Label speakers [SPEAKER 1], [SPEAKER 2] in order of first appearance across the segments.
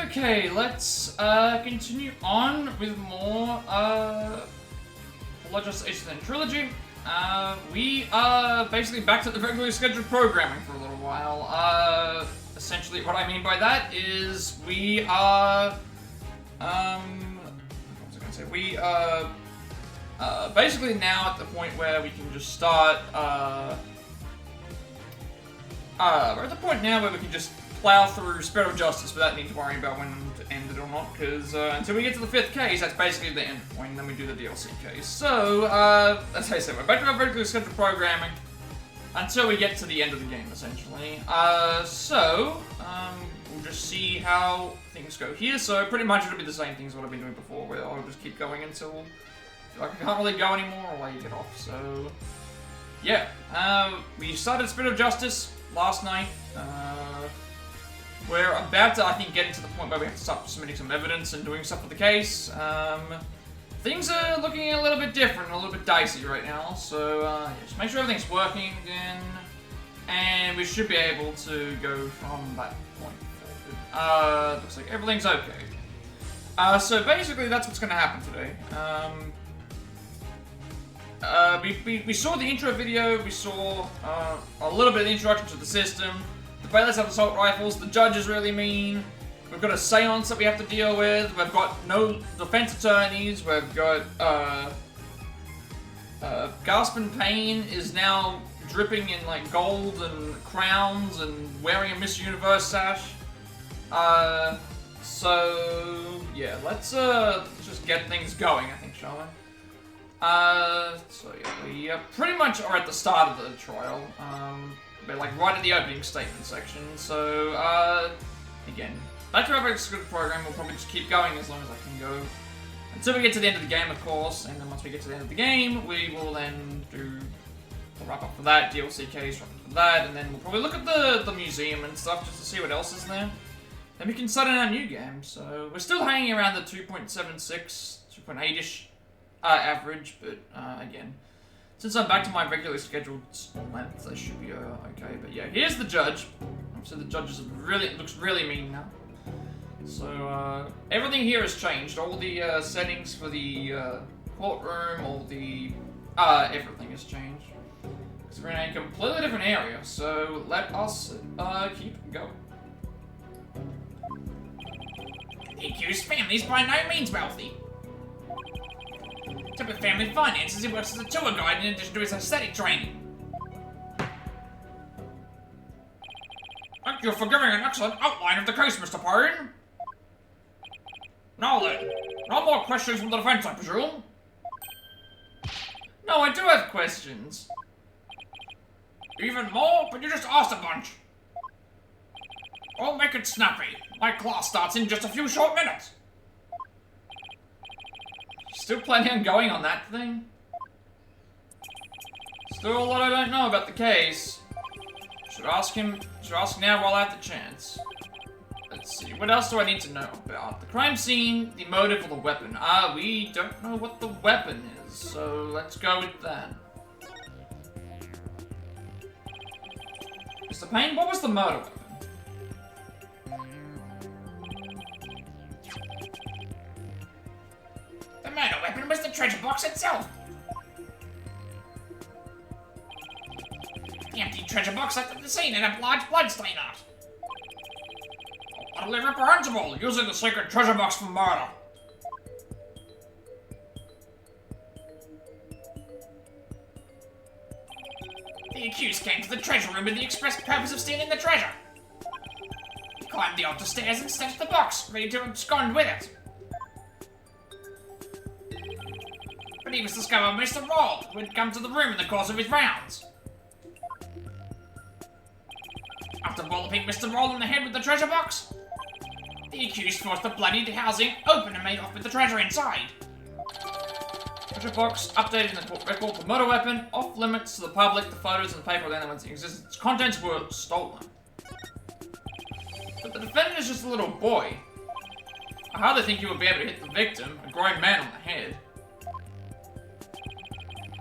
[SPEAKER 1] Okay, let's continue on with more Magical Ace Attorney Trilogy. We are basically back to the regularly scheduled programming for a little while. Essentially, what I mean by that is we are what was I gonna say? We are basically now at the point where we can just start. We're at the point now where we can just plow through Spirit of Justice without needing to worry about when to end it or not, because until we get to the 5th case, that's basically the end point, and then we do the DLC case. So, as I said, we're back to our regularly scheduled programming until we get to the end of the game, essentially. We'll just see how things go here. So, pretty much it'll be the same things what I've been doing before, where I'll just keep going until I feel like I can't really go anymore, or I get off. So, yeah. We started Spirit of Justice last night. We're about to, I think, get into the point where we have to start submitting some evidence and doing stuff with the case. Things are looking a little bit different, a little bit dicey right now, so just make sure everything's working again, and we should be able to go from that point forward. Looks like everything's okay. So basically that's what's going to happen today. We saw the intro video, we saw a little bit of the introduction to the system. The players have assault rifles, the judge is really mean, we've got a seance that we have to deal with, we've got no defense attorneys, we've got, Gaspin Payne is now dripping in, like, gold and crowns and wearing a Miss Universe sash. So, yeah, let's just get things going, I think, shall we? So yeah, we pretty much are at the start of the trial. We're like right at the opening statement section. So, again, back to our very script program. We'll probably just keep going as long as I can go until we get to the end of the game, of course. And then once we get to the end of the game, we will then do the wrap up for that DLC case, wrap up for that, and then we'll probably look at the museum and stuff just to see what else is there. Then we can start in our new game. So we're still hanging around the 2.76, 2.8ish. Average, but again, since I'm back to my regularly scheduled length, I should be okay. But yeah, here's the judge. So the judge looks really mean now. So everything here has changed. All the settings for the courtroom, all the everything has changed. Because we're in a completely different area. So let us keep going.
[SPEAKER 2] The accused family is by no means wealthy. With family finances, he works as a tour guide in addition to his aesthetic training. Thank you for giving an excellent outline of the case, Mr. Payne. Now then, no more questions from the defense, I presume?
[SPEAKER 1] No, I do have questions.
[SPEAKER 2] Even more? But you just asked a bunch. I'll make it snappy. My class starts in just a few short minutes.
[SPEAKER 1] Still planning on going on that thing? Still a lot I don't know about the case. Should ask now while I have the chance. Let's see, what else do I need to know about? The crime scene, the motive, or the weapon? We don't know what the weapon is, so let's go with that. Mr. Payne, what was the murder weapon?
[SPEAKER 2] The murder weapon was the treasure box itself. The empty treasure box left at the scene and a large bloodstain on it. Utterly reprehensible, using the sacred treasure box for murder. The accused came to the treasure room with the express purpose of stealing the treasure. He climbed the altar stairs and snatched the box, ready to abscond with it. But he was discovered by Mr. Roll, who had come to the room in the course of his rounds. After walloping Mr. Roll in the head with the treasure box, the accused forced the bloodied housing open and made off with the treasure inside.
[SPEAKER 1] Treasure box updated in the court record. The murder weapon off limits to the public. The photos and the paper then once in existence. Its contents were stolen. But the defendant is just a little boy. I hardly think you would be able to hit the victim, a grown man on the head.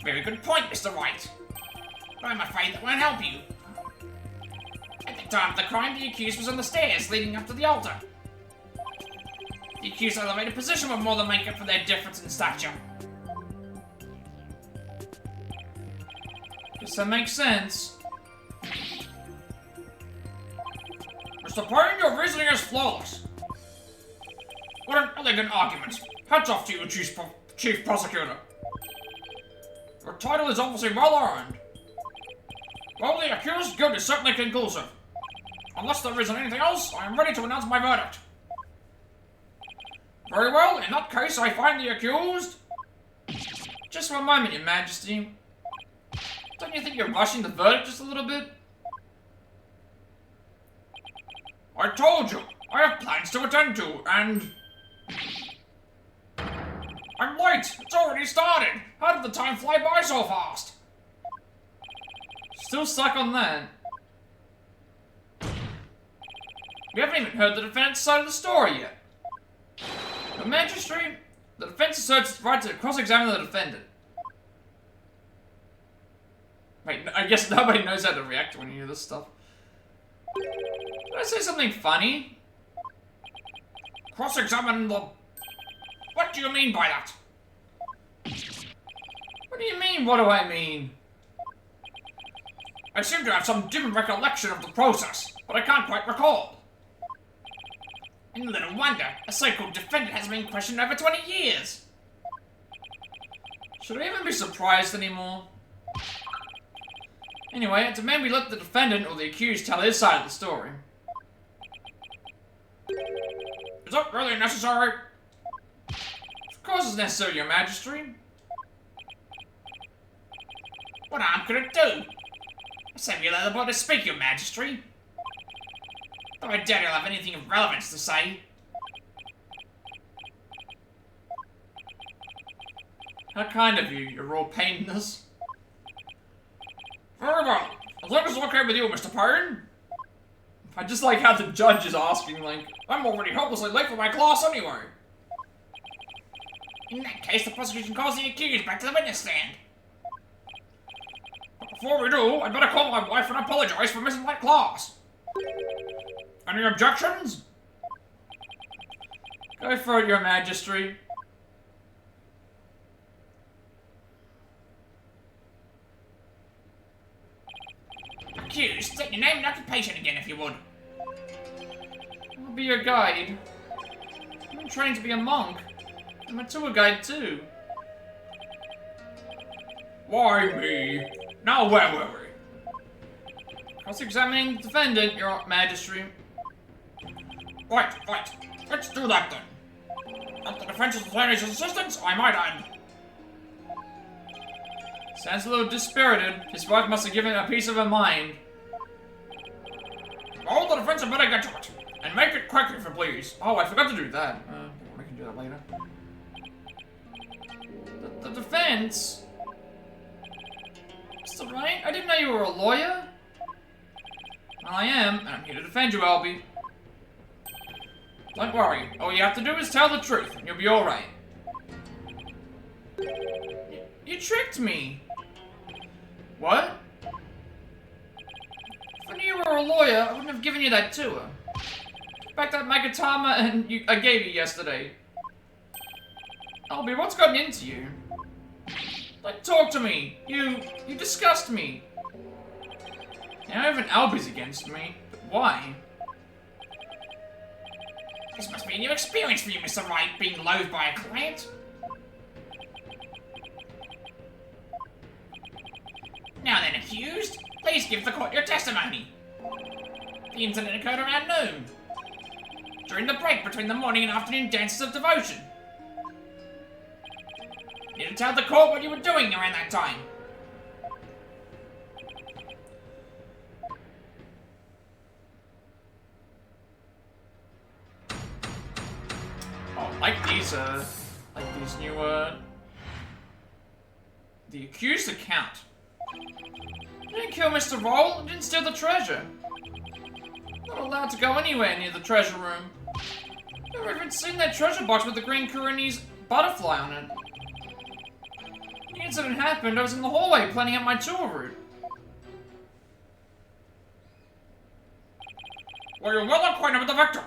[SPEAKER 2] Very good point, Mr. Wright. But I'm afraid that won't help you. At the time of the crime, the accused was on the stairs leading up to the altar. The accused elevated position would more than make up for their difference in stature.
[SPEAKER 1] Guess that makes sense.
[SPEAKER 2] Mr. Payne, your reasoning is flawless. What an elegant argument. Hats off to you, Chief Prosecutor. Your title is obviously well earned. Well, the accused's guilt is certainly conclusive. Unless there isn't anything else, I am ready to announce my verdict. Very well, in that case, I find the accused...
[SPEAKER 1] Just one moment, Your Majesty. Don't you think you're rushing the verdict just a little bit?
[SPEAKER 2] I told you, I have plans to attend to, and... I'm late! It's already started! How did the time fly by so fast?
[SPEAKER 1] Still stuck on that. We haven't even heard the defendant's side of the story yet. The magistrate, the defense asserts its right to cross-examine the defendant. Wait, I guess nobody knows how to react when you hear this stuff. Did I say something funny?
[SPEAKER 2] Cross-examine the... What do you mean by that?
[SPEAKER 1] What do you mean, what do I mean?
[SPEAKER 2] I seem to have some dim recollection of the process, but I can't quite recall. And little wonder, a so-called defendant has been questioned over 20 years.
[SPEAKER 1] Should I even be surprised anymore? Anyway, I demand we let the defendant or the accused tell his side of the story.
[SPEAKER 2] Is that really necessary?
[SPEAKER 1] Of course it's necessary, Your Majesty.
[SPEAKER 2] What harm could it do? I say we allow the boy to speak, Your Majesty. Though I doubt he'll have anything of relevance to say.
[SPEAKER 1] How kind of you, you're all pain in this.
[SPEAKER 2] Very well. As long as it's okay with you, Mr. Payne.
[SPEAKER 1] I just like how the judge is asking, like...
[SPEAKER 2] I'm already hopelessly late for my class anyway. In that case, the prosecution calls the accused back to the witness stand. But before we do, I'd better call my wife and apologize for missing that class. Any objections?
[SPEAKER 1] Go for it, Your Majesty.
[SPEAKER 2] Accused, state your name and occupation again if you would.
[SPEAKER 1] I'll be your guide. I'm trained to be a monk. I'm a tour guide too.
[SPEAKER 2] Why me? Now where were we?
[SPEAKER 1] Cross-examining the defendant, Your Majesty.
[SPEAKER 2] Right. Let's do that then. At the defense's attorney's assistance, I might add.
[SPEAKER 1] Sounds a little dispirited. His wife must have given him a piece of her mind.
[SPEAKER 2] Well, the defense had better get to it. And make it quick, if you please.
[SPEAKER 1] Oh, I forgot to do that. We can do that later. The defense? Mr. Wright, I didn't know you were a lawyer. Well, I am, and I'm here to defend you, Albie. Don't worry. All you have to do is tell the truth, and you'll be alright. You tricked me. What? If I knew you were a lawyer, I wouldn't have given you that tour. Back that Magatama and I gave you yesterday. Albie, what's gotten into you? Like, talk to me. You disgust me. Now even Albie's against me. But why?
[SPEAKER 2] This must be a new experience for you, Mr. Wright, being loathed by a client. Now then, accused, please give the court your testimony. The incident occurred around noon, during the break between the morning and afternoon dances of devotion. You need to tell the court what you were doing around that time.
[SPEAKER 1] Oh, like these new, the accused account. You didn't kill Mr. Roll, you didn't steal the treasure. Not allowed to go anywhere near the treasure room. Never even seen that treasure box with the green Kurinese butterfly on it. The incident happened, I was in the hallway planning out my tour route.
[SPEAKER 2] Were you well acquainted with the victim?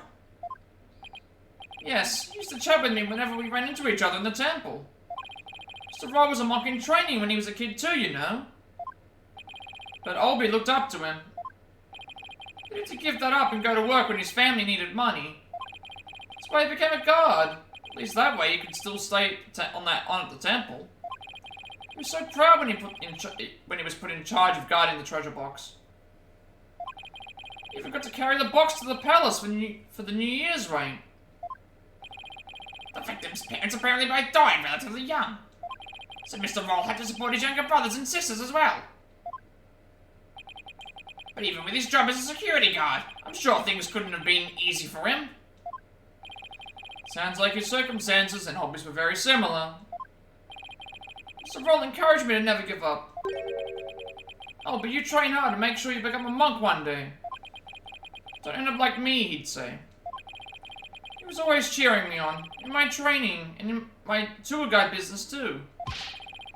[SPEAKER 1] Yes, he used to chat with me whenever we ran into each other in the temple. Mr. Wright was a monk in training when he was a kid too, you know. But Albie looked up to him. He had to give that up and go to work when his family needed money. That's why he became a guard. At least that way he could still stay on at the temple. He was so proud when he was put in charge of guarding the treasure box. He even got to carry the box to the palace for the New Year's reign. The victim's parents apparently both died relatively young. So Mr. Roll had to support his younger brothers and sisters as well. But even with his job as a security guard, I'm sure things couldn't have been easy for him. Sounds like his circumstances and hobbies were very similar. Mr. Roll encouraged me to never give up. Oh, but you train hard to make sure you become a monk one day. Don't end up like me, he'd say. He was always cheering me on, in my training, and in my tour guide business too.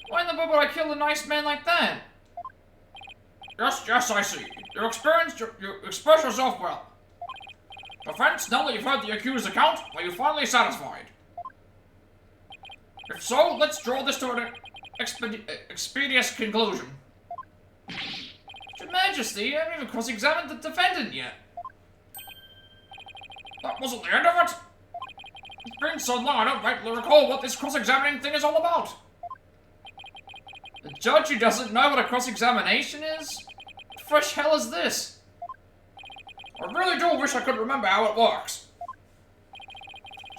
[SPEAKER 1] Why in the world would I kill a nice man like that?
[SPEAKER 2] Yes, I see. You express yourself well. Defense, now that you've heard the accused's account, are you finally satisfied? If so, let's draw this to an expeditious conclusion.
[SPEAKER 1] Your Majesty, I haven't even cross-examined the defendant yet.
[SPEAKER 2] That wasn't the end of it. It's been so long I don't rightly recall what this cross-examining thing is all about.
[SPEAKER 1] A judge who doesn't know what a cross-examination is? What fresh hell is this?
[SPEAKER 2] I really do wish I could remember how it works.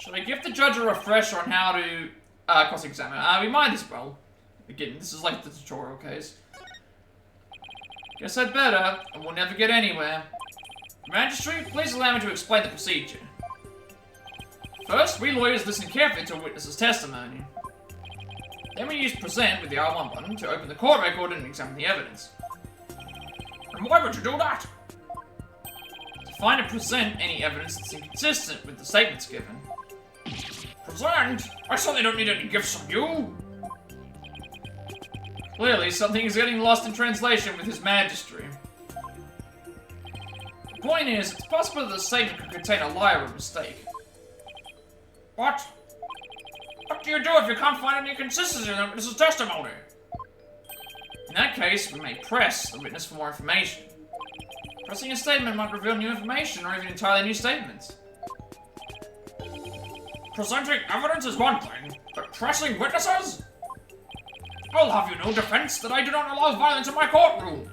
[SPEAKER 1] Should I give the judge a refresher on how to cross-examine? We might as well. Again, this is like the tutorial case. Guess I'd better, and we'll never get anywhere. Magistrate, please allow me to explain the procedure. First, we lawyers listen carefully to a witness's testimony. Then we use present with the R1 button to open the court record and examine the evidence.
[SPEAKER 2] And why would you do that?
[SPEAKER 1] To find and present any evidence that's inconsistent with the statements given.
[SPEAKER 2] Present? I certainly don't need any gifts from you.
[SPEAKER 1] Clearly, something is getting lost in translation with His Majesty. The point is, it's possible that the statement could contain a lie or a mistake.
[SPEAKER 2] What? What do you do if you can't find any inconsistency in the witness's testimony?
[SPEAKER 1] In that case, we may press the witness for more information. Pressing a statement might reveal new information or even entirely new statements.
[SPEAKER 2] Presenting evidence is one thing, but pressing witnesses? I'll have you know, defense, that I do not allow violence in my courtroom.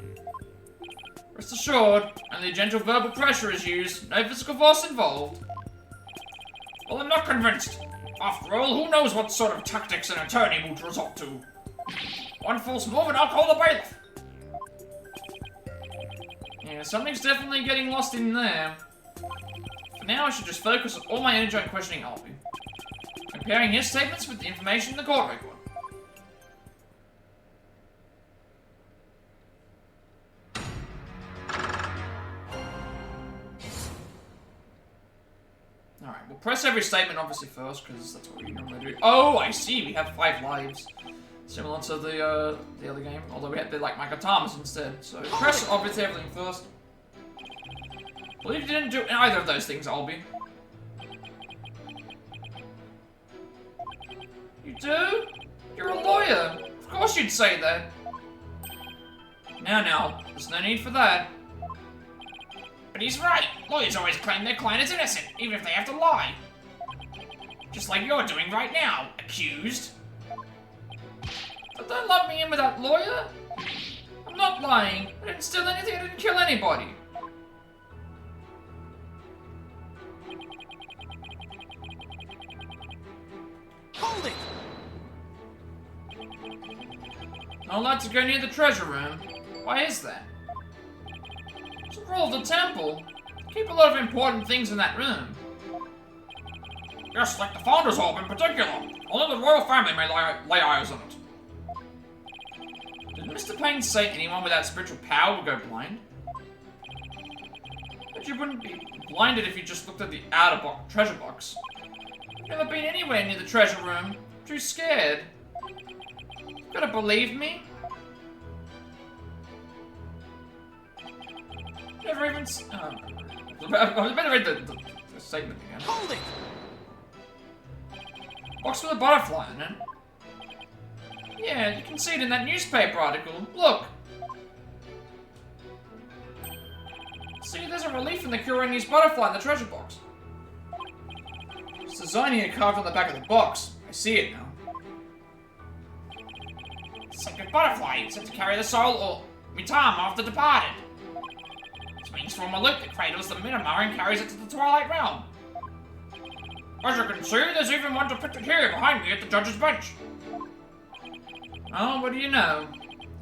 [SPEAKER 1] Rest assured, only gentle verbal pressure is used, no physical force involved.
[SPEAKER 2] Well, I'm not convinced. After all, who knows what sort of tactics an attorney would resort to? One false move and I'll call the bailiff.
[SPEAKER 1] Yeah, something's definitely getting lost in there. For now, I should just focus all my energy on questioning Albie. Comparing his statements with the information in the court record. Alright, we'll press every statement obviously first, because that's what we normally do. Oh, I see, we have 5 lives. Similar to the other game, although we had the like Makatamas instead. So press obviously everything first. Believe you didn't do either of those things, Albie. You do? You're a lawyer. Of course you'd say that. Now, there's no need for that.
[SPEAKER 2] But he's right. Lawyers always claim their client is innocent, even if they have to lie. Just like you're doing right now, accused.
[SPEAKER 1] But don't lump me in with that lawyer. I'm not lying. I didn't steal anything, I didn't kill anybody.
[SPEAKER 2] Hold it!
[SPEAKER 1] Not allowed to go near the treasure room. Why is that? It's a rule of the temple. Keep a lot of important things in that room.
[SPEAKER 2] Yes, like the Founder's Orb in particular. Only the royal family may lay eyes on it.
[SPEAKER 1] Didn't Mr. Payne say anyone without spiritual power would go blind? But you wouldn't be blinded if you just looked at the outer treasure box. You've never been anywhere near the treasure room. Too scared. You've gotta believe me. Never even. I better read the statement again.
[SPEAKER 2] Hold it!
[SPEAKER 1] Box with a butterfly in it. Yeah, you can see it in that newspaper article. Look! See, there's a relief in the Kurenese butterfly in the treasure box. It's the design here carved on the back of the box. I see it now.
[SPEAKER 2] Sacred butterfly, said to carry the soul or mitam of the departed. This means from a loop that cradles the Minamar and carries it to the Twilight Realm. As you can see, there's even one depicted here behind me at the judge's bench.
[SPEAKER 1] Oh, what do you know?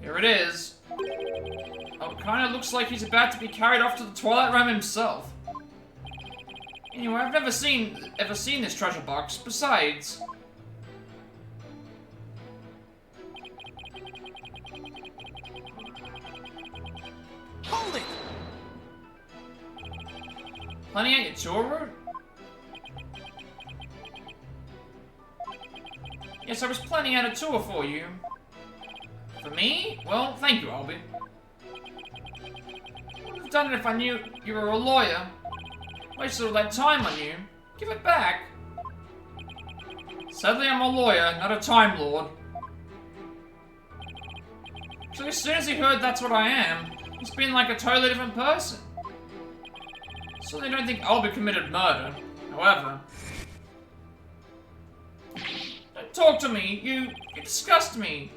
[SPEAKER 1] Here it is. Oh, it kind of looks like he's about to be carried off to the Twilight Realm himself. Anyway, I've never ever seen this treasure box. Besides...
[SPEAKER 3] Hold it!
[SPEAKER 1] Planning out your tour route? Yes, I was planning out a tour for you. For me? Well, thank you, Albie. I would have done it if I knew you were a lawyer. Wasted all that time on you. Give it back. Sadly, I'm a lawyer, not a Time Lord. So as soon as he heard that's what I am, he's been like a totally different person. So they don't think Albie committed murder. However... Don't talk to me, you disgust me.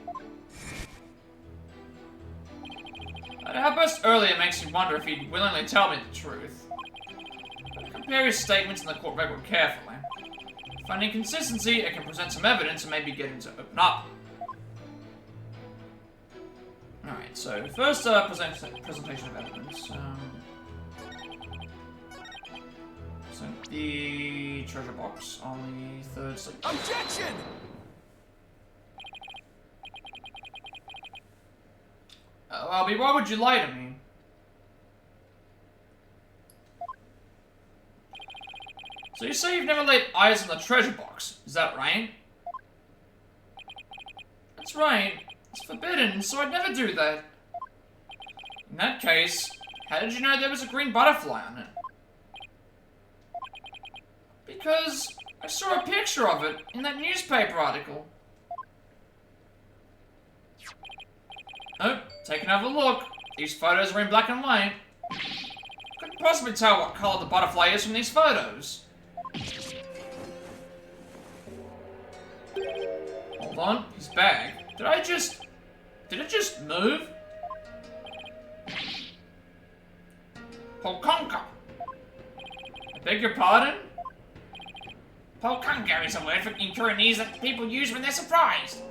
[SPEAKER 1] At our burst earlier makes me wonder if he'd willingly tell me the truth. But compare his statements in the court record carefully. Finding consistency, I can present some evidence and maybe get him to open up. Alright, so first presentation of evidence. So the treasure box on the third slip.
[SPEAKER 3] Objection!
[SPEAKER 1] Albie, why would you lie to me? So you say you've never laid eyes on the treasure box, is that right? That's right. It's forbidden, so I'd never do that. In that case, how did you know there was a green butterfly on it? Because I saw a picture of it in that newspaper article. Oh, take another look. These photos are in black and white. Couldn't possibly tell what color the butterfly is from these photos. Hold on, his bag. Did it just move?
[SPEAKER 2] Polkonka.
[SPEAKER 1] I beg your pardon?
[SPEAKER 2] Polkonka is a word for in Kurenese that people use when they're surprised.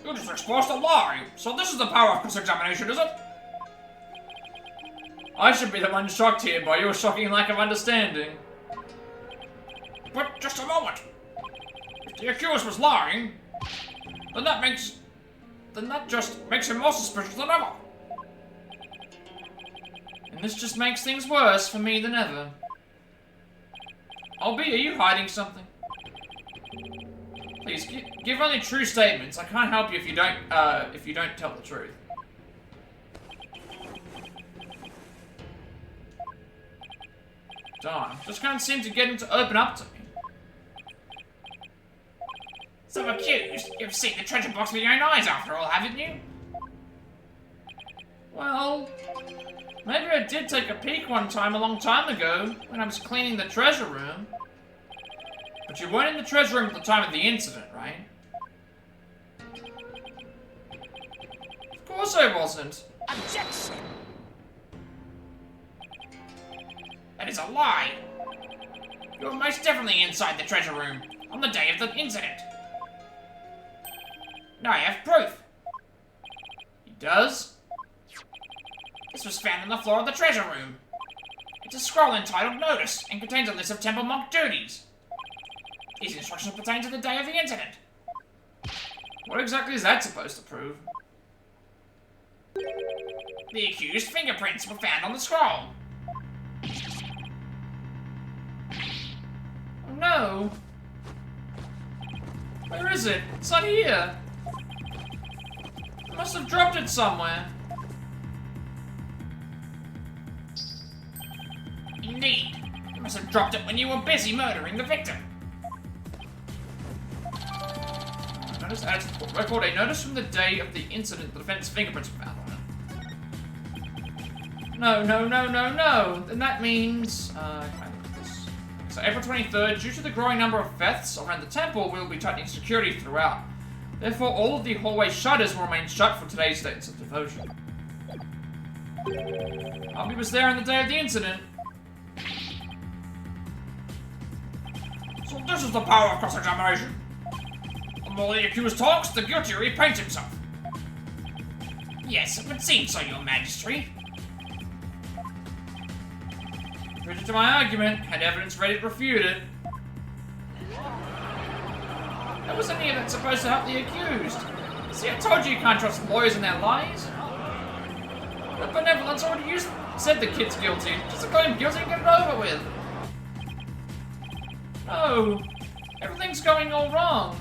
[SPEAKER 2] You just exposed a lie, so this is the power of cross-examination, is it?
[SPEAKER 1] I should be the one shocked here by your shocking lack of understanding.
[SPEAKER 2] But just a moment. If the accused was lying, then that just makes him more suspicious than ever.
[SPEAKER 1] And this just makes things worse for me than ever. Albie, are you hiding something? Please, give only true statements. I can't help you if you don't tell the truth. Darn, just can't seem to get him to open up to me.
[SPEAKER 2] So accused, you've seen the treasure box with your own eyes after all, haven't you?
[SPEAKER 1] Well, maybe I did take a peek one time a long time ago when I was cleaning the treasure room. But you weren't in the treasure room at the time of the incident, right? Of course I wasn't.
[SPEAKER 3] Objection!
[SPEAKER 2] That is a lie. You were most definitely inside the treasure room on the day of the incident. Now I have proof.
[SPEAKER 1] He does?
[SPEAKER 2] This was found on the floor of the treasure room. It's a scroll entitled Notice and contains a list of temple monk duties. These instructions pertain to the day of the incident.
[SPEAKER 1] What exactly is that supposed to prove?
[SPEAKER 2] The accused's fingerprints were found on the scroll.
[SPEAKER 1] Oh no! Where is it? It's not here! I must have dropped it somewhere.
[SPEAKER 2] Indeed. You must have dropped it when you were busy murdering the victim.
[SPEAKER 1] notice added to the court record. A notice from the day of the incident, the defense fingerprints were found on it. No. Then that means, can I look at this? So April 23rd, due to the growing number of thefts around the temple, we will be tightening security throughout. Therefore, all of the hallway shutters will remain shut for today's dates of devotion. Albie was there on the day of the incident.
[SPEAKER 2] So this is the power of cross-examination. The more the accused talks, the guiltier he paints himself.
[SPEAKER 3] Yes, it would seem so, your majesty.
[SPEAKER 1] True to my argument, had evidence ready to refute it. How was any of that supposed to help the accused? See, I told you you can't trust lawyers and their lies. The benevolence already said the kid's guilty. Just to claim guilty and get it over with. No, everything's going all wrong.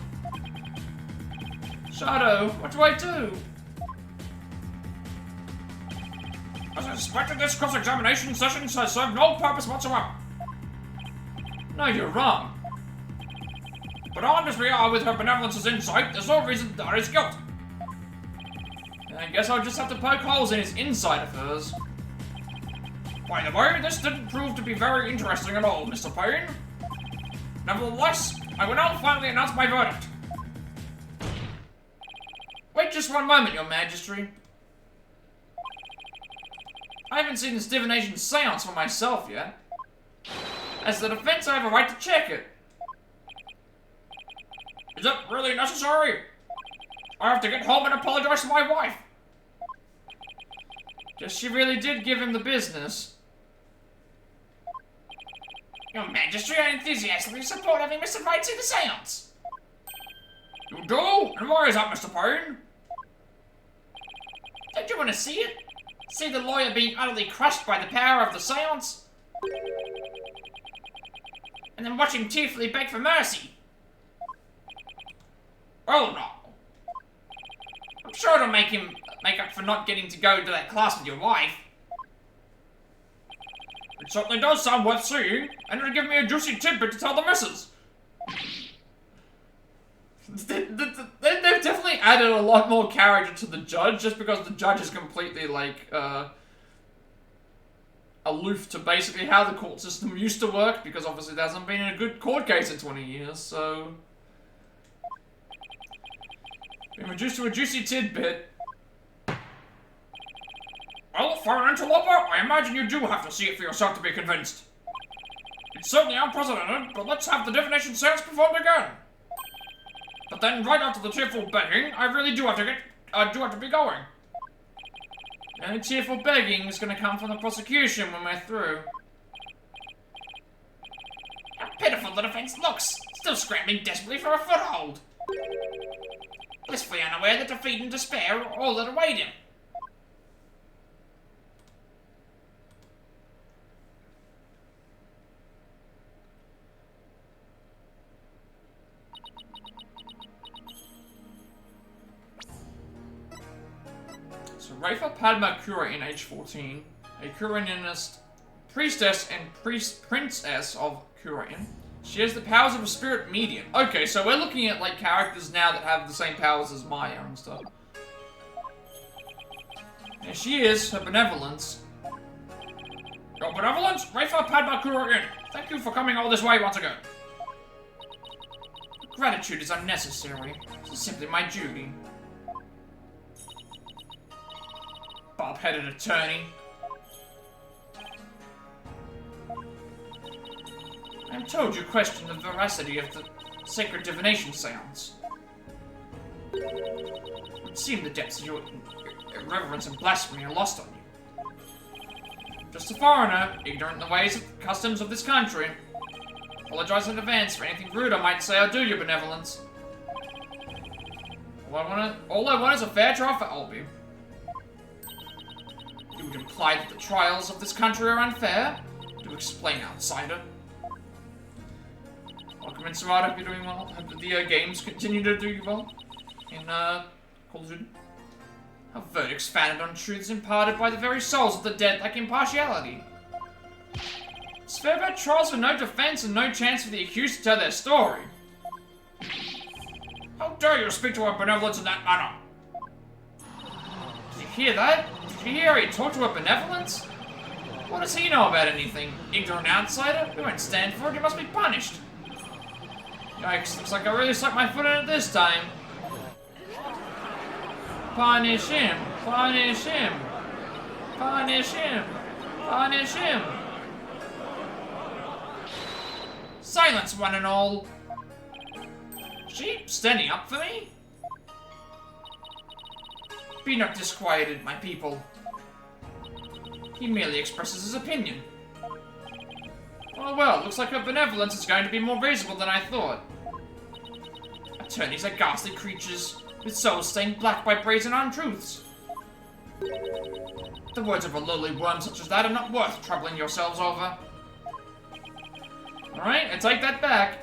[SPEAKER 1] Shadow, what do I do?
[SPEAKER 2] As expected, this cross-examination session has served no purpose whatsoever.
[SPEAKER 1] No, you're wrong.
[SPEAKER 2] But armed as we are with her benevolence's insight, there's no reason to deny his guilt.
[SPEAKER 1] I guess I'll just have to poke holes in his inside affairs.
[SPEAKER 2] By the way, this didn't prove to be very interesting at all, Mr. Payne. Nevertheless, I will now finally announce my verdict.
[SPEAKER 1] Wait just one moment, your majesty. I haven't seen this divination seance for myself yet. As the defense, I have a right to check it.
[SPEAKER 2] Is it really necessary? I have to get home and apologize to my wife.
[SPEAKER 1] Guess she really did give him the business.
[SPEAKER 3] Your majesty, I enthusiastically support having Mr. Wright see the seance.
[SPEAKER 2] You do? And why is that, Mr. Payne?
[SPEAKER 3] Don't you want to see it? See the lawyer being utterly crushed by the power of the seance? And then watch him tearfully beg for mercy.
[SPEAKER 2] Oh no.
[SPEAKER 3] I'm sure it'll make up for not getting to go to that class with your wife.
[SPEAKER 2] It certainly does sound worth seeing, and it'll give me a juicy tidbit to tell the missus.
[SPEAKER 1] They've definitely added a lot more character to the judge, just because the judge is completely, like, aloof to basically how the court system used to work, because obviously there hasn't been a good court case in 20 years, so... Been reduced to a juicy tidbit.
[SPEAKER 2] Well, for an interloper, I imagine you do have to see it for yourself to be convinced. It's certainly unprecedented, but let's have the divination seance performed again. But then, right after the tearful begging, I really do have to be going.
[SPEAKER 1] The only tearful begging is going to come from the prosecution when we're through.
[SPEAKER 3] How pitiful the defense looks, still scrambling desperately for a foothold. Blissfully unaware that defeat and despair are all that await him.
[SPEAKER 1] So Rafa Padma Curain, age 14, a Curainist priestess and princess of Curain. She has the powers of a spirit medium. Okay, so we're looking at, like, characters now that have the same powers as Maya and stuff. There she is, her benevolence.
[SPEAKER 2] Your benevolence, Rafa Padma Curain. Thank you for coming all this way once again.
[SPEAKER 1] Gratitude is unnecessary. It's simply my duty. Bob-headed attorney. I'm told you question the veracity of the sacred divination seance. It would seem the depths of your irreverence and blasphemy are lost on you. Just a foreigner, ignorant in the ways and customs of this country. Apologize in advance for anything rude I might say or do, your benevolence. All I want is a fair trial for Albie. You would imply that the trials of this country are unfair? To explain, outsider. Welcome in, Sarada. Hope you're doing well. Hope that the games continue to do well in Call of Duty. Our verdicts founded on truths imparted by the very souls of the dead, like impartiality. It's fair about trials with no defense and no chance for the accused to tell their story.
[SPEAKER 2] How dare you speak to our benevolence in that manner? Did you hear that? Did you hear how he talked to our benevolence? What does he know about anything? Ignorant outsider? We won't stand for it, you must be punished. Yikes, looks like I really stuck my foot in it this time. Punish him! Punish him! Punish him! Punish him! Silence, one and all! Is she standing up for me? Be not disquieted, my people. He merely expresses his opinion. Oh well, looks like her benevolence is going to be more visible than I thought. Attorneys are ghastly creatures, with souls stained black by brazen untruths. The words of a lowly worm such as that are not worth troubling yourselves over. Alright, I take that back.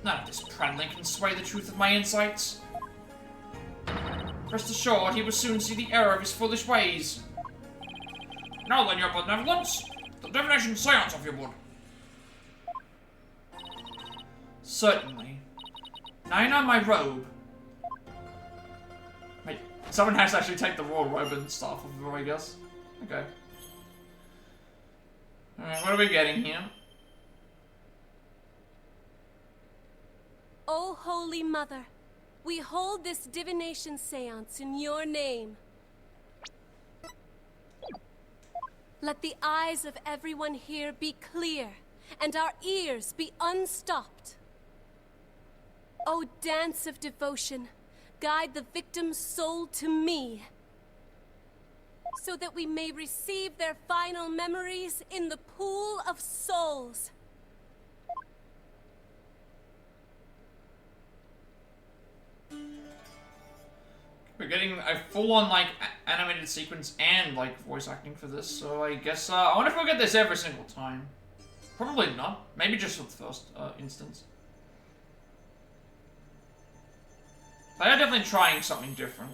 [SPEAKER 2] None of this prattling can sway the truth of my insights. Rest assured, he will soon see the error of his foolish ways. Now then, your benevolence, the divination seance of your wood. Certainly. Now you know my robe. Wait, someone has to actually take the royal robe and stuff off of her, I guess. Okay. Alright, what are we getting here?
[SPEAKER 4] O Holy Mother, we hold this divination seance in your name. Let the eyes of everyone here be clear, and our ears be unstopped. O dance of devotion, guide the victim's soul to me, so that we may receive their final memories in the pool of souls.
[SPEAKER 1] We're getting a full-on, like, animated sequence and, like, voice acting for this, so I guess, I wonder if we'll get this every single time. Probably not. Maybe just for the first, instance. They are definitely trying something different.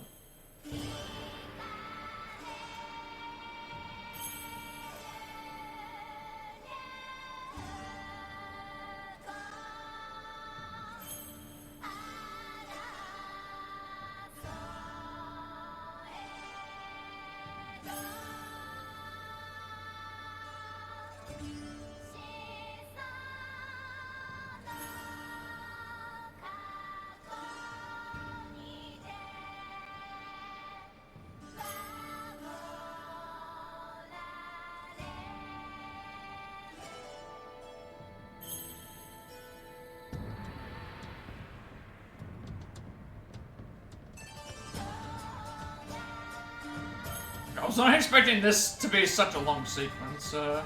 [SPEAKER 1] I was not expecting this to be such a long sequence. I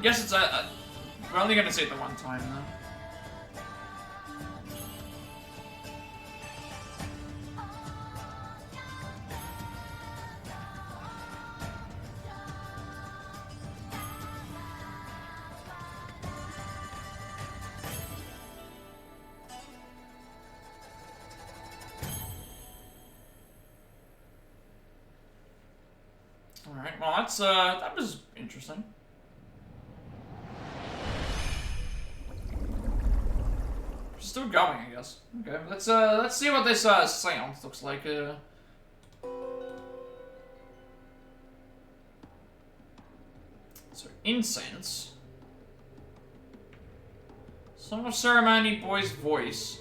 [SPEAKER 1] guess it's we're only going to see it the one time, though. Alright, well that's, that was interesting. Still going, I guess. Okay, let's see what this, seance looks like, So, incense. Song of Ceremony, Boy's Voice.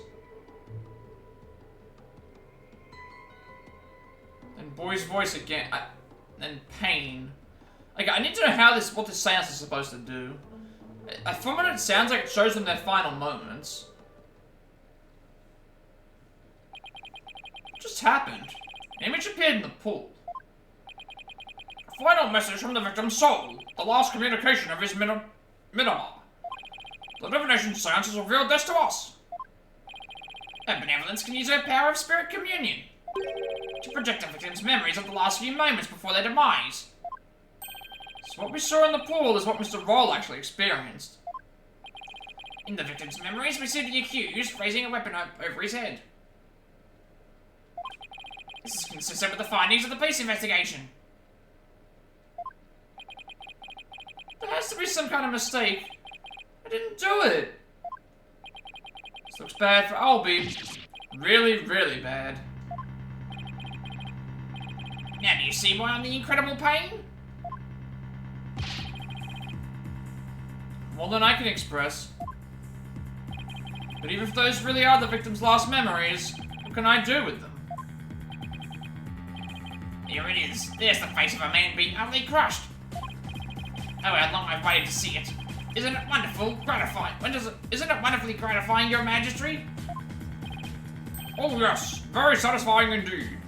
[SPEAKER 1] And Boy's Voice again. And pain. Like, I need to know how what this seance is supposed to do. From what it sounds like, it shows them their final moments. What just happened? An image appeared in the pool.
[SPEAKER 2] A final message from the victim's soul. The last communication of his minima. The divination seance has revealed this to us.
[SPEAKER 3] Her benevolence can use her power of spirit communion to project the victim's memories of the last few moments before their demise.
[SPEAKER 1] So what we saw in the pool is what Mr. Roll actually experienced.
[SPEAKER 3] In the victim's memories, we see the accused raising a weapon over his head. This is consistent with the findings of the police investigation.
[SPEAKER 1] There has to be some kind of mistake. I didn't do it. This looks bad for Albie. Really, really bad.
[SPEAKER 3] Now do you see why I'm in incredible pain?
[SPEAKER 1] More than I can express. But even if those really are the victim's last memories, what can I do with them?
[SPEAKER 3] Here it is. There's the face of a man being utterly crushed. Oh, how long I've waited to see it. Isn't it wonderful? Gratifying. Isn't it wonderfully gratifying, Your Majesty?
[SPEAKER 2] Oh yes, very satisfying indeed.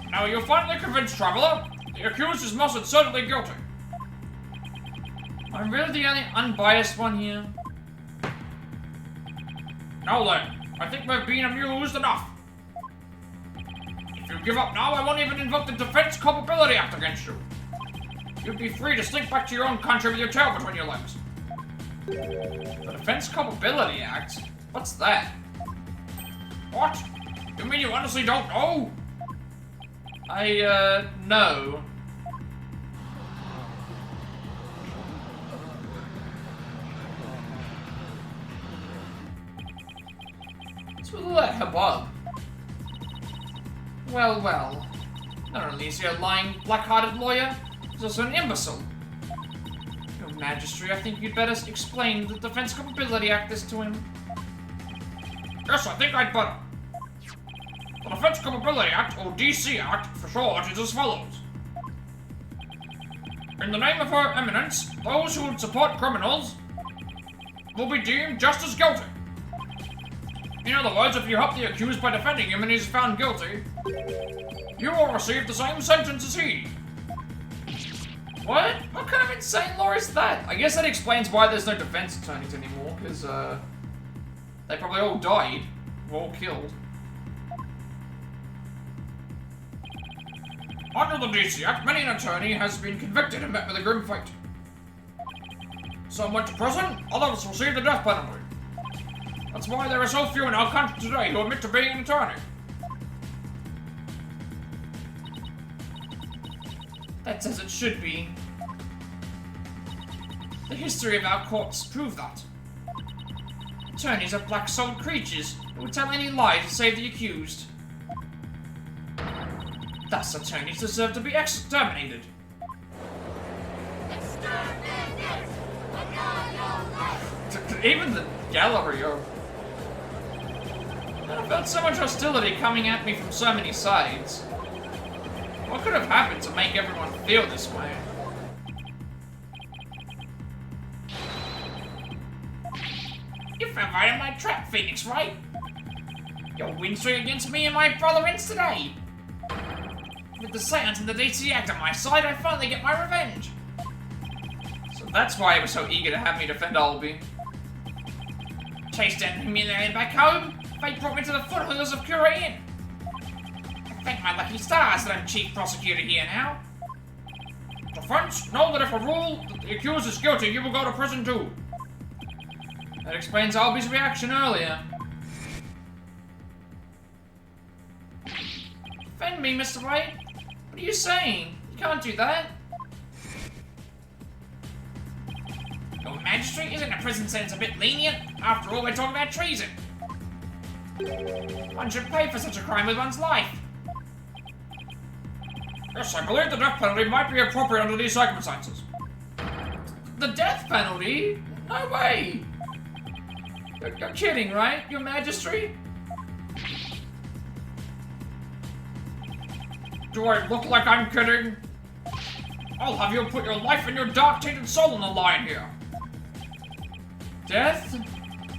[SPEAKER 2] Now you're finally convinced, Traveler. The accused is most certainly guilty.
[SPEAKER 1] I'm really the only unbiased one here.
[SPEAKER 2] Now then, I think we've been amused enough. If you give up now, I won't even invoke the Defense Culpability Act against you. You'd be free to slink back to your own country with your tail between your legs.
[SPEAKER 1] The Defense Culpability Act? What's that?
[SPEAKER 2] What? You mean you honestly don't know?
[SPEAKER 1] No. What's with all that hubbub? Well, well. Not only is he a lying, black-hearted lawyer, he's also an imbecile. Your Majesty, I think you'd better explain the Defense Culpability Act is to him.
[SPEAKER 2] Yes, I think I'd better. The Defense Culpability Act, or DC Act for short, is as follows. In the name of Her Eminence, those who would support criminals will be deemed just as guilty. In other words, if you help the accused by defending him and he's found guilty, you will receive the same sentence as he.
[SPEAKER 1] What? What kind of insane law is that? I guess that explains why there's no defense attorneys anymore, because, they probably all died. Or all killed.
[SPEAKER 2] Under the DC Act, many an attorney has been convicted and met with a grim fate. Some went to prison, others received the death penalty. That's why there are so few in our country today who admit to being an attorney.
[SPEAKER 1] That's as it should be. The history of our courts prove that. Attorneys are black-souled creatures who would tell any lie to save the accused. Thus, attorneys deserve to be exterminated. Even the gallery are... I felt so much hostility coming at me from so many sides. What could have happened to make everyone feel this way?
[SPEAKER 3] You fell right in my trap, Phoenix Wright. Your win streak against me and my brother ends today. With the seance and the DC Act on my side, I finally get my revenge.
[SPEAKER 1] So that's why he was so eager to have me defend Albie.
[SPEAKER 3] Chased and humiliated back home, fate brought me to the foothills of Cura Inn. I thank my lucky stars that I'm chief prosecutor here now.
[SPEAKER 2] Defense, know that if a rule that the accused is guilty, you will go to prison too.
[SPEAKER 1] That explains Albie's reaction earlier. Defend me, Mr. Wright. What are you saying? You can't do that.
[SPEAKER 3] Your Majesty, isn't a prison sentence a bit lenient? After all, we're talking about treason. One should pay for such a crime with one's life.
[SPEAKER 2] Yes, I believe the death penalty might be appropriate under these circumstances.
[SPEAKER 1] The death penalty? No way! You're kidding, right, Your Majesty?
[SPEAKER 2] Do I look like I'm kidding? I'll have you put your life and your dark-tainted soul on the line here.
[SPEAKER 1] Death?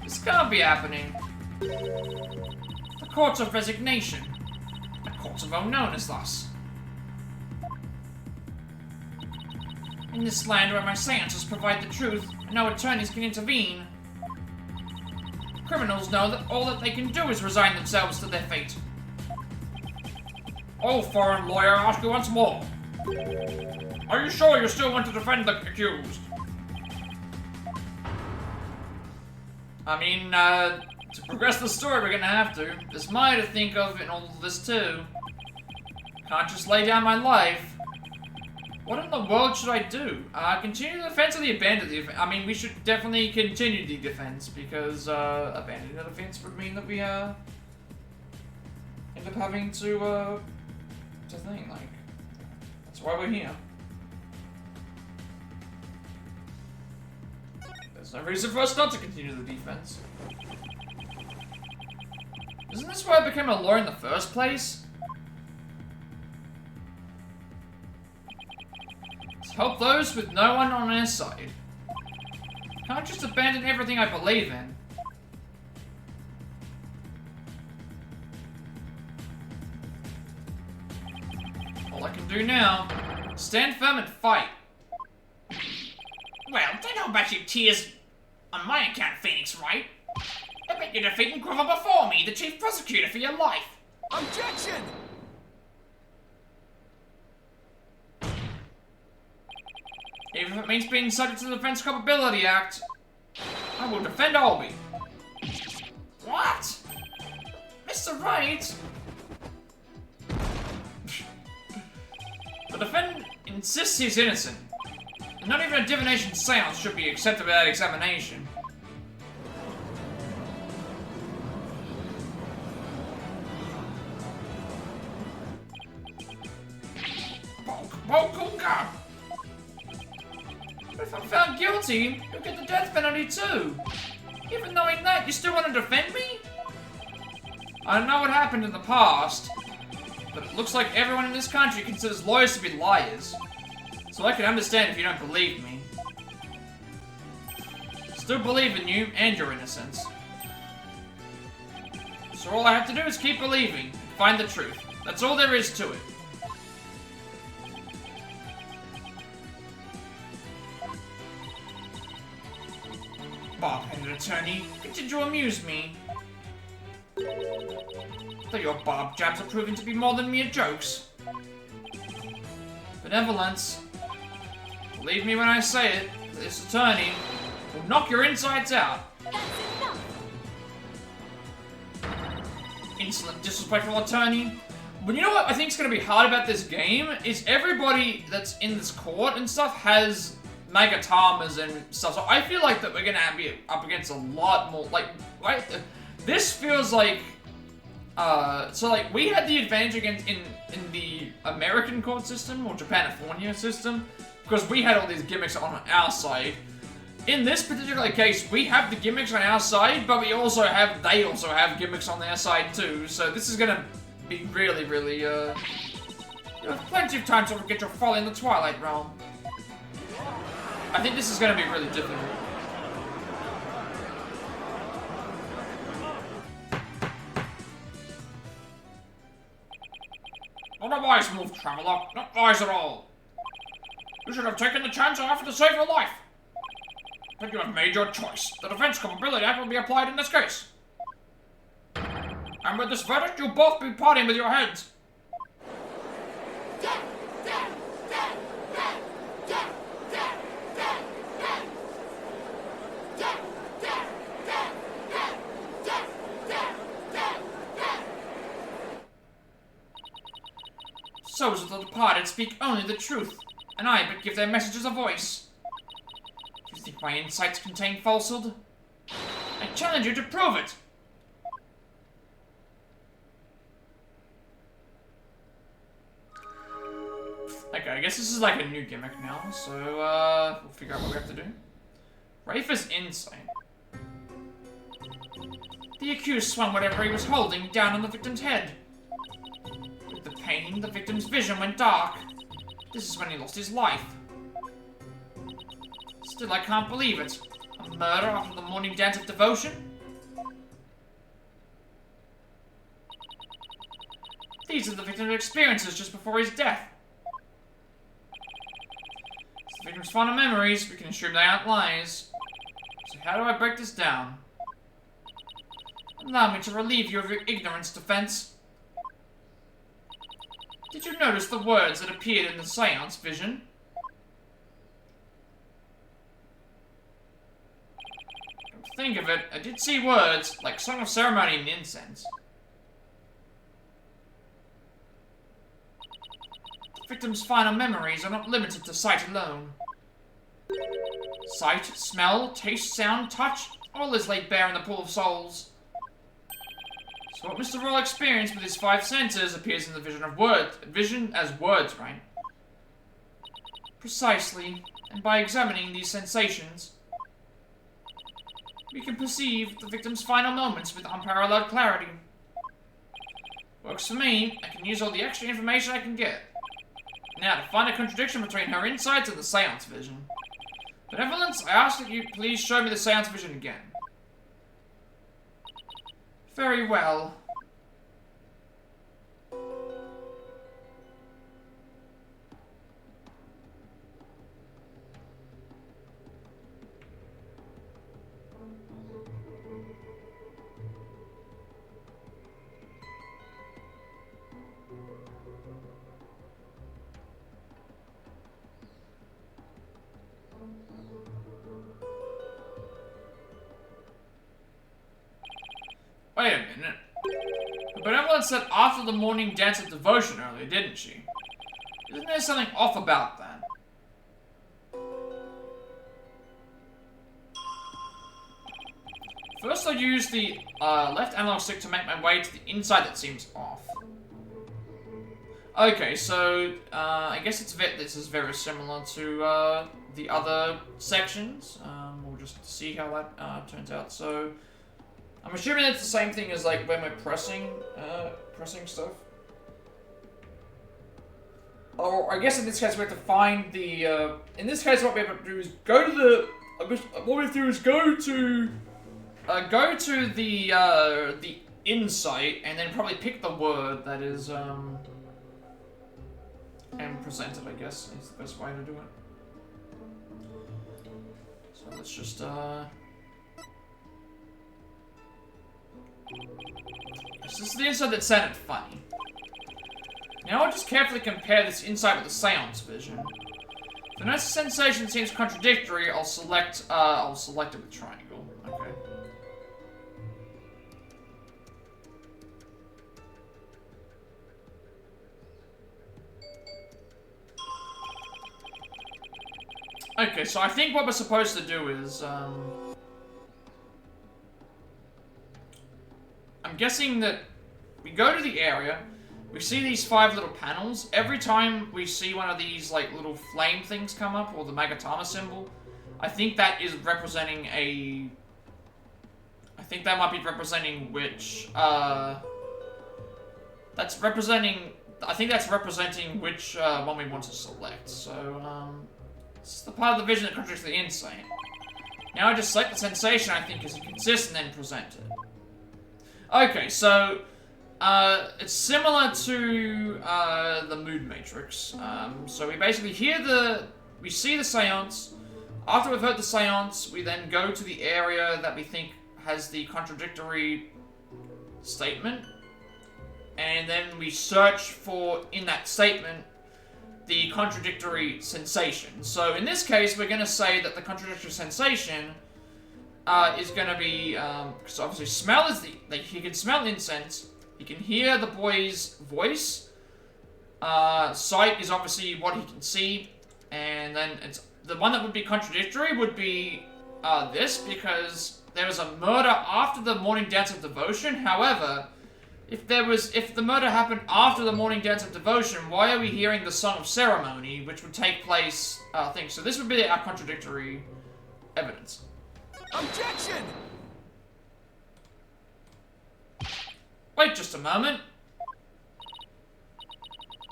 [SPEAKER 1] This can't be happening. The courts of resignation. The courts of unknown as thus. In this land where my seances provide the truth and no attorneys can intervene, criminals know that all that they can do is resign themselves to their fate.
[SPEAKER 2] Oh, foreign lawyer, I ask you once more. Are you sure you still want to defend the accused?
[SPEAKER 1] I mean, to progress the story, we're gonna have to. There's more to think of in all of this, too. Can't just lay down my life. What in the world should I do? Continue the defense or the abandon the defense? I mean, we should definitely continue the defense because abandoning the defense would mean that we end up having to thing, like, that's why we're here. There's no reason for us not to continue the defense. Isn't this why I became a lawyer in the first place? To help those with no one on their side. Can't just abandon everything I believe in. All I can do now, stand firm and fight.
[SPEAKER 3] Well, don't know about your tears on my account, Phoenix Wright. I bet you're defeating Grover before me, the chief prosecutor, for your life.
[SPEAKER 5] Objection!
[SPEAKER 1] Even if it means being subject to the Defense Culpability Act, I will defend Albie.
[SPEAKER 3] What?
[SPEAKER 1] Mr. Wright! The defendant insists he's innocent. And not even a divination seance should be accepted without examination.
[SPEAKER 3] Bokunga!
[SPEAKER 1] But if I'm found guilty, you'll get the death penalty too. Even knowing that, you still want to defend me? I don't know what happened in the past, but it looks like everyone in this country considers lawyers to be liars. So I can understand if you don't believe me. Still believe in you and your innocence. So all I have to do is keep believing and find the truth. That's all there is to it. Bob-headed attorney, continue to amuse me. Though your barb jabs are proving to be more than mere jokes. Benevolence. Believe me when I say it, this attorney will knock your insides out.
[SPEAKER 4] That's enough!
[SPEAKER 1] Insolent, disrespectful attorney. But you know what I think is going to be hard about this game? Is everybody that's in this court and stuff has Magatamas and stuff. So I feel like that we're going to be up against a lot more, like, right? This feels like, so like, we had the advantage against, in the American court system, or Japan-California system, because we had all these gimmicks on our side. In this particular case, we have the gimmicks on our side, but we also have, they also have gimmicks on their side too, so this is gonna be really, really, you have plenty of time to forget your folly in the Twilight Realm. I think this is gonna be really difficult.
[SPEAKER 3] Not a wise move, Traveler. Not wise at all. You should have taken the chance I offered to save your life. But you have made your choice. The Defense Culpability Act will be applied in this case. And with this verdict, you'll both be parting with your heads.
[SPEAKER 1] Souls of the departed speak only the truth, and I but give their messages a voice. Do you think my insights contain falsehood? I challenge you to prove it! Okay, I guess this is like a new gimmick now, so, we'll figure out what we have to do. Rafa's insight. The accused swung whatever he was holding down on the victim's head. With the pain, the victim's vision went dark. This is when he lost his life. Still, I can't believe it. A murder after the morning dance of devotion? These are the victim's experiences just before his death. It's the victim's final memories, we can assume they aren't lies. So how do I break this down? Allow me to relieve you of your ignorance, defense. Did you notice the words that appeared in the seance vision? Come to think of it, I did see words, like Song of Ceremony and Incense. The victim's final memories are not limited to sight alone. Sight, smell, taste, sound, touch, all is laid bare in the pool of souls. So what Mr. Roll experienced with his 5 senses appears in the vision as words, right? Precisely, and by examining these sensations, we can perceive the victim's final moments with unparalleled clarity. Works for me. I can use all the extra information I can get. Now, to find a contradiction between her insights and the seance vision. Benevolence, I ask that you please show me the seance vision again. Very well. Wait a minute. The Benevolence said after the morning dance of devotion earlier, didn't she? Isn't there something off about that? First I'll use the left analog stick to make my way to the inside that seems off. Okay, so I guess this is very similar to the other sections. We'll just see how that turns out. So I'm assuming it's the same thing as like when we're pressing stuff. Or I guess in this case we have to find the. In this case, what we have to do is go to the. What we have to do is go to the insight and then probably pick the word that is and present it. I guess is the best way to do it. So let's just This is the insight that sounded funny. Now I'll just carefully compare this insight with the seance vision. If the next sensation seems contradictory, I'll select it with triangle. Okay. Okay, so I think what we're supposed to do is, I'm guessing that we go to the area, we see these 5 little panels. Every time we see one of these, like, little flame things come up, or the Magatama symbol, I think that is representing a... I think that might be representing which, that's representing... I think that's representing which, one we want to select. So, it's the part of the vision that contradicts the insight. Now I just select the sensation I think is inconsistent and then present it. Okay, so, it's similar to, the mood matrix. So we basically we see the seance. After we've heard the seance, we then go to the area that we think has the contradictory statement. And then we search for, in that statement, the contradictory sensation. So in this case, we're going to say that the contradictory sensation is going to be, because obviously smell is he can smell incense, he can hear the boy's voice, sight is obviously what he can see, and then it's the one that would be contradictory would be this, because there was a murder after the morning dance of devotion. However, if the murder happened after the morning dance of devotion, why are we hearing the song of ceremony, which would take place, So this would be our contradictory evidence.
[SPEAKER 5] Objection!
[SPEAKER 1] Wait just a moment.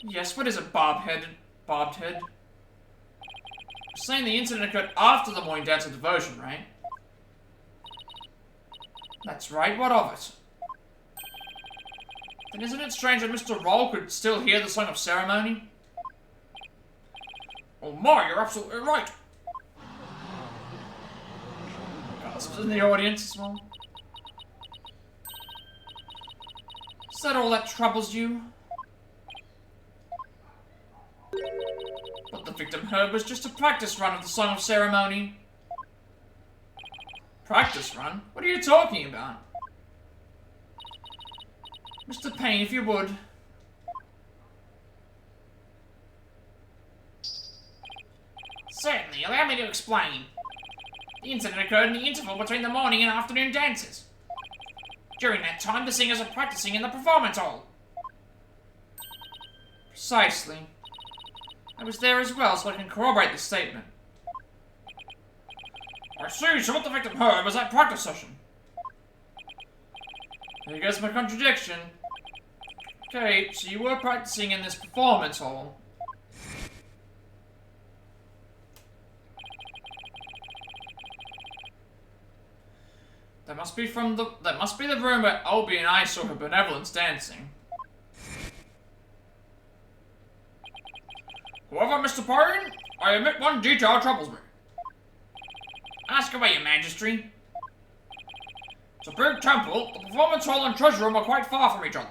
[SPEAKER 1] Yes, what is it, bobbed head? You're saying the incident occurred after the morning dance of devotion, right? That's right, what of it? Then isn't it strange that Mr. Roll could still hear the song of ceremony? Oh my, you're absolutely right! Gasps in the audience as well. Is that all that troubles you? What the victim heard was just a practice run of the song of ceremony. Practice run? What are you talking about? Mr. Payne, if you would.
[SPEAKER 3] Certainly, allow me to explain. The incident occurred in the interval between the morning and afternoon dances. During that time, the singers are practicing in the performance hall.
[SPEAKER 1] Precisely. I was there as well, so I can corroborate this statement.
[SPEAKER 2] I see, so what the victim heard was that practice session.
[SPEAKER 1] There goes my contradiction. Okay, so you were practicing in this performance hall. That must be the room where Albie and I saw her benevolence dancing.
[SPEAKER 2] However, Mr. Payne, I admit one detail troubles me.
[SPEAKER 3] Ask away, Your Majesty.
[SPEAKER 2] It's a big temple, the performance hall and treasure room are quite far from each other.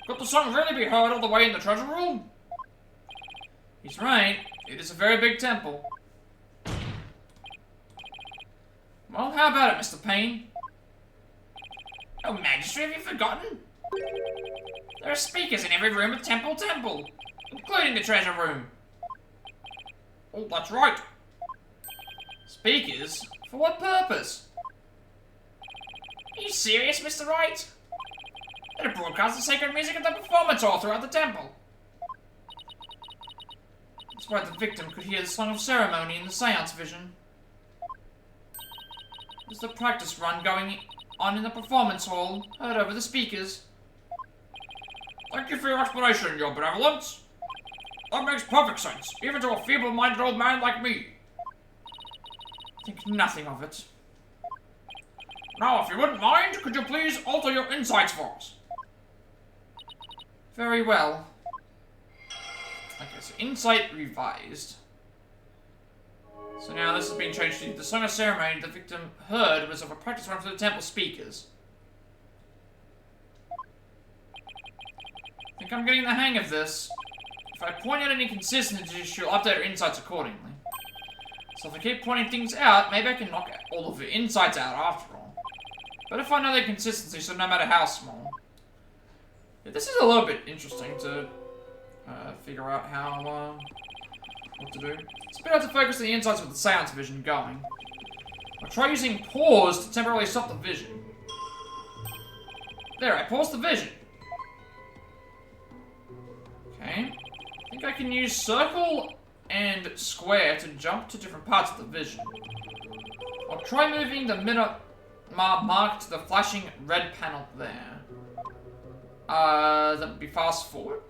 [SPEAKER 2] Could the song really be heard all the way in the treasure room?
[SPEAKER 1] He's right. It is a very big temple. Well, how about it, Mr. Payne?
[SPEAKER 3] Oh, Majesty, have you forgotten? There are speakers in every room of Temple, including the treasure room.
[SPEAKER 2] Oh, that's right.
[SPEAKER 1] Speakers? For what purpose?
[SPEAKER 3] Are you serious, Mr. Wright? They're to broadcast the sacred music of the performance hall throughout the temple.
[SPEAKER 1] That's why the victim could hear the song of ceremony in the seance vision. There's the practice run going on in the performance hall, heard over the speakers.
[SPEAKER 2] Thank you for your explanation, Your Benevolence. That makes perfect sense, even to a feeble-minded old man like me.
[SPEAKER 1] Think nothing of it.
[SPEAKER 2] Now, if you wouldn't mind, could you please alter your insights for us?
[SPEAKER 1] Very well. Okay, so insight revised. So now this has been changed to the song of ceremony the victim heard was of a practice run for the temple speakers. I think I'm getting the hang of this. If I point out any inconsistencies, she'll update her insights accordingly. So if I keep pointing things out, maybe I can knock all of her insights out after all. But if I know their consistency, so no matter how small. Yeah, this is a little bit interesting to figure out how, what to do. It's better to focus on the insights with the seance vision going. I'll try using pause to temporarily stop the vision. There, I paused the vision. Okay. I think I can use circle and square to jump to different parts of the vision. I'll try moving the minute mark to the flashing red panel there. That would be fast forward.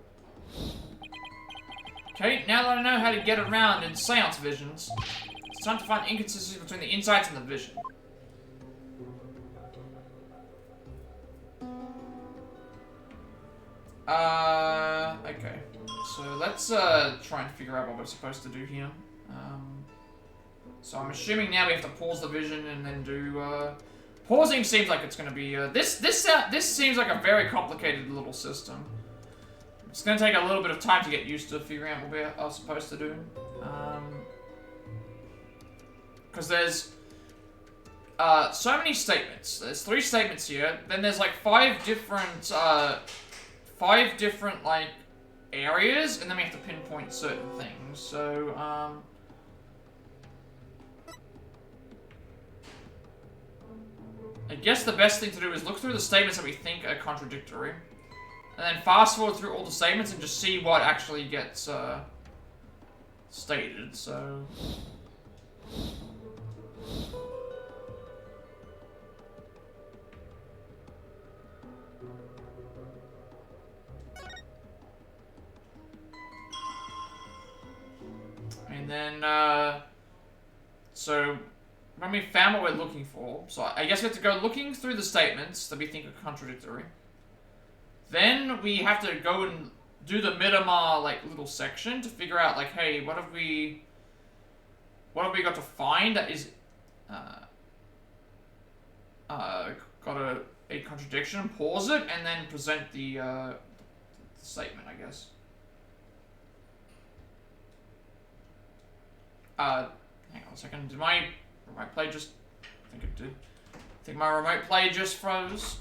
[SPEAKER 1] Okay, now that I know how to get around in seance visions, it's time to find inconsistencies between the insights and the vision. Okay. So let's try and figure out what we're supposed to do here. So I'm assuming now we have to pause the vision and then do, pausing seems like it's gonna be, this seems like a very complicated little system. It's gonna take a little bit of time to get used to figuring out what we are supposed to do. Because there's so many statements. There's 3 statements here. Then there's like 5 different like areas, and then we have to pinpoint certain things. So I guess the best thing to do is look through the statements that we think are contradictory. And then fast forward through all the statements and just see what actually gets stated, so... And then, so when we found what we're looking for, so I guess we have to go looking through the statements that we think are contradictory. Then we have to go and do the Miramar, like, little section to figure out, like, hey, what have we got to find that is, got a contradiction, pause it, and then present the statement, I guess. Hang on a second, did my remote play just, I think it did. I think my remote play just froze.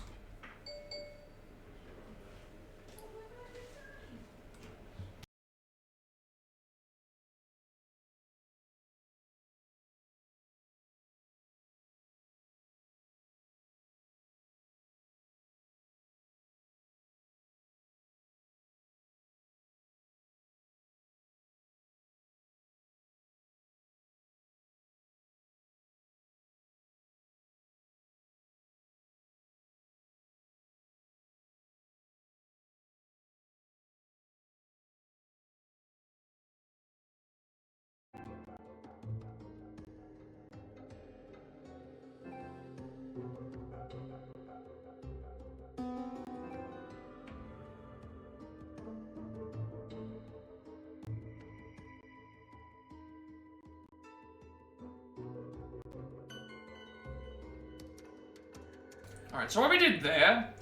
[SPEAKER 1] Alright, so what we did there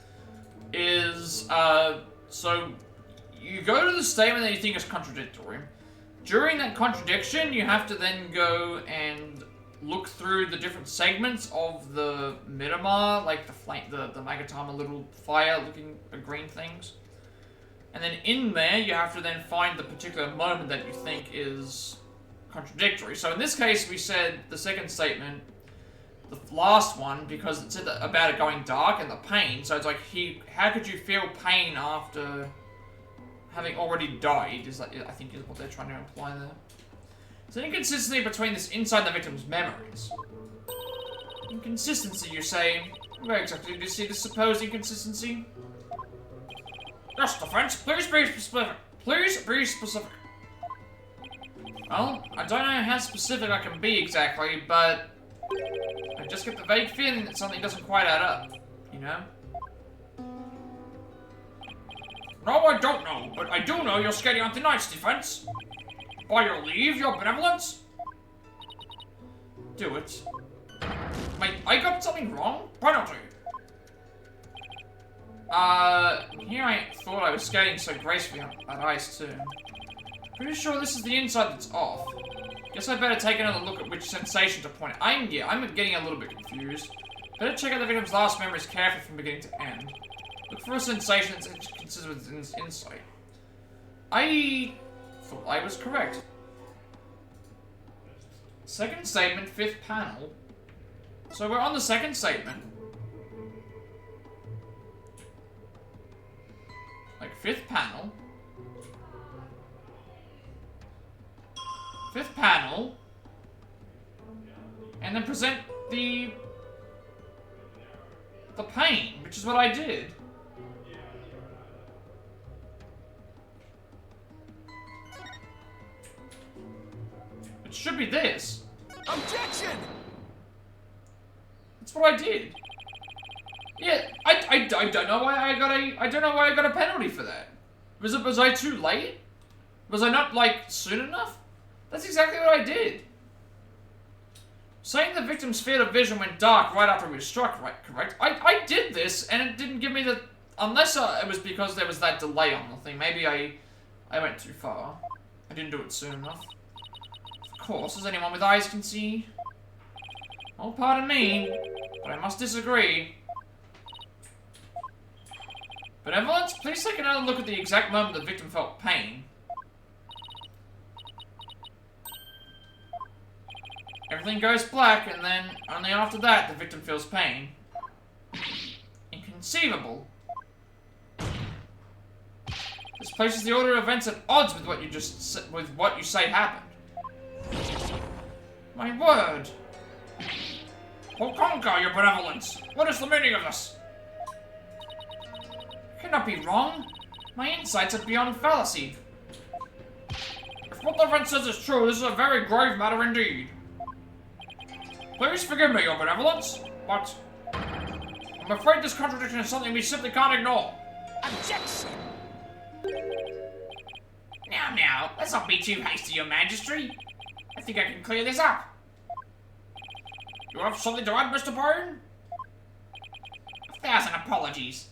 [SPEAKER 1] is, so you go to the statement that you think is contradictory. During that contradiction, you have to then go and look through the different segments of the Miramar, like the Magatama little fire-looking green things. And then in there, you have to then find the particular moment that you think is contradictory. So in this case, we said the second statement, the last one, because it said about it going dark and the pain. So it's like, how could you feel pain after having already died? Is that, I think, is what they're trying to imply there. There's an inconsistency between this inside the victim's memories. Inconsistency, you say? Where exactly did you see this supposed inconsistency?
[SPEAKER 2] Yes, defense. Please be specific. Please be specific.
[SPEAKER 1] Well, I don't know how specific I can be exactly, but I just get the vague feeling that something doesn't quite add up, you know?
[SPEAKER 2] No, I don't know, but I do know you're skating on thin ice, defense. By your leave, your benevolence.
[SPEAKER 1] Do it.
[SPEAKER 2] Wait, I got something wrong? Penalty.
[SPEAKER 1] Here I thought I was skating so gracefully on that ice too. Pretty sure this is the inside that's off. Guess I better take another look at which sensation to point at. I'm getting a little bit confused. Better check out the victim's last memories carefully from beginning to end. Look for a sensation that's consistent with its insight. I thought I was correct. Second statement, fifth panel. So we're on the second statement. Like, fifth panel. Fifth panel. And then present the pain, which is what I did. It should be this.
[SPEAKER 5] Objection!
[SPEAKER 1] That's what I did. Yeah, I don't know why I got a penalty for that. Was I too late? Was I not, like, soon enough? That's exactly what I did. Saying the victim's field of vision went dark right after we were struck, right? Correct? I did this, and it didn't give me the... Unless it was because there was that delay on the thing. Maybe I went too far. I didn't do it soon enough. Of course, as anyone with eyes can see. Oh, pardon me, but I must disagree. Benevolence, please take another look at the exact moment the victim felt pain. Everything goes black, and then, only after that, the victim feels pain. Inconceivable. This places the order of events at odds with what you say happened. My word.
[SPEAKER 2] Hokonka, your benevolence. What is the meaning of this?
[SPEAKER 1] I cannot be wrong. My insights are beyond fallacy.
[SPEAKER 2] If what the event says is true, this is a very grave matter indeed. Please forgive me, your benevolence, but I'm afraid this contradiction is something we simply can't ignore.
[SPEAKER 5] Objection!
[SPEAKER 3] Now, let's not be too hasty, your majesty. I think I can clear this up.
[SPEAKER 2] You have something to add, Mr. Payne?
[SPEAKER 3] 1,000 apologies.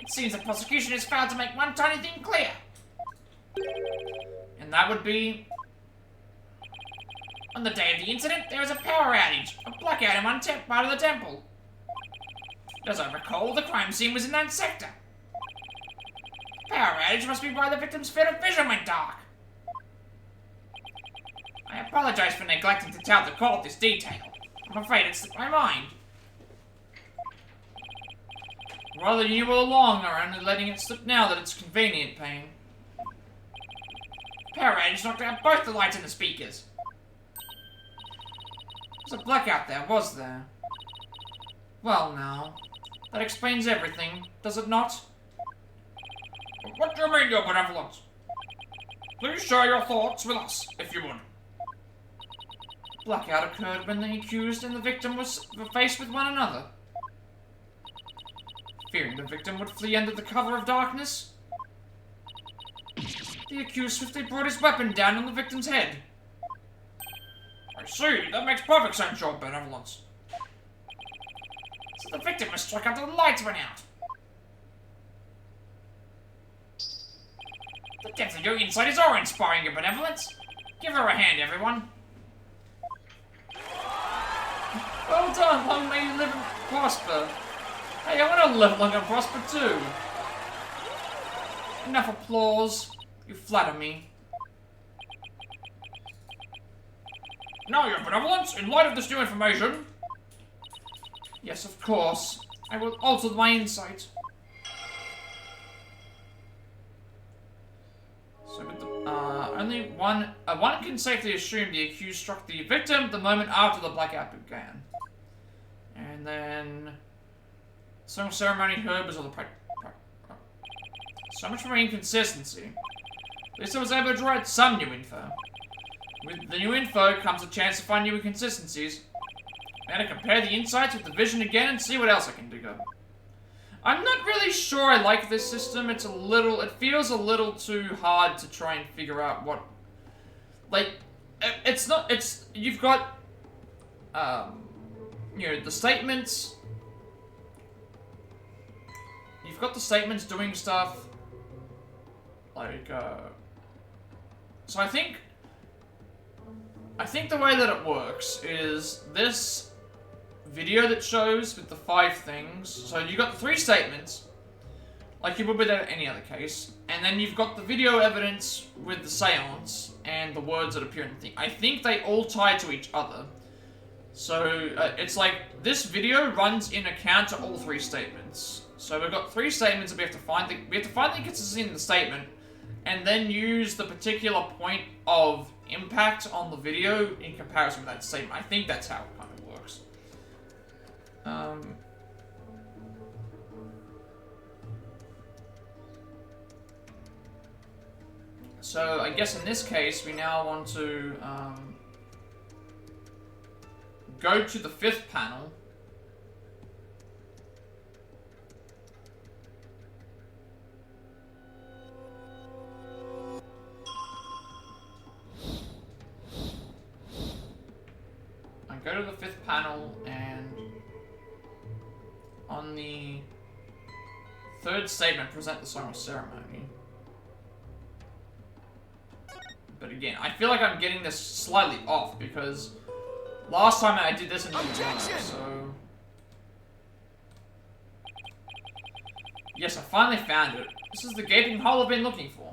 [SPEAKER 3] It seems the prosecution has failed to make one tiny thing clear.
[SPEAKER 1] And that would be...
[SPEAKER 3] On the day of the incident, there was a power outage, a blackout in one part of the temple. As I recall, the crime scene was in that sector. Power outage must be why the victim's field of vision went dark. I apologize for neglecting to tell the court this detail. I'm afraid it slipped my mind.
[SPEAKER 1] Rather you all along are only letting it slip now that it's convenient, Payne.
[SPEAKER 3] Power outage knocked out both the lights and the speakers.
[SPEAKER 1] There's a blackout there, was there? Well now, that explains everything, does it not?
[SPEAKER 2] What do you mean, your benevolence? Please share your thoughts with us, if you would.
[SPEAKER 1] Blackout occurred when the accused and the victim were faced with one another. Fearing the victim would flee under the cover of darkness, the accused swiftly brought his weapon down on the victim's head.
[SPEAKER 2] I see, that makes perfect sense, your benevolence.
[SPEAKER 1] So
[SPEAKER 3] The victim was struck after the lights went out. The depth of your insight is awe-inspiring, your benevolence. Give her a hand, everyone.
[SPEAKER 1] Well done, long may you live and prosper. Hey, I want to live long and prosper too. Enough applause. You flatter me.
[SPEAKER 3] Now, your benevolence, in light of this new information...
[SPEAKER 1] Yes, of course. I will alter my insight. So with the, only one can safely assume the accused struck the victim the moment after the blackout began. And then... Some ceremony heard was all the so much for inconsistency. At least I was able to draw out some new info. With the new info comes a chance to find new inconsistencies. And to compare the insights with the vision again and see what else I can dig up. I'm not really sure I like this system. It feels a little too hard to try and figure out what... Like, you've got, you know, the statements. You've got the statements doing stuff. Like, so I think the way that it works is this video that shows with the 5 things. So you got the 3 statements, like you would with any other case, and then you've got the video evidence with the seance and the words that appear in the thing. I think they all tie to each other. So it's like this video runs in account to all 3 statements. So we've got 3 statements that we have to find the inconsistency in the statement, and then use the particular point of impact on the video in comparison with that statement. I think that's how it kind of works. So I guess in this case we now want to go to the 5th panel. Go to the 5th panel, and on the 3rd statement, present the song of ceremony. But again, I feel like I'm getting this slightly off, because last time I did this in the beginning, so... Yes, I finally found it. This is the gaping hole I've been looking for.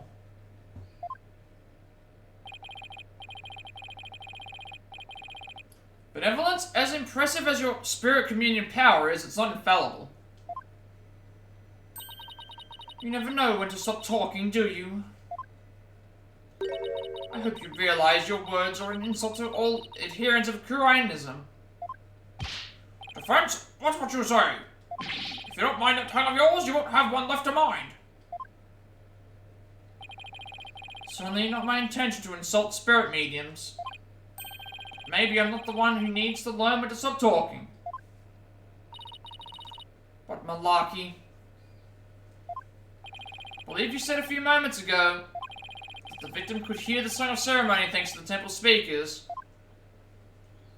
[SPEAKER 1] Benevolence, as impressive as your spirit communion power is, it's not infallible. You never know when to stop talking, do you? I hope you realize your words are an insult to all adherents of Kurianism.
[SPEAKER 3] Defense, what's what you say? If you don't mind that tale of yours, you won't have one left to mind.
[SPEAKER 1] Certainly not my intention to insult spirit mediums. Maybe I'm not the one who needs to learn when to stop talking. But malarkey. I believe you said a few moments ago that the victim could hear the song of ceremony thanks to the temple speakers.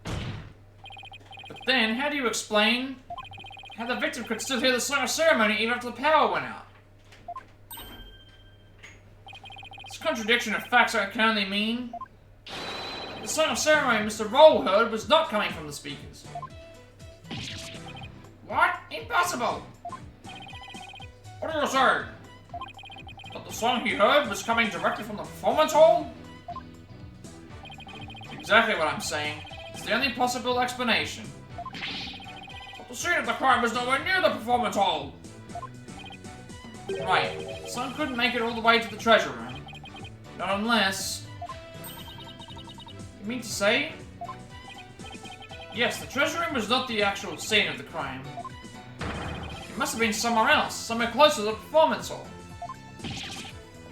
[SPEAKER 1] But then, how do you explain how the victim could still hear the song of ceremony even after the power went out? This contradiction of facts can only mean the song of ceremony Mr. Roll heard was not coming from the speakers.
[SPEAKER 3] What? Impossible! What do you say? That the song he heard was coming directly from the performance hall?
[SPEAKER 1] Exactly what I'm saying. It's the only possible explanation.
[SPEAKER 3] But the scene of the crime was nowhere near the performance hall!
[SPEAKER 1] Right. The song couldn't make it all the way to the treasure room. Not unless... You mean to say? Yes, the treasure room was not the actual scene of the crime. It must have been somewhere else, somewhere closer to the performance hall.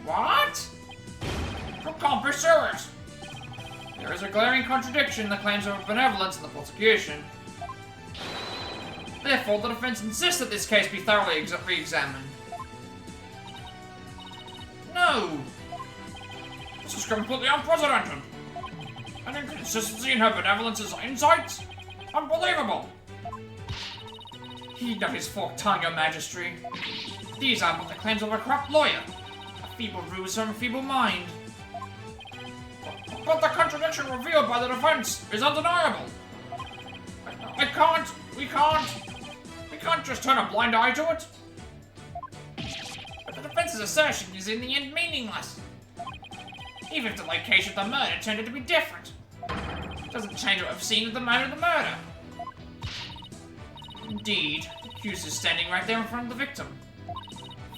[SPEAKER 3] What? You can't be serious!
[SPEAKER 1] There is a glaring contradiction in the claims of benevolence in the prosecution. Therefore, the defense insists that this case be thoroughly re-examined.
[SPEAKER 3] No! This is completely unprecedented! An inconsistency in her benevolence's insights? Unbelievable! Heed not his forked tongue, your majesty. These are but the claims of a corrupt lawyer. A feeble ruse from a feeble mind. But the contradiction revealed by the defense is undeniable. We can't just turn a blind eye to it. But the defense's assertion is in the end meaningless. Even if the location of the murder turned out to be different. It doesn't change what I've seen at the moment of the murder. Indeed, the accused is standing right there in front of the victim.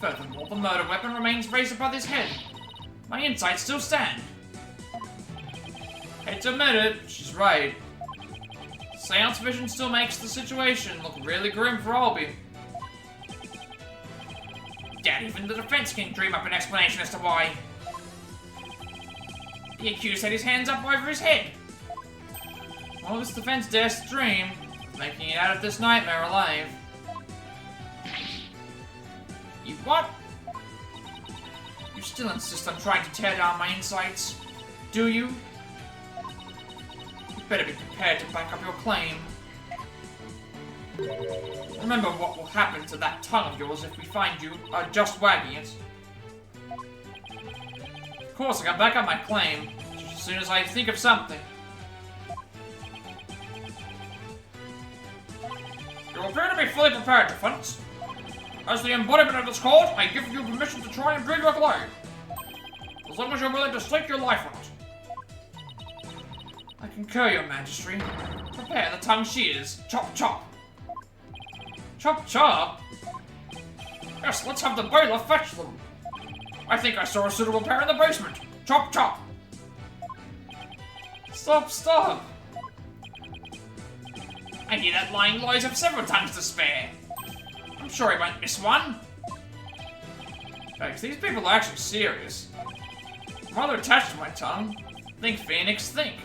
[SPEAKER 3] Furthermore, the murder weapon remains raised above his head. My insights still stand.
[SPEAKER 1] Hate to admit it, she's right. Seance vision still makes the situation look really grim for Albie.
[SPEAKER 3] Doubt even the defense can dream up an explanation as to why. The accused had his hands up over his head.
[SPEAKER 1] Well, this defense dares to dream of making it out of this nightmare alive.
[SPEAKER 3] You what?
[SPEAKER 1] You still insist on trying to tear down my insights, do you? You better be prepared to back up your claim. Remember what will happen to that tongue of yours if we find you just wagging it. Of course, I can back up my claim just as soon as I think of something.
[SPEAKER 3] You appear to be fully prepared, defense. As the embodiment of this court, I give you permission to try and prove your claim. As long as you're willing to stake your life on it.
[SPEAKER 1] I concur, your majesty. Prepare the tongue shears. Chop, chop. Chop, chop?
[SPEAKER 3] Yes, let's have the bailiff fetch them. I think I saw a suitable pair in the basement. Chop, chop.
[SPEAKER 1] Stop, stop.
[SPEAKER 3] I hear that lying lawyers have several tongues to spare. I'm sure he won't miss one.
[SPEAKER 1] Thanks, these people are actually serious. I'm rather attached to my tongue. Think, Phoenix, think.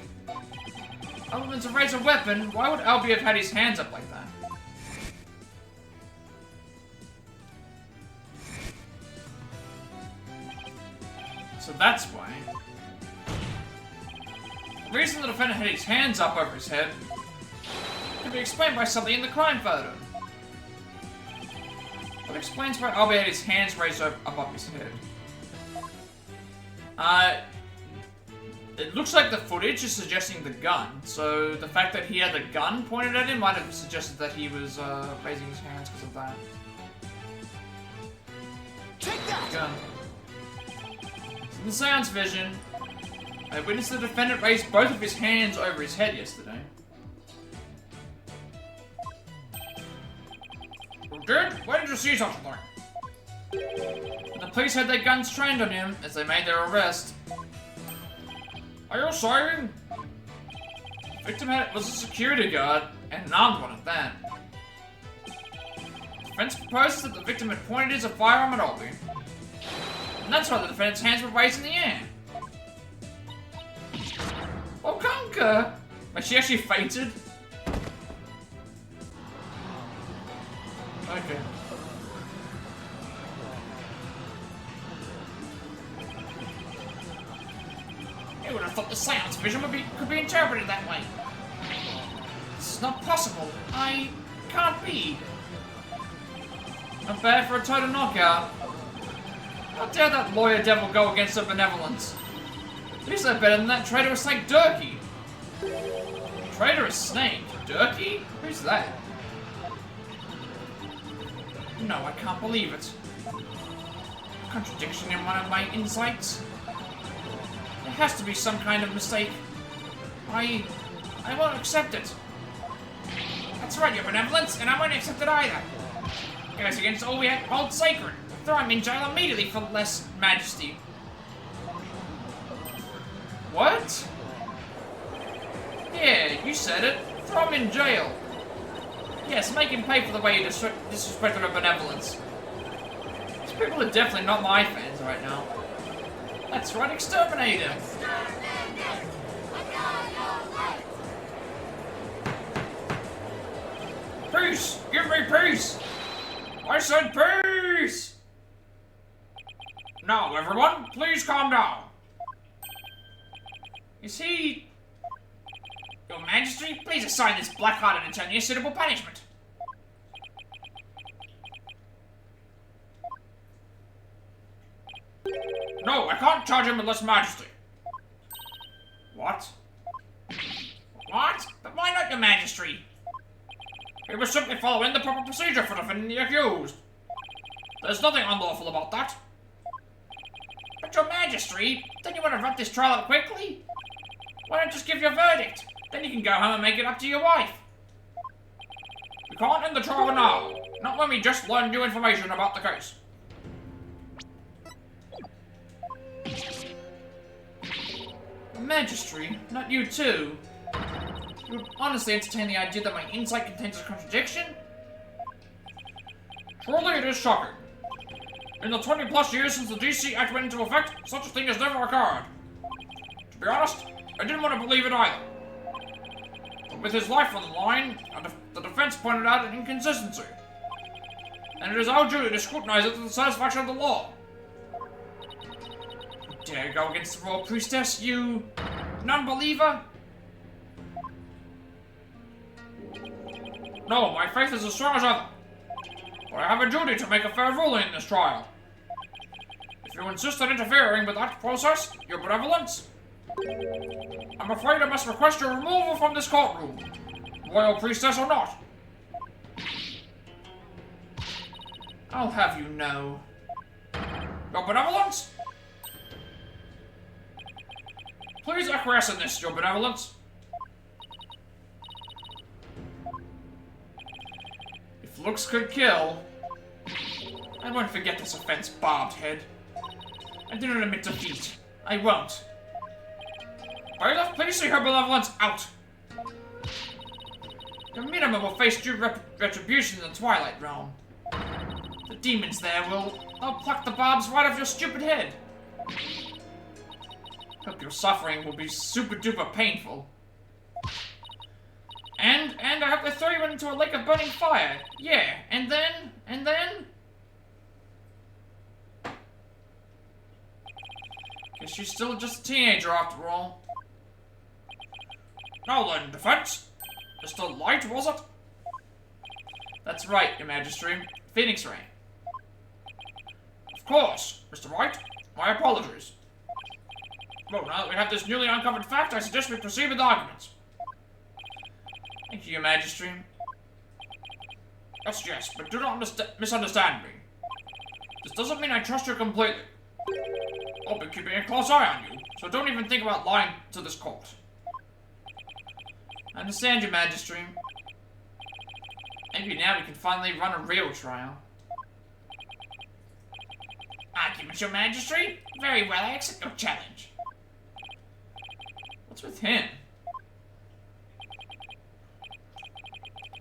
[SPEAKER 1] Other than to raise a weapon, why would Albie have had his hands up like that? So that's why. The reason the defendant had his hands up over his head can be explained by something in the crime photo. What explains why Albie had his hands raised above his head? It looks like the footage is suggesting the gun, so the fact that he had the gun pointed at him might have suggested that he was raising his hands because of that.
[SPEAKER 5] Take that!
[SPEAKER 1] Gun. In the seance vision, I witnessed the defendant raise both of his hands over his head yesterday.
[SPEAKER 3] You did? Where did you see such a thing?
[SPEAKER 1] And the police had their guns trained on him as they made their arrest.
[SPEAKER 3] Are you saying?
[SPEAKER 1] The victim was a security guard, and an armed one at that. The defense proposes that the victim had pointed his firearm at Albie. And that's why the defendant's hands were raised in the air. Oh, Conker! Like, she actually fainted? Okay.
[SPEAKER 3] Who would have thought the seance vision could be interpreted that way? This is not possible. I can't be.
[SPEAKER 1] Not bad for a total knockout. How dare that lawyer devil go against her benevolence? At least they're better than that traitorous snake Durkee. Traitorous snake? Durkee? Who's that?
[SPEAKER 3] No, I can't believe it. Contradiction in one of my insights. There has to be some kind of mistake. I won't accept it. That's right, your benevolence, and I won't accept it either. It goes against all we hold sacred. Throw him in jail immediately for less majesty.
[SPEAKER 1] What? Yeah, you said it. Throw him in jail. Yes, make him pay for the way you disrespected her benevolence. These people are definitely not my fans right now. That's right, exterminate him.
[SPEAKER 3] Peace! Give me peace! I said peace! Now, everyone, please calm down.
[SPEAKER 1] Is he...
[SPEAKER 3] Your Majesty, please assign this black-hearted attorney a suitable punishment.
[SPEAKER 2] No, I can't charge him with less majesty. What?
[SPEAKER 3] What? But why not, Your Majesty?
[SPEAKER 2] He was simply following the proper procedure for defending the accused. There's nothing unlawful about that.
[SPEAKER 3] But Your Majesty, don't you want to wrap this trial up quickly? Why don't you just give your verdict? Then you can go home and make it up to your wife.
[SPEAKER 2] We can't end the trial now. Not when we just learned new information about the case.
[SPEAKER 1] Magistry, not you too. You would honestly entertain the idea that my insight contains a contradiction?
[SPEAKER 2] Truly, it is shocking. In the 20+ years since the DC Act went into effect, such a thing has never occurred. To be honest, I didn't want to believe it either. But with his life on the line, the defense pointed out an inconsistency. And it is our duty to scrutinize it to the satisfaction of the law.
[SPEAKER 1] You dare go against the royal priestess, you non-believer?
[SPEAKER 2] No, my faith is as strong as ever. But I have a duty to make a fair ruling in this trial. If you insist on interfering with that process, your benevolence, I'm afraid I must request your removal from this courtroom, royal priestess or not.
[SPEAKER 1] I'll have you know.
[SPEAKER 2] Your benevolence? Please acquiesce in this, your benevolence.
[SPEAKER 1] If looks could kill, I won't forget this offense, barbed head. I do not admit defeat. I won't.
[SPEAKER 2] Bailiff, please see her benevolence out.
[SPEAKER 1] Your minimum will face due retribution in the Twilight Realm. The demons there they'll pluck the barbs right off your stupid head. Hope your suffering will be super duper painful. And I hope they throw you into a lake of burning fire. Yeah, and then... Guess she's still just a teenager after all.
[SPEAKER 2] Now then, defense. Mr. Light, was it?
[SPEAKER 1] That's right, Your Majesty. Phoenix Wright.
[SPEAKER 2] Of course, Mr. Wright. My apologies. Well, now that we have this newly uncovered fact, I suggest we proceed with the arguments.
[SPEAKER 1] Thank you, Your Majesty.
[SPEAKER 2] Yes, but do not misunderstand me. This doesn't mean I trust you completely. I'll be keeping a close eye on you, so don't even think about lying to this court.
[SPEAKER 1] I understand, Your Majesty. Maybe now we can finally run a real trial.
[SPEAKER 3] Argument, Your Majesty? Very well, I accept your challenge.
[SPEAKER 1] What's with him?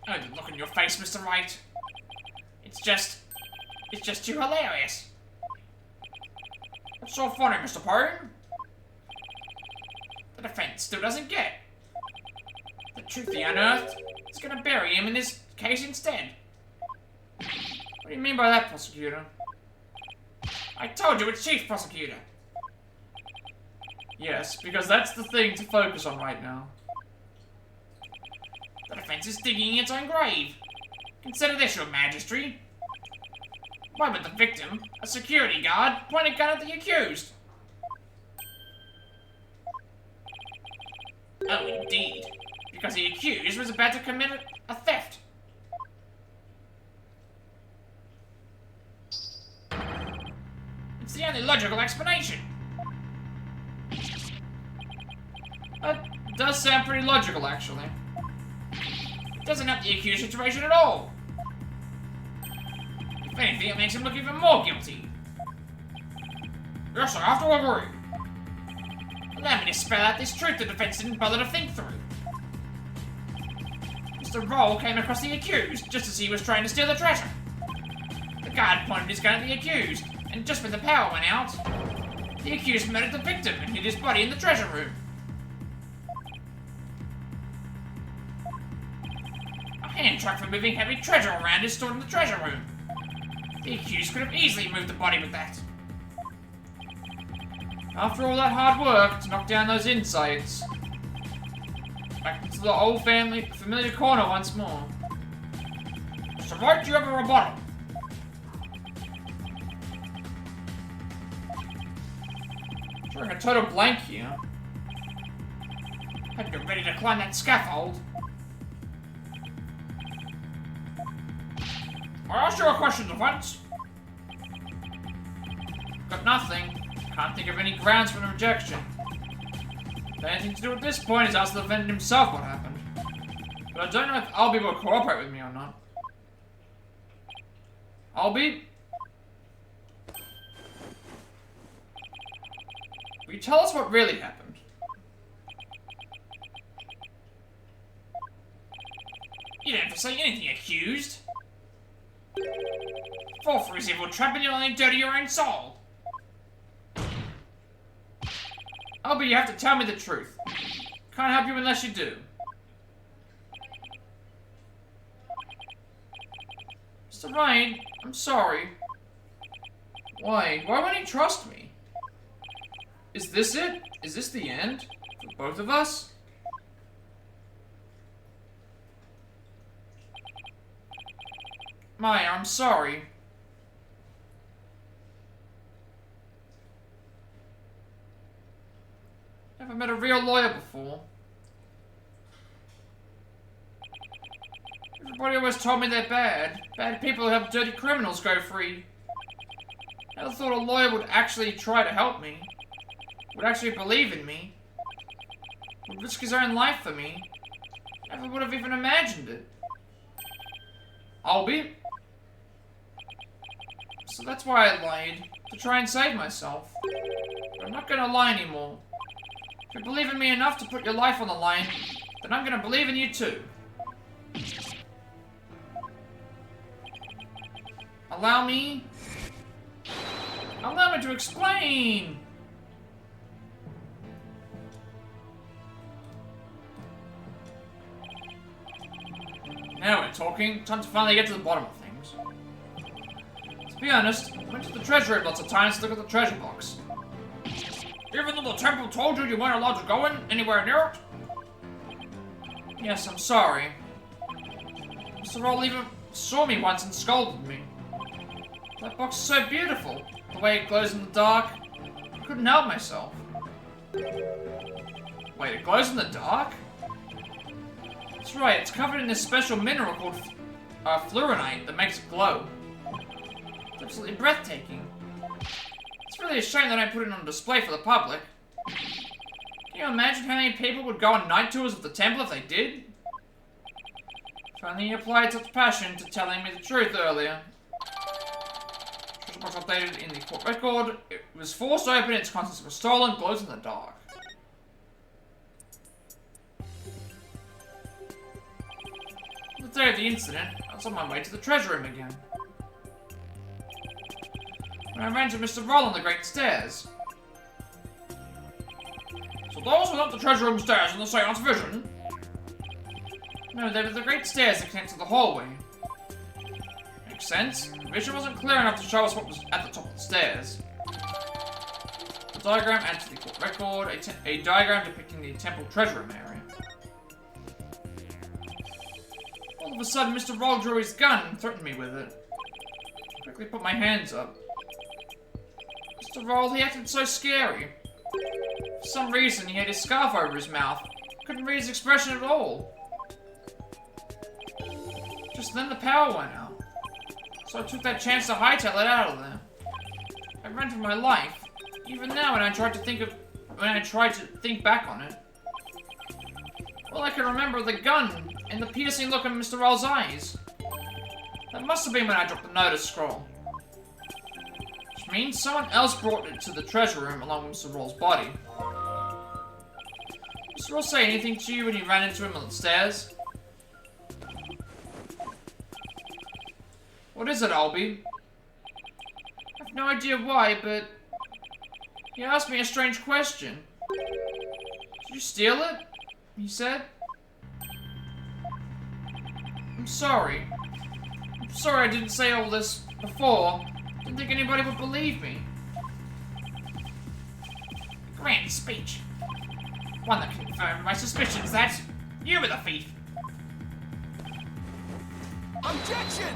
[SPEAKER 3] Oh, the look on your face, Mr. Wright. It's just too hilarious.
[SPEAKER 2] What's so funny, Mr. Payne?
[SPEAKER 3] The defense still doesn't get it. The truth he unearthed is gonna bury him in this case instead.
[SPEAKER 1] What do you mean by that, prosecutor?
[SPEAKER 3] I told you it's Chief Prosecutor.
[SPEAKER 1] Yes, because that's the thing to focus on right now.
[SPEAKER 3] The defense is digging its own grave. Consider this, Your Majesty. Why would the victim, a security guard, point a gun at the accused? Oh, indeed. Because the accused was about to commit a theft. It's the only logical explanation.
[SPEAKER 1] That does sound pretty logical, actually.
[SPEAKER 3] It doesn't help the accused situation at all. If anything, it makes him look even more guilty.
[SPEAKER 2] Yes, I have to agree.
[SPEAKER 3] Allow me to spell out this truth the defense didn't bother to think through. Mr. Roll came across the accused just as he was trying to steal the treasure. The guard pointed his gun at the accused, and just when the power went out, the accused murdered the victim and hid his body in the treasure room. A hand truck for moving heavy treasure around is stored in the treasure room. The accused could have easily moved the body with that.
[SPEAKER 1] After all that hard work to knock down those insights, back into the old familiar corner once more.
[SPEAKER 2] Mr. Wright, do you have a rebuttal?
[SPEAKER 1] Drawing a total blank here.
[SPEAKER 3] Hope you're ready to climb that scaffold.
[SPEAKER 2] I asked you a question, Defense.
[SPEAKER 1] Got nothing. Can't think of any grounds for an objection. The only thing to do at this point is ask the defendant himself what happened. But I don't know if Albie will cooperate with me or not. Albie? Will you tell us what really happened?
[SPEAKER 3] You don't have to say anything, accused. Fall for his evil trap and you'll only dirty your own soul.
[SPEAKER 1] Albie, you have to tell me the truth. Can't help you unless you do. Mr. Wright, I'm sorry. Why? Why won't he trust me? Is this it? Is this the end? For both of us? Maya, I'm sorry. Never met a real lawyer before. Everybody always told me they're bad. Bad people who help dirty criminals go free. Never thought a lawyer would actually try to help me. Would actually believe in me. Would risk his own life for me. Never would have even imagined it. Albie? So that's why I lied. To try and save myself. But I'm not gonna lie anymore. If you believe in me enough to put your life on the line, then I'm gonna believe in you too. Allow me to explain! Now we're talking. Time to finally get to the bottom of things. To be honest, I went to the treasure room lots of times to look at the treasure box.
[SPEAKER 2] Even though the temple told you you weren't allowed to go in anywhere near it?
[SPEAKER 1] Yes, I'm sorry. Mr. Roll even saw me once and scolded me. That box is so beautiful. The way it glows in the dark. I couldn't help myself. Wait, it glows in the dark? That's right, it's covered in this special mineral called fluorite that makes it glow. It's absolutely breathtaking. It's really a shame that I put it on display for the public. Can you imagine how many people would go on night tours of the temple if they did? If only you applied such passion to telling me the truth earlier. Treasure box updated in the court record. It was forced open, its contents were stolen, glows in the dark. On the day of the incident, I was on my way to the treasure room again. When I ran to Mr. Roll on the great stairs.
[SPEAKER 2] So those were not the treasure room stairs in the seance vision?
[SPEAKER 1] No, they were the great stairs that connect to the hallway. Makes sense. The vision wasn't clear enough to show us what was at the top of the stairs. The diagram adds to the court record, a diagram depicting the temple treasure room area. All of a sudden, Mr. Roll drew his gun and threatened me with it. I quickly put my hands up. Mr. Roll, he acted so scary. For some reason, he had his scarf over his mouth. Couldn't read his expression at all. Just then the power went out. So I took that chance to hightail it out of there. I ran for my life. Even now when I tried to think back on it. All I can remember the gun and the piercing look in Mr. Roll's eyes. That must have been when I dropped the notice scroll. Which means someone else brought it to the treasure room along with Mr. Roll's body. Mr. Roll say anything to you when you ran into him on the stairs? What is it, Albie? I have no idea why, but he asked me a strange question. Did you steal it? He said. I'm sorry. I'm sorry I didn't say all this before. Didn't think anybody would believe me.
[SPEAKER 3] Grand speech. One that confirmed my suspicions that you were the thief.
[SPEAKER 5] Objection!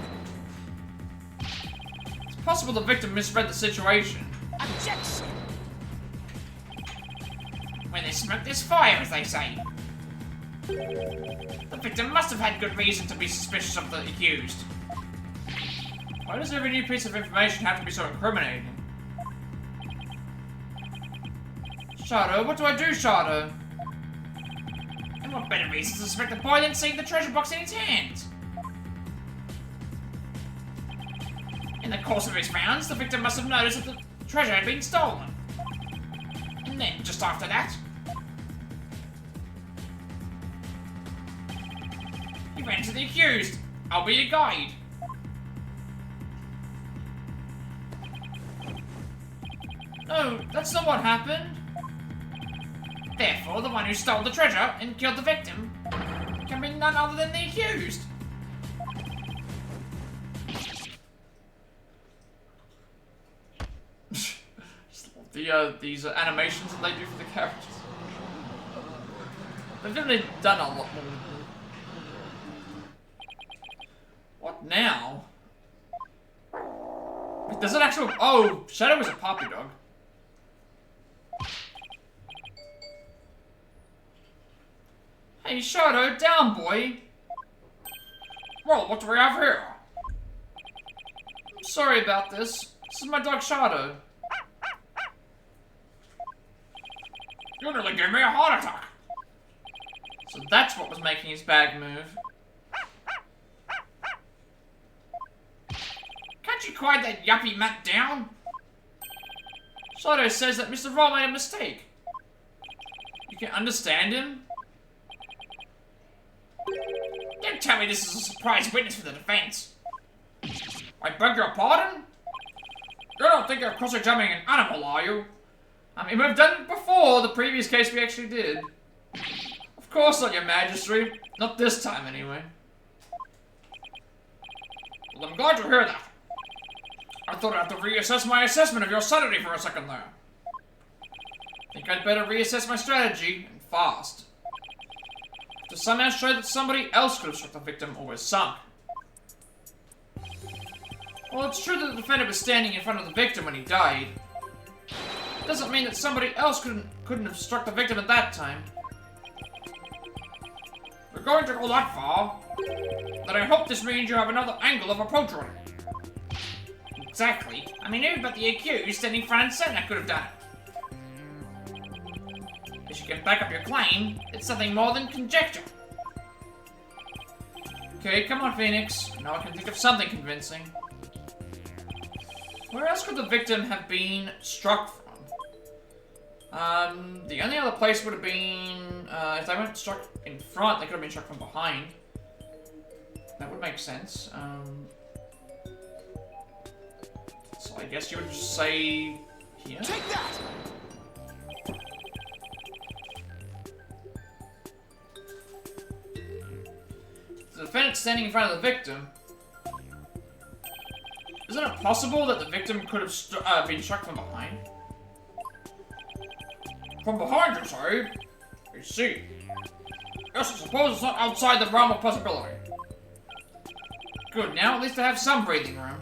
[SPEAKER 1] It's possible the victim misread the situation.
[SPEAKER 5] Objection!
[SPEAKER 3] When there's smoke, there's fire, as they say. The victim must have had good reason to be suspicious of the accused.
[SPEAKER 1] Why does every new piece of information have to be so incriminating? Shadow, what do I do, Shadow?
[SPEAKER 3] And what better reason to suspect the boy than seeing the treasure box in his hands? In the course of his rounds, the victim must have noticed that the treasure had been stolen. And then, just after that, he ran to the accused. I'll be your guide.
[SPEAKER 1] No, that's not what happened.
[SPEAKER 3] Therefore, the one who stole the treasure and killed the victim can be none other than the accused.
[SPEAKER 1] These animations that they do for the characters. They've definitely done a lot more. What now? Wait, does it actually? Oh, Shadow is a puppy dog. Hey, Shadow, down, boy.
[SPEAKER 3] Well, what do we have here?
[SPEAKER 1] I'm sorry about this. This is my dog, Shadow.
[SPEAKER 3] You nearly gave me a heart attack.
[SPEAKER 1] So that's what was making his bag move.
[SPEAKER 3] Can't you quiet that yuppie Matt down?
[SPEAKER 1] Shadow says that Mr. Roll made a mistake. You can understand him?
[SPEAKER 3] Don't tell me this is a surprise witness for the defense. I beg your pardon? You don't think you're cross-examining an animal, are you?
[SPEAKER 1] I mean, we've done it before. The previous case we actually did. Of course not, Your Majesty. Not this time, anyway.
[SPEAKER 3] Well, I'm glad to hear that. I thought I'd have to reassess my assessment of your sanity for a second there.
[SPEAKER 1] Think I'd better reassess my strategy, and fast. To somehow show that somebody else could have struck the victim or was sunk. Well, it's true that the defendant was standing in front of the victim when he died. It doesn't mean that somebody else couldn't have struck the victim at that time.
[SPEAKER 3] You're going to go that far? Then I hope this means you have another angle of approach on it.
[SPEAKER 1] Exactly.
[SPEAKER 3] I mean, who but the accused standing front and center could have done it? If you can back up your claim, it's something more than conjecture.
[SPEAKER 1] Okay, come on, Phoenix. Now I can think of something convincing. Where else could the victim have been struck from? The only other place would have been, if they weren't struck in front, they could have been struck from behind. That would make sense. So I guess you would just say here.
[SPEAKER 5] Take that!
[SPEAKER 1] The defendant standing in front of the victim. Isn't it possible that the victim could have been struck from behind?
[SPEAKER 3] From behind, you say? I see. Yes, I suppose it's not outside the realm of possibility.
[SPEAKER 1] Good, now at least I have some breathing room.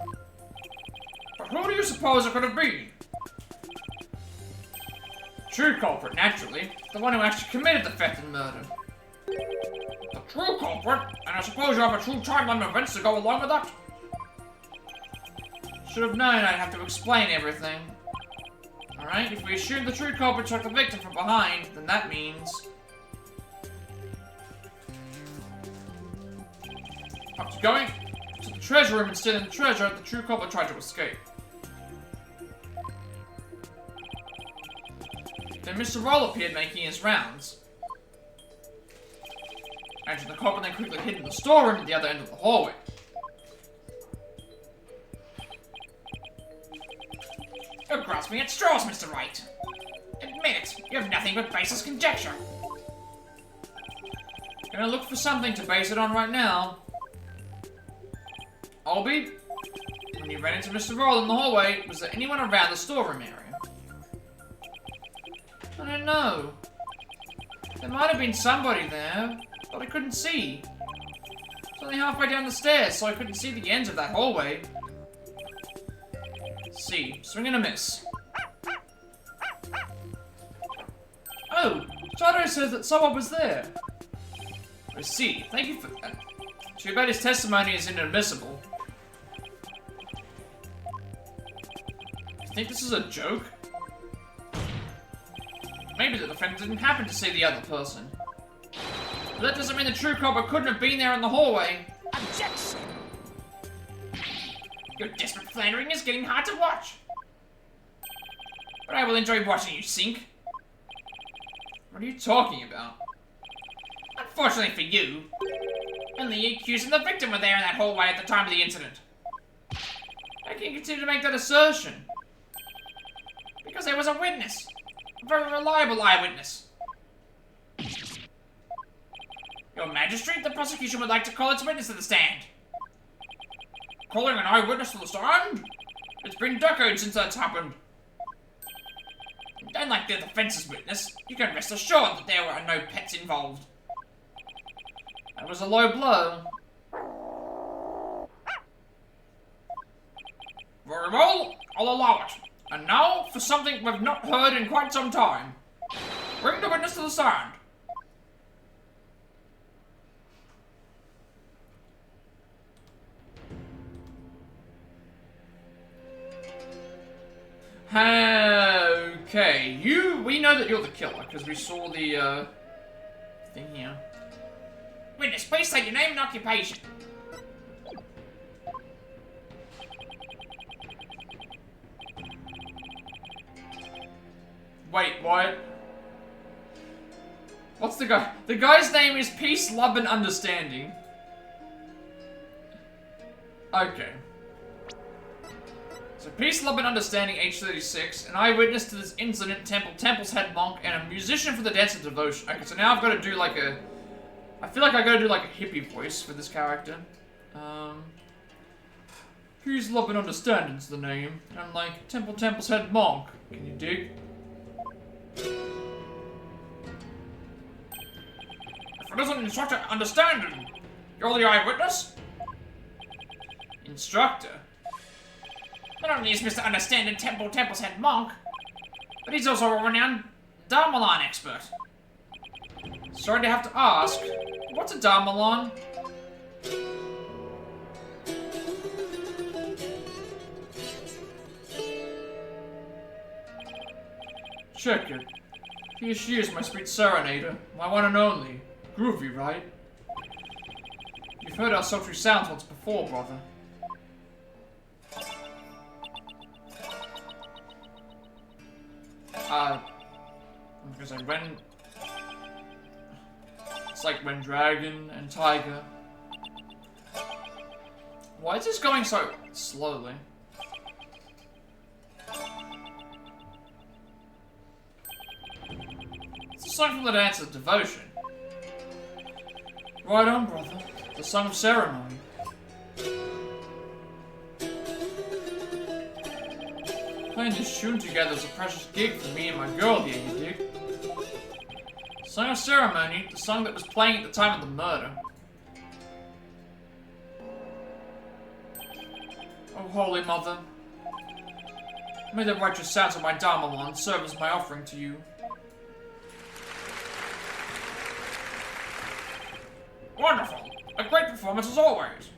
[SPEAKER 3] But who do you suppose it could have been?
[SPEAKER 1] True culprit, naturally. The one who actually committed the theft and murder.
[SPEAKER 3] The true culprit? And I suppose you have a true timeline of events to go along with that?
[SPEAKER 1] Should have known I'd have to explain everything. Alright, if we assume the true culprit struck the victim from behind, then that means... After going to the treasure room and stealing the treasure, the true culprit tried to escape. Then Mr. Roll appeared making his rounds. And the culprit then quickly hid in the storeroom at the other end of the hallway.
[SPEAKER 3] You're grasping at straws, Mr. Wright. Admit it, you have nothing but baseless conjecture.
[SPEAKER 1] Gonna look for something to base it on right now. Albie, when you ran into Mr. Roll in the hallway, was there anyone around the storeroom area? I don't know. There might have been somebody there, but I couldn't see. It's only halfway down the stairs, so I couldn't see the ends of that hallway. Let's see, swing and a miss. Oh, Shadow says that someone was there. I see. Thank you for that. Too bad his testimony is inadmissible. You think this is a joke? Maybe the defendant didn't happen to see the other person. But that doesn't mean the true culprit couldn't have been there in the hallway.
[SPEAKER 5] Objection!
[SPEAKER 3] Your desperate floundering is getting hard to watch. But I will enjoy watching you sink.
[SPEAKER 1] What are you talking about?
[SPEAKER 3] Unfortunately for you, only the accused and the victim were there in that hallway at the time of the incident.
[SPEAKER 1] How can you continue to make that assertion?
[SPEAKER 3] Because there was a witness. A very reliable eyewitness. Your Majesty, the prosecution would like to call its witness to the stand.
[SPEAKER 1] Calling an eyewitness to the stand? It's been decades since that's happened.
[SPEAKER 3] Unlike the defense's witness, you can rest assured that there were no pets involved.
[SPEAKER 1] That was a low blow. Very well, I'll allow it. And now for something we've not heard in quite some time. Bring the witness to the stand. Okay, we know that you're the killer, because we saw the, thing here.
[SPEAKER 3] Witness, please state your name and occupation.
[SPEAKER 1] Wait, what? What's the guy? The guy's name is Peace, Love, and Understanding. Okay. So Peace, Love, and Understanding, age 36, an eyewitness to this incident, Temple's head monk, and a musician for the Dance of Devotion. Okay, so now I've got to do like a... I feel like I gotta do like a hippie voice for this character. Peace, Love, and Understanding's the name. And I'm like, Temple's head monk. Can you dig?
[SPEAKER 3] If it isn't Instructor Understanding, you're the eyewitness?
[SPEAKER 1] Instructor?
[SPEAKER 3] Not only is Mr. Understanding Temple's head monk, but he's also a renowned Dharmalan expert.
[SPEAKER 1] Sorry to have to ask, what's a Dharmalan? Check it. Here she is, my sweet serenader, my one and only. Groovy, right? You've heard our sultry sounds once before, brother. Because I went... It's like when Dragon and Tiger. Why is this going so slowly? It's a song from the Dance of Devotion. Right on, brother. The Song of Ceremony. Playing this tune together is a precious gig for me and my girl here, you dig? Song of Ceremony, the song that was playing at the time of the murder. Oh, Holy Mother. May the righteous sounds of my Dharmalan serve as my offering to you.
[SPEAKER 3] Wonderful! A great performance as always!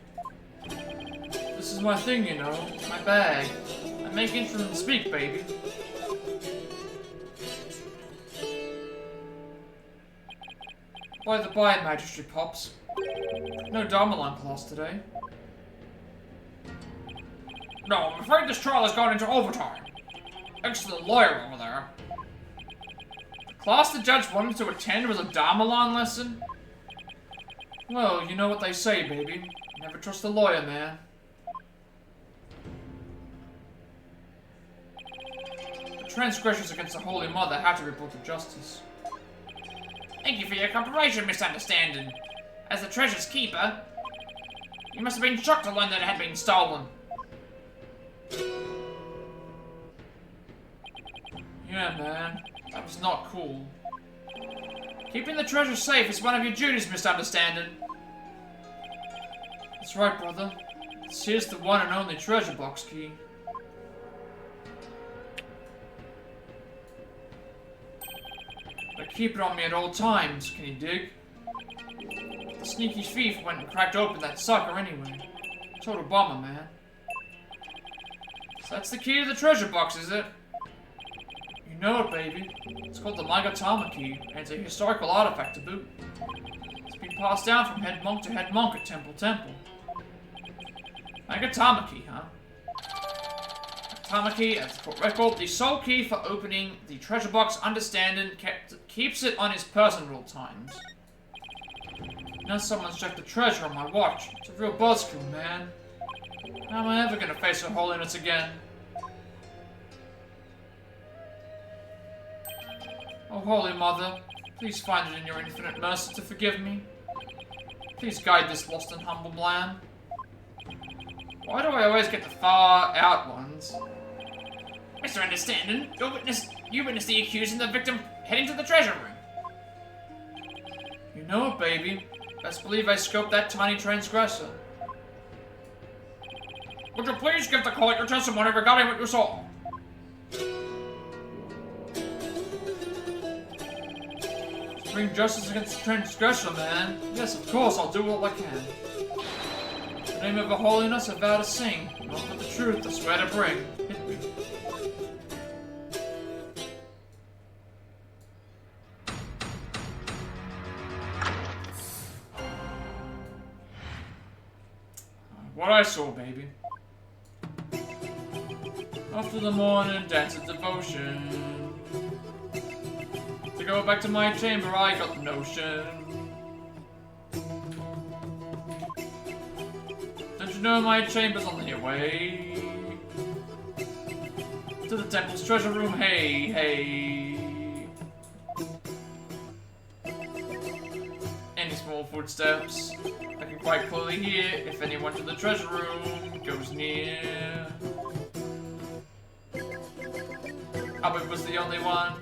[SPEAKER 1] This is my thing, you know. My bag. I make instruments speak, baby. By the by, Magistrate Pops. No Dharmalan class today.
[SPEAKER 3] No, I'm afraid this trial has gone into overtime. Thanks to the lawyer over there.
[SPEAKER 1] The class the judge wanted to attend was a Dharmalan lesson? Well, you know what they say, baby. Never trust a lawyer, man. The transgressions against the Holy Mother have to be brought to justice.
[SPEAKER 3] Thank you for your cooperation, Mr. Understanding. As the treasure's keeper, you must have been shocked to learn that it had been stolen.
[SPEAKER 1] Yeah, man. That was not cool. Keeping the treasure safe is one of your duties, Mr. Understanding. That's right, brother. Here's the one and only treasure box key. I keep it on me at all times, can you dig? The sneaky thief went and cracked open that sucker anyway. Total bummer, man. So that's the key to the treasure box, is it? You know it, baby. It's called the Magatama key, and it's a historical artifact to boot. It's been passed down from head monk to head monk at Temple. Magatama key, huh? Magatama key, as for record, the sole key for opening the treasure box, understanding, keeps it on his person at all times. Now someone's checked the treasure on my watch. It's a real buzzkill, man. How am I ever gonna face Her Holiness again? Oh, Holy Mother, please find it in your infinite mercy to forgive me. Please guide this lost and humble man. Why do I always get the far out ones?
[SPEAKER 3] Mr. Understanding, you witnessed the accused and the victim heading to the treasure room.
[SPEAKER 1] You know it, baby. Best believe I scoped that tiny transgressor.
[SPEAKER 3] Would you please give the court your testimony regarding what you saw?
[SPEAKER 1] Bring justice against the transgressor, man. Yes, of course, I'll do all I can. In the name of Her Holiness, I vow to sing. Not but the truth, I swear to bring. Hit me. What I saw, baby. After the morning dance of devotion, to go back to my chamber, I got the notion. Don't you know my chamber's on the way to the temple's treasure room? Hey, hey. Any small footsteps I can quite clearly hear if anyone to the treasure room goes near. Albert was the only one.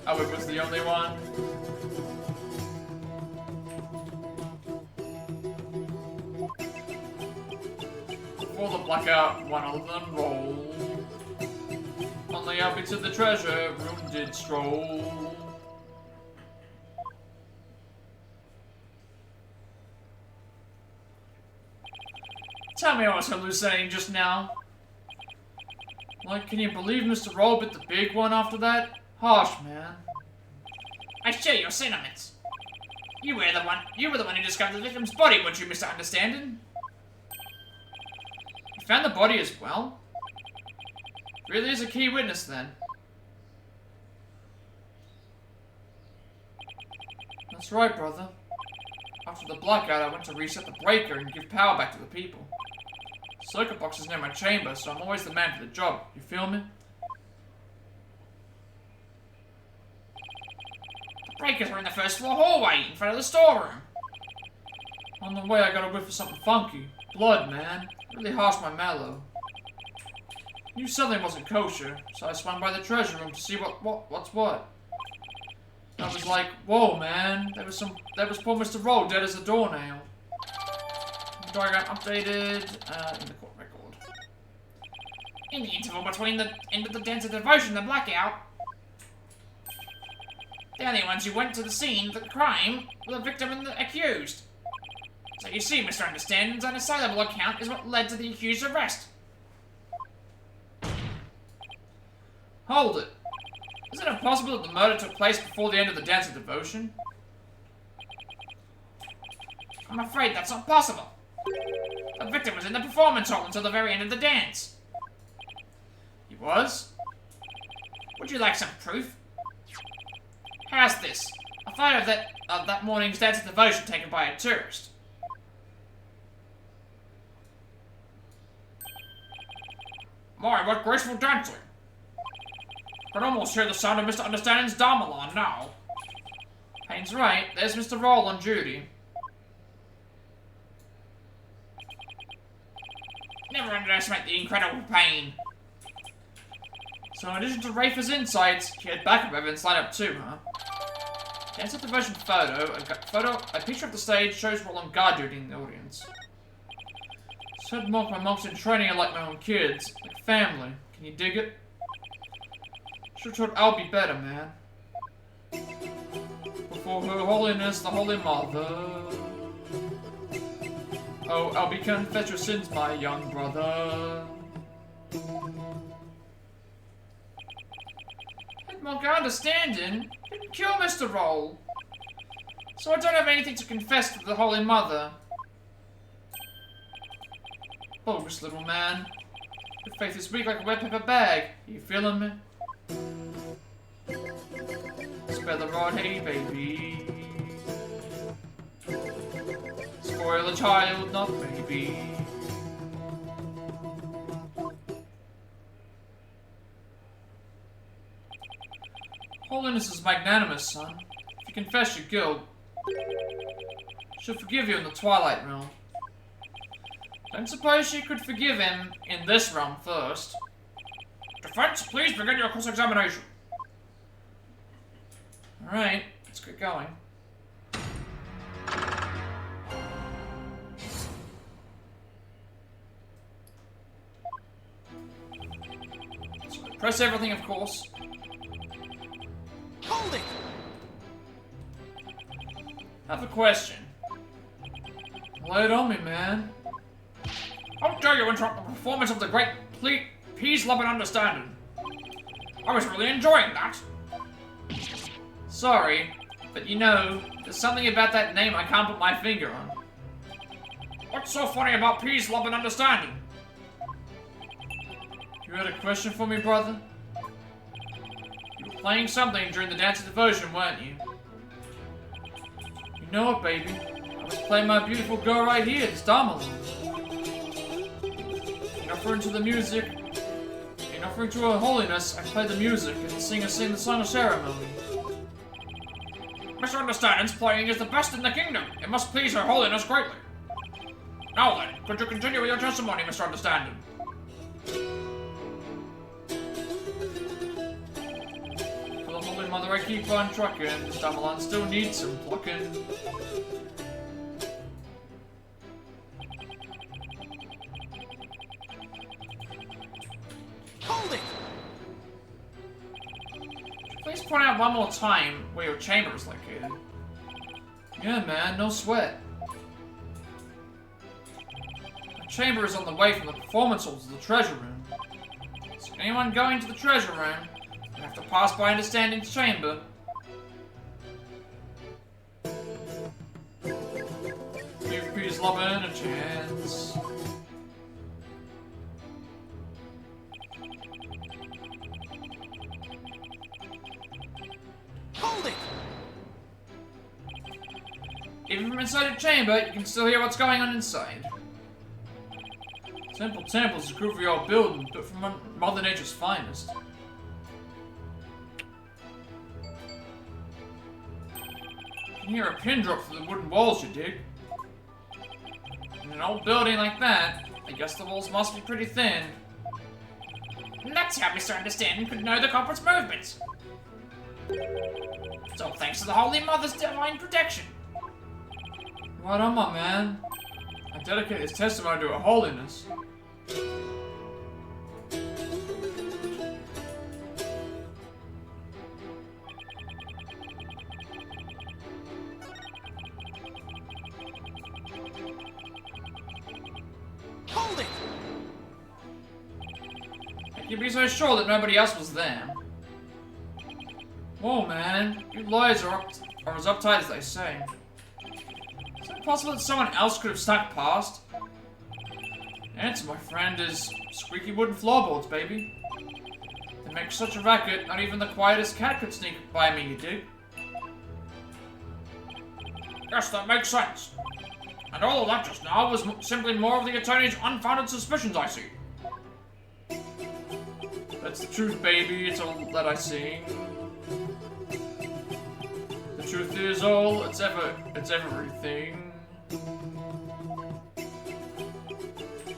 [SPEAKER 1] Albert was the only one. Before the blackout, one of them rolled. Only Albert to the treasure room did stroll. Tell me I was hallucinating just now. Like, can you believe Mr. Roll bit the big one after that? Harsh, man.
[SPEAKER 3] I share your sentiments. You were the one who discovered the victim's body, weren't you, Mr. Understanding?
[SPEAKER 1] You found the body as well? Really is a key witness, then. That's right, brother. After the blackout, I went to reset the breaker and give power back to the people. Circuit box is near my chamber, so I'm always the man for the job. You feel me?
[SPEAKER 3] The breakers were in the first floor hallway, in front of the storeroom.
[SPEAKER 1] On the way, I got a whiff of something funky. Blood, man. Really harsh my mallow. Knew something wasn't kosher, so I swung by the treasure room to see what's what. I was like, whoa, man. There was poor Mr. Roll dead as a doornail. Diagram updated in the court record.
[SPEAKER 3] In the interval between the end of the dance of devotion and the blackout, the only ones who went to the scene of the crime were the victim and the accused. So you see, Mr. Understanding's unassailable account is what led to the accused's arrest.
[SPEAKER 1] Hold it. Is it impossible that the murder took place before the end of the dance of devotion?
[SPEAKER 3] I'm afraid that's not possible. The victim was in the performance hall until the very end of the dance.
[SPEAKER 1] He was?
[SPEAKER 3] Would you like some proof? How's this? A photo of that morning's dance of devotion taken by a tourist.
[SPEAKER 2] My, what graceful dancing! I can almost hear the sound of Mr. Understanding's Damalon now.
[SPEAKER 1] Payne's right. There's Mr. Roll on duty.
[SPEAKER 3] Never underestimate the incredible pain.
[SPEAKER 1] So in addition to Rafer's insights, he had backup evidence lined up too, huh? Dance of devotion a picture of the stage shows Roll on guard duty in the audience. Said my monks in training are like my own kids, like family. Can you dig it? Should've told I'll be better, man. Before Her Holiness, the Holy Mother. Oh, Albie, confess your sins, my young brother. With my understanding, didn't kill Mr. Roll. So I don't have anything to confess to the Holy Mother. Bogus little man. Your faith is weak like a wet paper bag. You feeling me? Spare the rod, hey baby. Spoil a child, not baby. Holiness is magnanimous, son. If you confess your guilt, she'll forgive you in the Twilight Realm. Don't suppose she could forgive him in this realm first.
[SPEAKER 2] Defense, please begin your cross-examination.
[SPEAKER 1] Alright, let's get going. So press everything, of course.
[SPEAKER 5] Hold it!
[SPEAKER 1] I have a question. Lay it on me, man.
[SPEAKER 2] How dare you interrupt the performance of the great Peace, Love, and Understanding? I was really enjoying that.
[SPEAKER 1] Sorry, but you know, there's something about that name I can't put my finger on.
[SPEAKER 2] What's so funny about Peace, Love, and Understanding?
[SPEAKER 1] You had a question for me, brother? You were playing something during the Dance of Devotion, weren't you? You know what, baby? I was playing my beautiful girl right here, this Dharma. In offering to the music, in offering to Her Holiness, I play the music and the singers sing the song of ceremony.
[SPEAKER 2] Mr. Understanding's playing is the best in the kingdom. It must please Her Holiness greatly. Now then, could you continue with your testimony, Mr. Understanding?
[SPEAKER 1] For the Holy Mother, I keep on trucking. This Damalon still needs some plucking.
[SPEAKER 5] Hold it!
[SPEAKER 1] Please point out one more time where your chamber is located. Yeah, man, no sweat. The chamber is on the way from the performance hall to the treasure room. So anyone going to the treasure room will have to pass by Understanding's chamber. Give Peace Lovin' a chance.
[SPEAKER 5] Hold it!
[SPEAKER 1] Even from inside the chamber, you can still hear what's going on inside. Temple is a groovy old building, but from Mother Nature's finest. You can hear a pin drop through the wooden walls, you dig? In an old building like that, I guess the walls must be pretty thin.
[SPEAKER 2] And that's how Mr. Understanding could know the culprit's movements. So thanks to the Holy Mother's divine protection.
[SPEAKER 1] Right on, my man. I dedicate this testimony to Her Holiness.
[SPEAKER 5] Hold it!
[SPEAKER 1] I can be so sure that nobody else was there. Whoa, man. You lawyers are as uptight as they say. Is it possible that someone else could have snuck past? The answer, my friend, is squeaky wooden floorboards, baby. They make such a racket, not even the quietest cat could sneak by me, you dig?
[SPEAKER 2] Yes, that makes sense. And all of that just now was simply more of the attorney's unfounded suspicions, I see.
[SPEAKER 1] That's the truth, baby. It's all that I see. The truth is all. It's everything.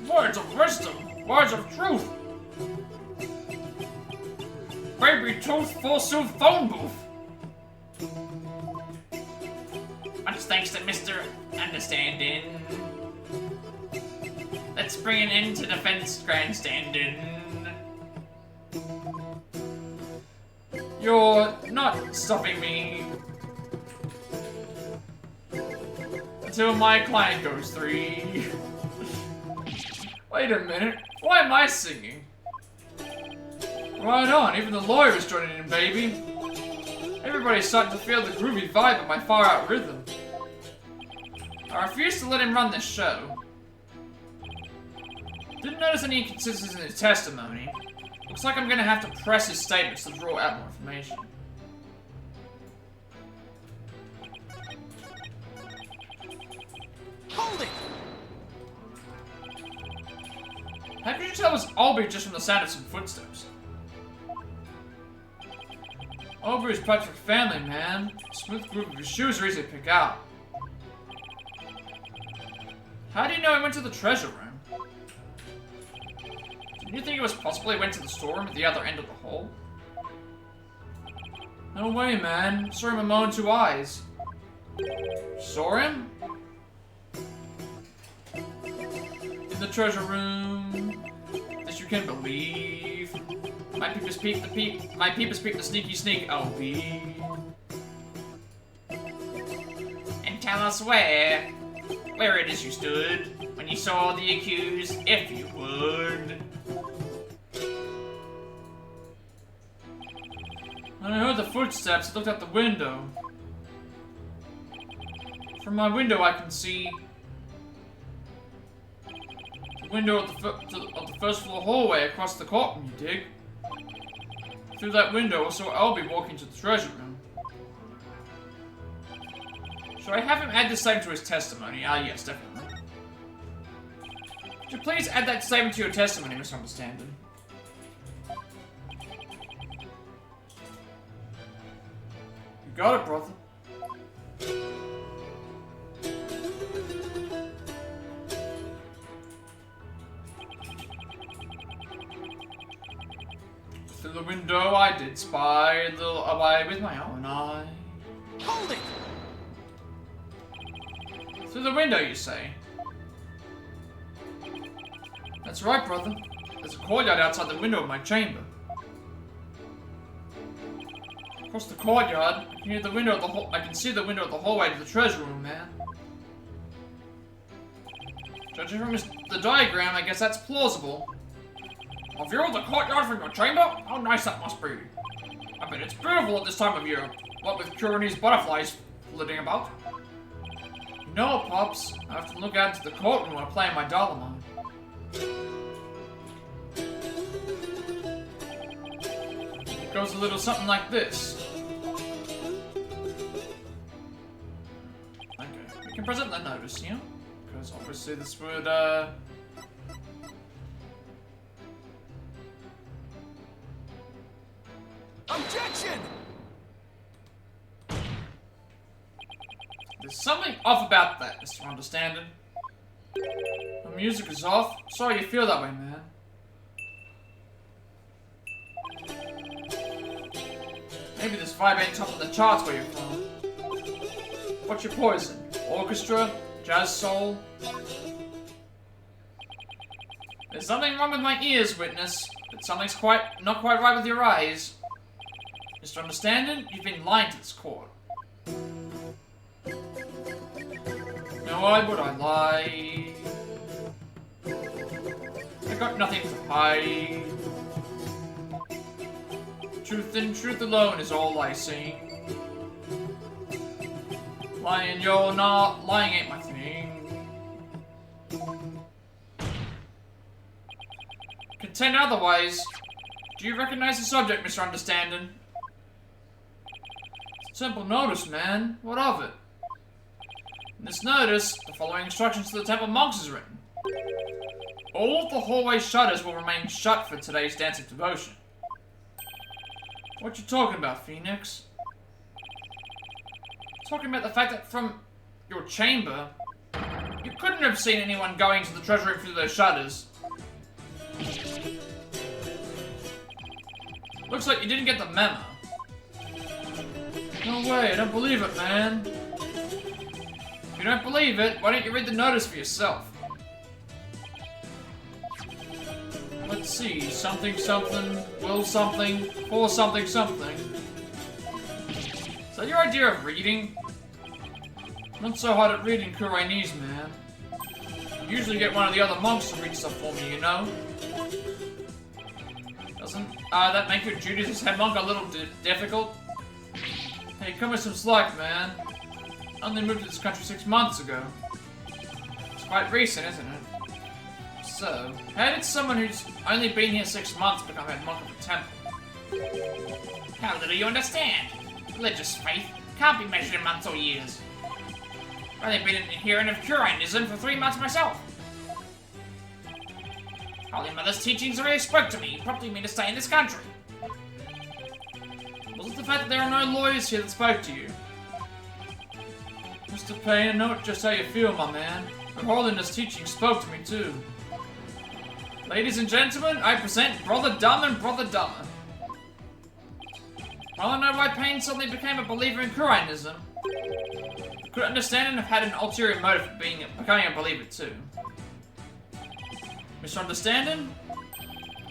[SPEAKER 2] Words of wisdom, words of truth. Baby tooth, forsooth, phone booth. Much thanks to Mr. Understanding. Let's bring an end to defense grandstanding.
[SPEAKER 1] You're not stopping me until my client goes 3. Wait a minute. Why am I singing? Right on, even the lawyer is joining in, baby. Everybody's starting to feel the groovy vibe of my far-out rhythm. I refuse to let him run this show. Didn't notice any inconsistencies in his testimony. Looks like I'm gonna have to press his statements to draw out more information.
[SPEAKER 5] Hold it!
[SPEAKER 1] How could you tell it was Aubrey just from the sound of some footsteps? Aubrey's Patrick's family, man. Smooth groove of his shoes are easy to pick out. How do you know he went to the treasure room? Didn't you think it was possible he went to the storeroom at the other end of the hall? No way, man. Saw him with my own 2 eyes. Saw him? In the treasure room. This you can believe. My peepers peep the peep. My peepers peep the sneaky sneak. LB.
[SPEAKER 3] And tell us where it is you stood when you saw the accused, if you would.
[SPEAKER 1] When I heard the footsteps, I looked out the window. From my window, I can see the window of the first floor hallway across the courtroom, you dig? Through that window, I saw Albie walking to the treasure room. Should I have him add this statement to his testimony? Ah, yes, definitely. Could you please add that statement to your testimony, Mr. Understanding? You got it, brother. Through the window I did spy the little eye with my own eye.
[SPEAKER 5] Hold it!
[SPEAKER 1] Through the window, you say? That's right, brother. There's a courtyard outside the window of my chamber. Across the courtyard, I can hear the window of the I can see the window of the hallway to the treasure room, man. Judging from the diagram, I guess that's plausible.
[SPEAKER 2] A view of the courtyard from your chamber? How nice that must be. I bet it's beautiful at this time of year, what with Curine's butterflies flitting about.
[SPEAKER 1] You know, Pops, I have to look out into the courtroom when I'm playing my Dolomite. It goes a little something like this. Okay, we can present the notice here, because obviously this would,
[SPEAKER 5] Objection!
[SPEAKER 1] There's something off about that, Mr. Understanding. The music is off. Sorry you feel that way, man. Maybe this vibe ain't top of the charts where you're from. What's your poison? Orchestra? Jazz soul? There's something wrong with my ears, witness, but something's not quite right with your eyes. Mr. Understanding, you've been lying to this court. No, why would I lie? I got nothing to hide. Truth and truth alone is all I sing. Lying, you're not. Lying ain't my thing. Contend otherwise. Do you recognize the subject, Mr. Understanding? Simple notice, man. What of it? In this notice, the following instructions to the temple monks is written. All of the hallway shutters will remain shut for today's dance of devotion. What you talking about, Phoenix? Talking about the fact that from your chamber, you couldn't have seen anyone going to the treasure room through those shutters. Looks like you didn't get the memo. No way, I don't believe it, man. If you don't believe it, why don't you read the notice for yourself? Let's see, something something, will something, for something something. Is that your idea of reading? Not so hard at reading Kuroinese, man. Usually get one of the other monks to read stuff for me, you know? Doesn't that make your duties as head monk a little difficult? Hey, come with some slack, man. I only moved to this country 6 months ago. It's quite recent, isn't it? So, how did someone who's only been here 6 months become head monk of the temple?
[SPEAKER 3] How little you understand. Religious faith can't be measured in months or years. I've only been an adherent of Kurianism for 3 months myself. Holy Mother's teachings really spoke to me, prompting me to stay in this country.
[SPEAKER 1] Was it the fact that there are no lawyers here that spoke to you? Mr. Payne, I know just how you feel, my man. But Holiness teaching spoke to me too. Ladies and gentlemen, I present Brother Dumb and Brother Dumber. I don't know why Payne suddenly became a believer in Kurianism. I could understand and have had an ulterior motive for becoming a believer too. Misunderstanding?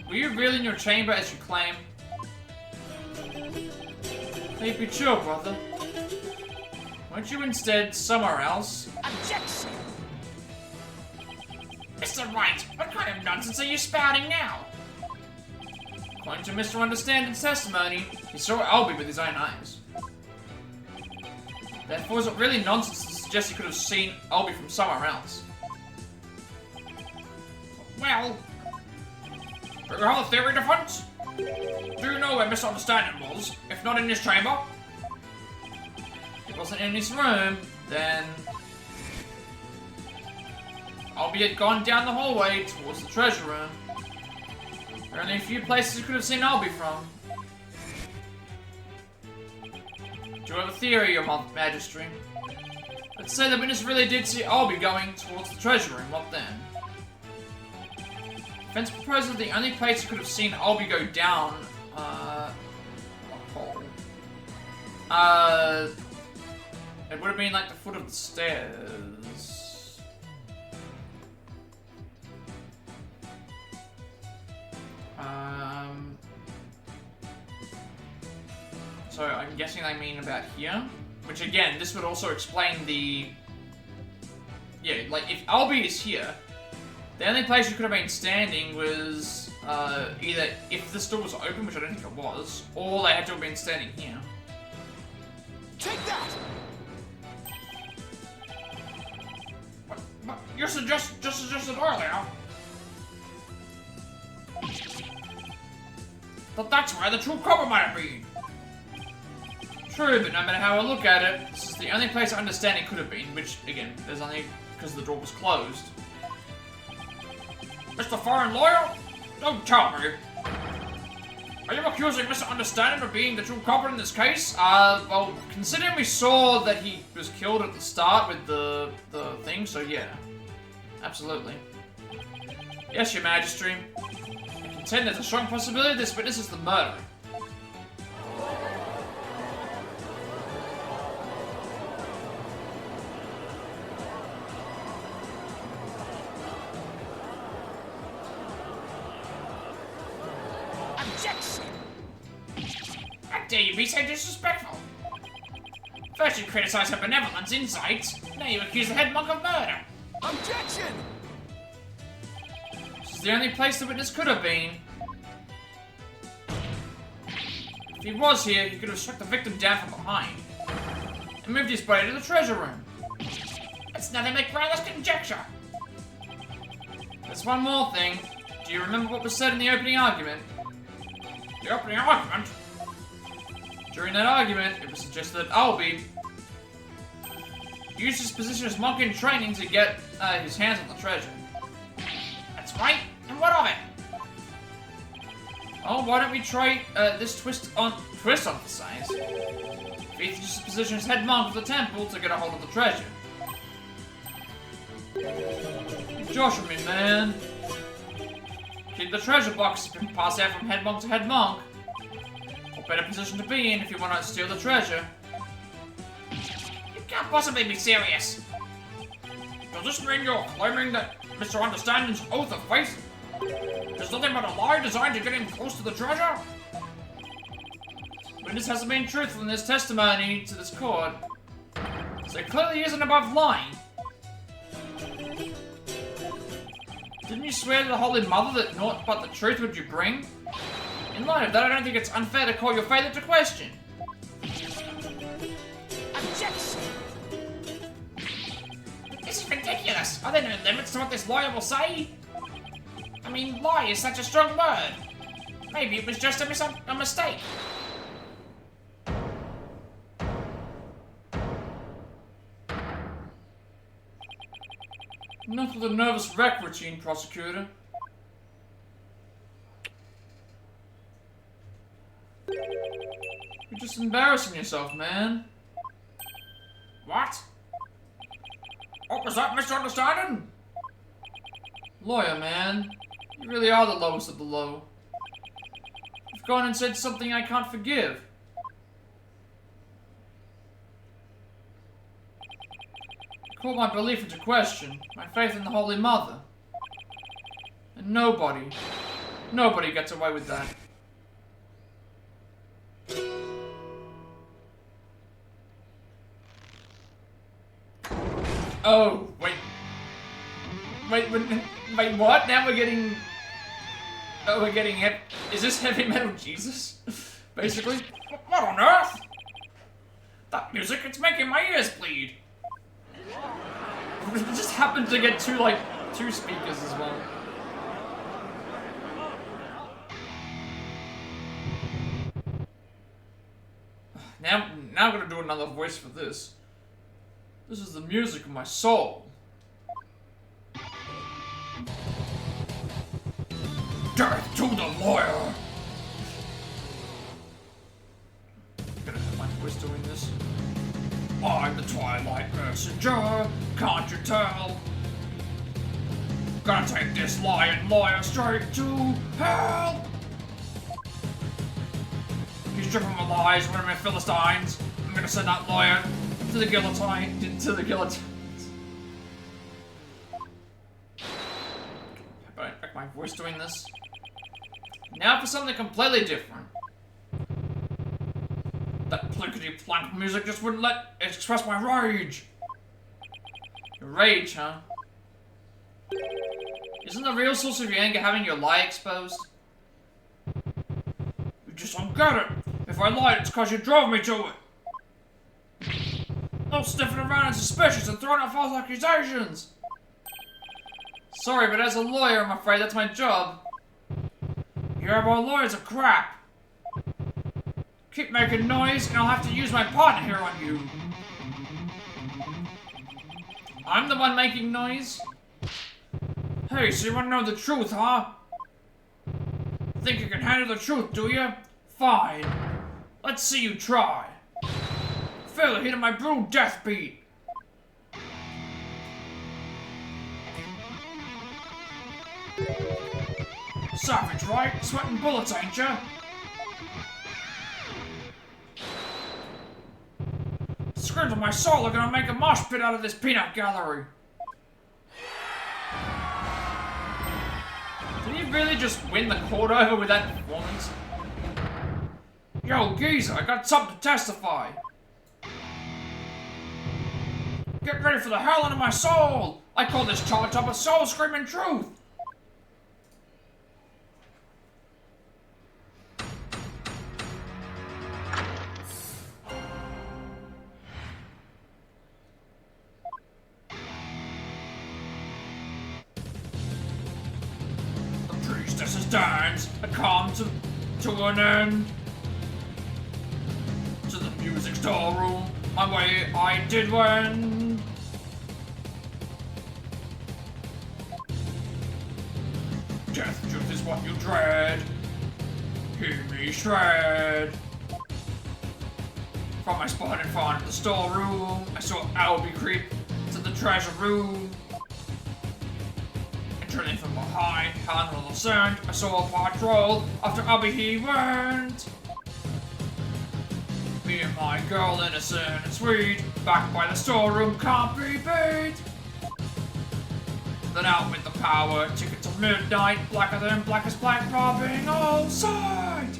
[SPEAKER 1] Were you really in your chamber as you claim? Hey, be chill, brother. Weren't you instead somewhere else?
[SPEAKER 3] Objection! Mr. Wright, what kind of nonsense are you spouting now?
[SPEAKER 1] According to Mr. Understanding's testimony, he saw Albie with his own eyes. Therefore, is it really nonsense to suggest he could have seen Albie from somewhere else?
[SPEAKER 3] Well, for your whole theory defense? Do you know where Mr. Understanding was, if not in his chamber?
[SPEAKER 1] If it wasn't in his room, then Albie had gone down the hallway towards the treasure room. There are only a few places you could have seen Albie from. Do you have a theory, Your Majesty? Let's say the witness really did see Albie going towards the treasure room, what then? Defense proposes the only place you could have seen Albie go down, a hole. It would have been like the foot of the stairs. So I'm guessing they mean about here. Which again, this would also explain the... Yeah, like if Albie is here, the only place you could have been standing was either if this door was open, which I don't think it was, or they had to have been standing here.
[SPEAKER 5] Take that!
[SPEAKER 3] But you just suggested earlier that that's where the true cover might have been.
[SPEAKER 1] True, but no matter how I look at it, this is the only place I understand it could have been, which, again, there's only because the door was closed.
[SPEAKER 3] Mr. Foreign Lawyer? Don't tell me. Are you accusing Mr. Understanding of being the true culprit in this case?
[SPEAKER 1] Well, considering we saw that he was killed at the start with the thing, so yeah. Absolutely. Yes, Your Majesty. I contend there's a strong possibility this witness is the murderer.
[SPEAKER 3] Objection! How dare you be so disrespectful? First you criticize her benevolence, insight, now you accuse the head monk of murder.
[SPEAKER 5] Objection!
[SPEAKER 1] This is the only place the witness could have been. If he was here, he could have struck the victim down from behind and moved his body to the treasure room.
[SPEAKER 3] That's nothing but groundless conjecture.
[SPEAKER 1] There's one more thing. Do you remember what was said in the opening argument?
[SPEAKER 3] The opening argument?
[SPEAKER 1] During that argument, it was suggested that Albie used his position as monk in training to get his hands on the treasure.
[SPEAKER 3] That's right. And what of it?
[SPEAKER 1] Oh, why don't we try this twist on the size? If he used his position as head monk of the temple to get a hold of the treasure. Josh with me, man. Keep the treasure box if you pass out from head monk to head monk. What better position to be in if you want to steal the treasure?
[SPEAKER 3] You can't possibly be serious. Does this mean you're claiming that Mr. Understanding's oath of faith is nothing but a lie designed to get him close to the treasure?
[SPEAKER 1] Witness hasn't been truthful in his testimony to this court, so clearly he isn't above lying. Didn't you swear to the Holy Mother that naught but the truth would you bring? In light of that, I don't think it's unfair to call your faith into question.
[SPEAKER 5] Objection!
[SPEAKER 3] This is ridiculous. Are there no limits to what this lawyer will say? I mean, lie is such a strong word. Maybe it was just a mistake.
[SPEAKER 1] Not with a nervous wreck routine, prosecutor. You're just embarrassing yourself, man.
[SPEAKER 3] What? What was that misunderstanding?
[SPEAKER 1] Lawyer, man. You really are the lowest of the low. You've gone and said something I can't forgive. Call my belief into question, my faith in the Holy Mother. And nobody gets away with that. Oh, wait, what? Now we're getting... Oh, we're getting is this heavy metal Jesus? Basically?
[SPEAKER 3] What on earth? That music, it's making my ears bleed.
[SPEAKER 1] It just happened to get two speakers as well. Now I'm gonna do another voice for this. This is the music of my soul.
[SPEAKER 3] Death to the lawyer!
[SPEAKER 1] I'm gonna have my voice doing this.
[SPEAKER 3] I'm the Twilight Messenger, can't you tell? Gonna take this lying lawyer straight to hell! He's dripping with lies, women and Philistines. I'm gonna send that lawyer to the guillotine.
[SPEAKER 1] To the guillotines. But I like my voice doing this. Now for something completely different.
[SPEAKER 3] That plinkety-plank music just wouldn't let it express my rage.
[SPEAKER 1] Your rage, huh? Isn't the real source of your anger having your lie exposed?
[SPEAKER 3] You just don't get it. If I lied, it's because you drove me to it. No sniffing around and suspicious and throwing out false accusations.
[SPEAKER 1] Sorry, but as a lawyer, I'm afraid that's my job.
[SPEAKER 3] Yeah, well, lawyers are crap. Keep making noise, and I'll have to use my partner here on you.
[SPEAKER 1] I'm the one making noise?
[SPEAKER 3] Hey, so you want to know the truth, huh? Think you can handle the truth, do you? Fine. Let's see you try. Feel the heat of my brutal death beat. Savage, right? Sweating bullets, ain't ya? Screams of my soul are gonna make a mosh pit out of this peanut gallery.
[SPEAKER 1] Did he really just win the court over with that performance?
[SPEAKER 3] Yo, geezer, I got something to testify. Get ready for the howling of my soul. I call this charge up a soul-screaming truth. Priestess's dance had come to an end. To the music storeroom, my way I did wend. Death truth is what you dread. Hear me shred. From my spot in front of the storeroom, I saw Albie creep to the treasure room. Turning from behind, hand on the scent, I saw a patrol. After Albie he went. Me and my girl, innocent and sweet, back by the storeroom, can't be beat. Then out with the power, ticket to midnight, blacker than blackest black, robbing all sight.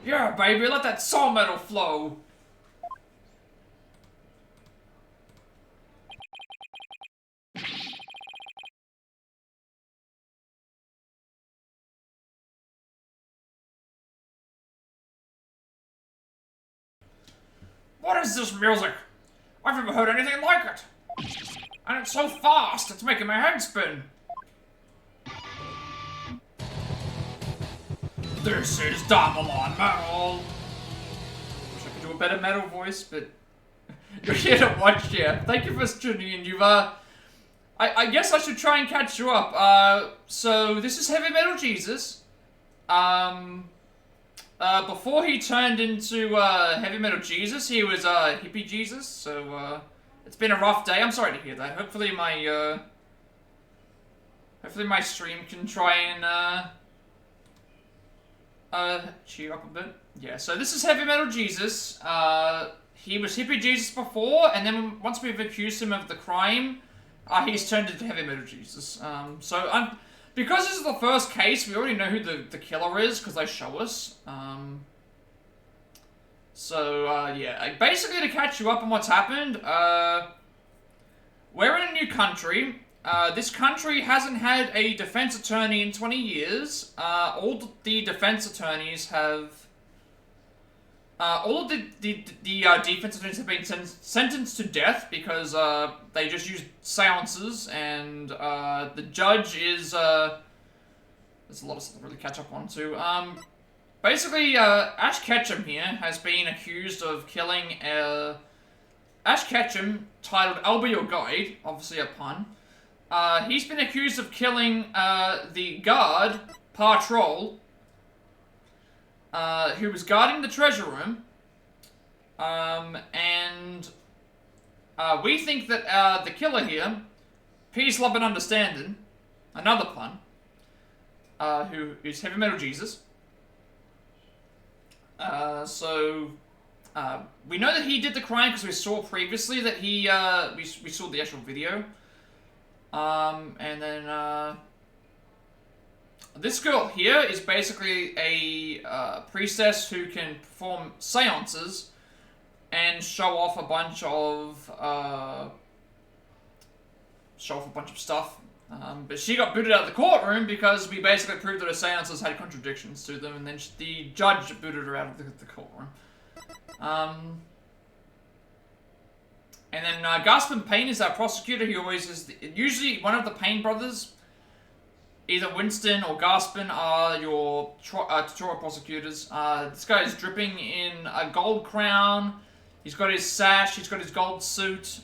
[SPEAKER 2] Yeah, baby, let that soul metal flow. What is this music? I've never heard anything like it. And it's so fast, it's making my head spin. This is Damalon Metal. Wish I could do a better metal voice, but you're here to watch, yeah. Thank you for tuning in. You've, I guess I should try and catch you up. So this is Heavy Metal Jesus. Before he turned into, Heavy Metal Jesus, he was, Hippie Jesus, so, it's been a rough day. I'm sorry to hear that. Hopefully my stream can try and, cheer up a bit. Yeah, so this is Heavy Metal Jesus. He was Hippie Jesus before, and then once we've accused him of the crime, he's turned into Heavy Metal Jesus. Because this is the first case, we already know who the killer is, because they show us. Yeah. Basically, to catch you up on what's happened, we're in a new country. This country hasn't had a defense attorney in 20 years. All the defense attorneys have... all of the defense attorneys have been sentenced to death because they just used seances, and the judge is... there's a lot of stuff to really catch up on too. Basically, Ash Ketchum here has been accused of killing... Ash Ketchum, titled I'll Be Your Guide, obviously a pun. He's been accused of killing the guard, Patrol, who was guarding the treasure room, we think that the killer here, Peace, Love and Understanding, another pun, who is Heavy Metal Jesus. We know that he did the crime because we saw previously that he, we saw the actual video. This girl here is basically a priestess who can perform seances and show off a bunch of stuff. But she got booted out of the courtroom because we basically proved that her seances had contradictions to them, and then the judge booted her out of the courtroom. And then Gaspin Payne is our prosecutor. He always is usually one of the Payne brothers. Either Winston or Gaspin are your tutorial prosecutors. This guy is dripping in a gold crown. He's got his sash. He's got his gold suit.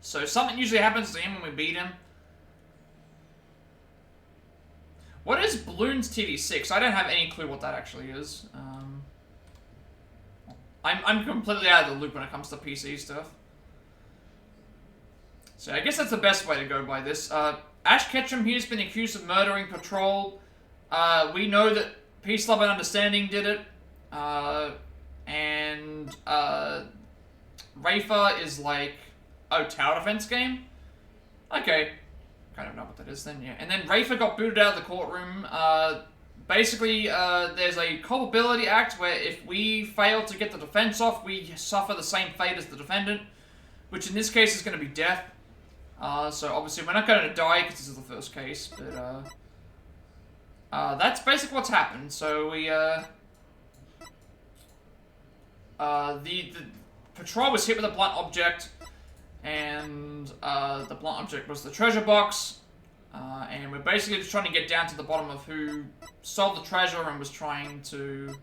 [SPEAKER 2] So something usually happens to him when we beat him. What is Bloons TD6? I don't have any clue what that actually is. I'm completely out of the loop when it comes to PC stuff. So I guess that's the best way to go by this. Ash Ketchum here has been accused of murdering Patrol. We know that Peace, Love and Understanding did it. Rafa is like... Oh, tower defense game? Okay. Kind of know what that is then, yeah. And then Rafa got booted out of the courtroom. Basically, there's a culpability act where if we fail to get the defense off, we suffer the same fate as the defendant, which in this case is going to be death. So obviously we're not going to die because this is the first case, but that's basically what's happened. So we, the Patrol was hit with a blunt object, and the blunt object was the treasure box. And we're basically just trying to get down to the bottom of who stole the treasure and was trying to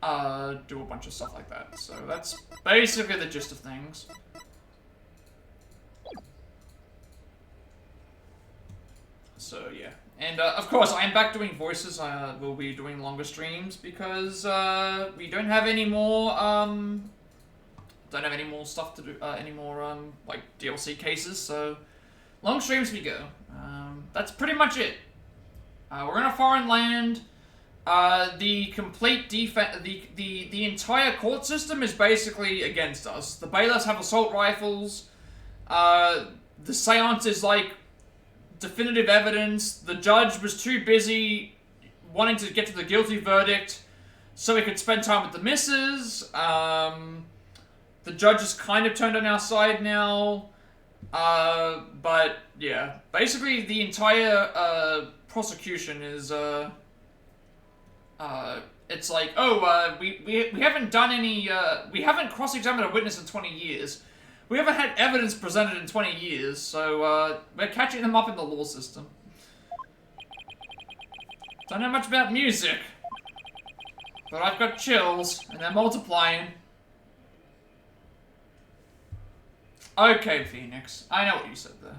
[SPEAKER 2] do a bunch of stuff like that. So that's basically the gist of things. So yeah. And of course, I am back doing voices. I will be doing longer streams because we don't have any more stuff to do, any more like DLC cases, so long streams we go. That's pretty much it. We're in a foreign land. The complete the entire court system is basically against us. The bailiffs have assault rifles. The seance is like definitive evidence. The judge was too busy wanting to get to the guilty verdict
[SPEAKER 1] so we could spend time with the missus. The judge is kind of turned on our side now. But yeah, basically the entire prosecution is it's like, oh, we haven't done any, we haven't cross-examined a witness in 20 years. We haven't had evidence presented in 20 years, so we're catching them up in the law system. Don't know much about music, but I've got chills, and they're multiplying. Okay, Phoenix, I know what you said there.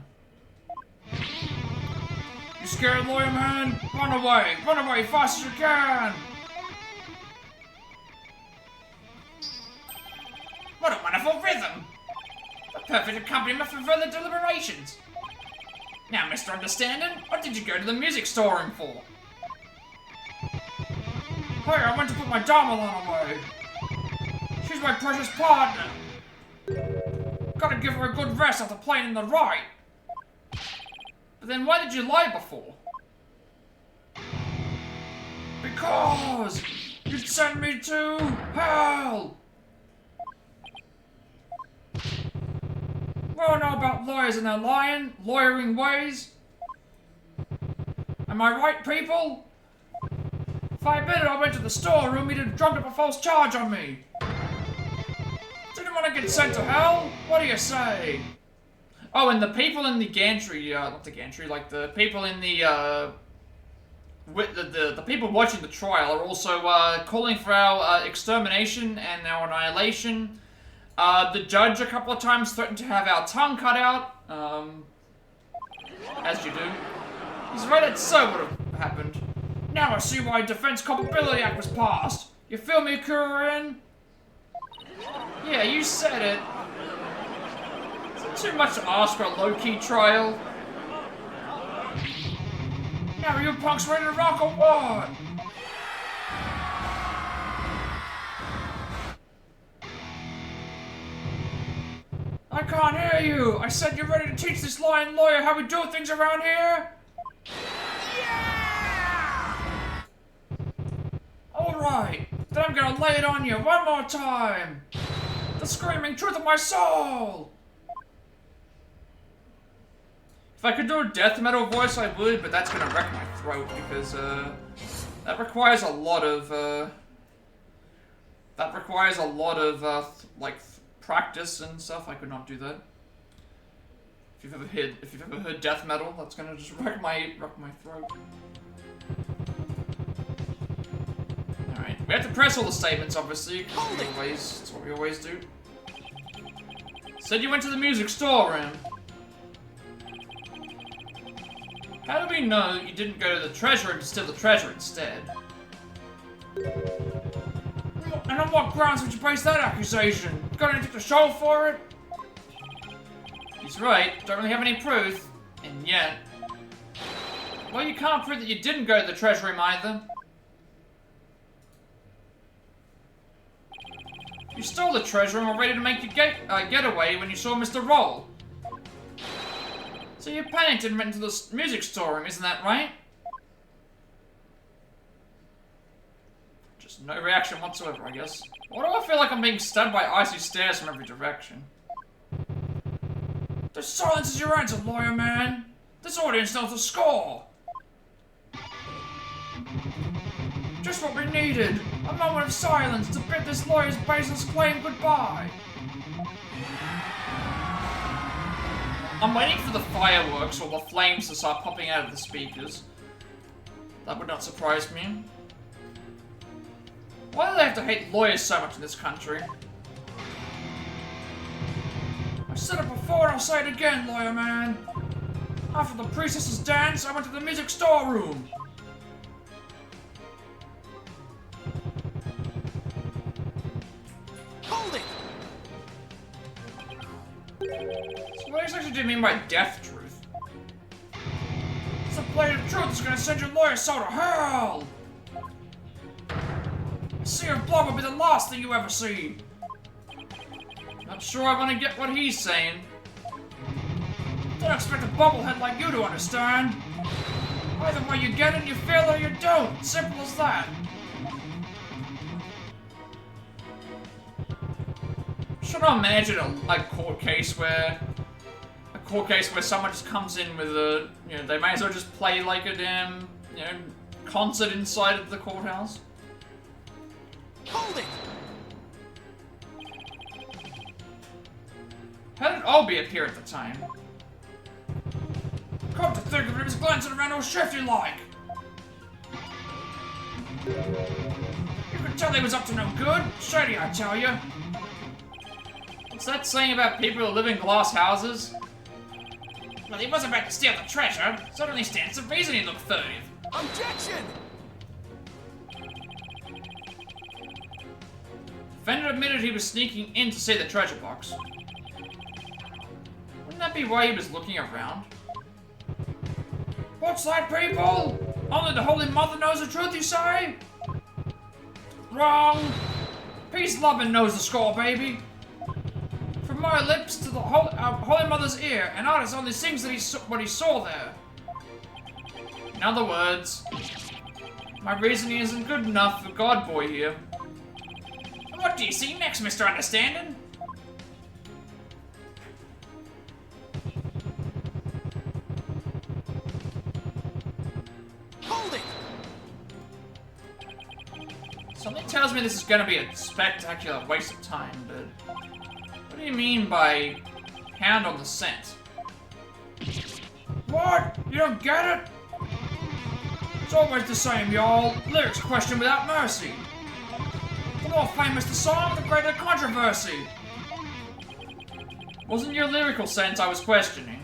[SPEAKER 2] You scared, lawyer man? Run away fast as you can! What a wonderful rhythm! The perfect accompaniment for further deliberations. Now, Mr. Understanding, what did you go to the music storeroom for? Hey, I went to put my Damalon away. She's my precious partner. Gotta give her a good rest after playing in the right.
[SPEAKER 1] But then why did you lie before?
[SPEAKER 2] Because you'd send me to hell. We all know about lawyers and their lawyering ways. Am I right, people? If I admitted I went to the storeroom, he'd have drummed up a false charge on me. Didn't want to get sent to hell? What do you say?
[SPEAKER 1] Oh, and the people in the gantry, not the gantry, like the people in the people watching the trial are also calling for our extermination and our annihilation. The judge a couple of times threatened to have our tongue cut out, as you do. He's right, that so would have happened.
[SPEAKER 2] Now I see why Defense Culpability Act was passed. You feel me, Kurin?
[SPEAKER 1] Yeah, you said it. Is it too much to ask for a low-key trial?
[SPEAKER 2] Now are you punks ready to rock or what? I can't hear you! I said you're ready to teach this lying lawyer how we do things around here? Yeah! Alright, then I'm gonna lay it on you one more time! The screaming truth of my soul!
[SPEAKER 1] If I could do a death metal voice, I would, but that's gonna wreck my throat because, that requires a lot of, like, practice and stuff. I could not do that. If you've ever heard death metal, that's gonna just wreck my throat. Alright, we have to press all the statements, obviously, because that's what we always do. Said you went to the music storeroom. How do we know you didn't go to the treasure room to steal the treasure instead?
[SPEAKER 2] And on what grounds would you base that accusation? Got anything to show for it?
[SPEAKER 1] He's right, don't really have any proof. And yet... Well, you can't prove that you didn't go to the treasure room either. You stole the treasure and were ready to make your getaway when you saw Mr. Roll. So you panicked and went into the music storeroom, isn't that right? Just no reaction whatsoever, I guess. Why do I feel like I'm being stabbed by icy stares from every direction?
[SPEAKER 2] The silence is your answer, lawyer man. This audience knows the score. Just what we needed. A moment of silence to bid this lawyer's baseless claim goodbye.
[SPEAKER 1] I'm waiting for the fireworks or the flames to start popping out of the speakers. That would not surprise me. Why do they have to hate lawyers so much in this country?
[SPEAKER 2] I said it before and I'll say it again, lawyer man. After the priestess's dance, I went to the music storeroom.
[SPEAKER 5] Hold it!
[SPEAKER 1] So what exactly do you mean by death truth?
[SPEAKER 2] It's a blade of truth that's gonna send your lawyer's soul to hell! A sea of blood will be the last thing you ever see.
[SPEAKER 1] Not sure I want to get what he's saying.
[SPEAKER 2] Don't expect a bubblehead like you to understand. Either way you get it, you feel it or you don't. Simple as that.
[SPEAKER 1] should I imagine a court case where someone just comes in with a, you know, they may as well just play like a damn, you know, concert inside of the courthouse.
[SPEAKER 5] Hold it!
[SPEAKER 1] How did Obi appear at the time?
[SPEAKER 2] Come to think of it, he was glancing around all shifty-like. You could tell he was up to no good. Shady, I tell you.
[SPEAKER 1] What's that saying about people who live in glass houses?
[SPEAKER 3] Well, he was about to steal the treasure. Certainly stands to reason he looked furtive.
[SPEAKER 5] Objection!
[SPEAKER 1] Defendant admitted he was sneaking in to see the treasure box. Wouldn't that be why he was looking around?
[SPEAKER 2] What's that, people? Only the Holy Mother knows the truth, you say? Wrong. Peace loving knows the score, baby. From my lips to the Holy Mother's ear, an artist only sings that what he saw there.
[SPEAKER 1] In other words, my reasoning isn't good enough for God Boy here.
[SPEAKER 3] What do you see next, Mr. Understanding?
[SPEAKER 5] Hold it!
[SPEAKER 1] Something tells me this is gonna be a spectacular waste of time, but what do you mean by hand on the scent?
[SPEAKER 2] What? You don't get it? It's always the same, y'all. Lyrics questioned without mercy. The more famous the song, the greater the controversy.
[SPEAKER 1] Wasn't your lyrical sense I was questioning?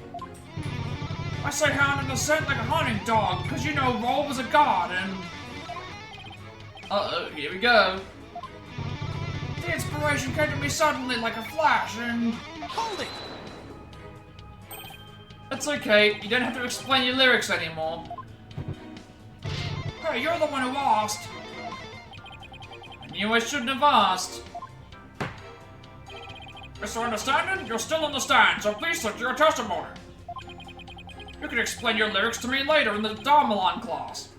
[SPEAKER 2] I say hound in the scent like a hunting dog, cause you know Roll was a god and...
[SPEAKER 1] Uh-oh, here we go.
[SPEAKER 2] The inspiration came to me suddenly like a flash and...
[SPEAKER 5] Hold it!
[SPEAKER 1] That's okay, you don't have to explain your lyrics anymore.
[SPEAKER 2] Hey, you're the one who asked.
[SPEAKER 1] I knew I shouldn't have asked.
[SPEAKER 2] Mr. Understanding, you're still on the stand, so please take your testimony. You can explain your lyrics to me later in the Darmalon class.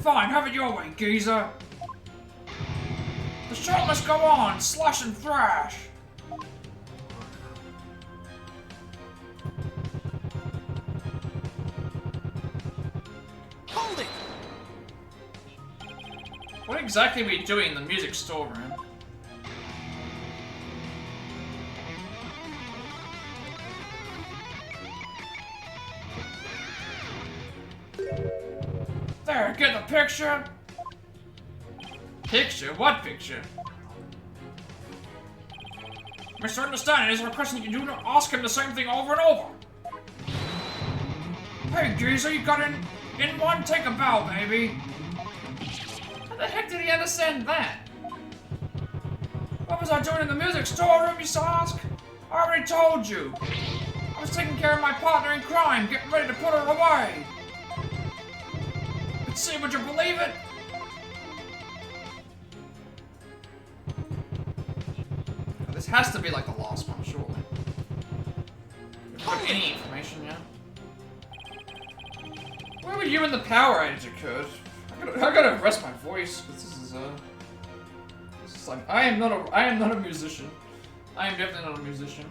[SPEAKER 2] Fine, have it your way, geezer. The show must go on, slash and thrash.
[SPEAKER 5] Hold it!
[SPEAKER 1] What exactly were you doing in the music storeroom?
[SPEAKER 2] There, get the picture?
[SPEAKER 1] Picture? What picture?
[SPEAKER 2] Mr. Understanding is requesting you do not ask him the same thing over and over. Hey, geezer, you got in one? Take a bow, baby.
[SPEAKER 1] How the heck did he understand that?
[SPEAKER 2] What was I doing in the music storeroom, you ask? I already told you. I was taking care of my partner in crime, getting ready to put her away. But see, would you believe it?
[SPEAKER 1] This has to be like the last one, surely. We've got any information yet? Where were you when the power outage occurred? I gotta rest my voice, because this is like, I am not a musician. I am definitely not a musician.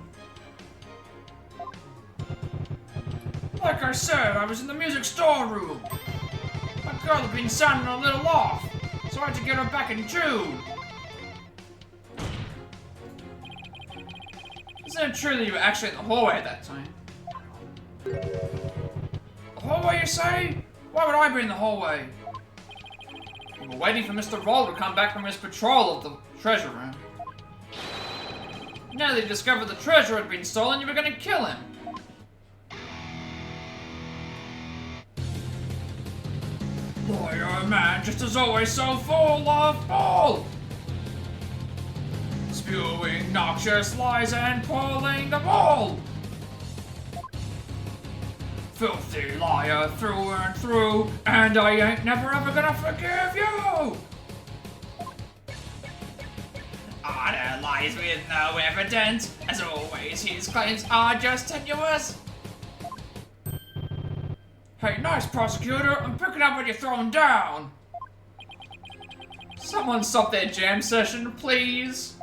[SPEAKER 2] Like I said, I was in the music storeroom. My girl had been sounding a little off, so I had to get her back in tune.
[SPEAKER 1] Isn't it true that you were actually in the hallway at that time?
[SPEAKER 2] The hallway, you say? Why would I be in the hallway?
[SPEAKER 1] We were waiting for Mr. Roll to come back from his patrol of the treasure room. Now that you discovered the treasure had been stolen, you were gonna kill him.
[SPEAKER 2] Lawyer man, just as always, so full of bull! Spewing noxious lies and pulling the wool! Filthy liar through and through, and I ain't never ever gonna forgive you!
[SPEAKER 3] Honor lies with no evidence. As always, his claims are just tenuous.
[SPEAKER 2] Hey, nice prosecutor, I'm picking up what you're throwing down!
[SPEAKER 1] Someone stop their jam session, please.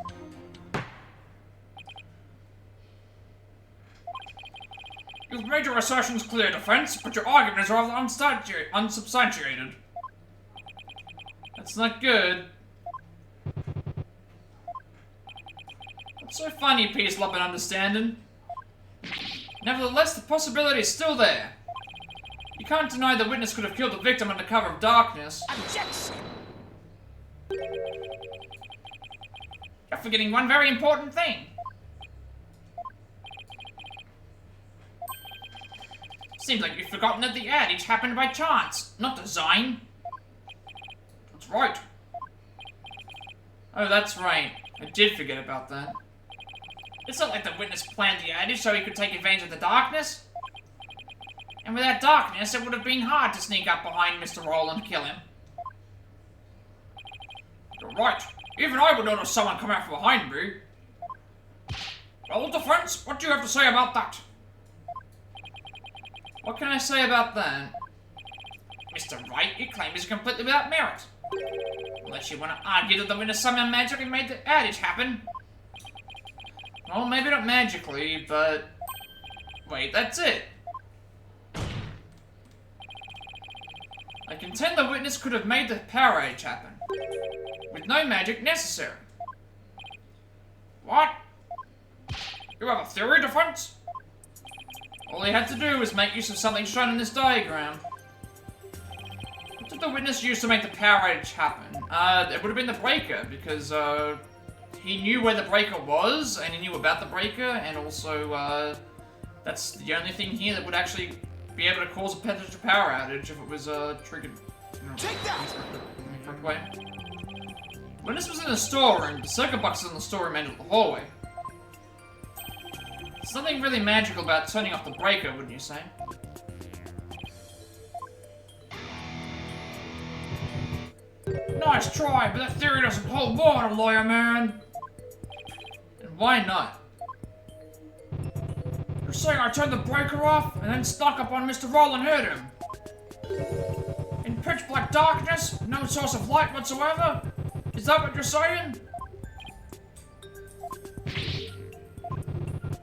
[SPEAKER 2] You've made your assertions clear, defense, but your argument is rather unsubstantiated.
[SPEAKER 1] That's not good. What's so funny, peace, love, and understanding? Nevertheless, the possibility is still there. You can't deny the witness could have killed the victim under cover of darkness.
[SPEAKER 5] Objection!
[SPEAKER 3] You're forgetting one very important thing. Seems like you've forgotten that the adage happened by chance, not design.
[SPEAKER 2] That's right.
[SPEAKER 1] Oh, that's right. I did forget about that.
[SPEAKER 3] It's not like the witness planned the adage so he could take advantage of the darkness. And with that darkness, it would have been hard to sneak up behind Mr. Roll and kill him.
[SPEAKER 2] You're right. Even I would notice someone come out from behind me. Well, defense, what do you have to say about that?
[SPEAKER 1] What can I say about that?
[SPEAKER 3] Mr. Wright, your claim is completely without merit. Unless you want to argue that the witness somehow magically made the adage happen.
[SPEAKER 1] Well, maybe not magically, but... Wait, that's it. I contend the witness could have made the power age happen. With no magic necessary.
[SPEAKER 2] What? You have a theory, defense?
[SPEAKER 1] All he had to do was make use of something shown in this diagram. What did the witness use to make the power age happen? It would have been the breaker, because, he knew where the breaker was, and he knew about the breaker, and also, that's the only thing here that would actually be able to cause a potential power outage if it was, triggered
[SPEAKER 5] Take that!
[SPEAKER 1] in the correct way. Witness was in the storeroom, the circuit box is in the storeroom end of the hallway. There's nothing really magical about turning off the breaker, wouldn't you say?
[SPEAKER 2] Nice try, but that theory doesn't hold water, lawyer man.
[SPEAKER 1] And why not?
[SPEAKER 2] You're saying I turned the breaker off and then snuck up on Mr. Roll and hurt him? In pitch black darkness, no source of light whatsoever? Is that what you're saying?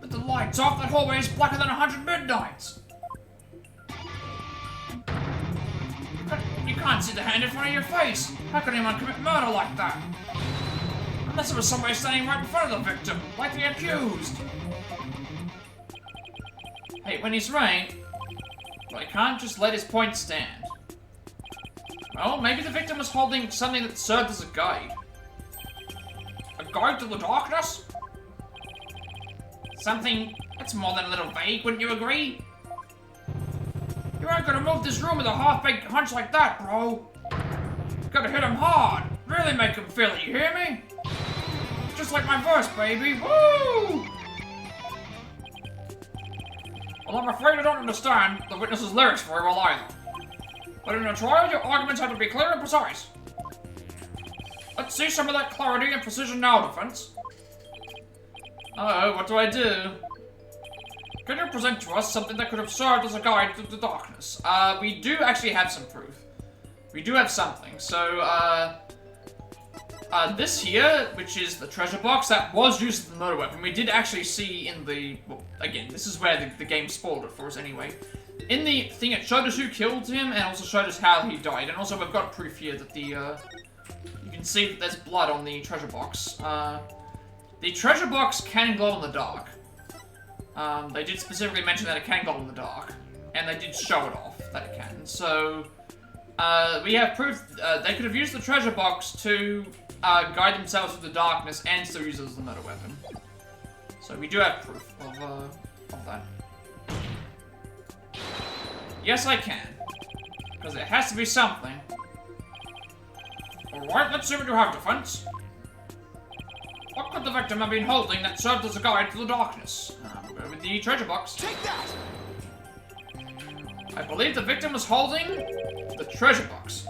[SPEAKER 2] With the lights off, that hallway is blacker than 100 midnights. You can't see the hand in front of your face. How can anyone commit murder like that? Unless it was somebody standing right in front of the victim, like the accused.
[SPEAKER 1] Hey, when he's right, but I can't just let his point stand. Well, maybe the victim was holding something that served as a guide.
[SPEAKER 2] A guide to the darkness?
[SPEAKER 3] Something that's more than a little vague, wouldn't you agree?
[SPEAKER 2] You ain't gonna move this room with a half-baked hunch like that, bro. You gotta hit him hard. Really make him feel it, you hear me? Just like my verse, baby. Woo! Well, I'm afraid I don't understand the witness's lyrics very well either. But in a trial, your arguments have to be clear and precise. Let's see some of that clarity and precision now, defense.
[SPEAKER 1] Oh, what do I do?
[SPEAKER 2] Can you present to us something that could have served as a guide through the darkness?
[SPEAKER 1] We do actually have some proof. We do have something. So, this here, which is the treasure box, that was used as the murder weapon. We did actually see in the... Well, again, this is where the game spoiled it for us anyway. In the thing, it showed us who killed him, and also showed us how he died. And also, we've got proof here that the, you can see that there's blood on the treasure box. The treasure box can glow in the dark. They did specifically mention that it can glow in the dark. And they did show it off, that it can. So, we have proof, they could have used the treasure box to, guide themselves through the darkness and still use it as the murder weapon. So we do have proof of that. Yes, I can. Because it has to be something.
[SPEAKER 2] Alright, let's see what you have, defense. What could the victim have been holding that served as a guide to the darkness?
[SPEAKER 1] We'll go with the treasure box.
[SPEAKER 5] Take that!
[SPEAKER 1] I believe the victim was holding the treasure box.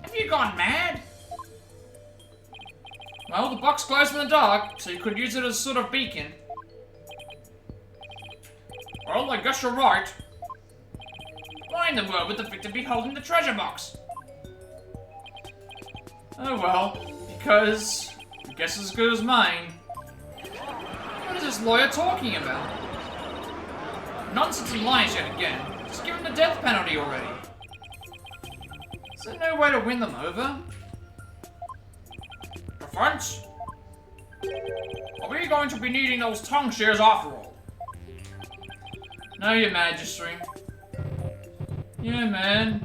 [SPEAKER 3] Have you gone mad?
[SPEAKER 1] Well, the box glows in the dark, so you could use it as a sort of beacon.
[SPEAKER 2] Well, I guess you're right.
[SPEAKER 3] Why in the world would the victim be holding the treasure box?
[SPEAKER 1] Oh well, because guess it's as good as mine. What is this lawyer talking about? Nonsense and lies yet again. Just give him the death penalty already. Is there no way to win them over?
[SPEAKER 2] Defense? Are we going to be needing those tongue shears after all?
[SPEAKER 1] No, your majesty. Yeah, man.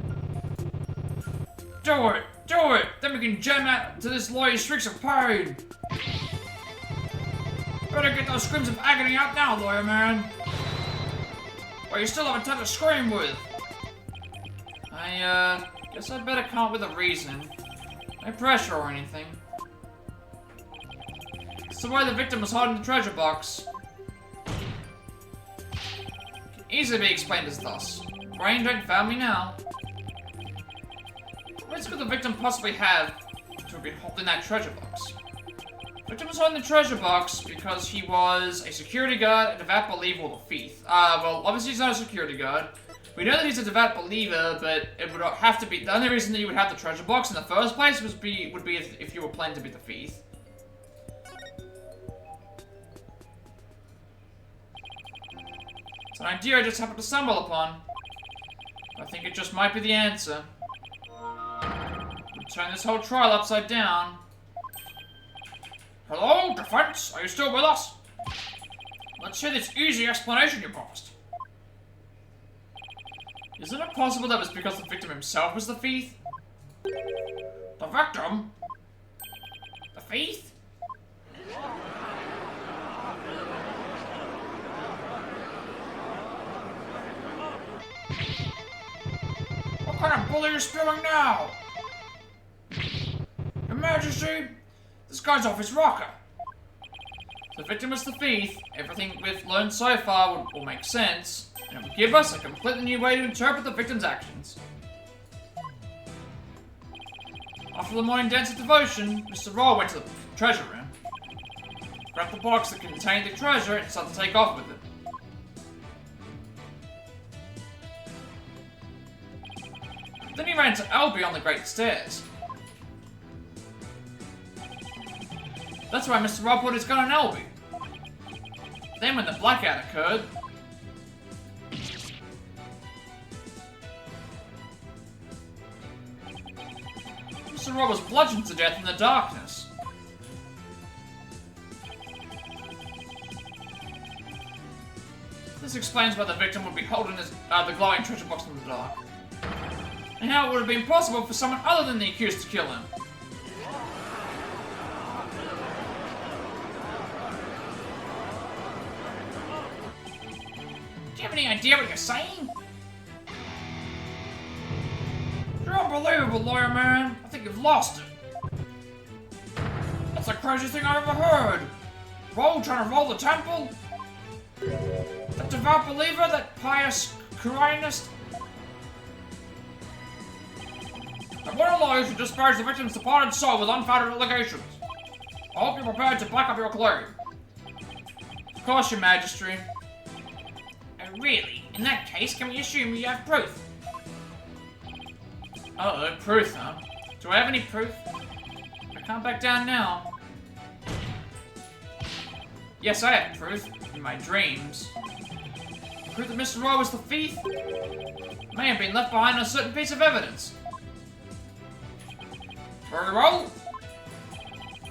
[SPEAKER 2] Do it! Do it! Then we can jam out to this lawyer's shrieks of pain! Better get those screams of agony out now, lawyer man! Or you still have a ton to scream with!
[SPEAKER 1] I, guess I'd better come up with a reason. No pressure or anything. It's the way the victim was hiding the treasure box. Can easily be explained as thus. Brain drain family now. What risk could the victim possibly have to have been holding that treasure box? The victim was holding the treasure box because he was a security guard, a devout believer, or the thief. Well, obviously he's not a security guard. We know that he's a devout believer, but it would have to be the only reason that you would have the treasure box in the first place would be if you were planning to be the thief. It's an idea I just happened to stumble upon. I think it just might be the answer. We'll turn this whole trial upside down.
[SPEAKER 2] Hello, defense? Are you still with us? Let's hear this easy explanation you promised.
[SPEAKER 1] Isn't it possible that it was because the victim himself was the thief?
[SPEAKER 2] The victim? The thief? What kind of bully are you spewing now? Your Majesty, this guy's off his rocker.
[SPEAKER 1] If the victim was the thief, everything we've learned so far will make sense, and it will give us a completely new way to interpret the victim's actions. After the morning dance of devotion, Mr. Raw went to the treasure room, grabbed the box that contained the treasure, and decided to take off with it. Then he ran into Elby on the Great Stairs. That's why Mr. Rob put his gun on Elby. Then when the blackout occurred, Mr. Rob was bludgeoned to death in the darkness. This explains why the victim would be holding the glowing treasure box in the dark. And how it would have been possible for someone other than the accused to kill him.
[SPEAKER 2] Do you have any idea what you're saying? You're unbelievable, lawyer man. I think you've lost it. That's the craziest thing I've ever heard. Roll trying to roll the temple? That devout believer, that pious Quranist? And what a lie to disparage the victim's departed soul with unfounded allegations. I hope you're prepared to back up your claim.
[SPEAKER 1] Of course, your majesty.
[SPEAKER 2] Oh, really? In that case, can we assume you have proof?
[SPEAKER 1] Uh-oh, proof, huh? Do I have any proof? I can't back down now. Yes, I have proof. In my dreams. Proof that Mr. Roy was the thief may have been left behind on a certain piece of evidence.
[SPEAKER 2] Very well.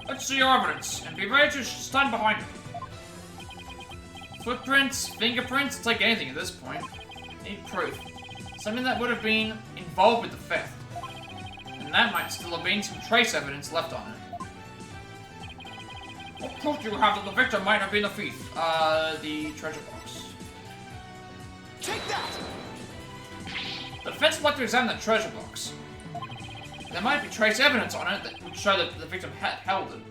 [SPEAKER 2] Let's see your evidence, and be ready to stand behind it.
[SPEAKER 1] Footprints, fingerprints, I'll take anything at this point. Need proof. Something that would have been involved with the theft. And that might still have been some trace evidence left on it.
[SPEAKER 2] What proof do you have that the victim might have been the thief?
[SPEAKER 1] The treasure box.
[SPEAKER 5] Take that!
[SPEAKER 1] The defense would like to examine the treasure box. There might be trace evidence on it that would show that the victim had held it.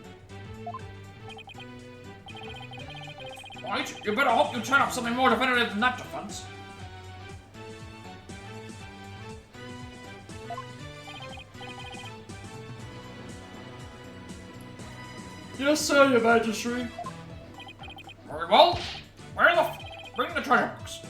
[SPEAKER 2] Right, you better hope you turn up something more definitive than that, defense.
[SPEAKER 1] Yes, sir, your majesty.
[SPEAKER 2] Very well. Bring the treasure box.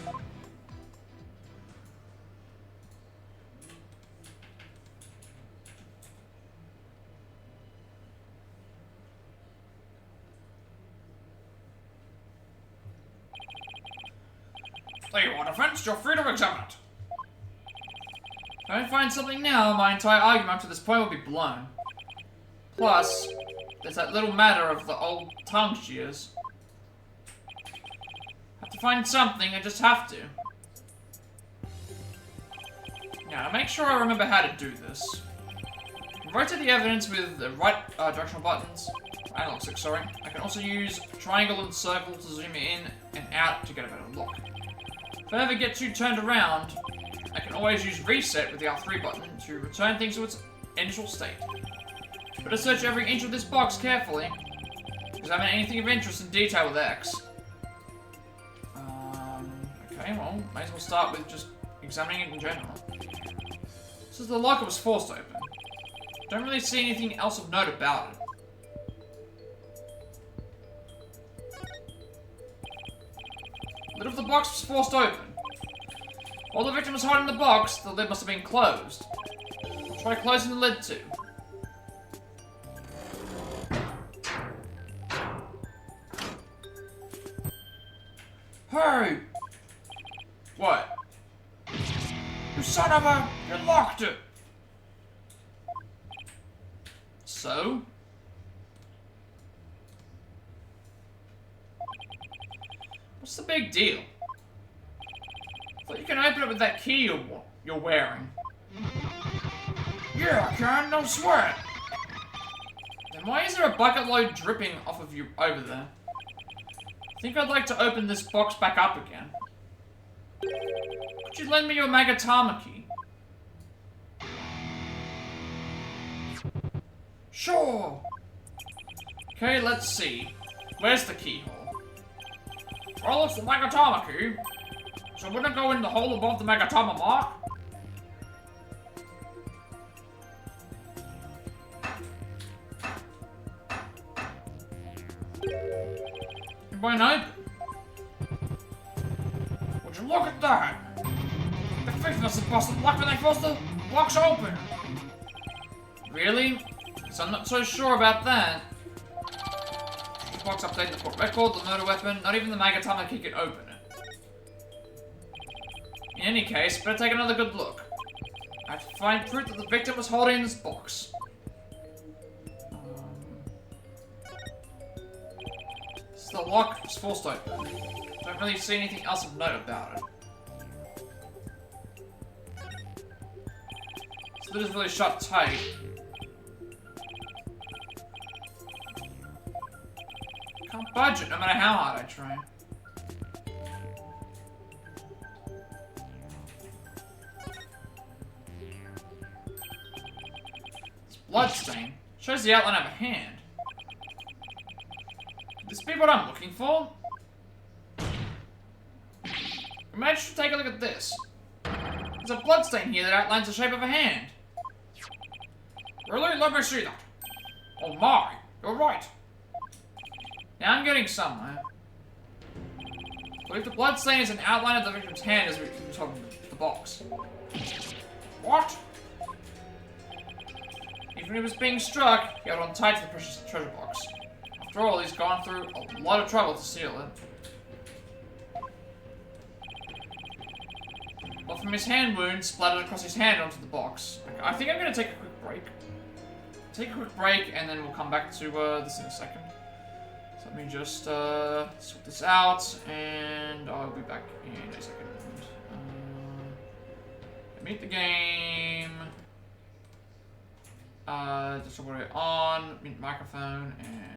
[SPEAKER 2] There you are, defense. You're free to examine it.
[SPEAKER 1] If I don't find something now, my entire argument up to this point will be blown. Plus, there's that little matter of the old tongue shears. Have to find something, I just have to. Now, to make sure I remember how to do this, rotate the evidence with the right directional buttons, analog stick, sorry. I can also use triangle and circle to zoom in and out to get a better look. If I ever get too turned around, I can always use reset with the R3 button to return things to its initial state. Better search every inch of this box carefully. Examine anything of interest in detail with X. Okay, well, might as well start with just examining it in general. This is the lock it was forced open. Don't really see anything else of note about it. Lid of the box was forced open. While the victim was hiding the box, the lid must have been closed. Try closing the lid too.
[SPEAKER 2] Hey!
[SPEAKER 1] What?
[SPEAKER 2] You son of a... You locked it!
[SPEAKER 1] So? What's the big deal? I thought you can open it with that key you're wearing.
[SPEAKER 2] Yeah, I can. No sweat.
[SPEAKER 1] Then why is there a bucket load dripping off of you over there? I think I'd like to open this box back up again. Could you lend me your Magatama key?
[SPEAKER 2] Sure.
[SPEAKER 1] Okay, let's see. Where's the keyhole?
[SPEAKER 2] Well, it's the Magatama key. So wouldn't it go in the hole above the Magatama mark?
[SPEAKER 1] It won't open.
[SPEAKER 2] Would you look at that? The thief must have busted luck when they forced the box open.
[SPEAKER 1] Really? Because I'm not so sure about that. The box updated the court record, the murder weapon, not even the Magatama key can open it. In any case, better take another good look. I have to find proof that the victim was holding this box. This is the lock, it's forced open. Don't really see anything else of note about it. This lid is really shut tight. Can't budge it no matter how hard I try. This bloodstain shows the outline of a hand. Could this be what I'm looking for? We managed to take a look at this. There's a bloodstain here that outlines the shape of a hand.
[SPEAKER 2] Really? Let me see that. Oh my, you're right.
[SPEAKER 1] Now I'm getting somewhere. But if the bloodstain is an outline of the victim's hand as we were talking the box.
[SPEAKER 2] What?
[SPEAKER 1] Even when he was being struck, he held on tight to the precious treasure box. After all, he's gone through a lot of trouble to seal it. Blood from his hand wound splattered across his hand onto the box. I think I'm gonna take a quick break. Take a quick break, and then we'll come back to this in a second. So let me just sort this out, and I'll be back in a second. Meet the game. Just put it on, mute microphone, and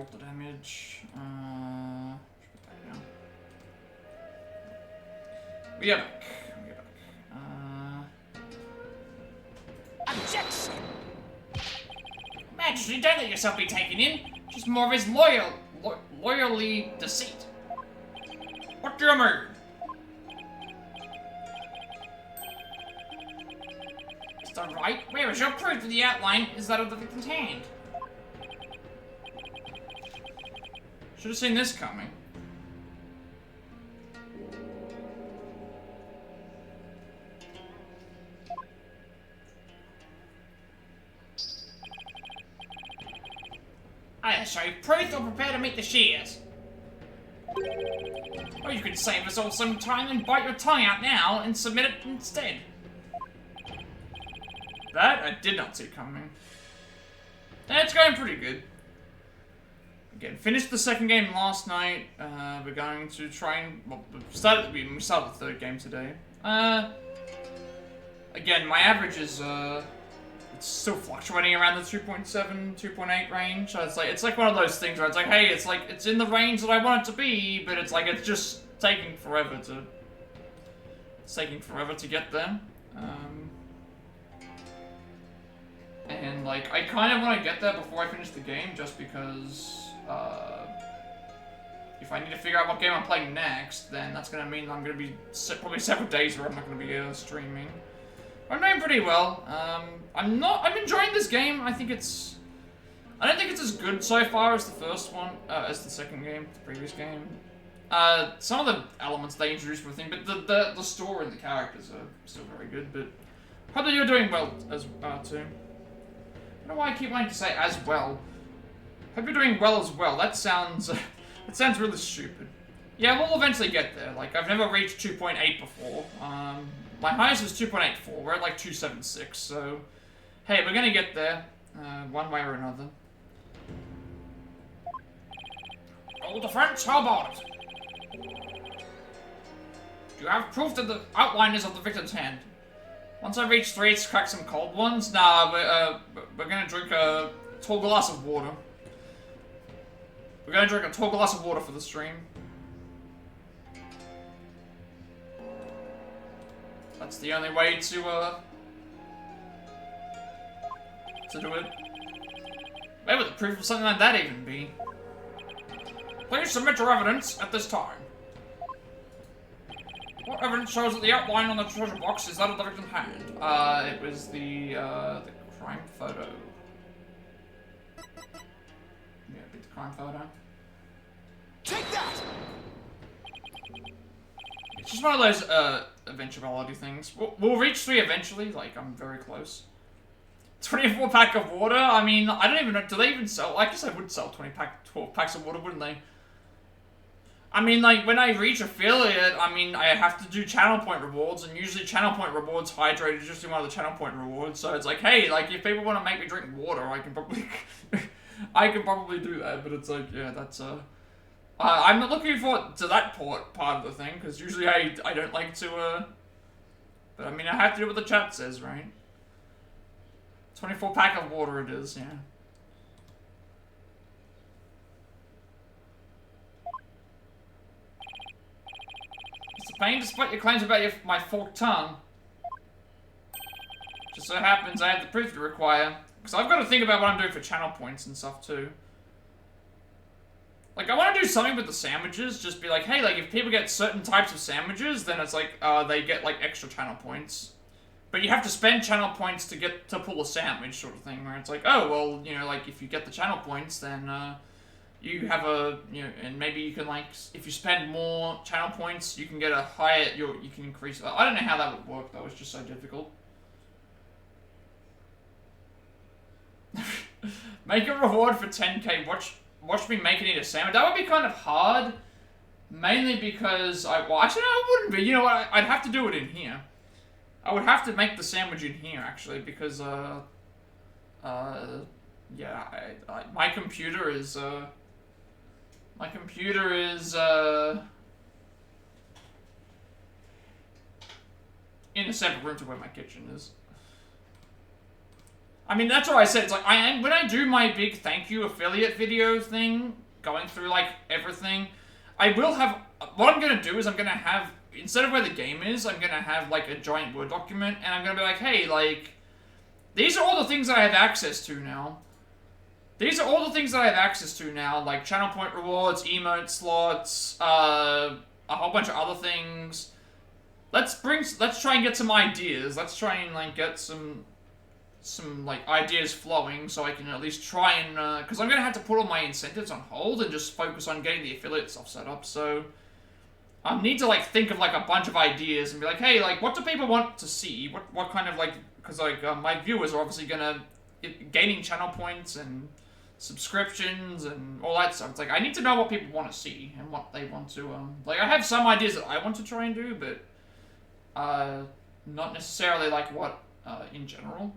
[SPEAKER 1] roll the damage. We are back. We are back.
[SPEAKER 5] Objection!
[SPEAKER 3] Majesty, don't let yourself be taken in. Just more of his loyally deceit.
[SPEAKER 2] What do you mean?
[SPEAKER 3] Mr. Wright, where is your proof that the outline is that of the victim's hand?
[SPEAKER 1] Should have seen this coming.
[SPEAKER 3] Either show proof or prepare to meet the shears. Or you could save us all some time and bite your tongue out now and submit it instead.
[SPEAKER 1] That I did not see coming. It's going pretty good. Again, finished the second game last night. We're going to try and... Well, we started the third game today. Again, my average is... it's still fluctuating around the 2.7, 2.8 range. So it's like one of those things where it's like, hey, it's in the range that I want it to be, but it's like it's just taking forever to... It's taking forever to get there. And like, I kind of want to get there before I finish the game, just because... if I need to figure out what game I'm playing next, then that's going to mean I'm going to be probably several days where I'm not going to be streaming. I'm doing pretty well. I'm enjoying this game. I don't think it's as good so far as the first one, as the second game, the previous game. Some of the elements they introduced were a thing, but the story and the characters are still very good, but probably you're doing well as too. I don't know why I keep wanting to say as well. Hope you're doing well as well. That sounds really stupid. Yeah, we'll eventually get there. Like, I've never reached 2.8 before. My highest was 2.84. We're at like 2.76, so... Hey, we're gonna get there. One way or another.
[SPEAKER 3] Old defense, how about it? Do you have proof that the outline is of the victim's hand?
[SPEAKER 1] Once I reach 3, let's crack some cold ones. Nah, we're gonna drink a tall glass of water. We're gonna drink a tall glass of water for the stream. That's the only way to do it. Where would the proof of something like that even be?
[SPEAKER 2] Please submit your evidence at this time. What evidence shows that the outline on the treasure box is that of the victim's hand?
[SPEAKER 1] It was the crime photo. Yeah, the crime photo.
[SPEAKER 5] Take that!
[SPEAKER 1] It's just one of those, eventuality things. We'll reach 3 eventually, like, I'm very close. 24 pack of water? I mean, I don't even know, do they even sell? I guess they would sell 12 packs of water, wouldn't they? I mean, like, when I reach affiliate, I mean, I have to do channel point rewards, and usually channel point rewards hydrated is just one of the channel point rewards, so it's like, hey, like, if people want to make me drink water, I can probably, I can probably do that, but it's like, yeah, that's, I'm not looking forward to that part of the thing, because usually I don't like to, but I mean, I have to do what the chat says, right? 24 pack of water it is, yeah. It's a pain to split your claims about my forked tongue. Just so happens I have the proof you require, because I've got to think about what I'm doing for channel points and stuff too. Like, I want to do something with the sandwiches, just be like, hey, like, if people get certain types of sandwiches, then it's like, they get, like, extra channel points. But you have to spend channel points to pull a sandwich, sort of thing, where it's like, oh, well, you know, like, if you get the channel points, then, you have a, you know, and maybe you can, like, if you spend more channel points, you can get a higher, you can increase, I don't know how that would work, though, it's just so difficult. Make a reward for 10k, watch me make and eat a sandwich. That would be kind of hard, mainly because well, actually, no, it wouldn't be. You know what? I'd have to do it in here. I would have to make the sandwich in here, actually, because, yeah, my computer is, in a separate room to where my kitchen is. I mean, that's what I said. It's like, when I do my big thank you affiliate video thing, going through, like, everything, I will have, what I'm gonna do is I'm gonna have, instead of where the game is, I'm gonna have, like, a giant Word document, and I'm gonna be like, hey, like, these are all the things that I have access to now. These are all the things that I have access to now, like channel point rewards, emote slots, a whole bunch of other things. Let's try and get some ideas. Let's try and, like, get some like, ideas flowing, so I can at least try and, because I'm gonna have to put all my incentives on hold and just focus on getting the affiliate stuff set up, so I need to, like, think of, like, a bunch of ideas and be like, hey, like, what do people want to see? What kind of, like, because, like, my viewers are obviously gaining channel points and subscriptions and all that stuff. It's like, I need to know what people want to see and what they want to, like, I have some ideas that I want to try and do, but, not necessarily, like, what, in general.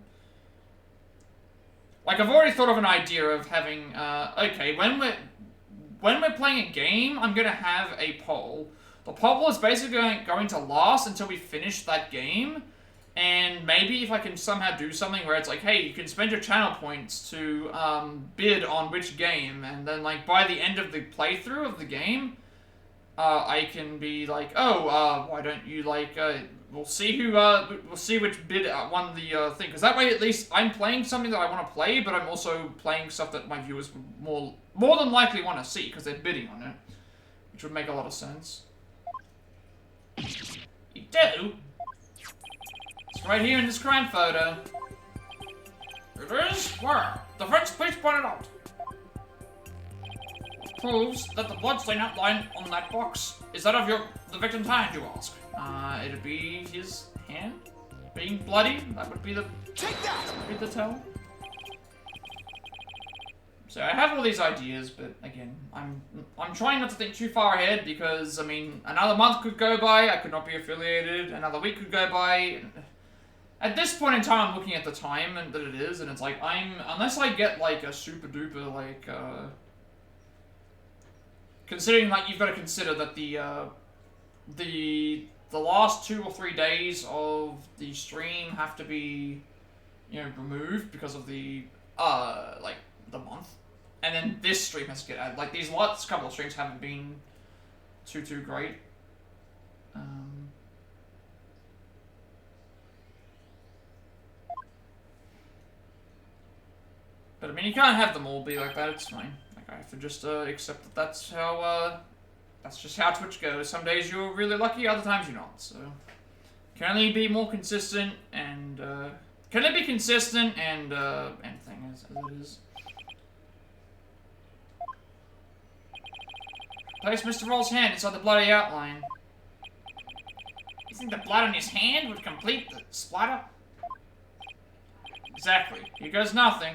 [SPEAKER 1] Like, I've already thought of an idea of having, okay, when we're playing a game, I'm gonna have a poll. The poll is basically going to last until we finish that game, and maybe if I can somehow do something where it's like, hey, you can spend your channel points to, bid on which game, and then, like, by the end of the playthrough of the game, I can be like, oh, why don't you, like, we'll see which bid won the, thing, because that way at least I'm playing something that I want to play, but I'm also playing stuff that my viewers would more than likely want to see, because they're bidding on it, which would make a lot of sense. You do? It's right here in this crime photo.
[SPEAKER 2] It is? Where? Defense, please point it out. Proves that the bloodstain outline on that box is that of the victim's hand, you ask.
[SPEAKER 1] It'd be his hand being bloody. That would be the tell. So I have all these ideas, but again, I'm trying not to think too far ahead because, I mean, another month could go by, I could not be affiliated, another week could go by. At this point in time, I'm looking at the time and that it is, and it's like, unless I get, like, a super duper, like, considering, like, you've got to consider that the last 2 or 3 days of the stream have to be, you know, removed because of the, like, the month. And then this stream has to get added. Like, these last couple of streams haven't been too great. But, I mean, you can't have them all be like that, it's fine. Like, I have to just, accept that that's just how Twitch goes. Some days you're really lucky, other times you're not, so... Can only be more consistent, and, can only be consistent, and thing as it is. Place Mr. Roll's hand inside the bloody outline.
[SPEAKER 2] You think the blood on his hand would complete the splatter?
[SPEAKER 1] Exactly. Here goes nothing.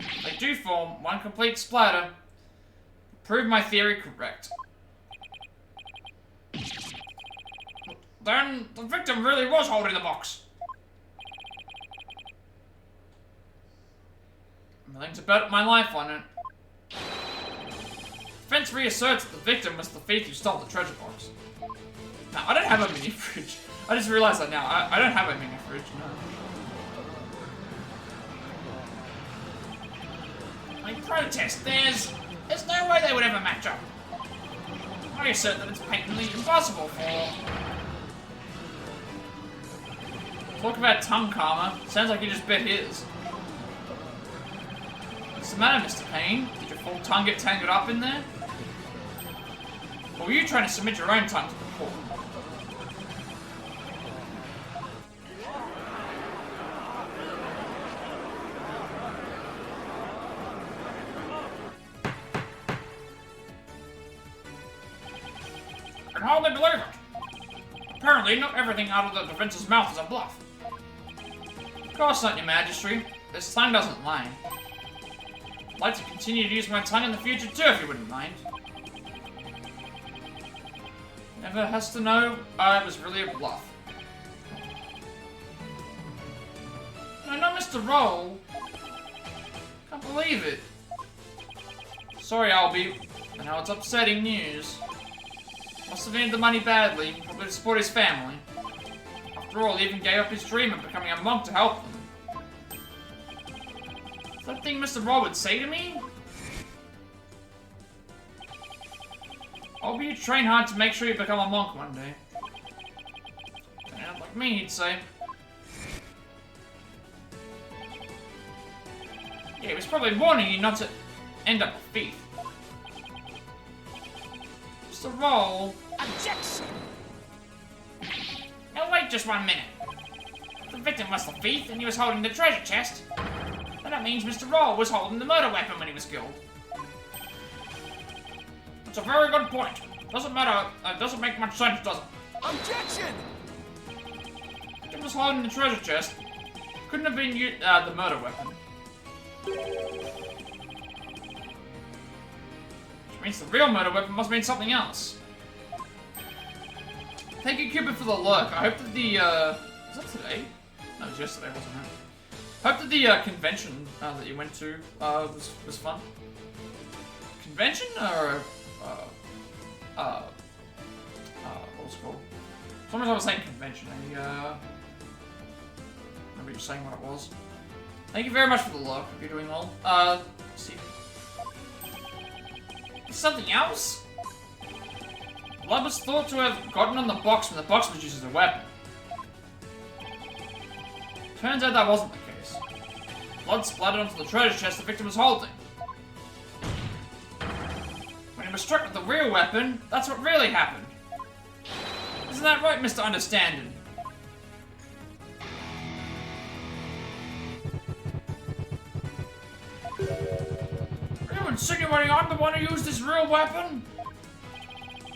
[SPEAKER 1] They do form one complete splatter. Prove my theory correct.
[SPEAKER 2] Then the victim really was holding the box.
[SPEAKER 1] I'm willing to bet my life on it. Defense reasserts that the victim was the thief who stole the treasure box. Now, I don't have a mini fridge. I just realized that now. I don't have a mini fridge, no.
[SPEAKER 2] I protest. There's no way they would ever match up. I assert that it's patently impossible for...
[SPEAKER 1] Talk about tongue karma. Sounds like you just bit his. What's the matter, Mr. Payne? Did your full tongue get tangled up in there? Or were you trying to submit your own tongue to the court?
[SPEAKER 2] I can hardly believe it. Apparently, not everything out of the defense's mouth is a bluff.
[SPEAKER 1] Of course not, Your Majesty. This tongue doesn't lie. I'd like to continue to use my tongue in the future too, if you wouldn't mind. Never has to know it was really a bluff. No, not Mr. Roll. Can't believe it. Sorry, Albie. I know it's upsetting news. Must have needed the money badly, probably to support his family. After all, he even gave up his dream of becoming a monk to help them. Is that thing Mr. Roll would say to me? I hope you train hard to make sure you become a monk one day. Yeah, like me, he'd say. Yeah, he was probably warning you not to end up a thief. Mr. Roll.
[SPEAKER 5] Objection!
[SPEAKER 3] Now wait just 1 minute. If the victim was the thief and he was holding the treasure chest, then that means Mr. Roll was holding the murder weapon when he was killed.
[SPEAKER 1] That's a very good point. Doesn't matter. Doesn't make much sense, does it?
[SPEAKER 5] Objection!
[SPEAKER 1] It was holding the treasure chest. Couldn't have been the murder weapon. Which means the real murder weapon must mean something else. Thank you, Cupid, for the lurk. I hope that the, was that today? No, it was yesterday, wasn't it? Hope that the, convention, that you went to, was fun. Convention, or, what was it called? Sometimes I was saying convention, remember you saying what it was. Thank you very much for the lurk. Hope you're doing well. Let's see.
[SPEAKER 3] Something else?
[SPEAKER 1] Blood was thought to have gotten on the box when the box was used as a weapon. Turns out that wasn't the case. Blood splattered onto the treasure chest the victim was holding. When he was struck with the real weapon, that's what really happened. Isn't that right, Mr. Understanding? Are you insinuating I'm the one who used this real weapon?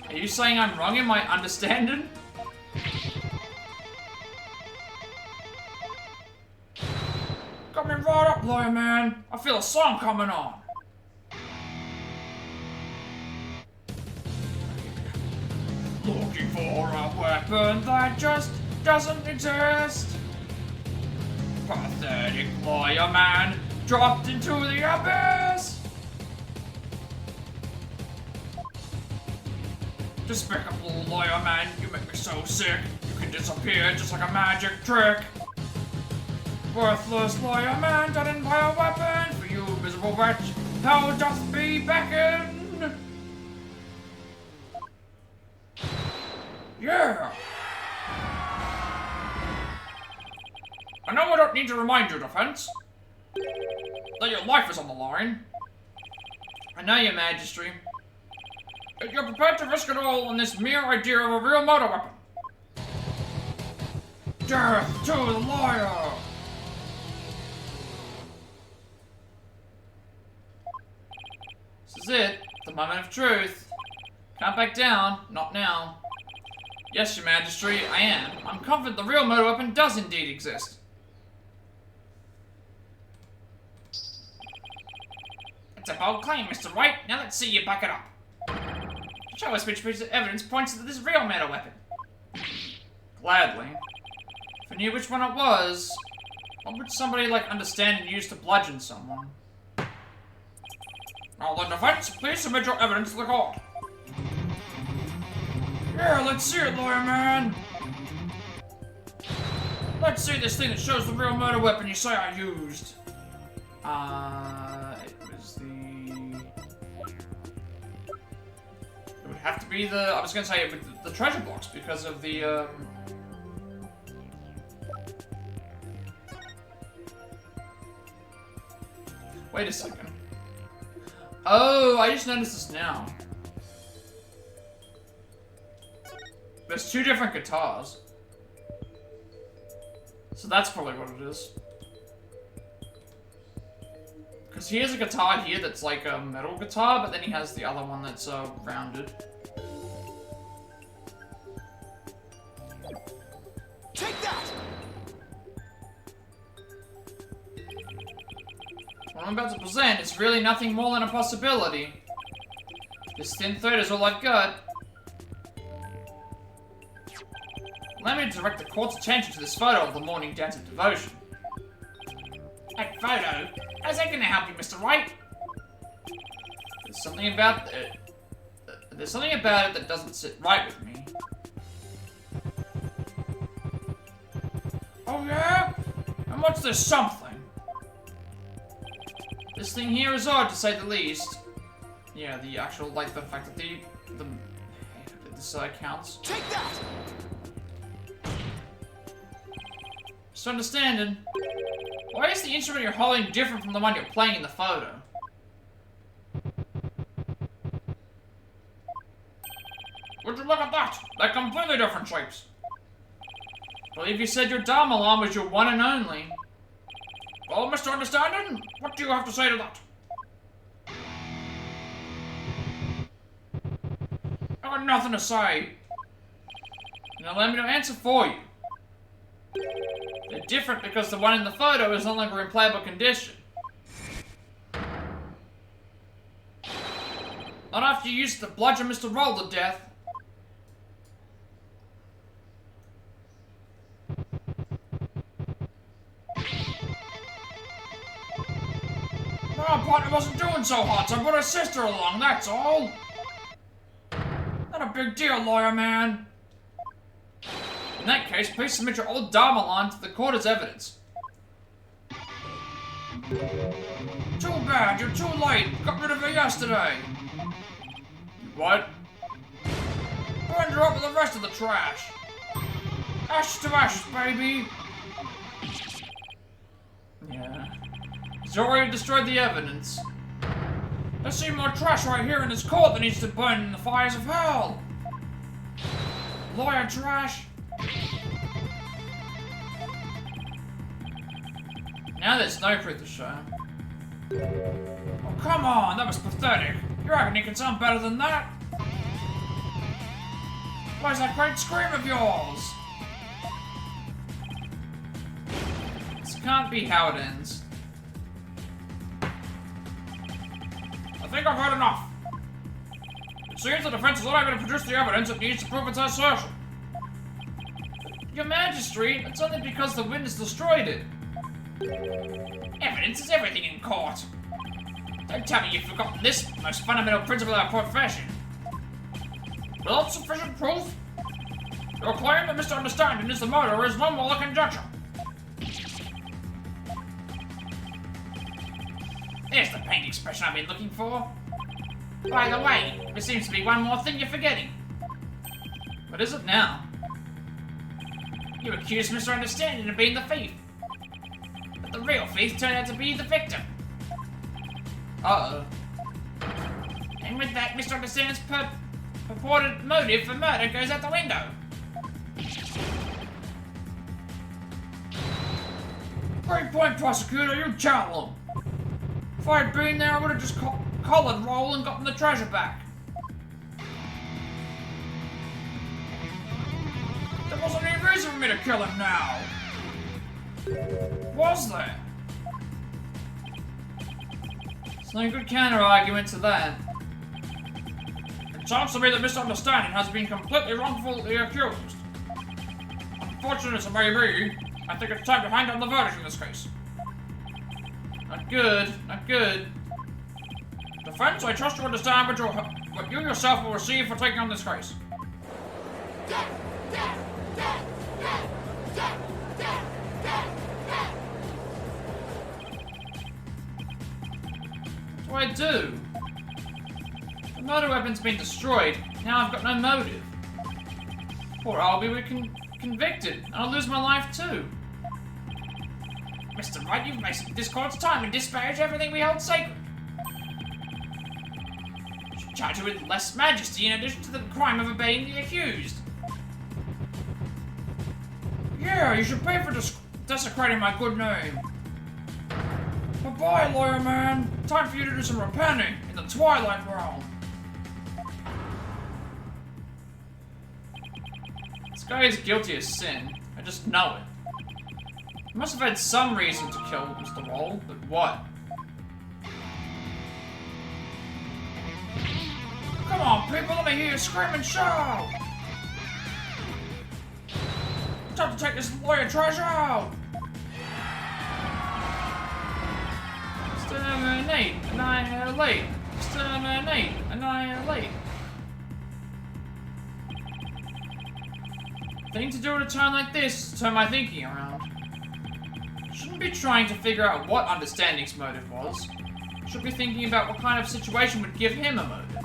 [SPEAKER 1] Are you saying I'm wrong in my understanding? Got me right up, lawyer man. I feel a song coming on. Looking for a weapon that just doesn't exist. Pathetic lawyer man dropped into the abyss. Despicable lawyer man, you make me so sick. You can disappear just like a magic trick. Worthless lawyer man, done by a weapon. For you, miserable wretch, hell doth be beckon. Yeah! I know I don't need to remind you, Defense, that your life is on the line. I know, Your Majesty. If you're prepared to risk it all on this mere idea of a real murder weapon. Death to the lawyer! This is it, the moment of truth. Can't back down, not now. Yes, Your Majesty, I am. I'm confident the real murder weapon does indeed exist.
[SPEAKER 3] It's a bold claim, Mr. Wright. Now let's see you back it up. Show us which piece of evidence points to this real murder weapon.
[SPEAKER 1] Gladly. If I knew which one it was, what would somebody like understand and use to bludgeon someone?
[SPEAKER 3] Now the defense, please submit your evidence to the court.
[SPEAKER 1] Yeah, let's see it, lawyer man. Let's see this thing that shows the real murder weapon you say I used. It was the... It would have to be the... I was gonna say it with the treasure box because of the, Wait a second. Oh, I just noticed this now. There's two different guitars. So that's probably what it is. Because he has a guitar here that's like a metal guitar, but then he has the other one that's rounded.
[SPEAKER 5] Take that!
[SPEAKER 1] What I'm about to present is really nothing more than a possibility. This thin thread is all I've got. Allow me to direct the court's attention to this photo of the morning dance of devotion.
[SPEAKER 3] That photo? How's that gonna help you, Mr. Wright?
[SPEAKER 1] There's something about it. There's something about it that doesn't sit right with me.
[SPEAKER 2] Oh yeah? And what's this something?
[SPEAKER 1] This thing here is odd, to say the least. Yeah, the actual, like, the fact that this counts.
[SPEAKER 5] Take that!
[SPEAKER 1] Just understanding. Why is the instrument you're holding different from the one you're playing in the photo?
[SPEAKER 2] Would you look at that? They're completely different shapes.
[SPEAKER 1] I believe you said your Dharma alarm was your one and only.
[SPEAKER 2] Well, Mr. Understanding, what do you have to say to that? I got nothing to say.
[SPEAKER 1] Now let me know answer for you. They're different because the one in the photo is no longer in playable condition. Not after you used to bludgeon Mr. Roll to death.
[SPEAKER 2] My partner wasn't doing so hot, so I brought her sister along, that's all. Not a big deal, lawyer man.
[SPEAKER 1] In that case, please submit your old Dharma line to the court as evidence.
[SPEAKER 2] Too bad, you're too late. Got rid of her yesterday.
[SPEAKER 1] What?
[SPEAKER 2] Burned her up with the rest of the trash. Ash to ash, baby.
[SPEAKER 1] Yeah. He's already destroyed the evidence.
[SPEAKER 2] There's see more trash right here in this court that needs to burn in the fires of hell. Lawyer trash.
[SPEAKER 1] Now there's no proof to show.
[SPEAKER 2] Oh, come on, that was pathetic. You reckon you can sound better than that? Where's that great scream of yours?
[SPEAKER 1] This can't be how it ends.
[SPEAKER 2] I think I've heard enough. It seems the defense is unable to produce the evidence it needs to prove its assertion.
[SPEAKER 1] Your Majesty, it's only because the witness destroyed it.
[SPEAKER 2] Evidence is everything in court. Don't tell me you've forgotten this most fundamental principle of our profession. Without sufficient proof, your claim that Mr. Understanding is the murderer is no more a conjecture. There's the paint expression I've been looking for. By the way, there seems to be one more thing you're forgetting.
[SPEAKER 1] What is it now?
[SPEAKER 2] You accused Mr. Understanding of being the thief. But the real thief turned out to be the victim.
[SPEAKER 1] Uh-oh.
[SPEAKER 2] And with that, Mr. Understanding's purported motive for murder goes out the window. Great point, prosecutor, you tell him. If I had been there, I would have just collared Roll and gotten the treasure back. There wasn't any reason for me to kill him now. Was there?
[SPEAKER 1] It's no good counter-argument to that.
[SPEAKER 2] It sounds to me that Misunderstanding has been completely wrongfully accused. Unfortunate as it may be, I think it's time to hand down the verdict in this case.
[SPEAKER 1] Not good, not good.
[SPEAKER 2] Defense, I trust you understand what you yourself will receive for taking on this case.
[SPEAKER 1] What do I do? The murder weapon's been destroyed. Now I've got no motive. Or I'll be convicted, and I'll lose my life too.
[SPEAKER 2] Mr. Wright, you've wasted this court's time and disparaged everything we hold sacred. You should charge you with less majesty in addition to the crime of obeying the accused. Yeah, you should pay for desecrating my good name. Bye-bye, lawyer man. Time for you to do some repenting in the Twilight Realm.
[SPEAKER 1] This guy is guilty of sin. I just know it. He must have had some reason to kill Mr. Roll, but what?
[SPEAKER 2] Come on, people, let me hear you scream and shout! It's time to take this lawyer treasure out!
[SPEAKER 1] Exterminate, annihilate, exterminate, annihilate. Thing to do at a time like this is turn my thinking around. be trying to figure out what Understanding's motive was. Should be thinking about what kind of situation would give him a motive.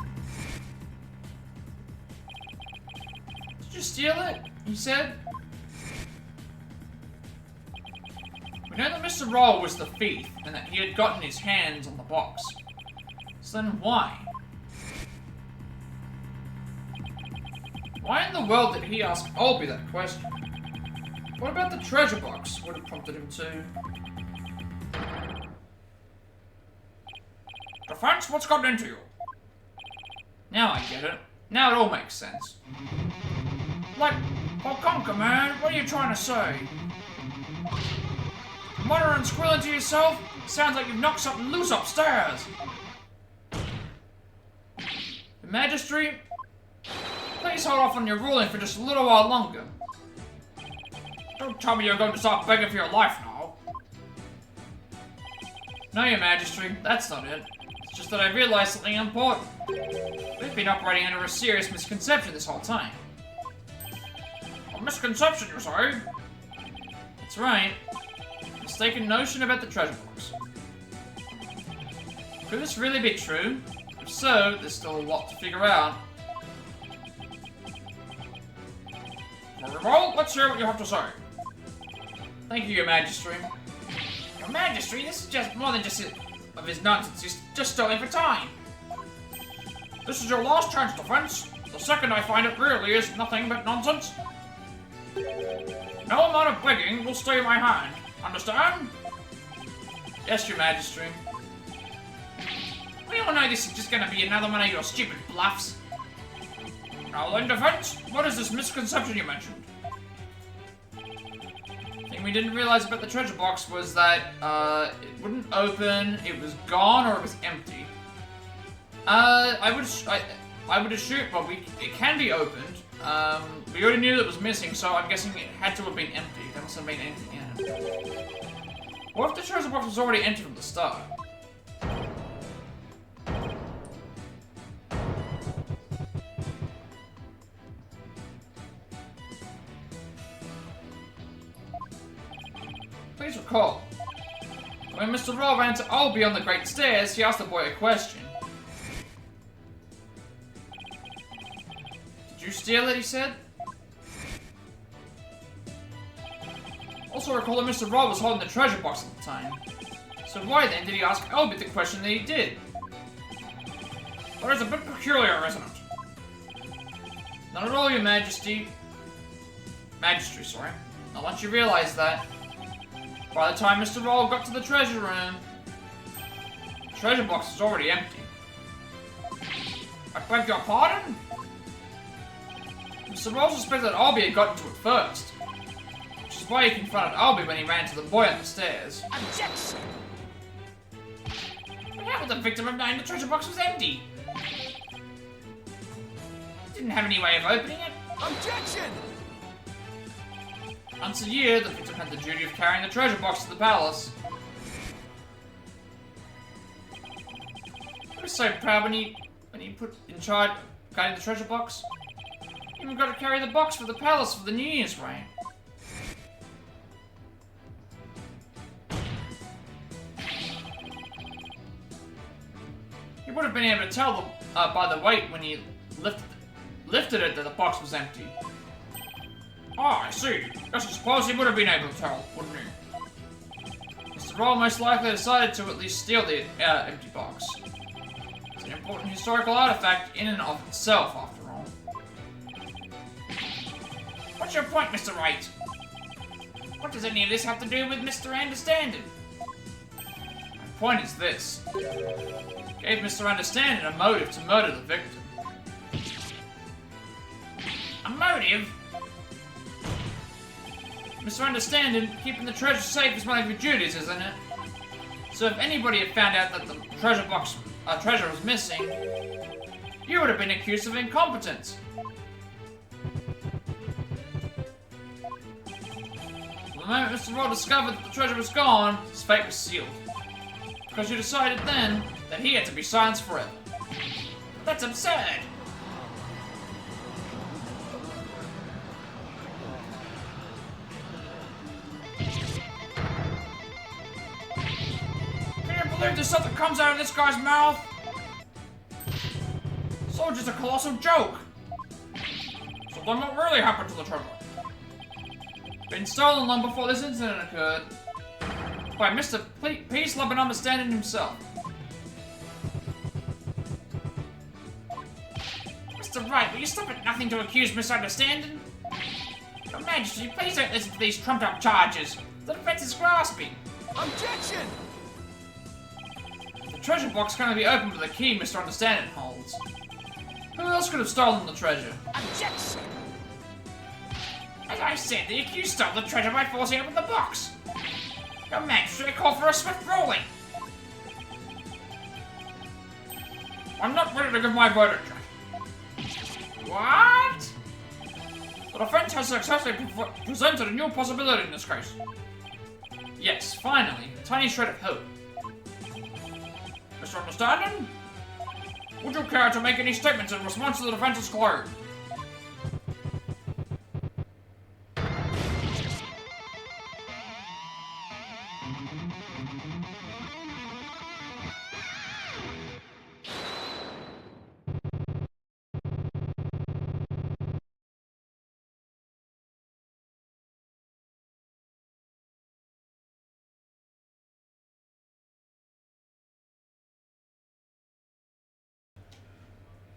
[SPEAKER 1] Did you steal it? He said. We know that Mr. Roll was the thief, and that he had gotten his hands on the box. So then why? Why in the world did he ask Olby that question? What about the treasure box would have prompted him to?
[SPEAKER 2] Defense, what's gotten into you?
[SPEAKER 1] Now I get it. Now it all makes sense.
[SPEAKER 2] Like, oh, conquer, man. What are you trying to say? Mutter and squealing to yourself? Sounds like you've knocked something loose upstairs.
[SPEAKER 1] The Magistrate, please hold off on your ruling for just a little while longer.
[SPEAKER 2] Don't tell me you're going to start begging for your life now.
[SPEAKER 1] No, Your Majesty, that's not it. It's just that I realized something important. We've been operating under a serious misconception this whole time.
[SPEAKER 2] A misconception, you say?
[SPEAKER 1] That's right. Mistaken notion about the treasure box. Could this really be true? If so, there's still a lot to figure out.
[SPEAKER 2] Very well, let's hear what you have to say.
[SPEAKER 1] Thank you, Your Majesty.
[SPEAKER 3] Your Majesty, this is just more than just of his nonsense. He's just stalling for time.
[SPEAKER 2] This is your last chance, Defense. The second I find it really is nothing but nonsense. No amount of begging will stay my hand. Understand?
[SPEAKER 1] Yes, Your Majesty.
[SPEAKER 3] We all know this is just gonna be another one of your stupid bluffs.
[SPEAKER 2] Now then, Defense, what is this misconception you mentioned?
[SPEAKER 1] The thing we didn't realize about the treasure box was that it wouldn't open, it was gone, or it was empty. I would assume, well, it can be opened. We already knew that it was missing, so I'm guessing it had to have been empty. There must have been anything in it. What if the treasure box was already empty from the start? Please recall, when Mr. Roll ran to Olby on the Great Stairs, he asked the boy a question. Did you steal it, he said? Also recall that Mr. Roll was holding the treasure box at the time. So why then did he ask Olby the question that he did?
[SPEAKER 2] That is a bit peculiar, isn't it?
[SPEAKER 1] Not at all, Your Majesty. Magistrate, sorry. Not once you realize that. By the time Mr. Roll got to the treasure room, the treasure box was already empty.
[SPEAKER 2] I beg your pardon?
[SPEAKER 1] Mr. Roll suspected that Olby had gotten to it first, which is why he confronted Olby when he ran to the boy on the stairs.
[SPEAKER 5] Objection!
[SPEAKER 3] But how would the victim have known the treasure box was empty? Didn't have any way of opening it.
[SPEAKER 5] Objection!
[SPEAKER 1] Once a year, the victim had the duty of carrying the treasure box to the palace. He was so proud when he put in charge of guarding the treasure box. He even got to carry the box for the palace for the New Year's reign. He would have been able to tell by the weight when he lifted it that the box was empty.
[SPEAKER 2] Ah, I see. Yes, I suppose he would have been able to tell, wouldn't he?
[SPEAKER 1] Mr. Roll most likely decided to at least steal the empty box. It's an important historical artifact in and of itself, after all.
[SPEAKER 3] What's your point, Mr. Wright? What does any of this have to do with Mr. Understanding?
[SPEAKER 1] My point is this. Gave Mr. Understanding a motive to murder the victim.
[SPEAKER 3] A motive?
[SPEAKER 1] Mr. Understanding, keeping the treasure safe is one of your duties, isn't it? So if anybody had found out that the treasure was missing, you would have been accused of incompetence. The moment Mr. Roll discovered that the treasure was gone, his fate was sealed. Because you decided then that he had to be silenced forever.
[SPEAKER 3] That's absurd.
[SPEAKER 2] stuff that comes out of this guy's mouth? It's all just a colossal joke. So then what really happened to the treasure?
[SPEAKER 1] Been stolen long before this incident occurred. By Mr. Peace Love and Understanding himself.
[SPEAKER 3] Mr. Wright, will you stop at nothing to accuse misunderstanding? Your Majesty, please don't listen to these trumped-up charges. The defense is grasping.
[SPEAKER 5] Objection!
[SPEAKER 1] The treasure box can only be opened with a key Mr. Understanding holds. Who else could have stolen the treasure?
[SPEAKER 5] Objection!
[SPEAKER 3] As I said, the accused stole the treasure by forcing open the box. Your Majesty, I call for a swift ruling.
[SPEAKER 1] I'm not ready to give my verdict yet.
[SPEAKER 3] What?
[SPEAKER 1] The defense has successfully presented a new possibility in this case. Yes, finally, a tiny shred of hope.
[SPEAKER 2] Mr. Understanding? Would you care to make any statements in response to the defense's claim?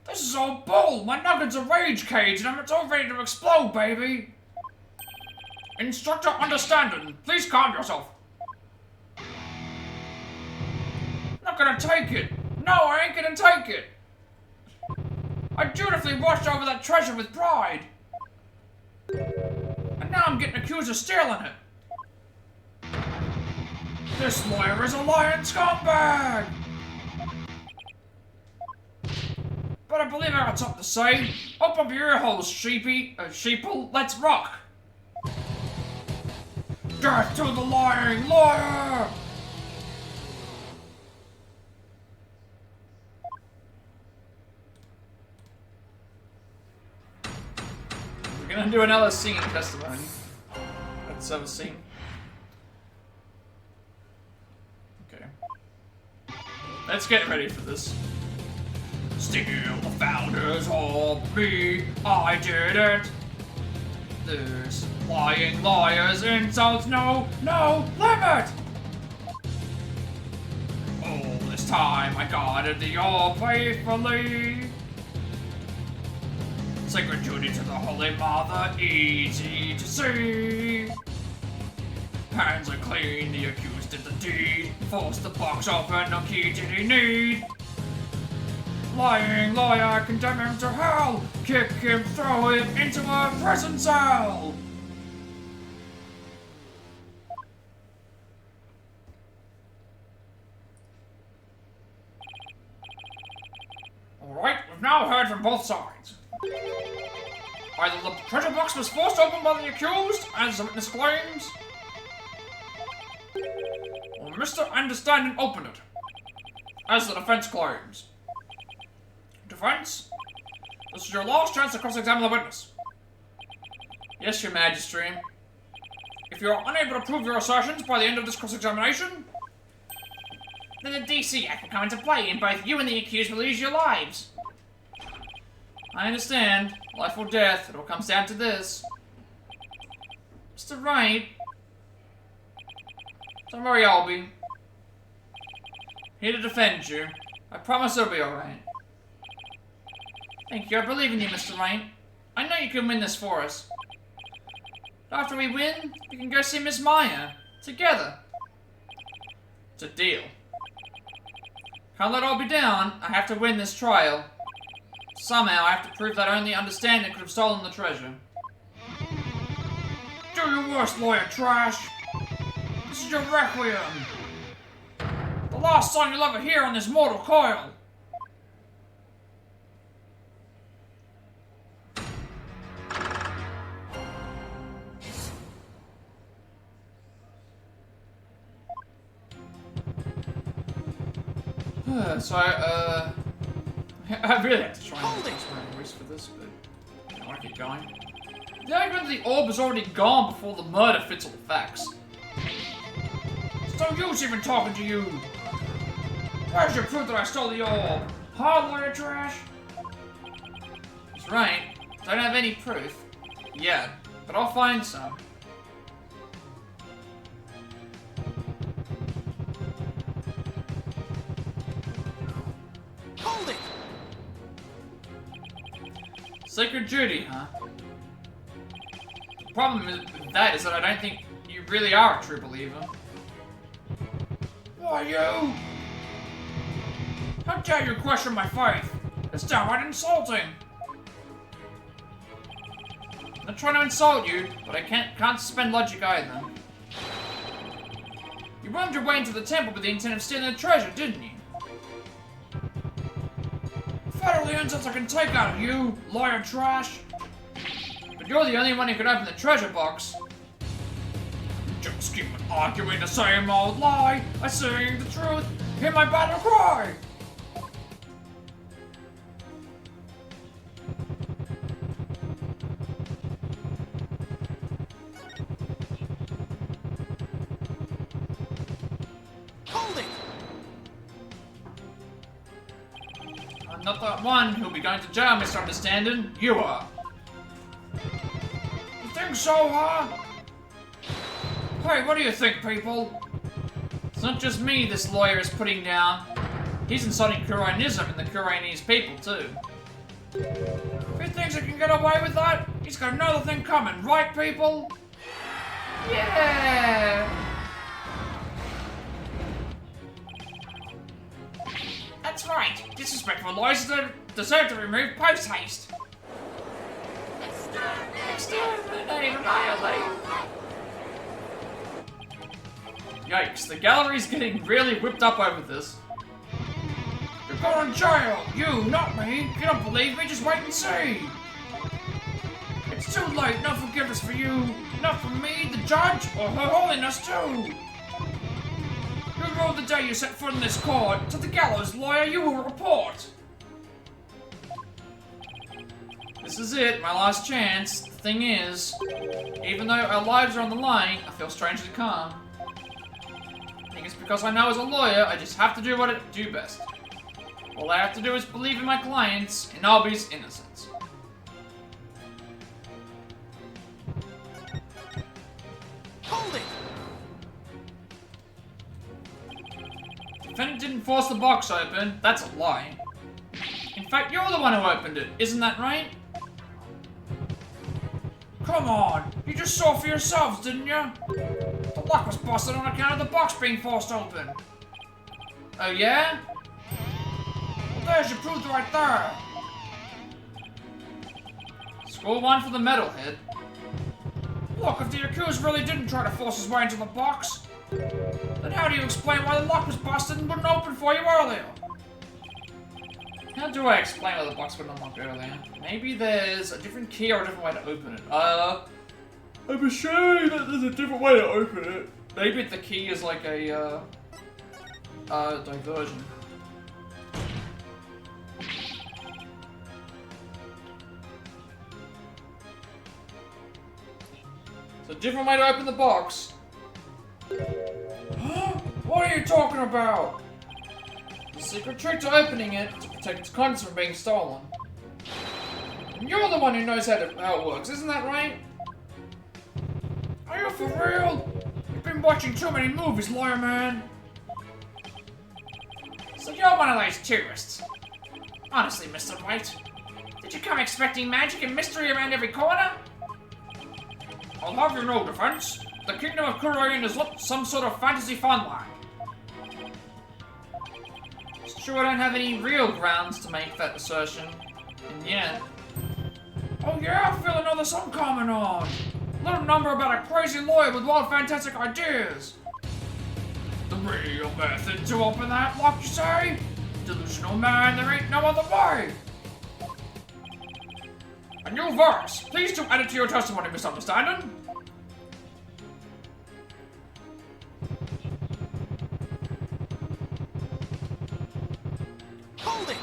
[SPEAKER 2] This is all bull! My nugget's a rage cage and it's all ready to explode, baby! Instructor Understanding, please calm yourself. Not gonna take it! No, I ain't gonna take it! I dutifully watched over that treasure with pride! And now I'm getting accused of stealing it! This lawyer is a lying scumbag! But I believe I got something to say. Open up your ear holes, sheeple. Let's rock. Death to the lying lawyer!
[SPEAKER 1] We're gonna do another singing testimony. Let's have a scene. Okay. Let's get ready for this.
[SPEAKER 2] Steal the founder's hobby, I did it. This lying liar's insults no limit. All this time I guarded the all faithfully. Sacred duty to the Holy Mother, easy to see. Hands are clean, the accused did the deed. Forced the box open, no key did he need. Lying lawyer, condemn him to hell! Kick him, throw him into a prison cell! Alright, we've now heard from both sides. Either the treasure box was forced open by the accused, as the witness claims, or Mr. Understanding opened it, as the defense claims. Defense, this is your last chance to cross-examine the witness.
[SPEAKER 1] Yes, Your Majesty.
[SPEAKER 2] If you are unable to prove your assertions by the end of this cross-examination,
[SPEAKER 3] Then the DC Act will come into play and both you and the accused will lose your lives.
[SPEAKER 1] I understand. Life or death, it all comes down to this. Mr. Wright. Don't worry, I'll be here to defend you. I promise it'll be alright. Thank you, I believe in you, Mr. Wright. I know you can win this for us. But after we win, we can go see Miss Maya. Together. It's a deal. Can't let all be down. I have to win this trial. Somehow I have to prove that only Understanding could have stolen the treasure.
[SPEAKER 2] do your worst, lawyer trash! This is your requiem! The last song you'll ever hear on this mortal coil!
[SPEAKER 1] So I really have to try and
[SPEAKER 5] Hold it.
[SPEAKER 1] voice for this, but I want to keep going. The argument that the orb is already gone before the murder fits all the facts.
[SPEAKER 2] It's no use even talking to you! Where's your proof that I stole the orb? Huh, lawyer trash?
[SPEAKER 1] He's right. Don't have any proof. Yeah, but I'll find some.
[SPEAKER 5] Hold it!
[SPEAKER 1] Sacred duty, huh? The problem with that is that I don't think you really are a true believer.
[SPEAKER 2] Why, you? How dare you question my faith? It's downright insulting.
[SPEAKER 1] I'm not trying to insult you, but I can't suspend logic either. You wormed your way into the temple with the intent of stealing the treasure, didn't you?
[SPEAKER 2] Federally insults I can take out of you, lawyer trash.
[SPEAKER 1] But you're the only one who could open the treasure box.
[SPEAKER 2] Just keep arguing the same old lie. I sing the truth. Hear my battle cry.
[SPEAKER 5] Hold it!
[SPEAKER 1] I'm not the one who'll be going to jail, misunderstanding. You are.
[SPEAKER 2] You think so, huh? Hey, what do you think, people?
[SPEAKER 1] It's not just me this lawyer is putting down. He's inciting Kurainism and the Kurainese people, too.
[SPEAKER 2] If he thinks he can get away with that, he's got another thing coming, right, people?
[SPEAKER 1] Yeah!
[SPEAKER 2] That's right. Disrespectful lawyers deserve to remove post haste.
[SPEAKER 1] Exterminate, annihilate! Yikes, the gallery's getting really whipped up over this.
[SPEAKER 2] You're going to jail. You, not me. If you don't believe me, just wait and see. It's too late. No forgiveness for you. Not from me, the judge, or Her Holiness, too. You ruled the day you set foot in this court. To the gallows, lawyer, you will report.
[SPEAKER 1] This is it, my last chance. The thing is, even though our lives are on the line, I feel strangely calm. I think it's because I know as a lawyer, I just have to do what I do best. All I have to do is believe in my clients, and Albie's innocence.
[SPEAKER 5] Hold it!
[SPEAKER 1] Defendant didn't force the box open, that's a lie. In fact, you're the one who opened it, isn't that right?
[SPEAKER 2] Come on, you just saw for yourselves, didn't you? The lock was busted on account of the box being forced open.
[SPEAKER 1] Oh yeah?
[SPEAKER 2] Well, there's your proof right there.
[SPEAKER 1] Score one for the metalhead.
[SPEAKER 2] Look, if the accused really didn't try to force his way into the box, then how do you explain why the lock was busted and wouldn't open for you earlier?
[SPEAKER 1] How do I explain why the box wouldn't unlock earlier? Maybe there's a different key or a different way to open it. I'm assured that there's a different way to open it. Maybe the key is like a, diversion. It's a different way to open the box.
[SPEAKER 2] What are you talking about?
[SPEAKER 1] The secret trick to opening it to protect its contents from being stolen. And you're the one who knows how it works, isn't that right?
[SPEAKER 2] Are you for real? You've been watching too many movies, lawyer man. So you're one of those tourists. Honestly, Mr. Wright, did you come expecting magic and mystery around every corner? I'll have you know, defense. The kingdom of Kurain is not some sort of fantasy funland.
[SPEAKER 1] It's true I don't have any real grounds to make that assertion. And yet...
[SPEAKER 2] Oh yeah, I feel another song coming on. Little number about a crazy lawyer with wild fantastic ideas. The real method to open that lock, you say? Delusional man, there ain't no other way. A new verse. Please do add it to your testimony, misunderstanding.
[SPEAKER 5] Hold it!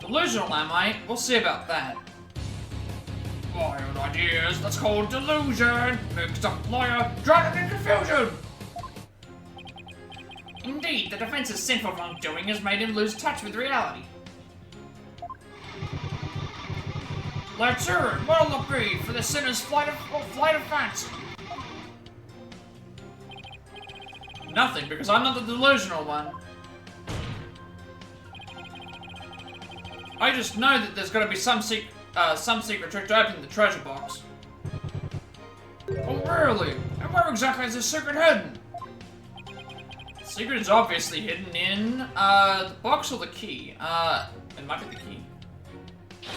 [SPEAKER 1] Delusional, am I? We'll see about that.
[SPEAKER 2] Wild ideas, that's called delusion. Mixed up lawyer, drowning in confusion.
[SPEAKER 3] Indeed, the defense's sinful wrongdoing has made him lose touch with reality.
[SPEAKER 2] Let's hear it. What'll it be for the sinner's flight of fancy?
[SPEAKER 1] Nothing, because I'm not the delusional one. I just know that there's got to be some secret trick to open the treasure box.
[SPEAKER 2] Oh, really? And where exactly is this secret hidden?
[SPEAKER 1] The secret is obviously hidden in the box or the key. It might be the key.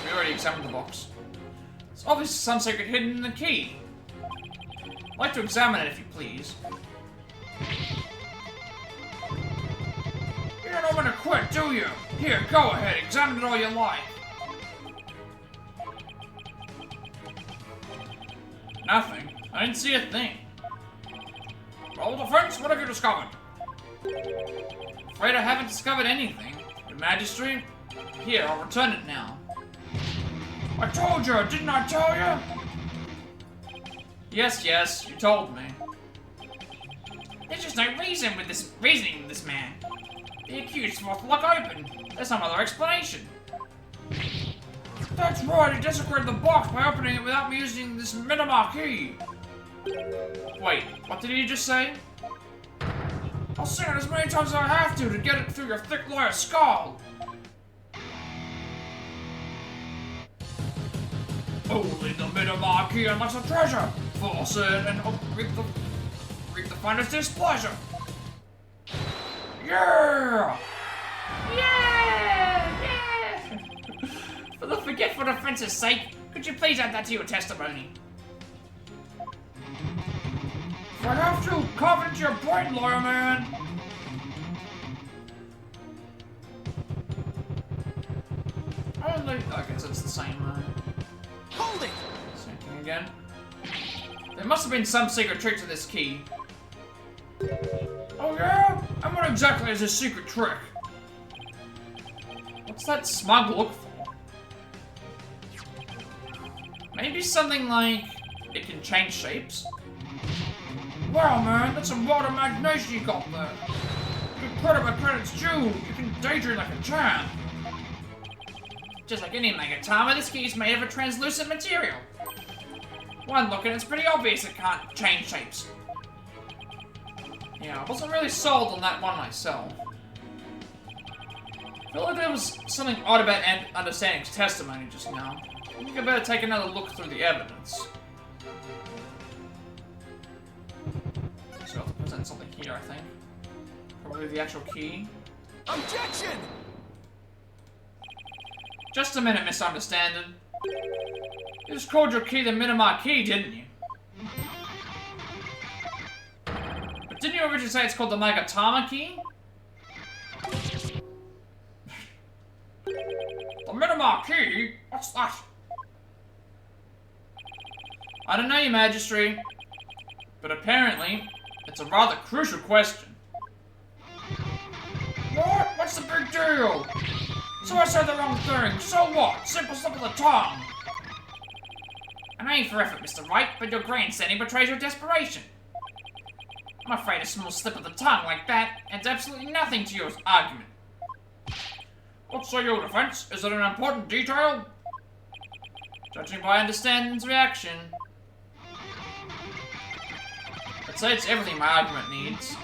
[SPEAKER 1] We already examined the box. There's obviously some secret hidden in the key. I'd like to examine it if you please.
[SPEAKER 2] You don't know when to quit, do you? Here, go ahead, examine it all you like.
[SPEAKER 1] Nothing. I didn't see a thing.
[SPEAKER 2] Roll defense, what have you discovered?
[SPEAKER 1] Afraid I haven't discovered anything. Your Majesty? Here, I'll return it now.
[SPEAKER 2] I told you, didn't I tell you?
[SPEAKER 1] Yes, you told me.
[SPEAKER 3] There's just no reasoning with this man. The accused's mouth look open. There's some other explanation.
[SPEAKER 2] That's right, he desecrated the box by opening it without me using this minima key.
[SPEAKER 1] Wait, what did you just say?
[SPEAKER 2] I'll say it as many times as I have to get it through your thick lawyer skull. Only the minima key unlocks a treasure. Force it and reap the finder's displeasure. Yeah!
[SPEAKER 3] Yeah! For the forgetful defense's sake, could you please add that to your testimony?
[SPEAKER 2] If I have to, carve into your brain, lawyer man.
[SPEAKER 1] I guess it's the same,
[SPEAKER 5] Hold it!
[SPEAKER 1] same thing again. There must have been some secret trick to this key.
[SPEAKER 2] Oh yeah? And what exactly is this secret trick?
[SPEAKER 1] What's that smug look for? Maybe something like it can change shapes?
[SPEAKER 2] Wow, man, that's some wild imagination you got there. Give credit where credit's due. You can daydream like a champ.
[SPEAKER 3] Just like any Megatama, this key is made of a translucent material. One look and it's pretty obvious it can't change shapes.
[SPEAKER 1] Yeah, I wasn't really sold on that one myself. I feel like there was something odd about Understanding's testimony just now. I think I better take another look through the evidence. So I'll have to present something here, I think. Probably the actual key.
[SPEAKER 5] Objection!
[SPEAKER 1] Just a minute, misunderstanding. You just called your key the Minima key, didn't you? But didn't you originally say it's called the Megatama key?
[SPEAKER 2] The minima key? What's that?
[SPEAKER 1] I don't know, Your Majesty, but apparently it's a rather crucial question.
[SPEAKER 2] What? What's the big deal? So I said the wrong thing. So what? Simple slip of the tongue.
[SPEAKER 3] An aim for effort, Mr. Wright, but your grandstanding betrays your desperation. I'm afraid a small slip of the tongue like that adds absolutely nothing to your argument.
[SPEAKER 2] What say your defense? Is it an important detail?
[SPEAKER 1] Judging by Understanding's reaction, I'd say it's everything my argument needs.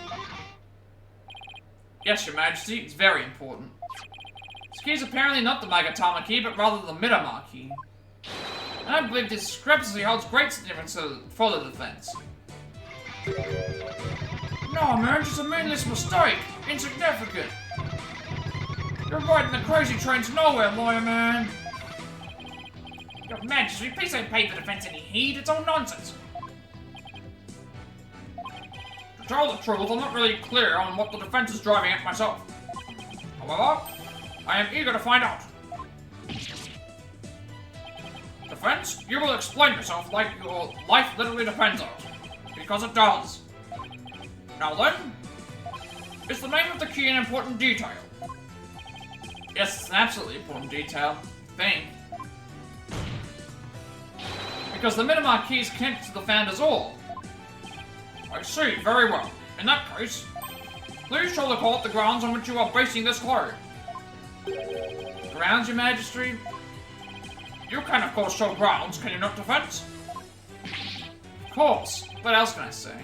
[SPEAKER 1] Yes, Your Majesty, it's very important. This key is apparently not the Megatama key, but rather the Midama key. And I believe this discrepancy holds great significance for the defense.
[SPEAKER 2] No, man, just a meaningless mistake. Insignificant. You're riding the crazy train to nowhere, lawyer man.
[SPEAKER 3] Your Majesty, please don't pay the defense any heed. It's all nonsense.
[SPEAKER 2] To tell the truth, I'm not really clear on what the defense is driving at myself. However, I am eager to find out. Defense, you will explain yourself like your life literally depends on it. Because it does. Now then, is the name of the key an important detail?
[SPEAKER 1] Yes, it's an absolutely important detail, I think. Because the Minima key is connected to the Founder's Orb.
[SPEAKER 2] I see, very well. In that case, Please show the court the grounds on which you are basing this claim.
[SPEAKER 1] Grounds, Your Majesty?
[SPEAKER 2] You can, of course, show grounds, can you not, defense?
[SPEAKER 1] Of course. What else can I say?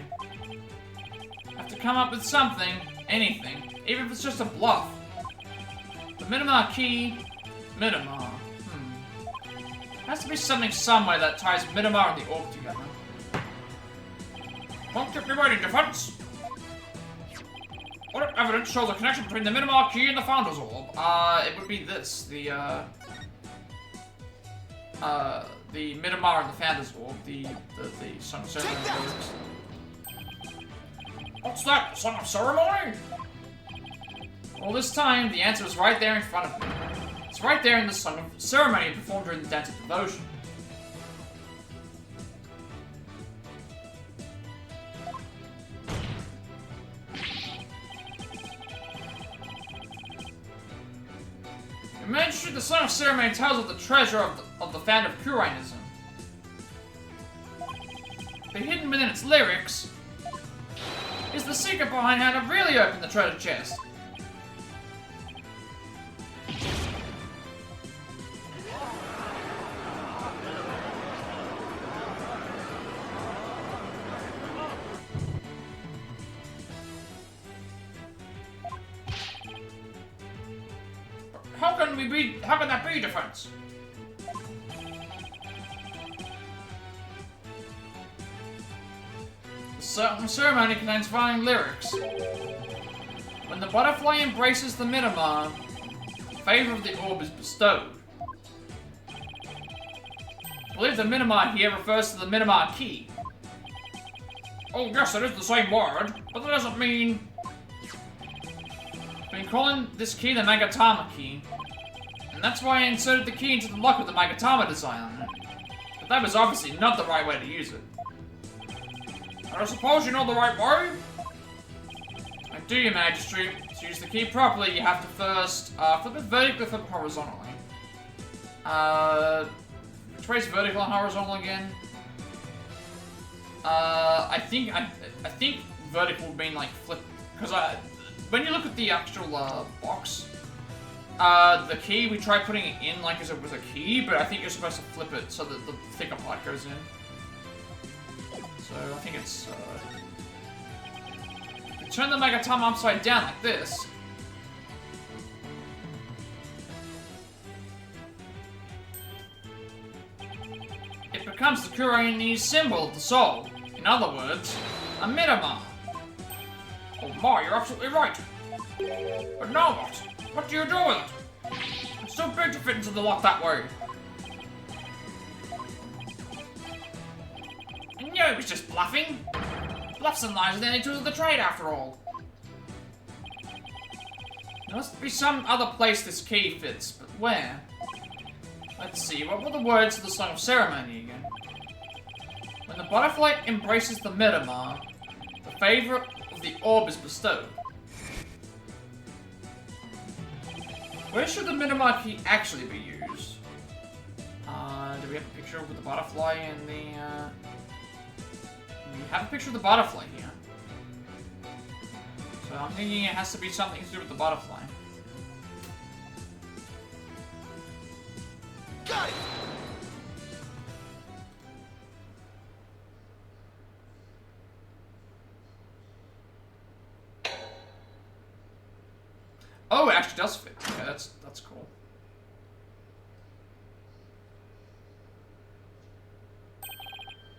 [SPEAKER 1] I have to come up with something, anything, even if it's just a bluff. The Minimar key... Minimar. Has to be something somewhere that ties Minimar and the orb together.
[SPEAKER 2] Don't keep me waiting, defense. What evidence shows a connection between the Minimar key and the Founder's Orb?
[SPEAKER 1] It would be this, the Minimar and the Founder's Orb, the Song of Ceremony.
[SPEAKER 2] What's that? Song of Ceremony?
[SPEAKER 1] All this time, the answer is right there in front of me. It's right there in the Song of Ceremony performed during the Dance of Devotion. Your Majesty, the Song of Ceremony tells of the treasure of the founder of Kurianism. But hidden within its lyrics is the secret behind how to really open the treasure chest.
[SPEAKER 2] How can that be, defense?
[SPEAKER 1] The ceremony contains following lyrics. When the butterfly embraces the Minimar, favor of the orb is bestowed. I believe the Minimar here refers to the Minimar key.
[SPEAKER 2] Oh, yes, it is the same word, but that doesn't mean...
[SPEAKER 1] I've been calling this key the Magatama key, and that's why I inserted the key into the lock with the Magatama design on it. But that was obviously not the right way to use it.
[SPEAKER 2] I suppose you know the right way?
[SPEAKER 1] I do, Your Majesty. To use the key properly, you have to first flip it vertically, flip it horizontally. Which way is vertical and horizontal again? I think vertical would mean like flip, because when you look at the actual box, the key, we tried putting it in like as it was a key, but I think you're supposed to flip it so that the thicker part goes in. So I think it's you turn the Magatama upside down like this. It becomes the Kurianese symbol of the soul. In other words, a Minimar.
[SPEAKER 2] Oh my, you're absolutely right. But now what? What do you do with it? It's too big to fit into the lock that way.
[SPEAKER 3] I knew it was just bluffing. Bluffs and lies are the only tools of the trade, after all.
[SPEAKER 1] There must be some other place this key fits, but where? Let's see, what were the words of the Song of Ceremony again? When the butterfly embraces the Minimar, the favor of the orb is bestowed. Where should the Minimar key actually be used? Do we have a picture of the butterfly in the, We have a picture of the butterfly here. So I'm thinking it has to be something to do with the butterfly.
[SPEAKER 5] Got it!
[SPEAKER 1] Oh, it actually does fit. Okay, that's cool.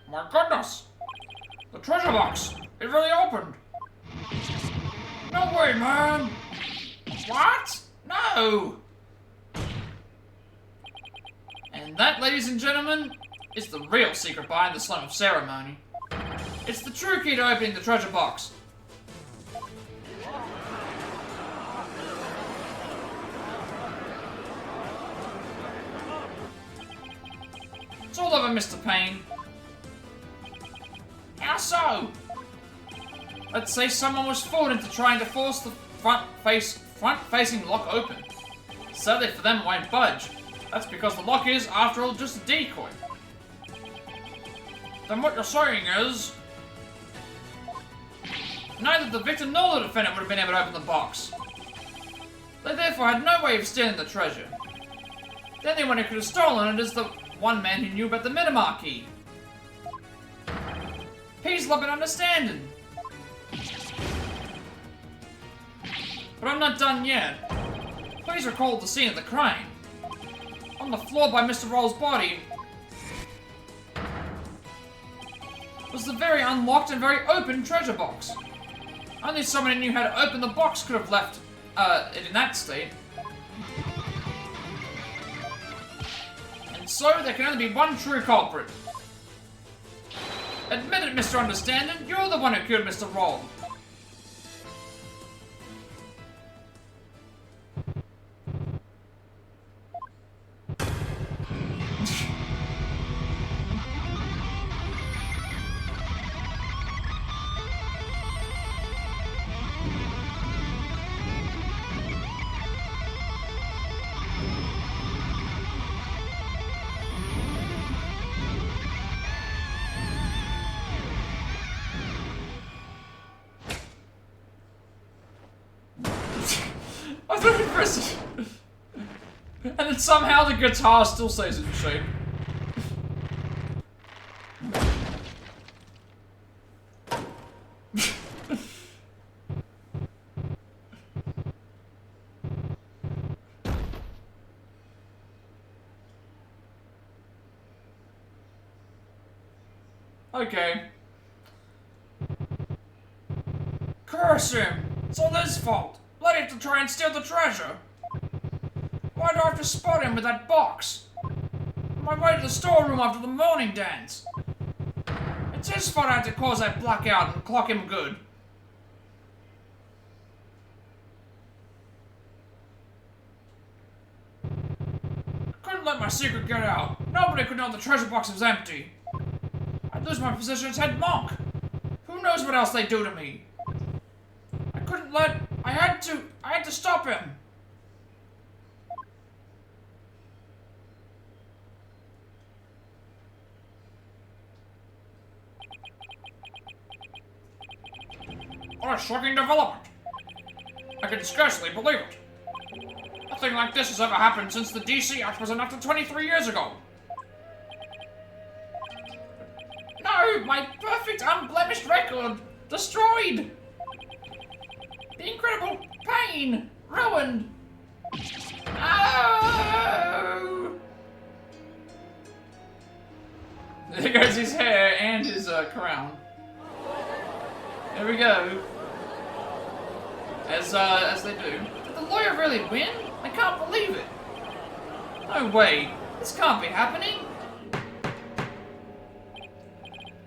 [SPEAKER 2] My goodness! The treasure box! It really opened! No way, man!
[SPEAKER 1] What? No! And that, ladies and gentlemen, is the real secret behind the Song of Ceremony. It's the true key to opening the treasure box. It's all over, Mr. Payne.
[SPEAKER 3] How so?
[SPEAKER 1] Let's say someone was fooled into trying to force the front-facing lock open. Sadly for them, it won't budge. That's because the lock is, after all, just a decoy.
[SPEAKER 2] Then what you're saying is...
[SPEAKER 1] neither the victim nor the defendant would have been able to open the box. They therefore had no way of stealing the treasure. The only one who could have stolen it is the one man who knew about the Minimar key. Peace, love, and understanding. But I'm not done yet. Please recall the scene of the crime. On the floor by Mr. Roll's body was the very unlocked and very open treasure box. Only someone who knew how to open the box could have left it in that state. And so there can only be one true culprit. Admit it, Mr. Understanding, you're the one who killed Mr. Roll. I thought he pressed it. And then somehow the guitar still stays in shape. Okay. Curse him! It's all his fault! Let him to try and steal the treasure! Why do I have to spot him with that box? On my way to the storeroom after the morning dance. It's his fault I had to cause that blackout and clock him good. I couldn't let my secret get out. Nobody could know the treasure box was empty. I'd lose my position as head monk. Who knows what else they'd do to me? I had to stop him. What a shocking development. I can scarcely believe it. Nothing like this has ever happened since the DC Act was enacted 23 years ago. No, my perfect unblemished record destroyed. The incredible pain ruined. Oh! There goes his hair and his crown. There we go. As they do. Did the lawyer really win? I can't believe it. No way. This can't be happening.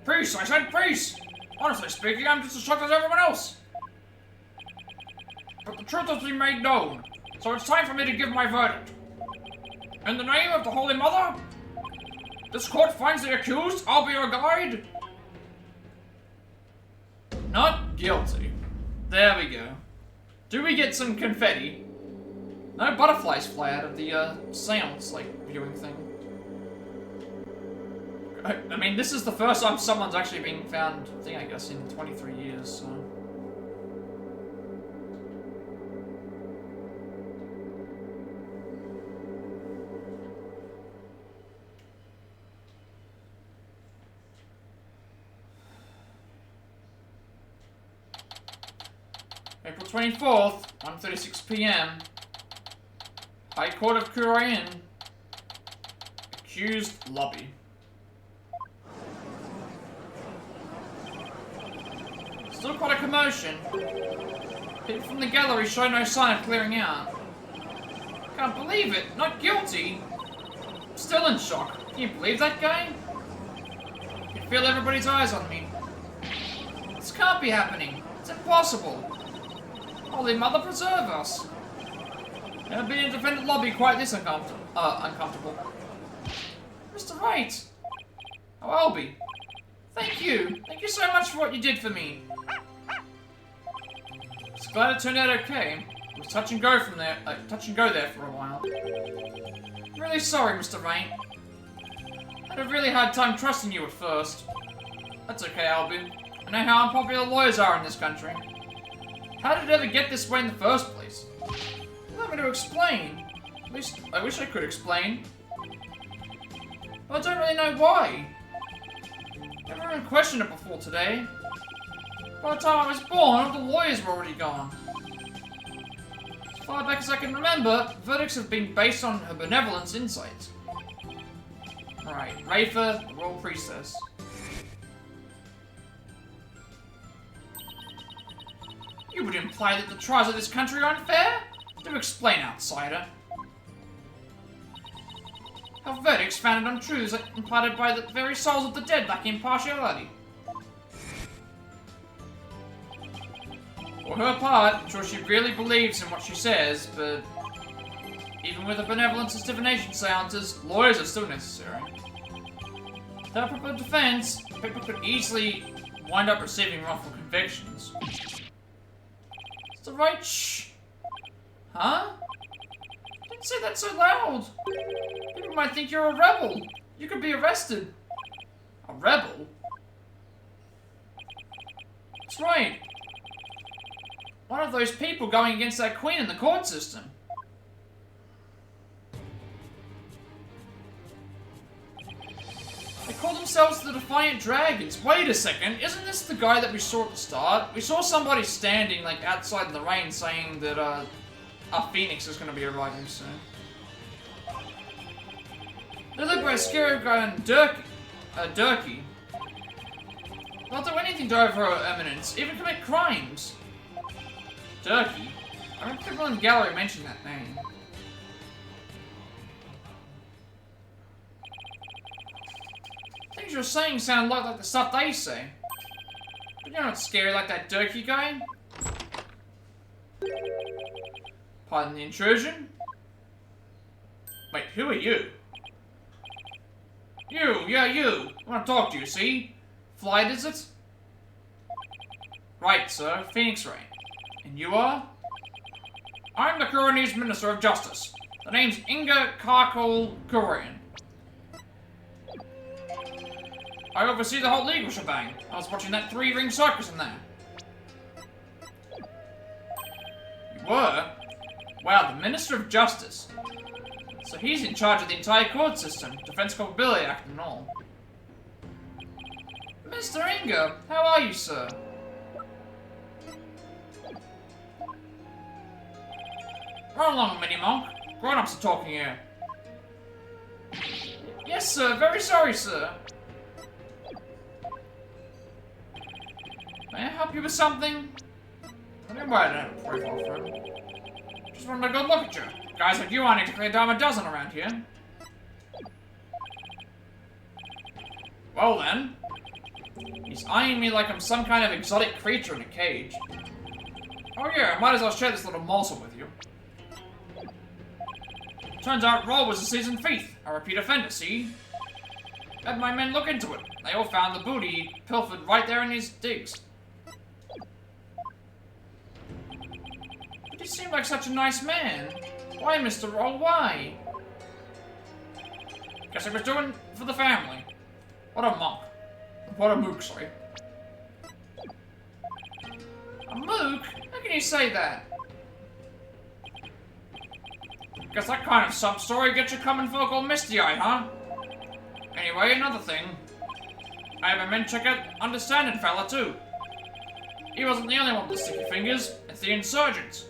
[SPEAKER 1] Peace, I said peace. Honestly speaking, I'm just as shocked as everyone else. But the truth has been made known, so it's time for me to give my verdict. In the name of the Holy Mother, this court finds the accused, I'll be your guide. Not guilty. There we go. Do we get some confetti? No butterflies fly out of the seance, viewing thing. I mean, this is the first time someone's actually been found, I guess, in 23 years, so... April 24th, 1:36 PM. High Court of Kuroin. Accused lobby. Still quite a commotion. People from the gallery show no sign of clearing out. Can't believe it, not guilty. Still in shock. Can you believe that guy? I can feel everybody's eyes on me. This can't be happening. It's impossible. Holy Mother, preserve us. Never been in a defendant lobby quite this uncomfortable. Mr. Wright. Oh, Albie. Thank you. Thank you so much for what you did for me. Just glad it turned out okay. It was touch and go there for a while. I'm really sorry, Mr. Wright. I had a really hard time trusting you at first. That's okay, Albie. I know how unpopular lawyers are in this country. How did it ever get this way in the first place? Allow me to explain. At least, I wish I could explain. But I don't really know why. Never even questioned it before today. By the time I was born, all the lawyers were already gone. As far back as I can remember, verdicts have been based on her benevolence insights. Right, Rafa, the Royal Priestess. You would imply that the trials of this country are unfair? Do explain, outsider. How verdicts founded on truths imparted by the very souls of the dead lack impartiality. For her part, I'm sure she really believes in what she says, but even with the benevolence of divination seances, lawyers are still necessary. Without proper defense, people could easily wind up receiving wrongful convictions. It's the right shh. Huh? Don't say that so loud. People might think you're a rebel. You could be arrested. A rebel? That's right. One of those people going against that queen in the court system. They call themselves the Defiant Dragons. Wait a second, isn't this the guy that we saw at the start? We saw somebody standing, like, outside in the rain saying that, a Phoenix is gonna be arriving soon. They're led by a scary guy named Durkee. They'll do anything to over her eminence, even commit crimes. Durkee? I remember people in the gallery mentioned that name. Things you're saying sound a lot like the stuff they say. But you're not scary like that Durkee guy. Pardon the intrusion? Wait, who are you? Yeah, you! I want to talk to you, see? Flight, is it? Right, sir. Phoenix Wright. And you are? I'm the Kuranese Minister of Justice. The name's Inga Karkul Kurian. I oversee the whole legal shebang. I was watching that three-ring circus in there. You were? Wow, the Minister of Justice. So he's in charge of the entire court system, Defense Culpability Act and all. Mr. Inga, how are you, sir? Run along, Mini-Monk. Grown-ups are talking here. Yes, sir. Very sorry, sir. May I help you with something? I didn't write a profile for him. Just wanted to go look at you. Guys like you aren't exactly a dime a dozen around here. Well then. He's eyeing me like I'm some kind of exotic creature in a cage. Oh yeah, I might as well share this little morsel with you. Turns out Roll was a seasoned thief, a repeat offender, see? Had my men look into it. They all found the booty he pilfered right there in his digs. But he seemed like such a nice man. Why, Mr. Roll, why? Guess he was doing for the family. What a monk. What a mook, sorry. A mook? How can you say that? Guess that kind of sub-story gets you common folk all misty-eyed, huh? Anyway, another thing. I have a men check out understanding fella, too. He wasn't the only one with the sticky fingers. It's the insurgents.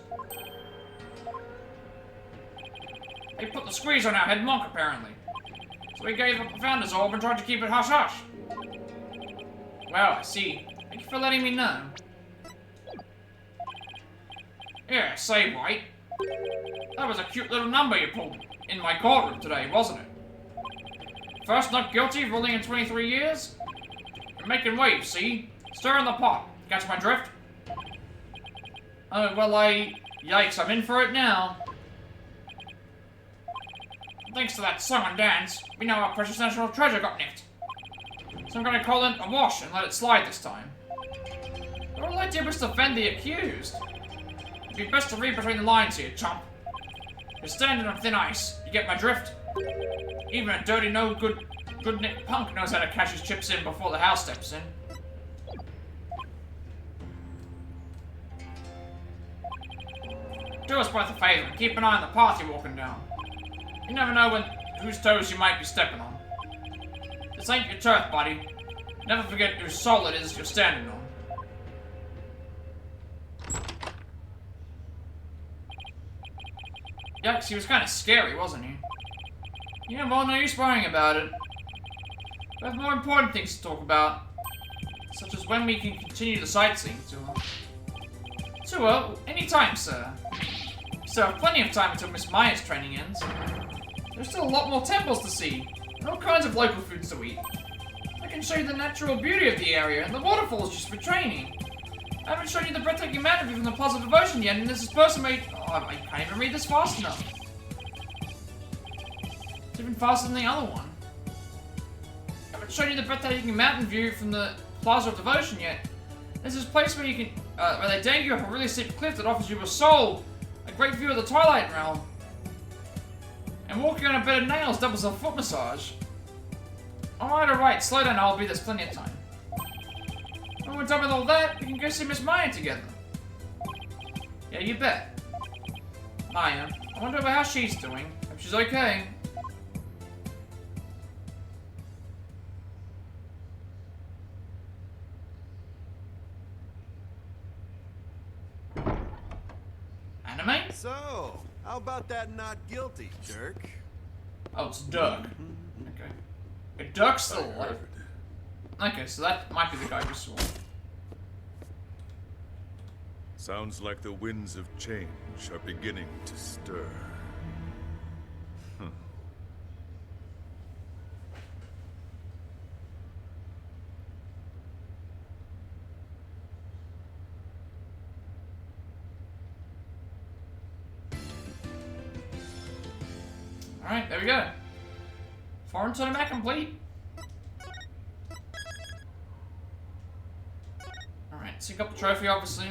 [SPEAKER 1] They put the squeeze on our head monk, apparently. So he gave up the Founder's Orb and tried to keep it hush-hush. Well, I see. Thank you for letting me know. Yeah, say, White. That was a cute little number you pulled in my courtroom today, wasn't it? First not guilty, ruling in 23 years? You're making waves, see? Stir in the pot. Catch my drift? Oh, well, yikes, I'm in for it now. Thanks to that song and dance, we know our precious national treasure got nicked. So I'm gonna call it a wash and let it slide this time. I would like to just defend the accused. It'd be best to read between the lines here, chump. You're standing on thin ice. You get my drift? Even a dirty, no good Nick punk knows how to cash his chips in before the house steps in.
[SPEAKER 2] do us both a favor and keep an eye on the path you're walking down. You never know whose toes you might be stepping on. This ain't your turf, buddy. Never forget whose soul it is you're standing on. Yucks, he was kind of scary, wasn't he? Yeah, well, no use worrying about it. We have more important things to talk about. Such as when we can continue the sightseeing tour. Tour? Anytime, sir. We still have plenty of time until Miss Maya's training ends. There's still a lot more temples to see, and all kinds of local foods to eat. I can show you the natural beauty of the area and the waterfalls just for training. I haven't shown you the breathtaking mountain view from the Plaza of Devotion yet, and this is person-made. Oh, I can't even read this fast enough. It's even faster than the other one. I haven't shown you the breathtaking mountain view from the Plaza of Devotion yet. There's this place where you can, where they dare you up a really steep cliff that offers you a soul, a great view of the Twilight Realm. And walking on a bed of nails doubles a foot massage. Alright, slow down, I'll be, there's plenty of time. When we're done with all that, we can go see Miss Maya together. Yeah, you bet. Maya, I wonder about how she's doing. Hope she's okay. Anime?
[SPEAKER 5] So, how about that not guilty, Dirk?
[SPEAKER 1] Oh, it's Dirk. Okay. Wait, Dirk's still alive. Okay, so that might be the guy we saw.
[SPEAKER 6] Sounds like the winds of change are beginning to stir.
[SPEAKER 1] Alright, there we go. Foreign Turnabout complete. Alright, sync up the trophy, obviously.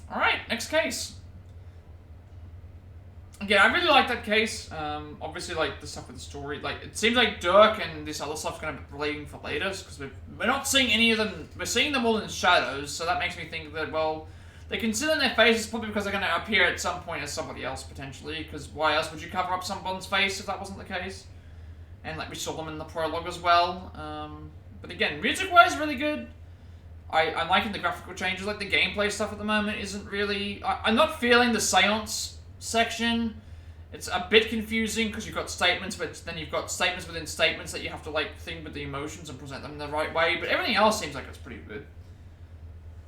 [SPEAKER 1] Alright, next case. Yeah, I really like that case. Obviously, like, the stuff with the story. Like, it seems like Dirk and this other stuff's going to be relating for later, because we're not seeing any of them. We're seeing them all in shadows, so that makes me think that, well, they consider their faces probably because they're going to appear at some point as somebody else, potentially, because why else would you cover up someone's face if that wasn't the case? And, like, we saw them in the prologue as well. But again, music-wise, really good. I'm liking the graphical changes. Like, the gameplay stuff at the moment isn't really... I'm not feeling the seance section. It's a bit confusing because you've got statements, but then you've got statements within statements that you have to like think with the emotions and present them in the right way. But everything else seems like it's pretty good,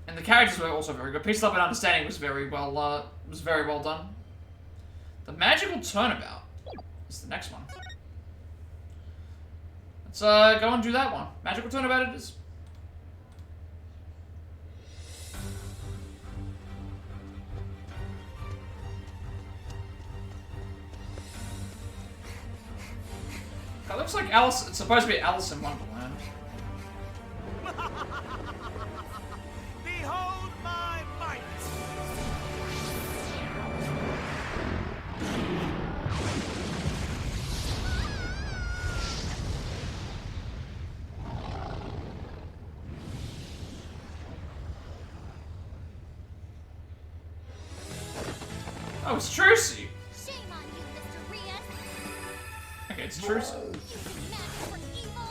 [SPEAKER 1] and the characters were also very good. Peace, Love, and Understanding was very well done. The Magical Turnabout is the next one. Let's go and do that one. Magical Turnabout it is. It looks like Alice. It's supposed to be Alice in Wonderland.
[SPEAKER 5] Behold my might!
[SPEAKER 1] Oh, it's Trucy.
[SPEAKER 7] Shame on you, Mr. Rias.
[SPEAKER 1] Okay, it's Trucy.
[SPEAKER 7] Magic for evil.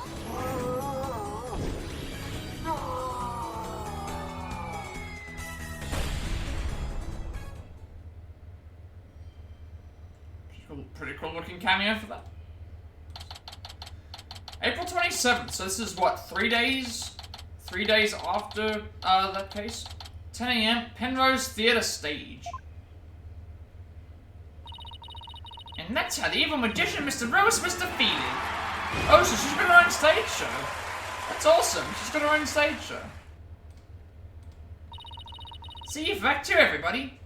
[SPEAKER 1] Pretty cool looking cameo for that. April 27th, so this is what, 3 days? 3 days after that case? 10 AM, Penrose Theatre Stage. And that's how the evil magician Mr. Rose must have feeling. Oh, so she's got her own stage show. That's awesome, she's got her own stage show. See you back here, everybody.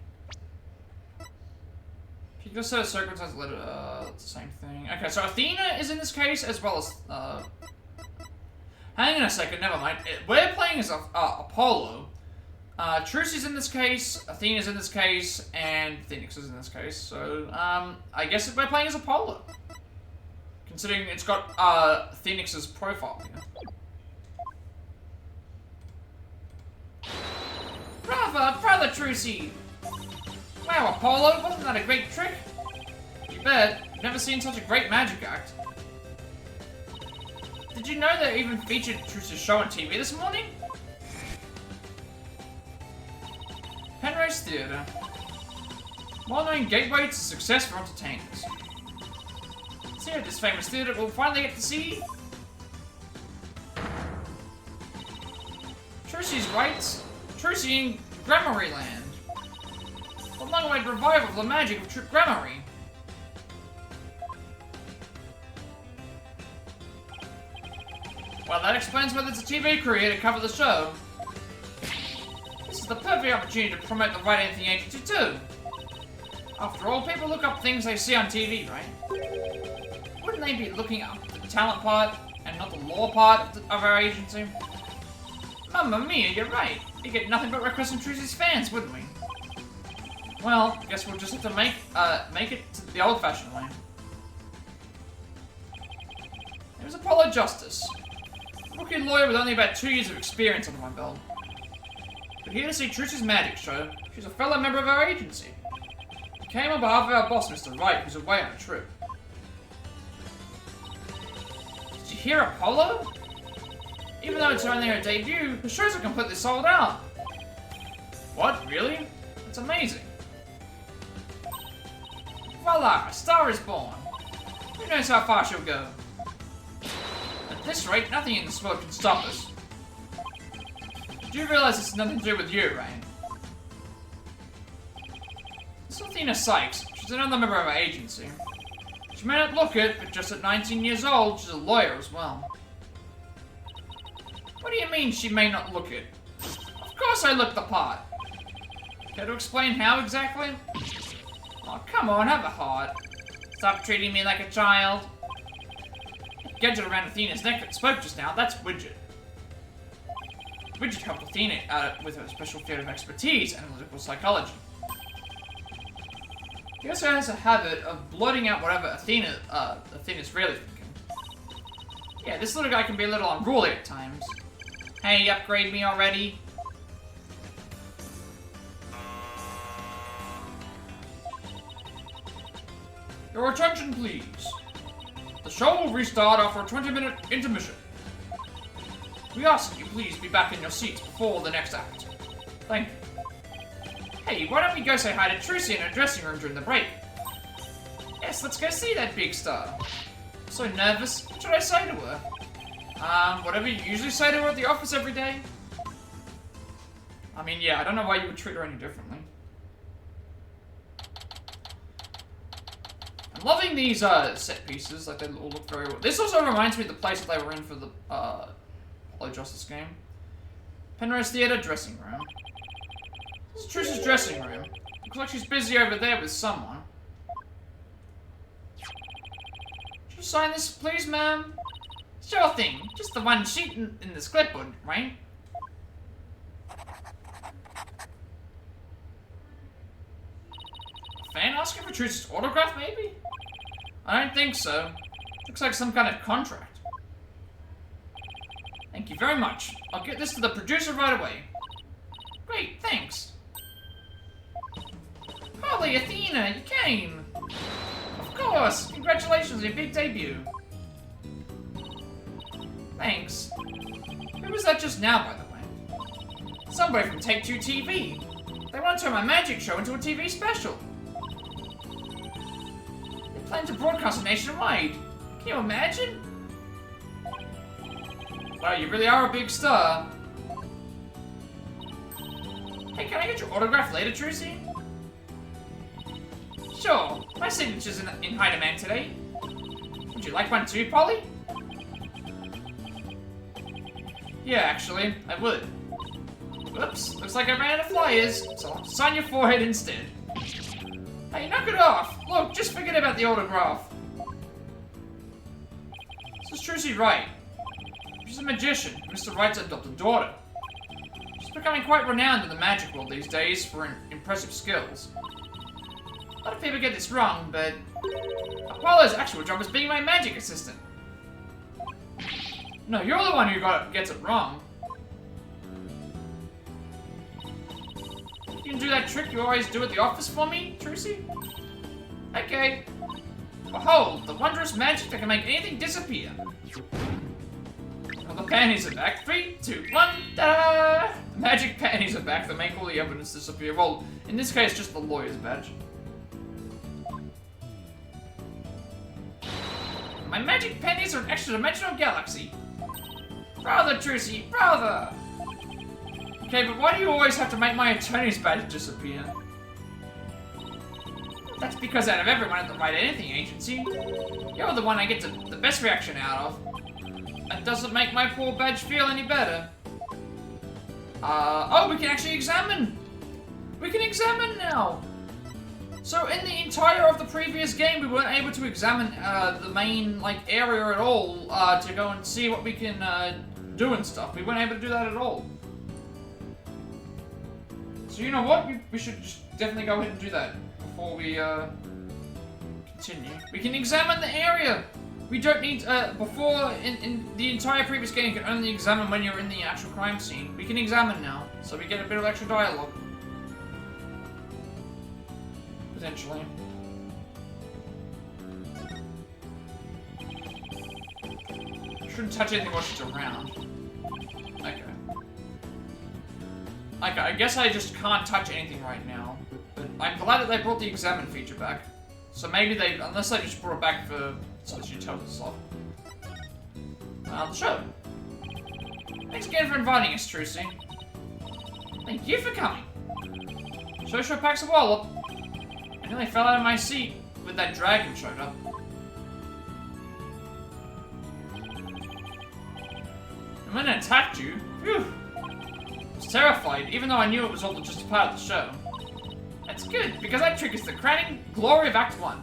[SPEAKER 1] You just said a circumstance letter, it's the same thing. Okay, so Athena is in this case, as well as, hang on a second, never mind. We're playing as Apollo. Trucy's in this case, Athena's in this case, and Phoenix is in this case. So, I guess we're playing as Apollo. Considering it's got, Phoenix's profile here.
[SPEAKER 3] Brother Trucy! Wow, Apollo, wasn't that a great trick?
[SPEAKER 1] You bet. You've never seen such a great magic act. Did you know they even featured Trucy's show on TV this morning? Penrose Theatre. Well-known gateway to success for entertainers. Let's see if this famous theatre will finally get to see Trucy's rights. Trucy in Gramarye Land. The long-awaited revival of the magic of Gramarye. Well, that explains why there's a TV crew here to cover the show. This is the perfect opportunity to promote the Wright Ace Agency too. After all, people look up things they see on TV, right? Wouldn't they be looking up the talent part and not the law part of our agency? Mamma mia, you're right. We'd get nothing but requests from Trucy's fans, wouldn't we? Well, guess we'll just have to make it to the old-fashioned way. There's Apollo Justice. A rookie lawyer with only about 2 years of experience under my belt. But here to see Trucy's magic show, she's a fellow member of our agency. Came on behalf of our boss, Mr. Wright, who's away on a trip. Did you hear Apollo? Even though it's only her debut, the shows are completely sold out. What, really? That's amazing. Voila, a star is born. Who knows how far she'll go? At this rate, nothing in this world can stop us. Do you realize it's nothing to do with you, right? This is Athena Sykes. She's another member of our agency. She may not look it, but just at 19 years old, she's a lawyer as well. What do you mean she may not look it? Of course I look the part. Care to explain how exactly? Oh, come on, have a heart. Stop treating me like a child. The gadget around Athena's neck that spoke just now, that's Widget. Widget helped Athena with her special field of expertise, analytical psychology. He also has a habit of blurting out whatever Athena's really thinking. Yeah, this little guy can be a little unruly at times. Hey, upgrade me already? Your attention, please. The show will restart after a 20-minute intermission. We ask that you please be back in your seats before the next act. Thank you. Hey, why don't we go say hi to Trucy in her dressing room during the break? Yes, let's go see that big star. I'm so nervous. What should I say to her? Whatever you usually say to her at the office every day? I mean, yeah, I don't know why you would treat her any differently. I'm loving these, set pieces, like they all look very well. This also reminds me of the place that they were in for the, Apollo Justice game. Penrose Theatre dressing room. This is Trucy's dressing room. Looks like she's busy over there with someone. Could you sign this, please, ma'am? Sure thing. Just the one sheet in this clipboard, right? Fan asking for Trucy's autograph, maybe? I don't think so. Looks like some kind of contract. Thank you very much. I'll get this to the producer right away. Great, thanks. Holy Athena, you came! Of course! Congratulations on your big debut. Thanks. Who was that just now, by the way? Somebody from Take-Two TV. They want to turn my magic show into a TV special. They plan to broadcast it nationwide. Can you imagine? Wow, you really are a big star. Hey, can I get your autograph later, Trucy? Sure. My signature's in high demand today. Would you like one too, Polly? Yeah, actually, I would. Whoops, looks like I ran out of flyers, so I'll have to sign your forehead instead. Hey, knock it off! Look, just forget about the autograph. This is Trucy Wright. She's a magician, Mr. Wright's adopted daughter. She's She's becoming quite renowned in the magic world these days for impressive skills. A lot of people get this wrong, but Apollo's actual job is being my magic assistant. No, you're the one who gets it wrong. You can do that trick you always do at the office for me, Trucy? Okay. Behold, the wondrous magic that can make anything disappear. Well, the panties are back. 3, 2, 1, ta-da! The magic panties are back that make all the evidence disappear. Well, in this case, just the lawyer's badge. My magic panties are an extra-dimensional galaxy. Brother, Trucy, brother! Okay, but why do you always have to make my attorney's badge disappear? That's because out of everyone at the Write Anything agency, you're the one I get the best reaction out of. That doesn't make my poor badge feel any better. Oh, we can actually examine! We can examine now! So in the entire of the previous game, we weren't able to examine the main, like, area at all, to go and see what we can, do and stuff. We weren't able to do that at all. So you know what? We should just definitely go ahead and do that before we, continue. We can examine the area! We don't need, before, in the entire previous game, you can only examine when you're in the actual crime scene. We can examine now, so we get a bit of extra dialogue. Potentially. Shouldn't touch anything while she's around. Okay. Okay, I guess I just can't touch anything right now. But I'm glad that they brought the examine feature back. So maybe they, unless they just brought it back for, so that she tells us off. The show. Thanks again for inviting us, Trucy. Thank you for coming. Show packs a wallop. I nearly fell out of my seat when that dragon showed up. And when it attacked you, phew, I was terrified, even though I knew it was all just a part of the show. That's good, because that trick is the crowning glory of Act 1.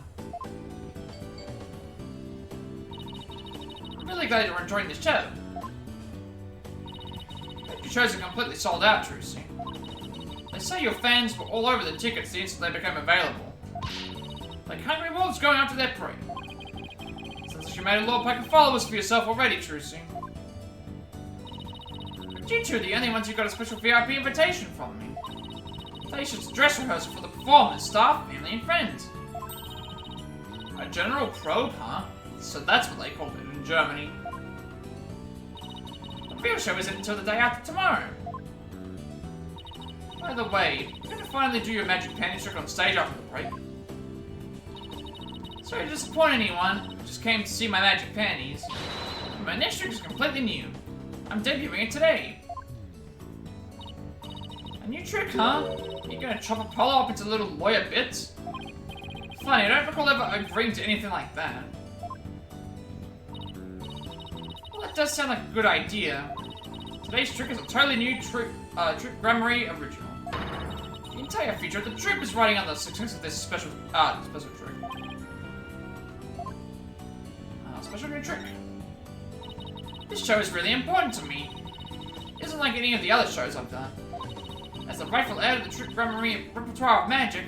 [SPEAKER 1] I'm really glad you're enjoying this show. Your shows are completely sold out, Trucy. They say your fans were all over the tickets the instant they became available. Like hungry wolves going after their prey. Sounds like you made a little pack of followers for yourself already, Trucy. But you two are the only ones who got a special VIP invitation from me. Station's dress rehearsal for the performers, staff, family, and friends. A general probe, huh? So that's what they call it in Germany. The real show isn't until the day after tomorrow. By the way, you're gonna finally do your magic panty trick on stage after the break. Sorry to disappoint anyone, just came to see my magic panties. My next trick is completely new. I'm debuting it today. A new trick, huh? You're gonna chop Apollo up into little lawyer bits? Funny, I don't recall ever agreeing to anything like that. Well, that does sound like a good idea. Today's trick is a totally new trick Grammary original. The entire feature of the trip is riding on the success of this special trick. Special new trick. This show is really important to me. It isn't like any of the other shows I've done. As the rightful heir to the trick Grammary repertoire of magic,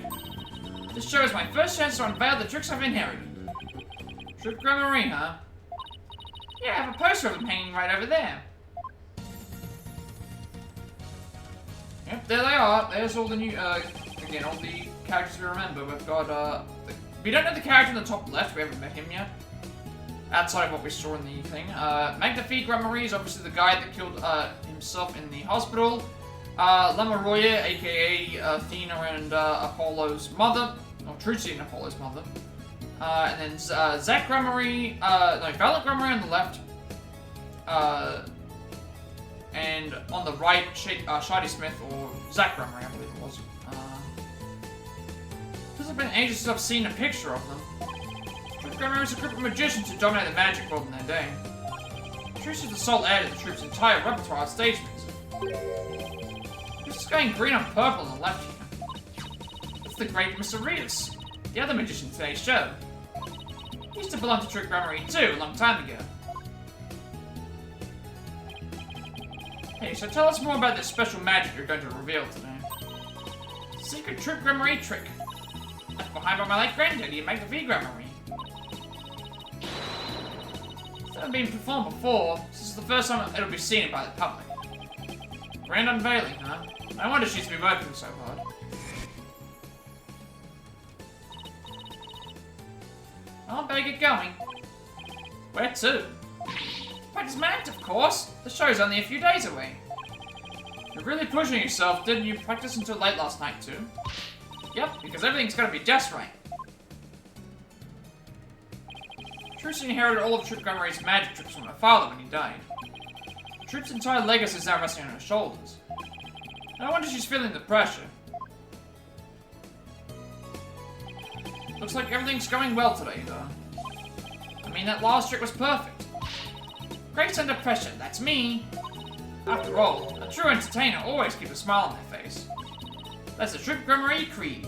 [SPEAKER 1] this show is my first chance to unveil the tricks I've inherited. Trick Grammary, huh? Yeah, I have a poster of them hanging right over there. Yep, there they are. There's all the new, again, all the characters we remember. We've got, we don't know the character in the top left. We haven't met him yet. Outside of what we saw in the thing. Magnifique Grammary is obviously the guy that killed, himself in the hospital. Lamaroya, aka Athena and Apollo's mother, or Trucy and Apollo's mother. And then Zach Grammary, no, Valiant Grammary on the left. And on the right, Shady Smith, or Zach Grammary, I believe it was. It's been ages since I've seen a picture of them. Trick Grammary is a group of magicians who dominate the magic world in their day. Trucy is the sole heir to the troup's entire repertoire of stage music. This is going green and purple on the left here. It's the great Mr. Rios, the other magician in today's show. He used to belong to Trick Grammary too, a long time ago. Hey, so tell us more about this special magic you're going to reveal today.
[SPEAKER 3] Secret troop gramarye trick. Left behind by my late granddaddy at Magical Gramarye.
[SPEAKER 1] It's never been performed before. This is the first time it'll be seen by the public. Grand unveiling, huh? No wonder she's been working so hard. Well, I better get going. Where to?
[SPEAKER 3] Practice my act, of course. The show's only a few days away.
[SPEAKER 1] You're really pushing yourself. Didn't you practice until late last night, too?
[SPEAKER 3] Yep, because everything's gotta be just right.
[SPEAKER 1] Trucy inherited all of Troop Gramarye's magic tricks from her father when he died. Troop's entire legacy is now resting on her shoulders. No wonder she's feeling the pressure. Looks like everything's going well today, though. I mean, that last trick was perfect.
[SPEAKER 3] Grace under pressure, that's me.
[SPEAKER 1] After all, a true entertainer always keeps a smile on their face. That's the Troop Gramarye creed.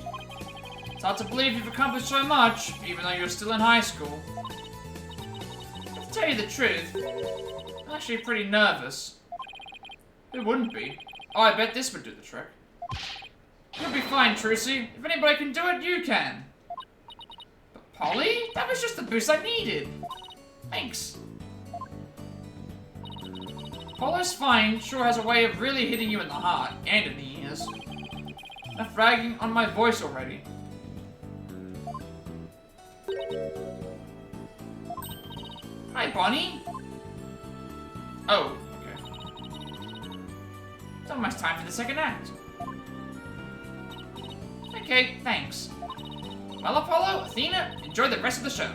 [SPEAKER 1] It's hard to believe you've accomplished so much, even though you're still in high school. To tell you the truth, I'm actually pretty nervous. Who wouldn't be? Oh, I bet this would do the trick. You'll be fine, Trucy. If anybody can do it, you can.
[SPEAKER 3] But Polly, that was just the boost I needed. Thanks.
[SPEAKER 1] Polo's fine, sure has a way of really hitting you in the heart, and in the ears. Enough ragging on my voice already.
[SPEAKER 3] Hi, Bonnie.
[SPEAKER 1] Oh, okay.
[SPEAKER 3] It's almost time for the second act. Okay, thanks. Well, Apollo, Athena, enjoy the rest of the show.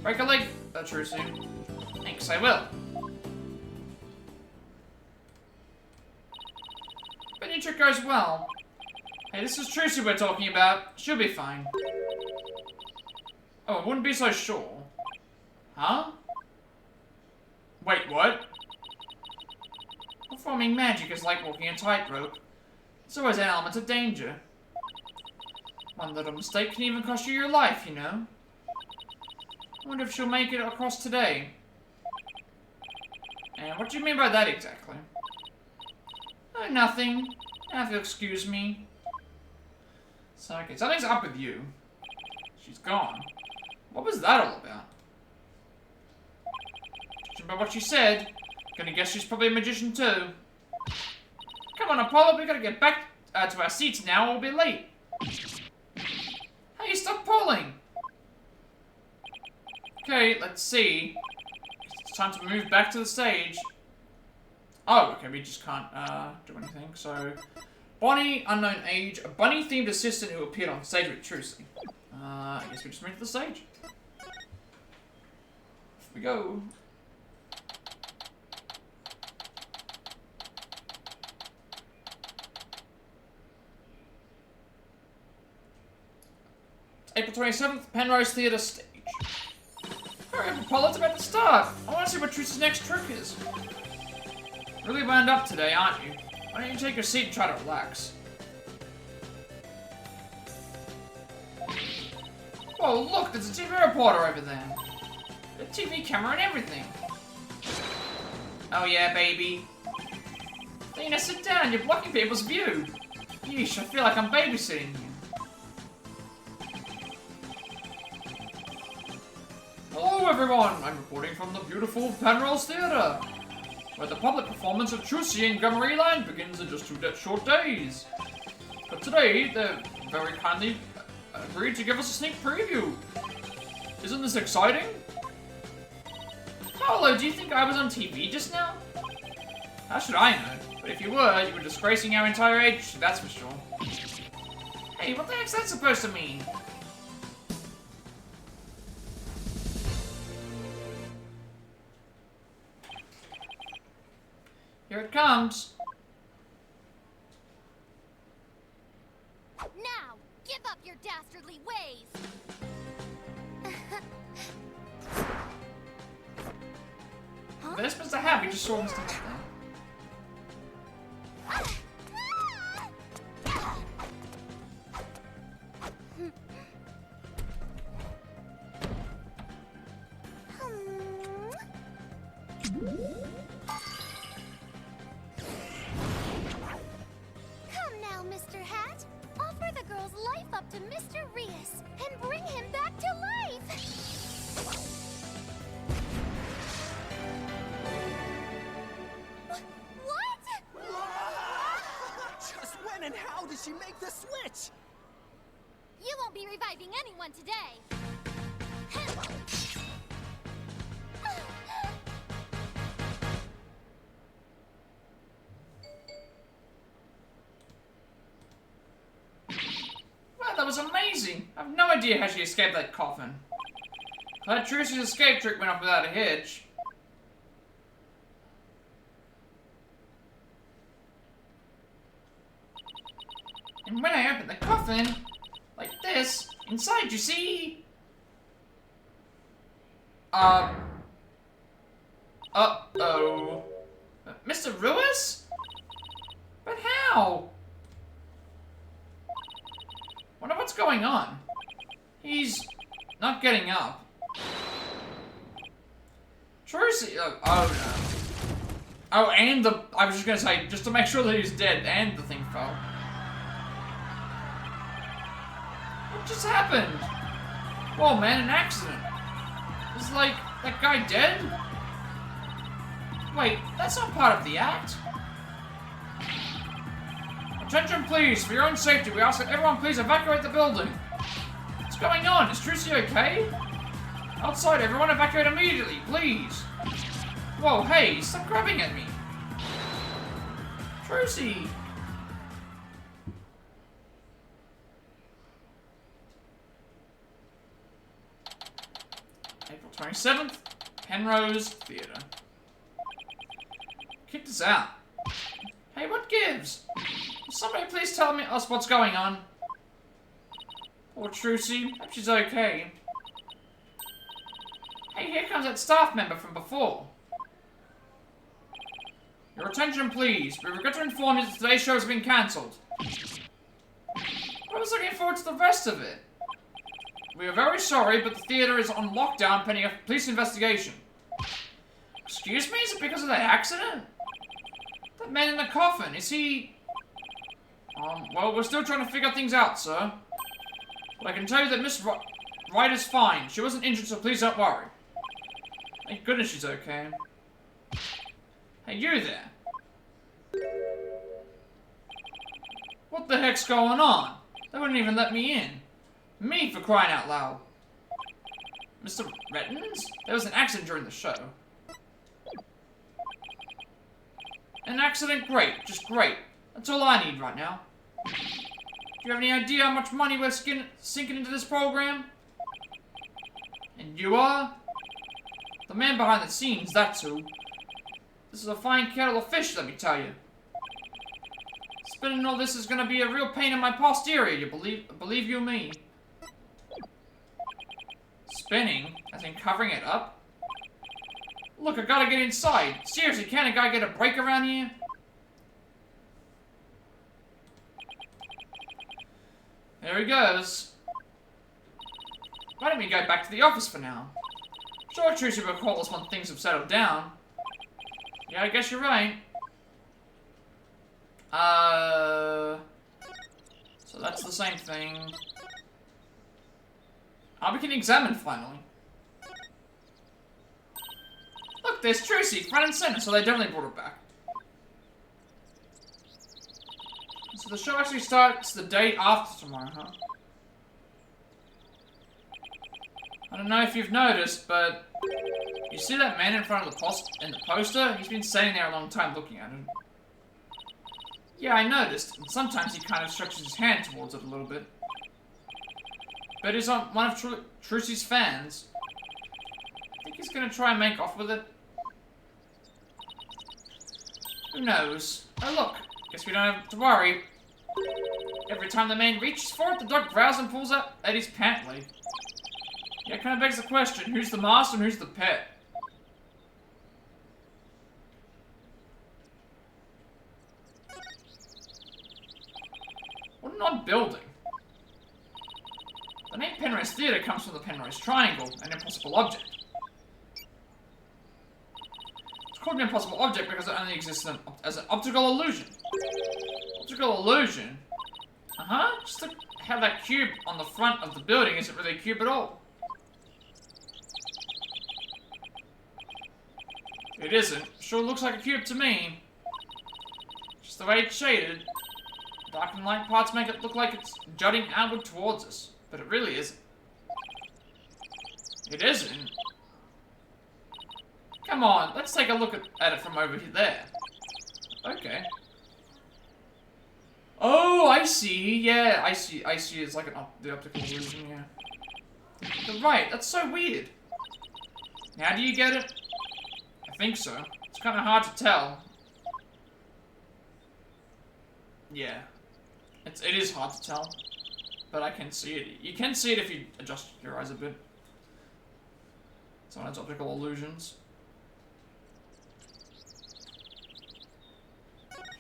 [SPEAKER 1] Break a leg, Trucy.
[SPEAKER 3] Thanks, I will.
[SPEAKER 1] But your trick goes well. Hey, this is Trucy we're talking about. She'll be fine. Oh, I wouldn't be so sure. Huh? Wait, what?
[SPEAKER 3] Performing magic is like walking a tightrope.
[SPEAKER 1] There's always an element of danger. One little mistake can even cost you your life, you know? I wonder if she'll make it across today. And what do you mean by that exactly?
[SPEAKER 3] Oh, nothing. Now if you'll excuse me.
[SPEAKER 1] So, okay, something's up with you. She's gone. What was that all about? Judging by what she said, gonna guess she's probably a magician too.
[SPEAKER 3] Come on, Apollo, we gotta get back to our seats now or we'll be late.
[SPEAKER 1] Hey, stop pulling! Okay, let's see. It's time to move back to the stage. Oh, okay, we just can't do anything, so... Bonnie, unknown age, a bunny-themed assistant who appeared on stage with Trucy. I guess we just move to the stage. Off we go. April 27th, Penrose Theatre stage. Hurry up, Apollo, it's about to start. I want to see what Trucy's next trick is. Really wound up today, aren't you? Why don't you take your seat and try to relax? Whoa, look, there's a TV reporter over there. A TV camera and everything. Oh yeah, baby. Athena, sit down, you're blocking people's view. Yeesh, I feel like I'm babysitting you. Hello everyone, I'm reporting from the beautiful Penrose Theatre, where the public performance of Trucy in Gramarye Land begins in just 2 short days. But today, they've very kindly agreed to give us a sneak preview. Isn't this exciting?
[SPEAKER 3] Paolo, do you think I was on TV just now?
[SPEAKER 1] How should I know? But if you were disgracing our entire age, that's for sure.
[SPEAKER 3] Hey, what the heck's that supposed to mean?
[SPEAKER 1] Here it comes.
[SPEAKER 7] Now, give up your dastardly ways!
[SPEAKER 1] Huh? They're supposed to have, we just saw them stand there.
[SPEAKER 8] she make the switch?
[SPEAKER 7] You won't be reviving anyone today.
[SPEAKER 1] Wow, that was amazing. I have no idea how she escaped that coffin. Glad Trucy's escape trick went off without a hitch. And when I opened the coffin, like this, inside you see... Uh-oh. Mr. Ruiz? But how? Wonder what's going on. He's not getting up. Trucy, oh no. Oh, and I was just gonna say, just to make sure that he's dead, and the thing fell. What just happened? Whoa, man, an accident. Is, like, that guy dead? Wait, that's not part of the act. Attention, please. For your own safety, we ask that everyone please evacuate the building. What's going on? Is Trucy okay? Outside, everyone evacuate immediately, please. Whoa, hey, stop grabbing at me. Trucy. April 27th, Penrose Theatre. Kicked us out. Hey, what gives? Will somebody please tell us what's going on? Poor Trucy. Hope she's okay. Hey, here comes that staff member from before. Your attention, please. We regret to inform you that today's show has been cancelled. I was looking forward to the rest of it. We are very sorry, but the theatre is on lockdown pending a police investigation. Excuse me? Is it because of that accident? That man in the coffin, is he... well, we're still trying to figure things out, sir. But I can tell you that Miss Wright is fine. She wasn't injured, so please don't worry. Thank goodness she's okay. Hey, you there. What the heck's going on? They wouldn't even let me in. Me, for crying out loud. Mr. Rettins? There was an accident during the show. An accident? Great. Just great. That's all I need right now. Do you have any idea how much money we're sinking into this program? And you are? The man behind the scenes, that's who. This is a fine kettle of fish, let me tell you. Spinning all this is gonna be a real pain in my posterior, you believe you me. Spinning? As in covering it up? Look, I gotta get inside. Seriously, can't a guy get a break around here? There he goes. Why don't we go back to the office for now? Sure, Trucy will call us when things have settled down. Yeah, I guess you're right. So that's the same thing. We can examine finally. Look, there's Trucy, front and center, so they definitely brought her back. So the show actually starts the day after tomorrow, huh? I don't know if you've noticed, but you see that man in front of the poster? He's been standing there a long time looking at it. Yeah, I noticed, and sometimes he kind of stretches his hand towards it a little bit. But he's one of Trucy's fans. Think he's gonna try and make off with it? Who knows? Oh look, guess we don't have to worry. Every time the man reaches for it, the dog growls and pulls out Eddie's pant leg. Yeah, it kind of begs the question, who's the master and who's the pet? What an odd building. The name Penrose Theatre comes from the Penrose Triangle, an impossible object. It's called an impossible object because it only exists as an optical illusion. Optical illusion? Uh-huh, just look how that cube on the front of the building isn't really a cube at all. It isn't. Sure looks like a cube to me. Just the way it's shaded. Dark and light parts make it look like it's jutting outward towards us, but it really isn't. It isn't? Come on, let's take a look at it from over there. Okay. Oh, I see. Yeah, I see. It's like the optical illusion, yeah. You're right, that's so weird. Now do you get it? I think so. It's kind of hard to tell. Yeah. It is hard to tell. But I can see it. You can see it if you adjust your eyes a bit. It's one of its optical illusions.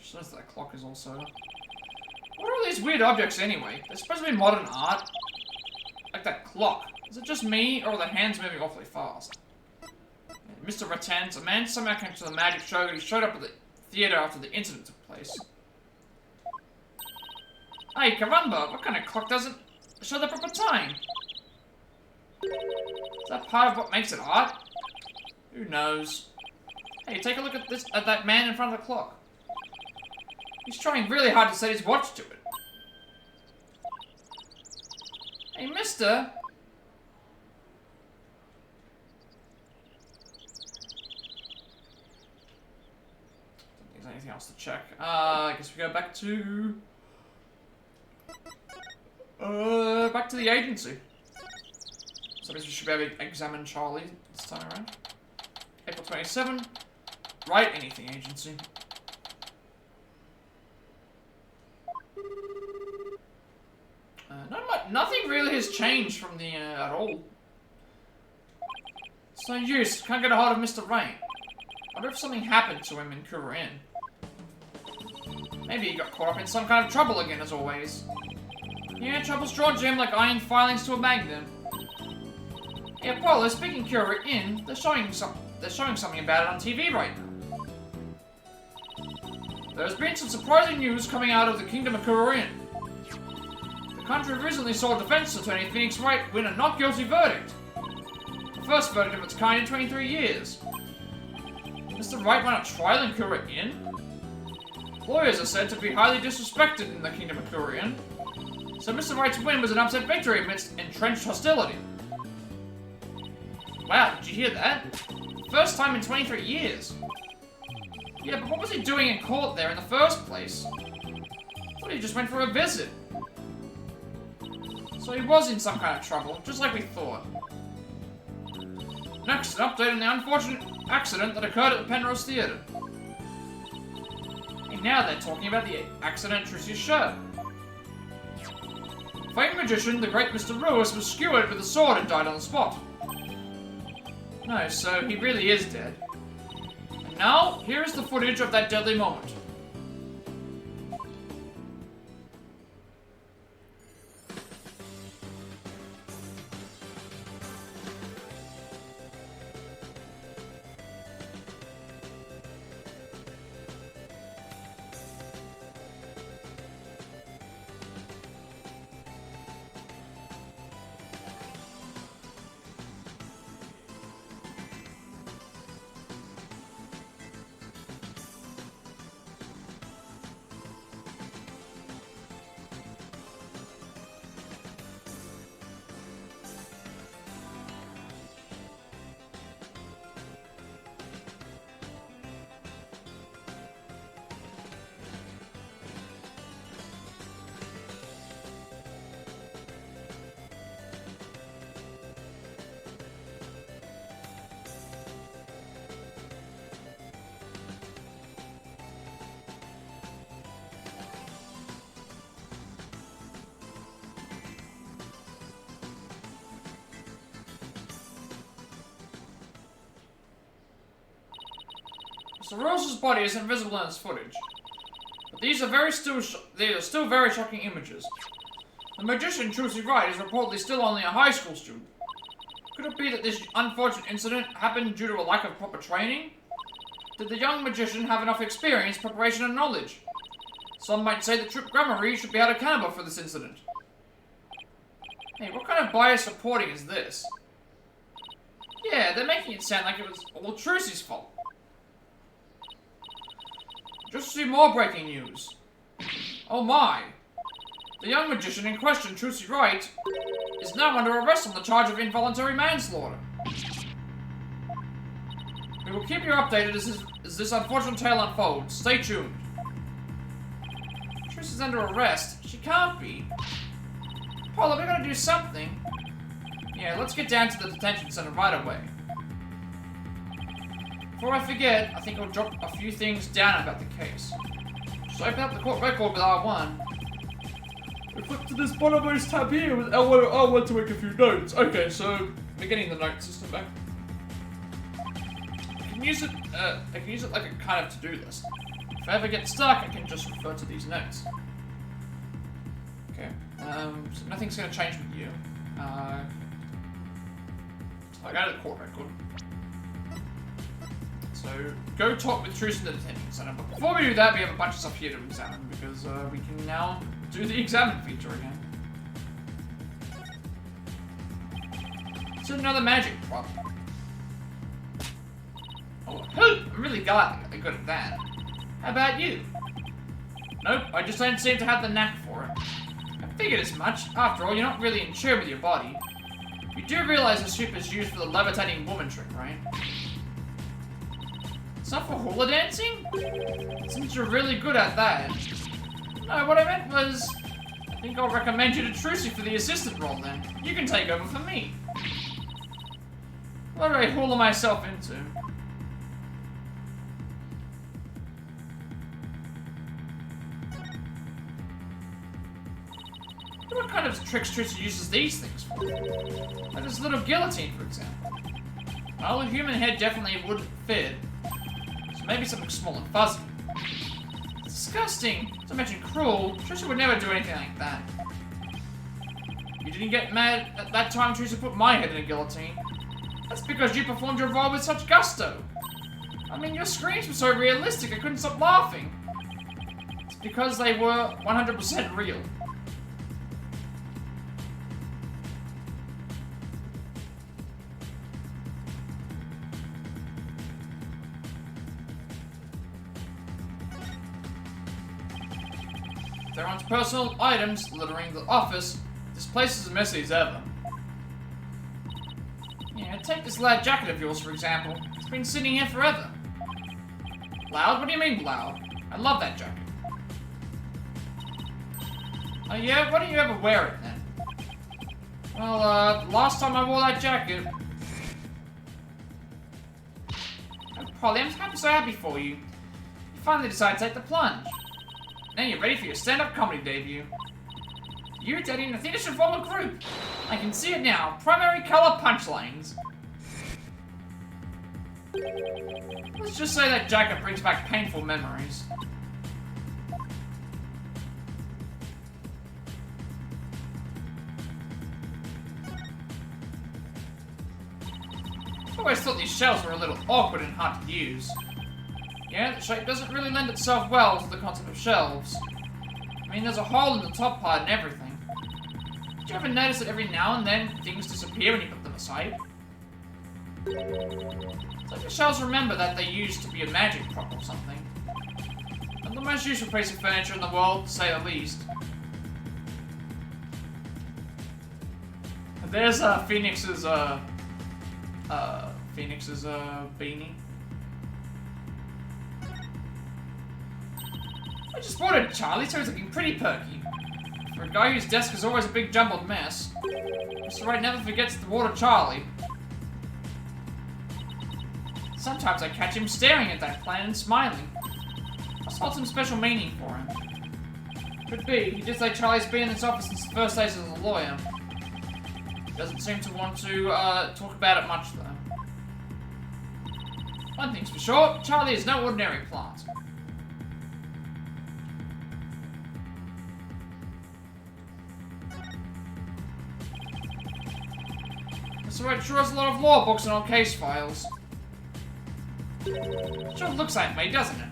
[SPEAKER 1] Says that clock is also. What are all these weird objects anyway? They're supposed to be modern art. Like that clock. Is it just me, or are the hands moving awfully fast? Mr. Rattan's a man somehow came to the magic show and he showed up at the theater after the incident took place. Hey, caramba, what kind of clock doesn't show the proper time? Is that part of what makes it art? Who knows? Hey, take a look at that man in front of the clock. He's trying really hard to set his watch to it. Hey, mister! Don't think there's anything else to check. I guess we go back to... back to the agency. So I guess we should be able to examine Charlie this time around. April 27. Write anything, agency. Nothing really has changed from the, at all. It's no use, can't get a hold of Mr. Rain. I wonder if something happened to him in Kurin. Maybe he got caught up in some kind of trouble again, as always. Yeah, trouble's drawn to him like iron filings to a magnet. Yeah, well, they're speaking Kurin, they're showing something about it on TV right now. There's been some surprising news coming out of the Kingdom of Kurin. The country recently saw defense attorney Phoenix Wright win a not guilty verdict. The first verdict of its kind in 23 years. Mr. Wright won a trial in Kurin? Lawyers are said to be highly disrespected in the Kingdom of Kurin. So Mr. Wright's win was an upset victory amidst entrenched hostility. Wow, did you hear that? First time in 23 years. Yeah, but what was he doing in court there in the first place? I thought he just went for a visit. So he was in some kind of trouble, just like we thought. Next, an update on the unfortunate accident that occurred at the Penrose Theatre. And now they're talking about the accident at Trucy's show. Famed magician, the great Mr. Ruis, was skewered with a sword and died on the spot. No, so he really is dead. And now, here is the footage of that deadly moment. Mr. Rose's body isn't visible in this footage, but these are still very shocking images. The magician Trucy Wright is reportedly still only a high school student. Could it be that this unfortunate incident happened due to a lack of proper training? Did the young magician have enough experience, preparation, and knowledge? Some might say that Trip Gramarye should be held accountable for this incident. Hey, what kind of biased reporting is this? Yeah, they're making it sound like it was all Trucy's fault. Just see more breaking news. Oh my! The young magician in question, Trucy Wright, is now under arrest on the charge of involuntary manslaughter. We will keep you updated as this unfortunate tale unfolds. Stay tuned. Trucy's under arrest? She can't be. Paula, we gotta do something. Yeah, let's get down to the detention center right away. Before I forget, I think I'll drop a few things down about the case. Just open up the court record with R1. We flip to this bottommost tab here with R1 to make a few notes. Okay, so we're getting the note system back. I can use it like a kind of to-do list. If I ever get stuck, I can just refer to these notes. Okay, so nothing's gonna change with you. So I go to the court record. So, go talk with Trucy in the Detention Center. But before we do that, we have a bunch of stuff here to examine, because we can now do the examine feature again. So another magic prop. Oh, I'm really glad I got at that. How about you? Nope, I just don't seem to have the knack for it. I figured as much. After all, you're not really in tune with your body. You do realize the soup is used for the levitating woman trick, right? It's not for hula dancing? Since you're really good at that. No, what I meant was... I think I'll recommend you to Trucy for the assistant role then. You can take over for me. What did I hula myself into? What kind of tricks Trucy uses these things for? Like this little guillotine, for example. Well, a human head definitely wouldn't fit. So maybe something small and fuzzy. Disgusting! Not to mention cruel, Trucy would never do anything like that. You didn't get mad at that time Trucy put my head in a guillotine. That's because you performed your role with such gusto. I mean, your screams were so realistic I couldn't stop laughing. It's because they were 100% real. There aren't personal items littering the office. This place is as messy as ever. Yeah, take this loud jacket of yours, for example. It's been sitting here forever. Loud? What do you mean, loud? I love that jacket. Oh yeah? Why don't you ever wear it, then? Well, last time I wore that jacket... Oh, Polly, I'm so happy for you. You finally decided to take the plunge. Now you're ready for your stand-up comedy debut. You, Daddy, and Athena should form a group. I can see it now. Primary color punchlines. Let's just say that jacket brings back painful memories. I always thought these shells were a little awkward and hard to use. Yeah, the shape doesn't really lend itself well to the concept of shelves. I mean, there's a hole in the top part and everything. Did you ever notice that every now and then things disappear when you put them aside? It's like the shelves remember that they used to be a magic prop or something. Not the most useful piece of furniture in the world, to say the least. And there's Phoenix's beanie. I just spotted Charlie, so he's looking pretty perky. For a guy whose desk is always a big jumbled mess. Mr. Wright never forgets the water Charlie. Sometimes I catch him staring at that plan and smiling. Must hold some special meaning for him. Could be, he did say Charlie's been in this office since the first days as a lawyer. Doesn't seem to want to talk about it much though. One thing's for sure, Charlie is no ordinary plant. So it sure has a lot of law books and old case files. Sure looks that way, doesn't it?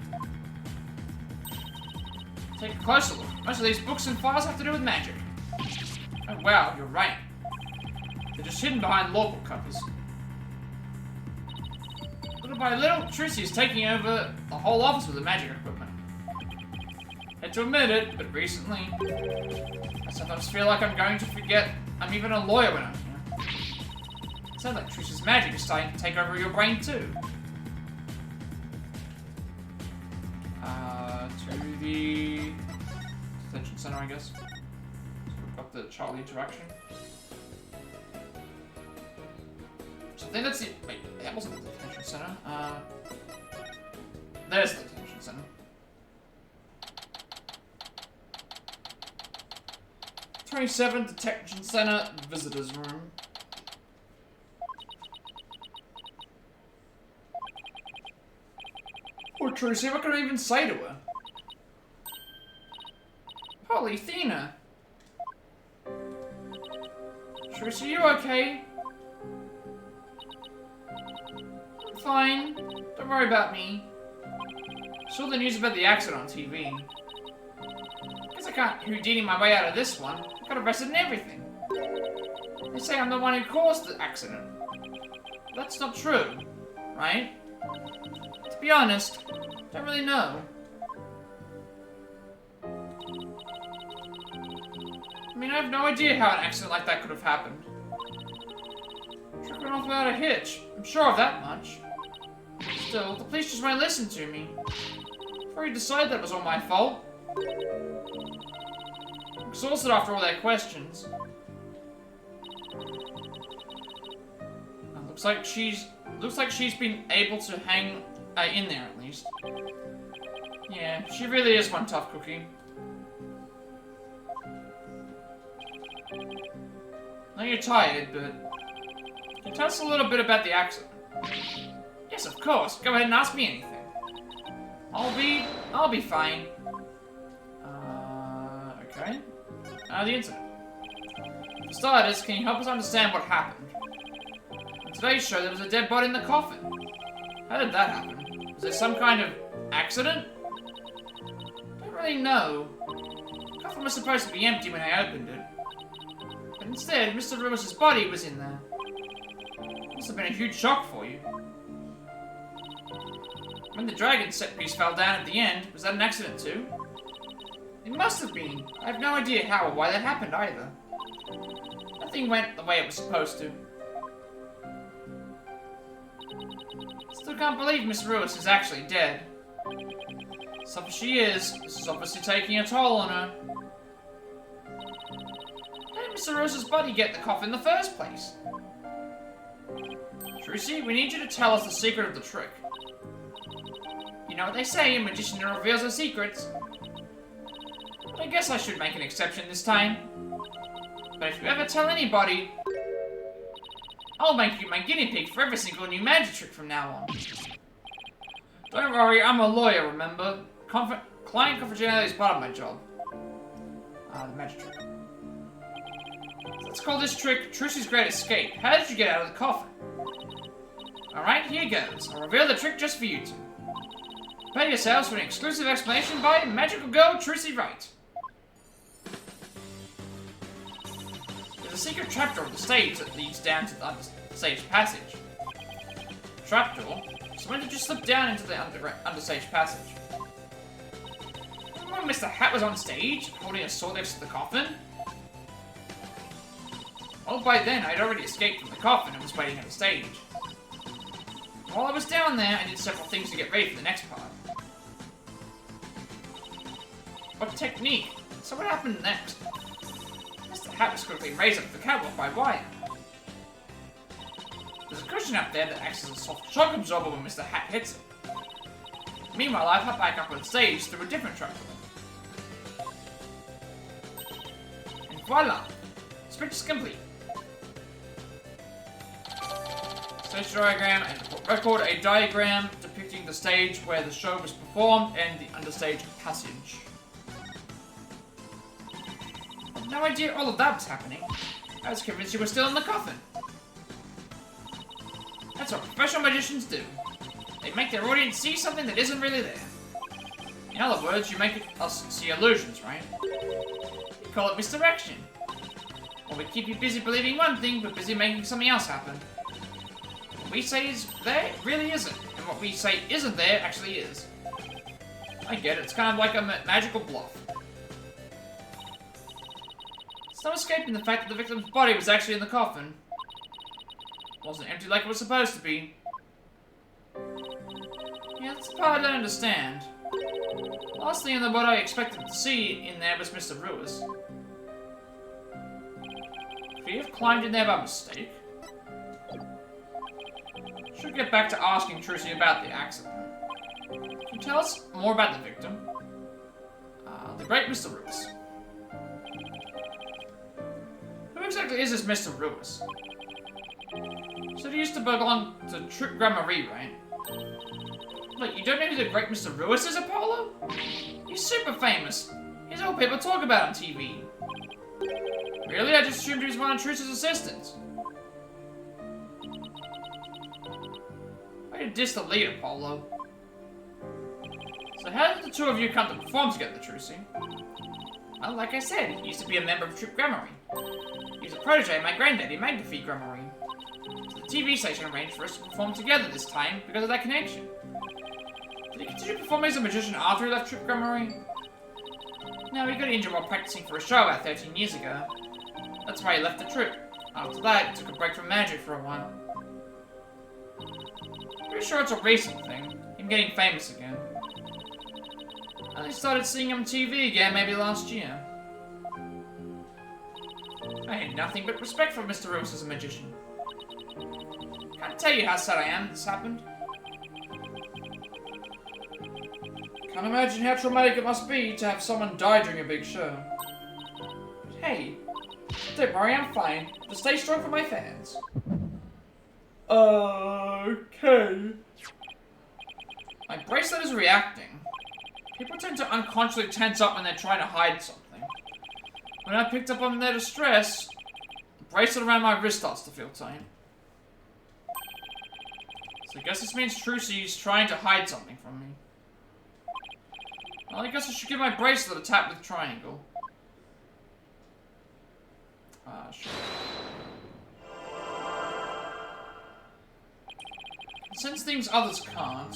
[SPEAKER 1] Take a closer look. Most of these books and files have to do with magic. Oh wow, you're right. They're just hidden behind law book covers. Little by little, Trucy is taking over the whole office with the magic equipment. hate to admit it, but recently, I sometimes feel like I'm going to forget I'm even a lawyer when I'm here. It sounds like Trucy's magic is starting to take over your brain too. To the Detention Center, I guess. So we've got the Charlie interaction. So I think that's it. Wait, that wasn't the Detention Center. There's the Detention Center. '27 Detention Center Visitors Room. Poor Trucy, what can I even say to her? Holy Athena! Trucy, you okay? I'm fine. Don't worry about me. Saw the news about the accident on TV. Guess I can't Houdini my way out of this one. I got arrested and everything. They say I'm the one who caused the accident. That's not true, right? To be honest, don't really know. I mean, I have no idea how an accident like that could have happened. Truck went off without a hitch. I'm sure of that much. Still, the police just won't listen to me. Before you decide that it was all my fault. I'm exhausted after all their questions. Looks like she's been able to hang in there at least. Yeah, she really is one tough cookie. I know you're tired, but can you tell us a little bit about the accident? Yes, of course. Go ahead and ask me anything. I'll be fine. Okay. The incident. For starters, can you help us understand what happened? In today's show, there was a dead body in the coffin. How did that happen? Was there some kind of accident? Don't really know. The coffin was supposed to be empty when I opened it. But instead, Mr. Lewis's body was in there. Must have been a huge shock for you. When the dragon set piece fell down at the end, was that an accident too? It must have been. I have no idea how or why that happened either. Nothing went the way it was supposed to. Still can't believe Miss Lewis is actually dead. So if she is, this is obviously taking a toll on her. How did Mr. Rose's body get in the coffin in the first place? Trucy, we need you to tell us the secret of the trick. You know what they say, a magician who reveals their secrets. I guess I should make an exception this time. But if you ever tell anybody, I'll make you my guinea pig for every single new magic trick from now on. Don't worry, I'm a lawyer, remember? Client confidentiality is part of my job. The magic trick. Let's call this trick Trucy's Great Escape. How did you get out of the coffin? Alright, here goes. I'll reveal the trick just for you two. Prepare yourselves for an exclusive explanation by Magical Girl Trucy Wright. There's a secret trapdoor on the stage that leads down to the understage passage. Trapdoor? So when did you slip down into the understage passage? Remember when Mr. Hat was on stage, holding a sword next to the coffin? Well, by then, I'd already escaped from the coffin and was waiting on the stage. While I was down there, I did several things to get ready for the next part. What technique? So what happened next? Mr. Hat was quickly raised up the catwalk by wire. There's a cushion up there that acts as a soft shock absorber when Mr. Hat hits it. Meanwhile, I hop back up on stage through a different trapdoor. And voila! Switch is complete. Stage diagram, and record a diagram depicting the stage where the show was performed and the understage passage. I had no idea all of that was happening. I was convinced you were still in the coffin. That's what professional magicians do. They make their audience see something that isn't really there. In other words, you make us see illusions, right? We call it misdirection. Or we keep you busy believing one thing, but busy making something else happen. What we say is there really isn't, and what we say isn't there actually is. I get it. It's kind of like a magical bluff. It's no escaping the fact that the victim's body was actually in the coffin. It wasn't empty like it was supposed to be. Yeah, that's the part I don't understand. Last thing in the what I expected to see in there was Mr. Ruiz. Could he have climbed in there by mistake? Should get back to asking Trucy about the accident. Can you tell us more about the victim? The great Mr. Ruiz. Who exactly is this Mr. Ruiz? You said he used to belong to Trilogy, right? Wait, you don't know who the great Mr. Ruiz is, Apollo? He's super famous. He's all people talk about on TV. Really? I just assumed he was one of Trucy's assistants. Way to diss the lead, Apollo. So how did the two of you come to perform together, Trucy? Well, like I said, he used to be a member of Trilogy. He was a protege of my granddaddy, Magnifique Gramarine. So the TV station arranged for us to perform together this time because of that connection. Did he continue performing as a magician after he left Trilogy? No, he got injured while practicing for a show about 13 years ago. That's why he left the troupe. After that, he took a break from magic for a while. Pretty sure it's a recent thing. Him getting famous again. I started seeing him on TV again maybe last year. I had nothing but respect for Mr. Ruiz as a magician. Can't tell you how sad I am this happened. Can't imagine how traumatic it must be to have someone die during a big show. But hey, don't worry, I'm fine. Just stay strong for my fans. Okay. My bracelet is reacting. People tend to unconsciously tense up when they're trying to hide something. When I picked up on their distress, the bracelet around my wrist starts to feel tight. So I guess this means Trucy's trying to hide something from me. Well, I guess I should give my bracelet a tap with triangle. Sure. Since things others can't,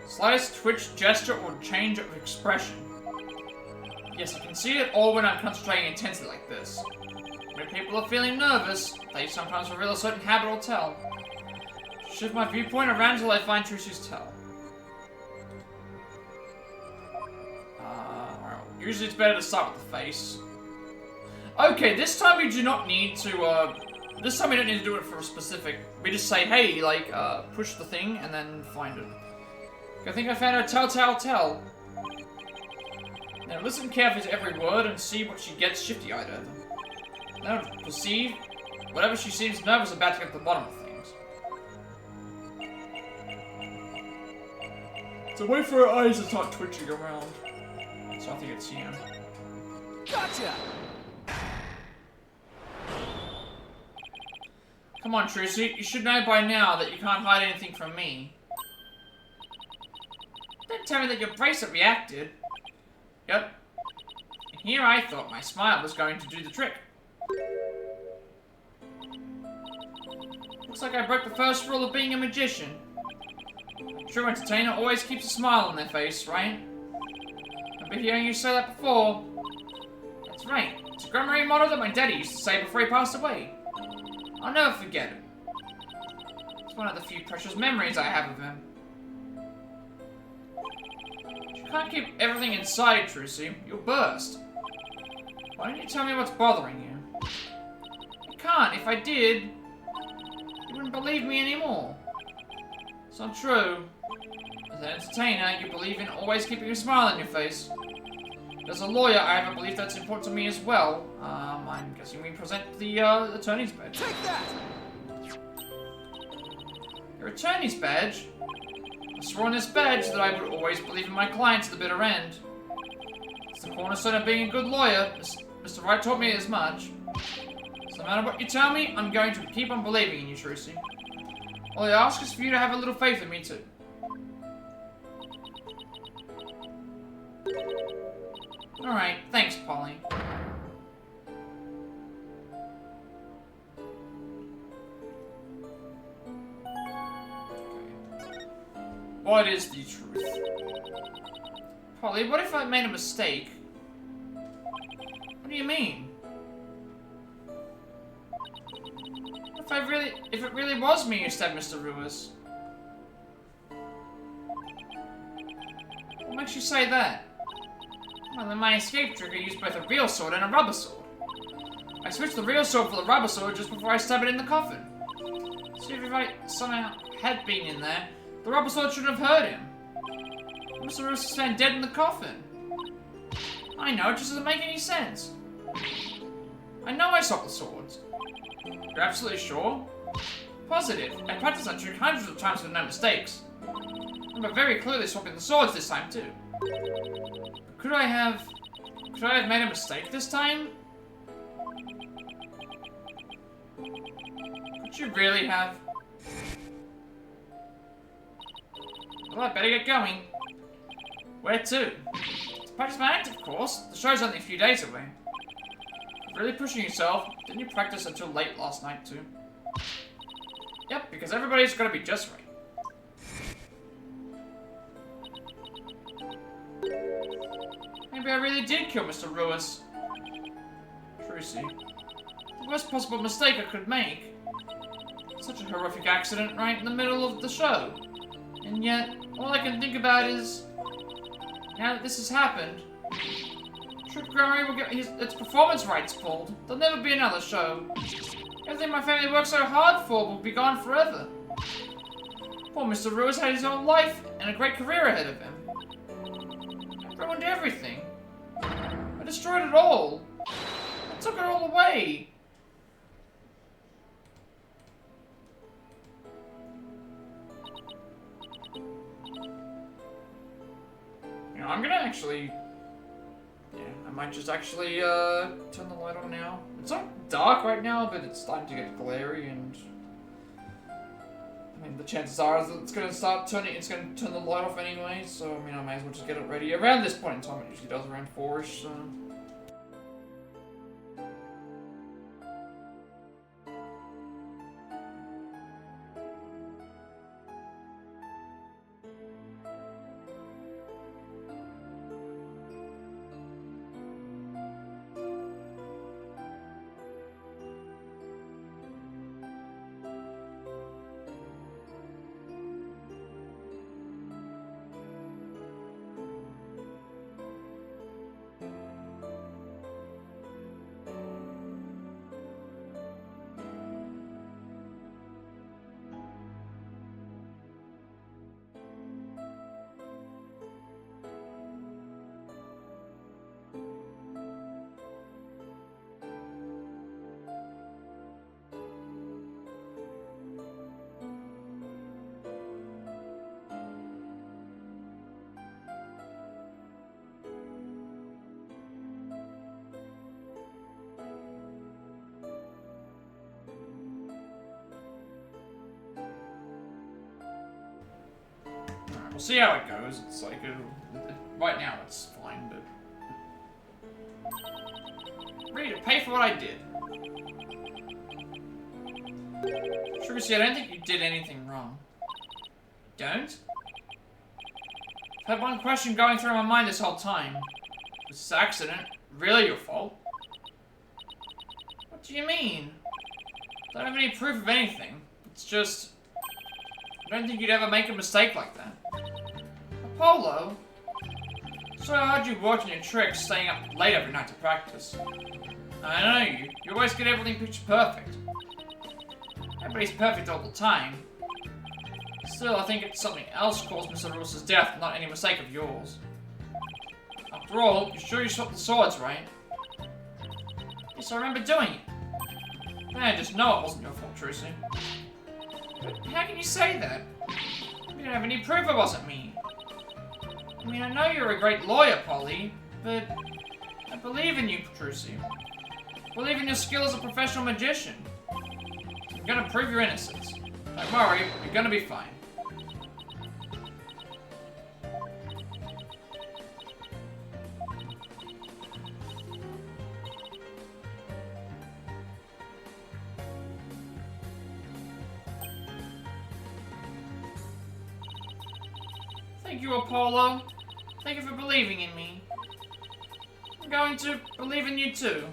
[SPEAKER 1] slightest twitch, gesture, or change of expression. Yes, I can see it all when I'm concentrating intensely like this. When people are feeling nervous, they sometimes reveal a certain habit or tell. Shift my viewpoint around until I find Trucy's tell. Well, usually it's better to start with the face. Okay, this time we do not need to, this time we don't need to do it for a specific. We just say, hey, like, push the thing and then find it. I think I found her tell. Now listen carefully to every word and see what she gets shifty-eyed over. Now perceive whatever she seems nervous about to get to the bottom of things. So wait for her eyes to start twitching around. So I think it's here.
[SPEAKER 5] Gotcha!
[SPEAKER 1] Come on, Trucy. You should know by now that you can't hide anything from me. Don't tell me that your bracelet reacted. Yep. And here I thought my smile was going to do the trick. Looks like I broke the first rule of being a magician. A true entertainer always keeps a smile on their face, right? I've been hearing you say that before. That's right. It's a grammar motto that my daddy used to say before he passed away. I'll never forget it. It's one of the few precious memories I have of him. You can't keep everything inside, Trucy. You'll burst. Why don't you tell me what's bothering you? I can't. If I did, you wouldn't believe me anymore. It's not true. As an entertainer, you believe in always keeping a smile on your face. As a lawyer, I have a belief that's important to me as well. I'm guessing we present the attorney's badge.
[SPEAKER 5] Take that!
[SPEAKER 1] Your attorney's badge? I swore on this badge that I would always believe in my client to the bitter end. It's the cornerstone of being a good lawyer. Mr. Wright taught me as much. So no matter what you tell me, I'm going to keep on believing in you, Trucy. All I ask is for you to have a little faith in me too. Alright, thanks, Polly. Okay. What is the truth? Polly, what if I made a mistake? What do you mean? If it really was me who stabbed Mr. Ruiz? What makes you say that? Well, in my escape trick, I used both a real sword and a rubber sword. I switched the real sword for the rubber sword just before I stabbed it in the coffin. So if I somehow had been in there, the rubber sword shouldn't have hurt him. Mr. Ruiz is found dead in the coffin. I know, it just doesn't make any sense. I know I swapped the swords. You're absolutely sure? Positive. I practiced that trick hundreds of times with no mistakes. I remember very clearly swapping the swords this time too. But could I have made a mistake this time? Could you really have? Well, I better get going. Where to? To practice my act, of course. The show's only a few days away. Really pushing yourself. Didn't you practice until late last night too? Yep, because everybody's gotta be just right. Maybe I really did kill Mr. Ruiz. Trucy. The worst possible mistake I could make. Such a horrific accident right in the middle of the show. And yet, all I can think about is... now that this has happened... Trip Gregory will get its performance rights pulled. There'll never be another show. Everything my family worked so hard for will be gone forever. Poor Mr. Ruiz had his own life and a great career ahead of him. I ruined everything. I destroyed it all. I took it all away. You know, I'm gonna actually... yeah, I might just actually, turn the light on now. It's not dark right now, but it's starting to get glary, and... I mean, the chances are that it's gonna turn the light off anyway, so, I mean, I may as well just get it ready. Around this point in time, it usually does around 4-ish, so... We'll see how it goes. It's like, right now it's fine, but... ready to pay for what I did. Trucy, I don't think you did anything wrong. Don't? I've had one question going through my mind this whole time. Was this accident really your fault? What do you mean? I don't have any proof of anything. It's just... I don't think you'd ever make a mistake like that. Apollo? So hard you worked on your tricks, staying up late every night to practice. I know you. You always get everything picture perfect. Everybody's perfect all the time. Still, I think it's something else caused Mr. Ruiz's death, not any mistake of yours. After all, you're sure you swapped the swords, right? Yes, I remember doing it. I just know it wasn't your fault, Trucy. But how can you say that? You don't have any proof it wasn't me. I mean, I know you're a great lawyer, Polly, but I believe in you, Trucy. I believe in your skill as a professional magician. I'm gonna prove your innocence. Don't worry, you're gonna be fine. Thank you, Apollo. Thank you for believing in me. I'm going to believe in you too.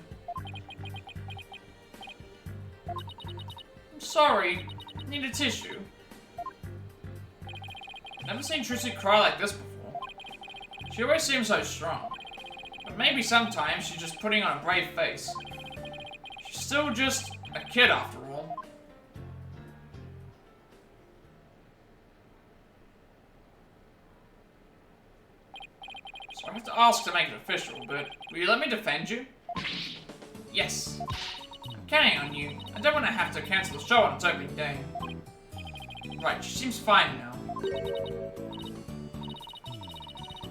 [SPEAKER 1] I'm sorry. I need a tissue. Never seen Trucy cry like this before. She always seems so strong. But maybe sometimes she's just putting on a brave face. She's still just a kid after all. So I have to ask to make it official, but will you let me defend you? Yes. I'm counting on you. I don't want to have to cancel the show on its opening day. Right, she seems fine now.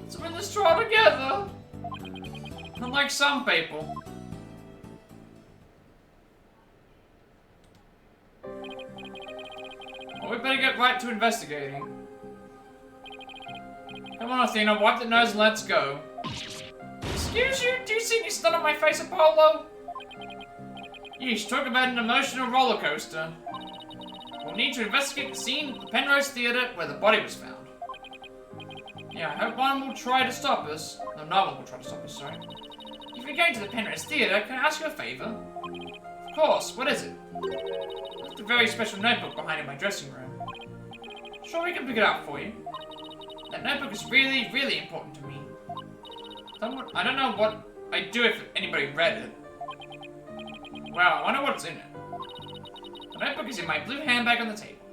[SPEAKER 1] Let's win this trial together! Unlike some people. Well, we better get right to investigating. Come on, Athena, wipe the nose and let's go. Excuse you? Do you see any stun on my face, Apollo? Yeesh, talk about an emotional roller coaster. We'll need to investigate the scene at the Penrose Theatre where the body was found. Yeah, I hope one will try to stop us. No one will try to stop us, sorry. If you're going to the Penrose Theatre, can I ask you a favor? Of course, what is it? I left a very special notebook behind in my dressing room. Sure, we can pick it up for you. That notebook is really, really important to me. I don't know what I'd do if anybody read it. Wow, I wonder what's in it. The notebook is in my blue handbag on the table.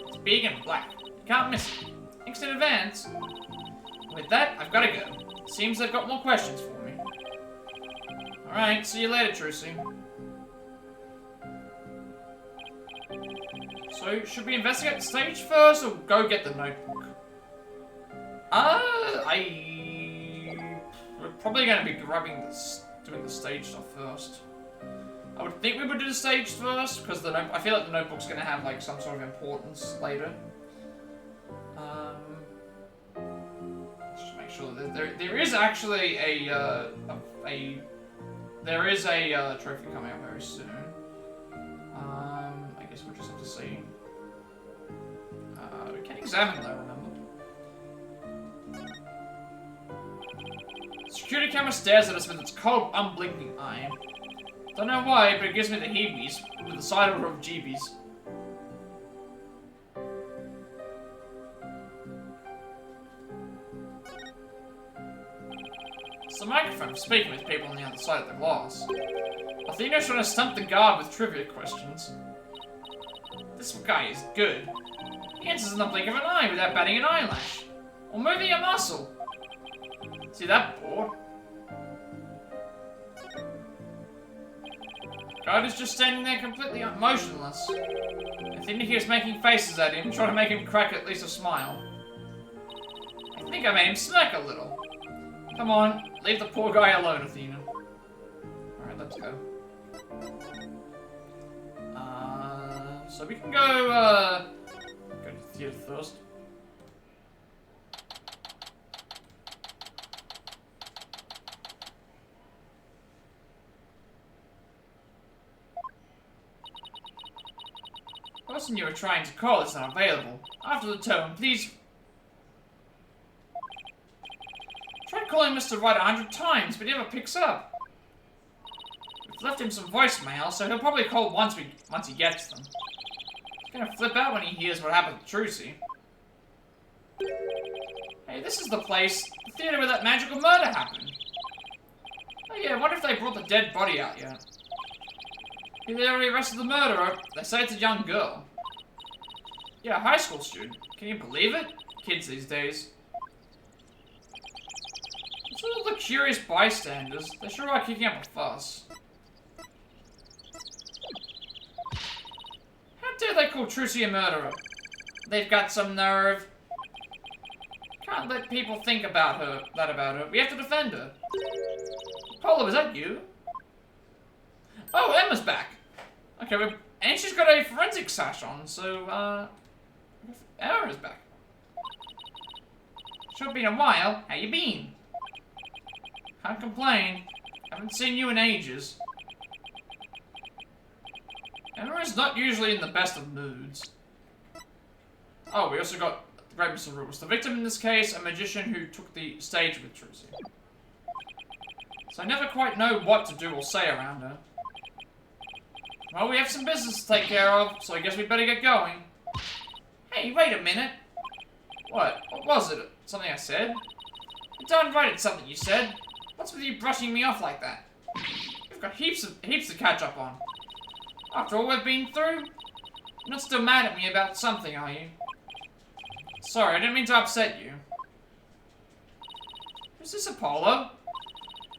[SPEAKER 1] It's big and black. You can't miss it. Thanks in advance. With that, I've got to go. Seems they've got more questions for me. Alright, see you later, Trucy. So, should we investigate the stage first, or go get the notebook? We're probably going to be doing the stage stuff first. I would think we would do the stage first, because I feel like the notebook's going to have, like, some sort of importance later. Just make sure that there is actually a trophy coming up very soon. I guess we'll just have to see. We can examine though, remember? Security camera stares at us with its cold, unblinking eye. Don't know why, but it gives me the heebies, with the side order of jeebies. It's the microphone speaking with people on the other side of the glass. Athena's trying to stump the guard with trivia questions. This guy is good. He answers in the blink of an eye without batting an eyelash. Or moving a muscle. See that board? Guard is just standing there completely motionless. Athena here is making faces at him, trying to make him crack at least a smile. I think I made him smirk a little. Come on, leave the poor guy alone, Athena. Alright, let's go. So we can go to the theater first. The person you were trying to call is not available. After the tone, please. Tried calling Mr. Wright 100 times, but he never picks up. We've left him some voicemail, so he'll probably call once he gets them. He's gonna flip out when he hears what happened to Trucy. Hey, this is the place, the theater where that magical murder happened. Oh yeah, I wonder if they brought the dead body out yet. Maybe they already arrested the murderer. They say it's a young girl. Yeah, a high school student. Can you believe it? Kids these days. What's with all the curious bystanders? They sure are kicking up a fuss. How dare they call Trucy a murderer? They've got some nerve. Can't let people think about her. We have to defend her. Polo, is that you? Oh, Emma's back. Okay, and she's got a forensic sash on, so, Emma is back. Sure been a while. How you been? Can't complain. Haven't seen you in ages. Emma is not usually in the best of moods. Oh, we also got The Great Mr. Rule was the victim in this case, a magician who took the stage with Trucy. So I never quite know what to do or say around her. Well, we have some business to take care of, so I guess we better get going. Hey, wait a minute. What? What was it? Something I said? I darn right it's something you said. What's with you brushing me off like that? You've got heaps to catch up on. After all we've been through, you're not still mad at me about something, are you? Sorry, I didn't mean to upset you. Is this Apollo?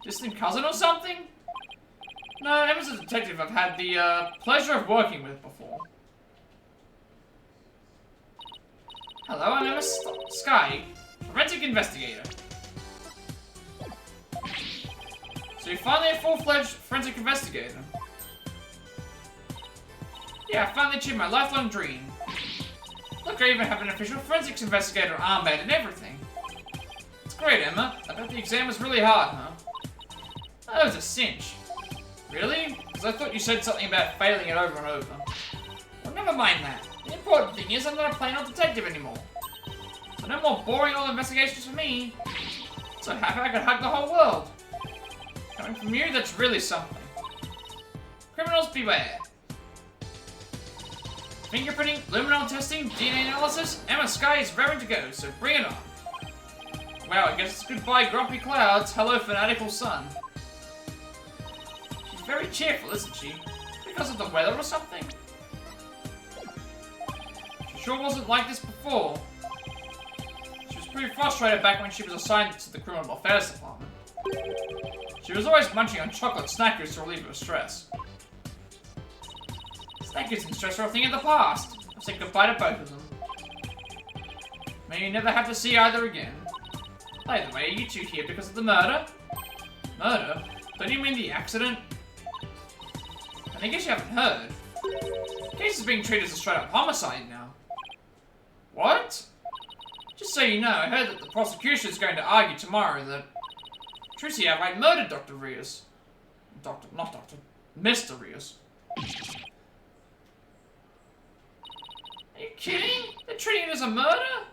[SPEAKER 1] Distant cousin or something? No, Emma's a detective I've had the pleasure of working with before. Hello, I'm Emma Sky, forensic investigator. So you're finally a full-fledged forensic investigator? Yeah, I finally achieved my lifelong dream. Look, I even have an official forensics investigator armband and everything. It's great, Emma. I bet the exam was really hard, huh? That was a cinch. Really? Because I thought you said something about failing it over and over. Well, never mind that. The important thing is I'm not a plain old detective anymore. So no more boring old investigations for me. So happy I could hug the whole world. Coming from you, that's really something. Criminals beware. Fingerprinting, luminol testing, DNA analysis, Emma Sky is raring to go, so bring it on. Wow, I guess it's goodbye grumpy clouds, hello fanatical sun. She's very cheerful, isn't she? Because of the weather or something? She sure wasn't like this before. She was pretty frustrated back when she was assigned to the Criminal Affairs Department. She was always munching on chocolate snackers to relieve her stress. Snackers and stress are a thing of the past. I've said goodbye to both of them. May you never have to see either again. By the way, are you two here because of the murder? Murder? Don't you mean the accident? I guess you haven't heard. The case is being treated as a straight-up homicide now. What? Just so you know, I heard that the prosecution is going to argue tomorrow that Trucy outright murdered Dr. Rios. Mr. Rios. Are you kidding? They're treating it as a murder?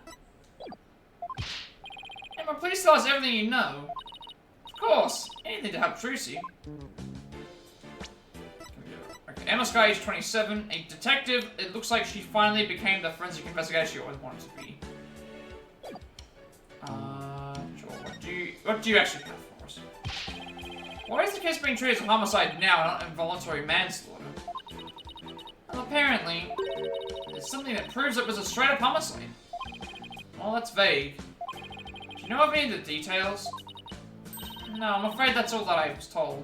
[SPEAKER 1] Emma, please tell us everything you know. Of course, anything to help Trucy. Okay, Emma Sky, age 27, a detective. It looks like she finally became the forensic investigator she always wanted to be. Sure. What do you actually have for us? Why is the case being treated as a homicide now and not involuntary manslaughter? Well, apparently, it's something that proves it was a straight-up homicide. Well, that's vague. Do you know of any of the details? No, I'm afraid that's all that I was told.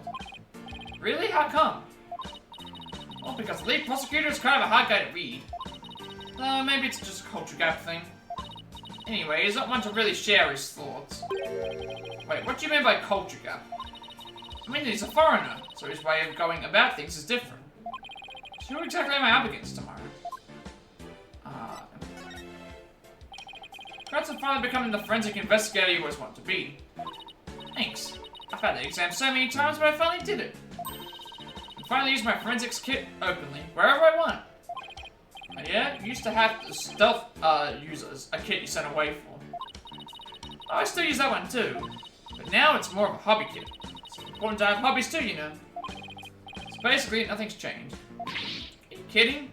[SPEAKER 1] Really? How come? Well, because the lead prosecutor is kind of a hard guy to read. Maybe it's just a culture gap thing. Anyway, he's not one to really share his thoughts. Wait, what do you mean by culture gap? I mean, he's a foreigner, so his way of going about things is different. So who exactly am I up against tomorrow? Congrats on finally becoming the forensic investigator you always wanted to be. Thanks. I've had the exam so many times, but I finally did it. I can finally use my forensics kit openly, wherever I want. Yeah, you used to have the stealth users, a kit you sent away for. Oh, I still use that one too. But now it's more of a hobby kit. It's important to have hobbies too, you know. So basically, nothing's changed. Are you kidding?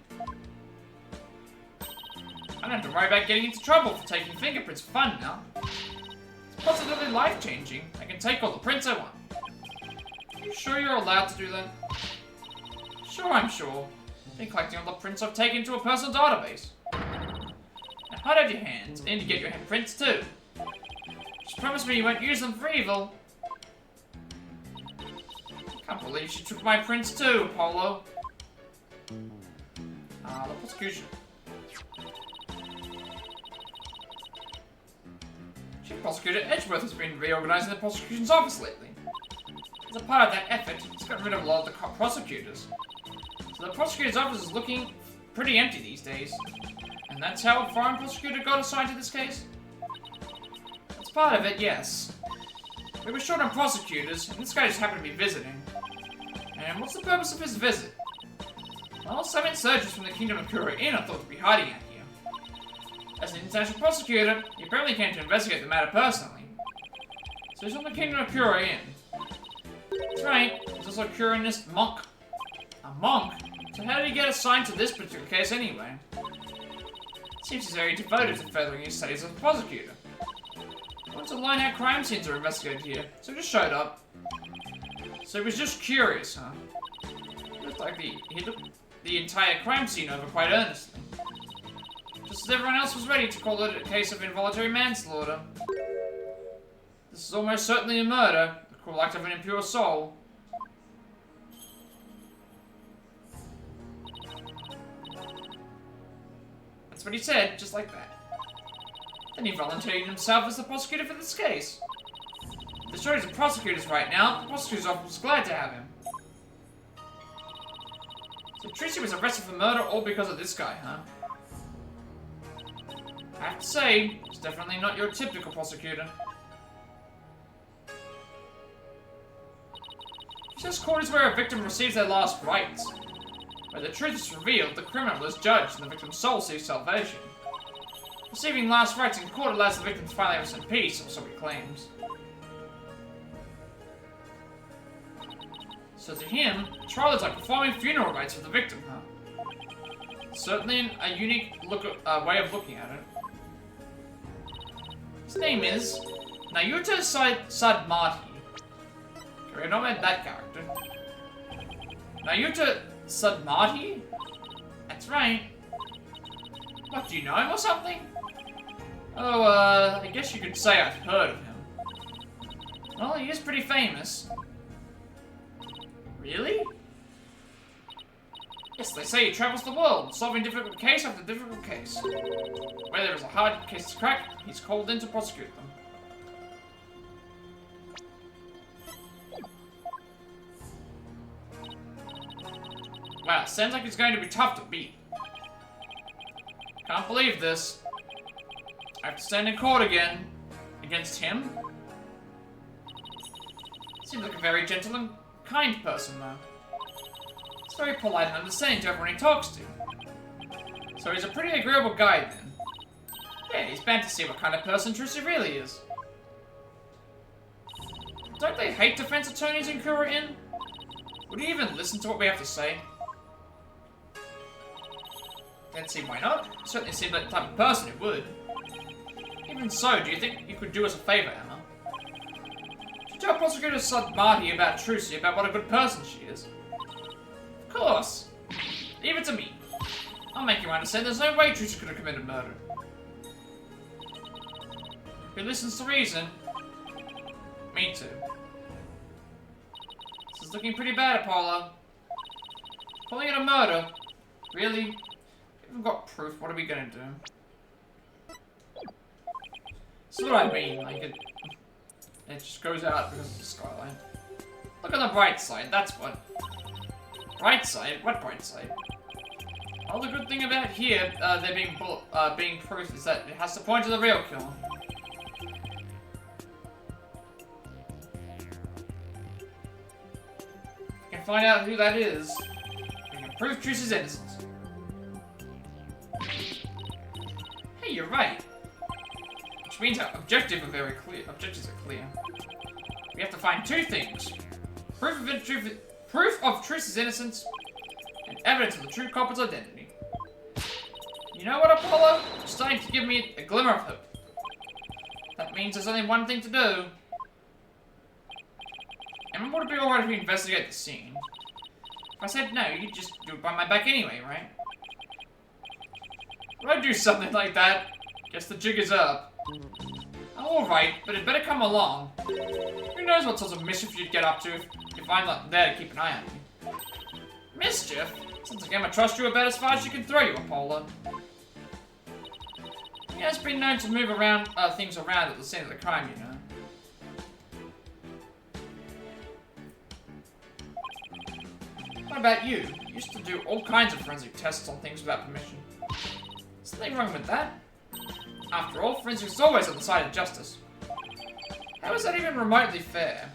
[SPEAKER 1] I don't have to worry about getting into trouble for taking fingerprints for fun now. It's positively life-changing. I can take all the prints I want. Are you sure you're allowed to do that? Sure, I'm sure. I've been collecting all the prints I've taken to a personal database. Now hide out your hands. I need to get your prints too. Just promise me you won't use them for evil. Can't believe she took my prints too, Apollo. The prosecution. Chief Prosecutor Edgeworth has been reorganizing the prosecution's office lately. As a part of that effort, he's gotten rid of a lot of the prosecutors. So the prosecutor's office is looking pretty empty these days. And that's how a foreign prosecutor got assigned to this case? That's part of it, yes. We were short on prosecutors, and this guy just happened to be visiting. And what's the purpose of his visit? Well, some insurgents from the Kingdom of Kura Inn are thought to be hiding out here. As an international prosecutor, he apparently came to investigate the matter personally. So he's from the Kingdom of Curian. That's right, he's also a Curianist monk. A monk? So how did he get assigned to this particular case anyway? Seems he's very devoted to furthering his studies as a prosecutor. He wanted to learn how crime scenes are investigated here, so he just showed up. So he was just curious, huh? It looked like he looked the entire crime scene over quite earnestly. Just as everyone else was ready to call it a case of involuntary manslaughter. This is almost certainly a murder, the cruel act of an impure soul. That's what he said, just like that. Then he volunteered himself as the prosecutor for this case. The shortage of prosecutors right now, the prosecutor's office was glad to have him. So Trucy was arrested for murder all because of this guy, huh? I have to say, he's definitely not your typical prosecutor. This court is where a victim receives their last rites. Where the truth is revealed, the criminal is judged, and the victim's soul seeks salvation. Receiving last rites in court allows the victim to finally rest in peace, or so he claims. So to him, trial is like performing funeral rites for the victim, huh? Certainly a unique way of looking at it. His name is Nayuta Sadmati. Okay, I've not met that character. Nayuta Sadmati? That's right. What, do you know him or something? Oh, I guess you could say I've heard of him. Well, he is pretty famous. Really? Yes, they say he travels the world, solving difficult case after difficult case. Where there is a hard case to crack, he's called in to prosecute them. Wow, sounds like it's going to be tough to beat. Can't believe this. I have to stand in court again. Against him? Seems like a very gentle and kind person, though. He's very polite and understanding to everyone he talks to. So he's a pretty agreeable guy, then. Yeah, he's bound to see what kind of person Trucy really is. Don't they hate defense attorneys in Kurian? Would he even listen to what we have to say? Can't see why not. He certainly seems like the type of person who would. Even so, do you think you could do us a favor, Emma? Could you tell Prosecutor Sadmati about Trucy, about what a good person she is? Of course. Leave it to me. I'll make you understand there's no way Trucy could have committed murder. If he listens to reason, me too. This is looking pretty bad, Apollo. Calling it a murder? Really? We haven't got proof, what are we gonna do? This is what I mean, like it just goes out because of the skyline. Look on the bright side, that's what. Bright side? What bright side? Well, the good thing about here, there being proof is that it has to point to the real killer. We can find out who that is. We can prove Trucy's innocence. Hey, you're right. Which means our objectives are clear. We have to find two things. Proof of Trucy's innocence, and evidence of the true culprit's identity. You know what, Apollo? You're starting to give me a glimmer of hope. That means there's only one thing to do. And would it be alright if we investigate the scene? If I said no, you'd just do it by my back anyway, right? Would I do something like that? Guess the jig is up. Alright, but it better come along. Who knows what sorts of mischief you'd get up to if I'm not there to keep an eye on you. Mischief? Sounds like Emma trusts you about as far as she can throw you, Apollo. He has been known to move around things around at the scene of the crime, you know. What about you? You used to do all kinds of forensic tests on things without permission. Something wrong with that? After all, forensics is always on the side of justice. How is that even remotely fair?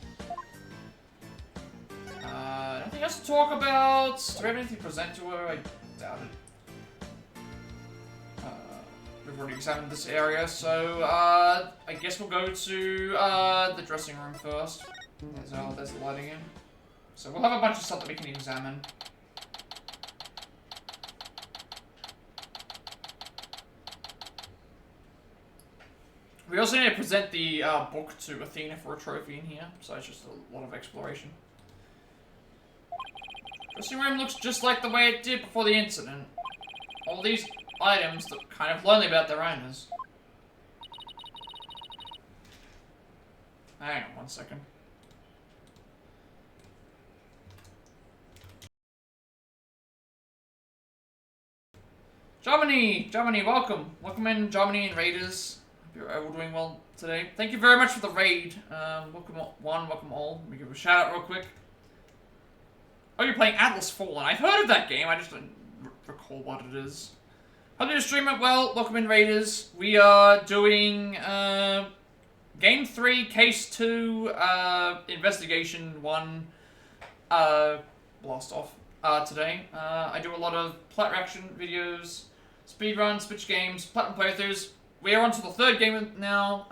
[SPEAKER 1] Nothing else to talk about? Do we have anything to present to her? I doubt it. we've already examined this area, so I guess we'll go to the dressing room first. There's the lighting in. So we'll have a bunch of stuff that we can examine. We also need to present the book to Athena for a trophy in here, so it's just a lot of exploration. Dressing room looks just like the way it did before the incident. All these items look kind of lonely about their owners. Hang on one second. Germany! Germany, welcome! Welcome in, Germany and Raiders. Hope you're all doing well today. Thank you very much for the raid. Welcome one, welcome all. Let me give a shout out real quick. Oh, you're playing Atlas Fallen. I've heard of that game, I just don't recall what it is. Hope you stream it well. Welcome in, Raiders. We are doing Game 3, Case 2, Investigation 1, Blast Off today. I do a lot of Plat reaction videos, speedruns, Switch games, Platinum playthroughs. We are on to the third game now.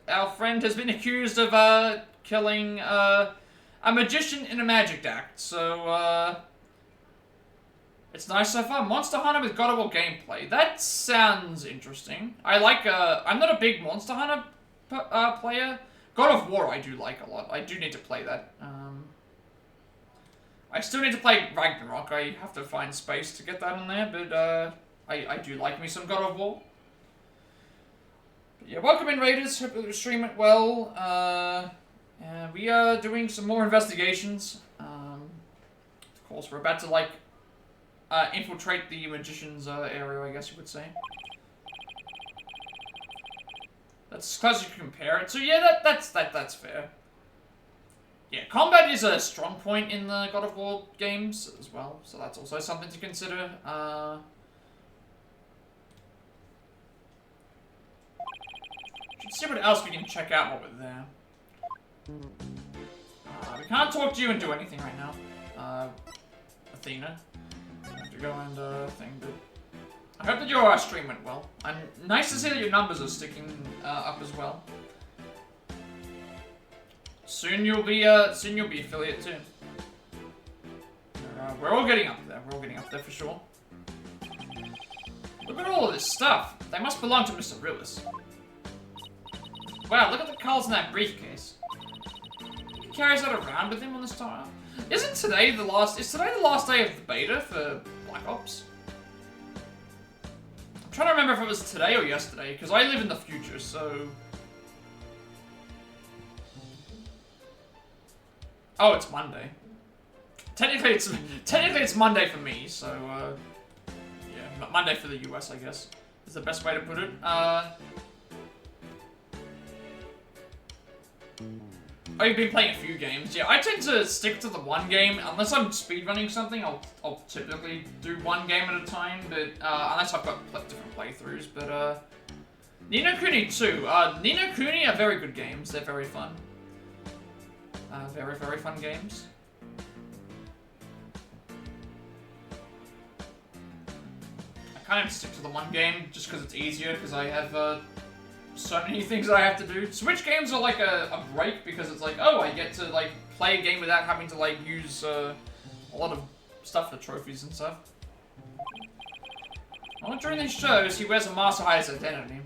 [SPEAKER 1] Our friend has been accused of killing a magician in a magic act, so it's nice so far. Monster Hunter with God of War gameplay. That sounds interesting. I like, I'm not a big Monster Hunter player. God of War I do like a lot. I do need to play that. I still need to play Ragnarok. I have to find space to get that on there, but I do like me some God of War. But yeah, welcome in, Raiders. Hope you stream it well. We are doing some more investigations. Of course, we're about to, like, infiltrate the magician's area, I guess you would say. That's as close as you can compare it. So yeah, that's fair. Yeah, combat is a strong point in the God of War games as well, so that's also something to consider. Let's see what else we can check out while we're there. We can't talk to you and do anything right now. Athena. I have to go and thing, but I hope that your stream went well. And nice to see that your numbers are sticking up as well. Soon you'll be affiliate too. We're all getting up there. We're all getting up there for sure. Look at all of this stuff. They must belong to Mr. Willis. Wow, look at the cards in that briefcase. He carries that around with him on this time. Isn't today the last? Is today the last day of the beta for Black Ops? I'm trying to remember if it was today or yesterday, because I live in the future, so. Oh, it's Monday. Technically, it's Monday for me, so yeah, Monday for the US, I guess, is the best way to put it. Oh, you've been playing a few games. Yeah, I tend to stick to the one game. Unless I'm speedrunning something, I'll typically do one game at a time, but unless I've got different playthroughs. But Ni no Kuni 2. Ni no Kuni are very good games. They're very fun. Very, very fun games. I kind of stick to the one game just because it's easier, because I have so many things I have to do. Switch games are like a break, because it's like, oh, I get to like play a game without having to like use a lot of stuff for trophies and stuff. Well, during these shows, he wears a mask to hide his identity.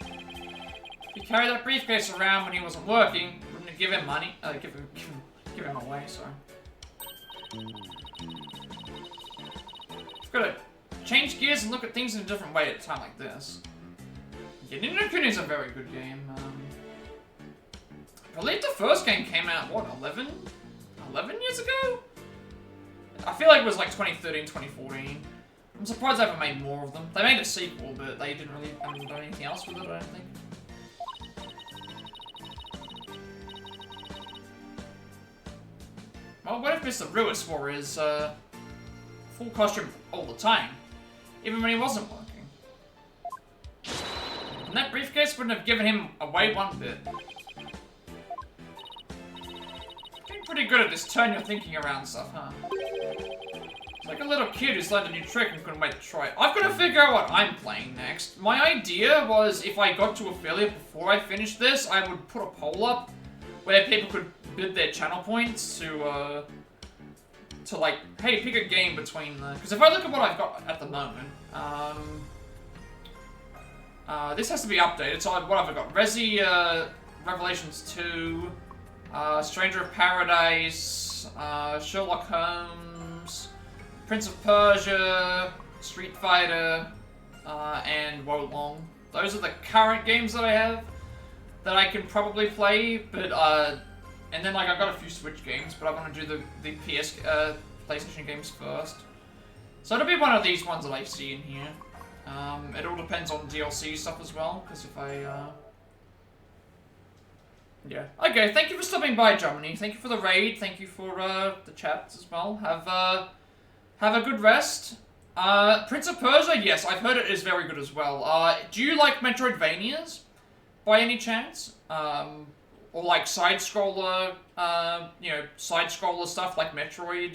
[SPEAKER 1] If he carried that briefcase around when he wasn't working, wouldn't it give him money? Give him away, sorry. I've got to change gears and look at things in a different way at a time like this. Yeah, Ni no Kuni is a very good game. I believe the first game came out, what, 11 years ago? I feel like it was like 2013, 2014. I'm surprised they haven't made more of them. They made a sequel, but they didn't really do anything else with it, I don't think. Well, what if Mr. Lewis wore his full costume all the time, even when he wasn't working? And that briefcase wouldn't have given him away one bit. Getting pretty good at this turn your thinking around stuff, huh? It's like a little kid who's learned a new trick and couldn't wait to try it. I've got to figure out what I'm playing next. My idea was if I got to affiliate before I finished this, I would put a poll up where people could bid their channel points to like, hey, pick a game between the... Because if I look at what I've got at the moment, this has to be updated. So what have I got? Resi, Revelations 2, Stranger of Paradise, Sherlock Holmes, Prince of Persia, Street Fighter, and Wolong. Those are the current games that I have that I can probably play, but, and then, like, I've got a few Switch games, but I want to do the PlayStation games first. So it'll be one of these ones that I see in here. It all depends on DLC stuff as well, because if I, yeah. Okay, thank you for stopping by, Germany. Thank you for the raid. Thank you for, the chats as well. Have a good rest. Prince of Persia, yes, I've heard it is very good as well. Do you like Metroidvanias, by any chance? Or like side-scroller, you know, side-scroller stuff like Metroid,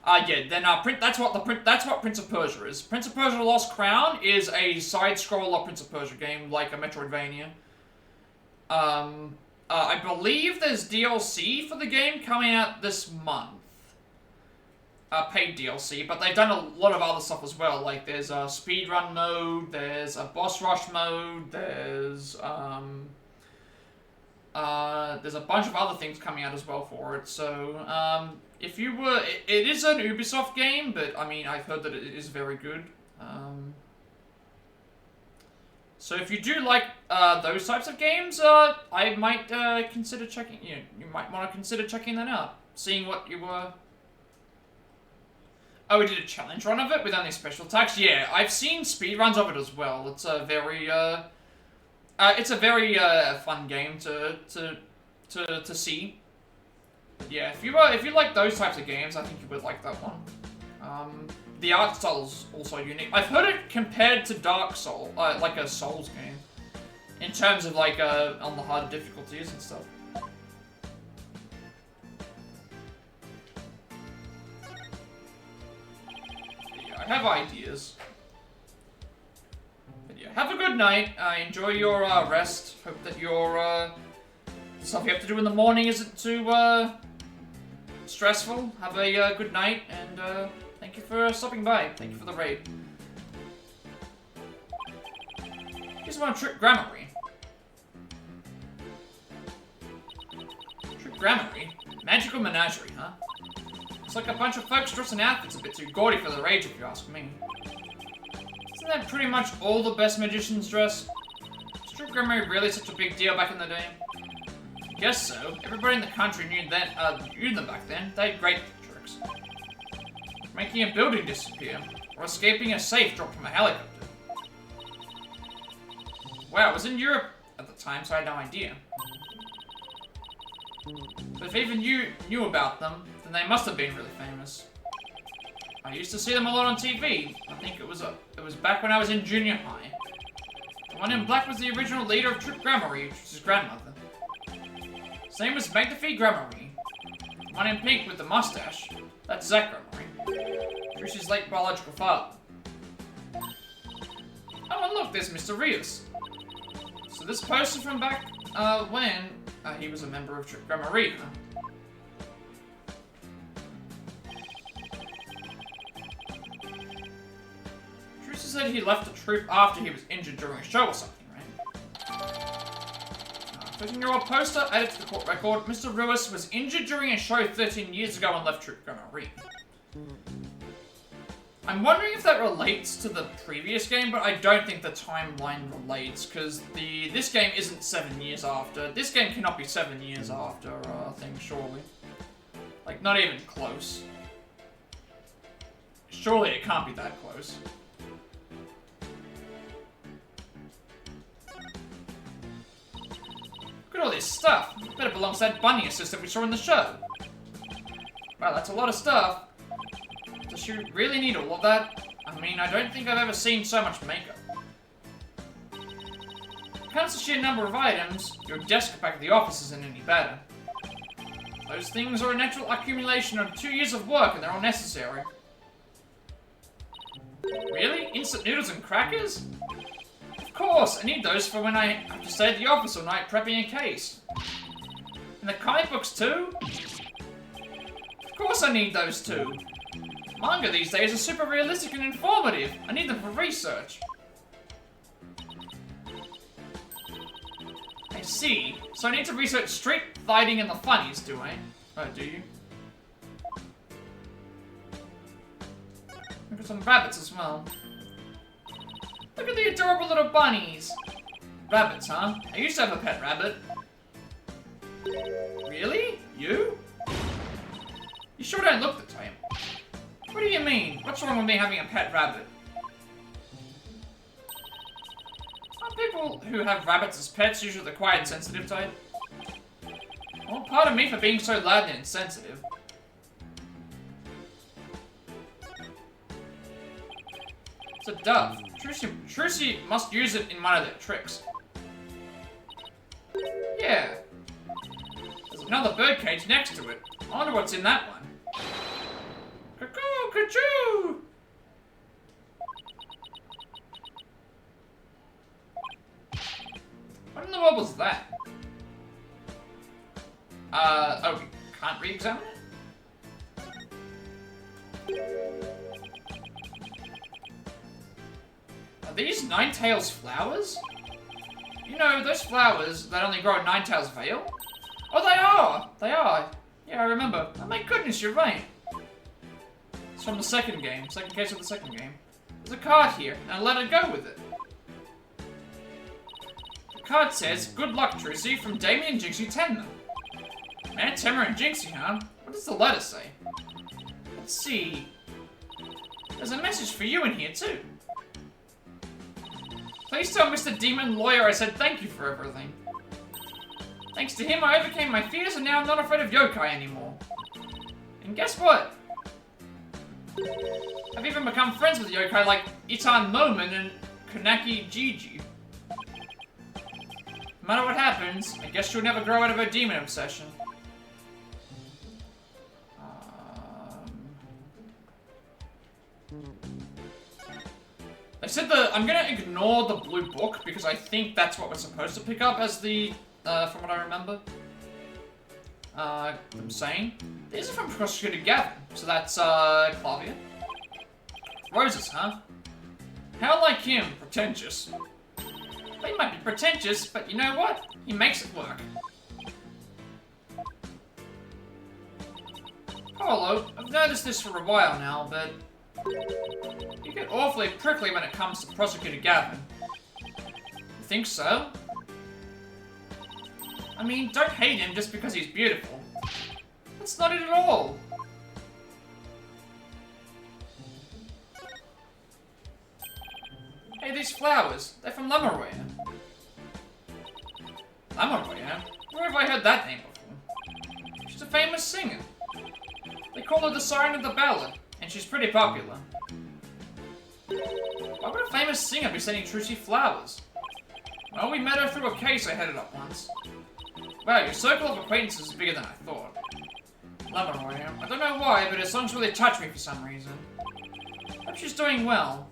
[SPEAKER 1] yeah, then that's what Prince of Persia is. Prince of Persia: Lost Crown is a side-scroller Prince of Persia game, like a Metroidvania. I believe there's DLC for the game coming out this month. Paid DLC, but they've done a lot of other stuff as well. Like there's a speedrun mode, there's a boss rush mode, there's a bunch of other things coming out as well for it. So if you were, it is an Ubisoft game, but I mean I've heard that it is very good. So if you do like those types of games, I might consider checking. You might want to consider checking that out, seeing what you were. Oh, we did a challenge run of it with only special attacks. Yeah, I've seen speedruns of it as well. It's a very fun game to see. But yeah, if you like those types of games, I think you would like that one. The art style is also unique. I've heard it compared to Dark Souls, like a Souls game, in terms of like on the harder difficulties and stuff. I have ideas. But yeah, have a good night. Enjoy your rest. Hope that your stuff you have to do in the morning isn't too stressful. Have a good night, and thank you for stopping by. Thank you for the raid. Here's one Trick Grammary. Trick Grammary? Magical Menagerie, huh? It's like a bunch of folks dressed in outfits a bit too gaudy for their age, if you ask me. Isn't that pretty much all the best magicians dress? Was Trick Grammary really such a big deal back in the day? Guess so. Everybody in the country knew them back then. They had great tricks. Making a building disappear, or escaping a safe dropped from a helicopter. Wow, I was in Europe at the time, so I had no idea. But if even you knew about them, then they must have been really famous. I used to see them a lot on TV. I think it was back when I was in junior high. The one in black was the original leader of Trick Grammary, which was his grandmother. Same as Magnifique Grammary. The one in pink with the mustache, that's Zach Grammary. Trucy's late biological father. Oh, and look, there's Mr. Rios. So this poster from back when he was a member of Trick Grammary, huh? Trucy said he left the troupe after he was injured during a show or something, right? 13-year-old poster added to the court record. Mr. Ruiz was injured during a show 13 years ago and left Trick Grammary. I'm wondering if that relates to the previous game, but I don't think the timeline relates, because this game isn't 7 years after. This game cannot be 7 years after, I think, surely. Like, not even close. Surely it can't be that close. Look at all this stuff. Better belongs to that bunny assistant we saw in the show. Wow, that's a lot of stuff. Does she really need all of that? I mean, I don't think I've ever seen so much makeup. Counts the sheer number of items, your desk back at the office isn't any better. Those things are a natural accumulation of 2 years of work, and they're all necessary. Really? Instant noodles and crackers? Of course, I need those for when I have to stay at the office all night prepping a case. And the comic books too? Of course I need those too. Manga these days are super realistic and informative. I need them for research. I see. So I need to research street fighting and the funnies, do I? Oh, do you? Look at some rabbits as well. Look at the adorable little bunnies. Rabbits, huh? I used to have a pet rabbit. Really? You? You sure don't look the type. What do you mean? What's wrong with me having a pet rabbit? Aren't people who have rabbits as pets usually the quiet and sensitive type? Well, pardon me for being so loud and insensitive. It's a dove. Trucy must use it in one of their tricks. Yeah. There's another birdcage next to it. I wonder what's in that one. Cuckoo! Cuckoo! What in the world was that? Oh, we can't re-examine it? Are these Ninetales flowers? You know, those flowers that only grow at Ninetales Vale? Oh, they are! They are. Yeah, I remember. Oh my goodness, you're right. It's from the second game. Second case of the second game. There's a card here, and I let it go with it. The card says, "Good luck, Trucy, from Damien and Jinxie Tenma." Man, Tenma and Jinxie, huh? What does the letter say? Let's see. There's a message for you in here, too. Please tell Mr. Demon Lawyer I said thank you for everything. Thanks to him, I overcame my fears, and now I'm not afraid of yokai anymore. And guess what? I've even become friends with yokai like Itan Momen and Kanaki Gigi. No matter what happens, I guess she'll never grow out of her demon obsession. I said I'm gonna ignore the blue book because I think that's what we're supposed to pick up as the, from what I remember. I'm saying. These are from Prosecutor Gavin, so that's, Clavia. Roses, huh? How like him, pretentious. Well, he might be pretentious, but you know what? He makes it work. Paulo, I've noticed this for a while now, but you get awfully prickly when it comes to Prosecutor Gavin. You think so? I mean, don't hate him just because he's beautiful. That's not it at all. Hey, these flowers, they're from Lamoureux. Lamoureux? Where have I heard that name before? She's a famous singer. They call her the Siren of the Ballad, and she's pretty popular. Why would a famous singer be sending Trucy flowers? Well, we met her through a case I headed up once. Wow, your circle of acquaintances is bigger than I thought. Lamoureux. I don't know why, but her songs really touch me for some reason. Hope she's doing well.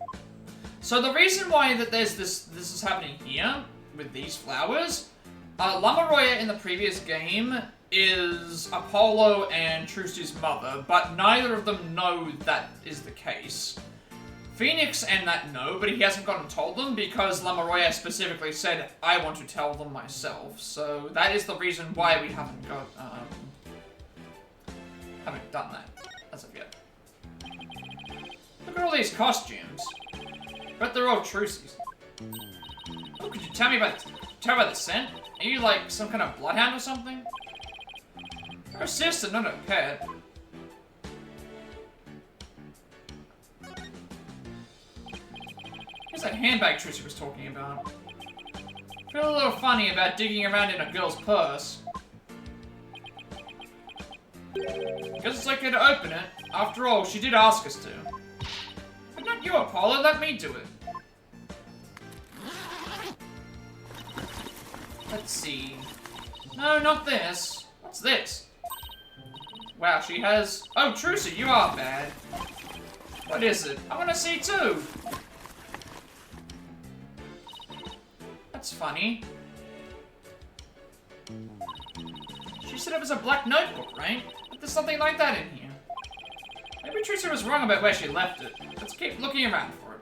[SPEAKER 1] So the reason why that this is happening here, with these flowers, Lamoureux in the previous game is Apollo and Trucy's mother, but neither of them know that is the case. Phoenix and that know, but he hasn't gone and told them because Lamoureux specifically said, I want to tell them myself. So that is the reason why we haven't done that as of yet. Look at all these costumes. But they're all Trucy's. Oh, could you tell me about the scent? Are you like some kind of bloodhound or something? Her sister, not a pet. Here's that handbag Trucy was talking about. Feel a little funny about digging around in a girl's purse. Guess it's okay to open it. After all, she did ask us to. But not you, Apollo. Let me do it. Let's see. No, not this. What's this? Wow, she has... Oh, Trucy, you are bad. What is it? I want to see too. That's funny. She said it was a black notebook, right? But there's something like that in here. Maybe Trucy was wrong about where she left it. Let's keep looking around for it.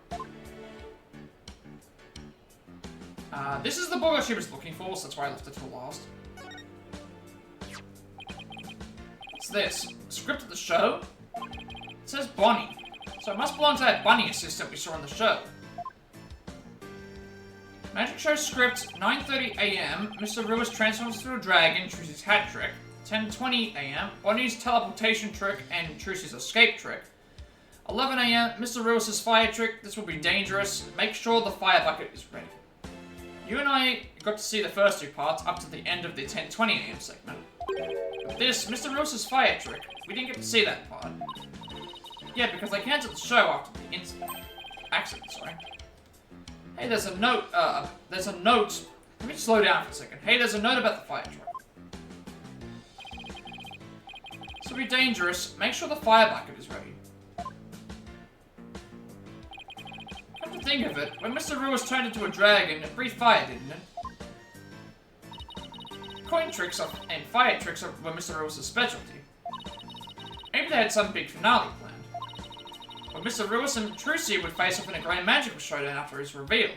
[SPEAKER 1] This is the book that she was looking for, so that's why I left it till last. What's this? Script of the show? It says Bonnie. So it must belong to that bunny assistant we saw in the show. Magic show script, 9:30 AM. Mr. Ruiz transforms into a dragon, Trucy's hat trick. 10:20 AM. Bonnie's teleportation trick and Trucy's escape trick. 11 AM. Mr. Ruiz's fire trick. This will be dangerous. Make sure the fire bucket is ready. You and I got to see the first two parts up to the end of the 10:20 AM segment. With this, Mr. Ruiz's fire trick. We didn't get to see that part. Yeah, because they cancelled the show after the accident, sorry. Hey, there's a note, let me slow down for a second. Hey, there's a note about the fire truck. This will be dangerous. Make sure the fire bucket is ready. Come to think of it, when Mr. Ruiz turned into a dragon, it breathed fire, didn't it? Coin tricks and fire tricks were Mr. Ruiz's specialty. Maybe they had some big finale planned. But Mr. Ruiz and Trucy would face off in a grand magical showdown after his reveal.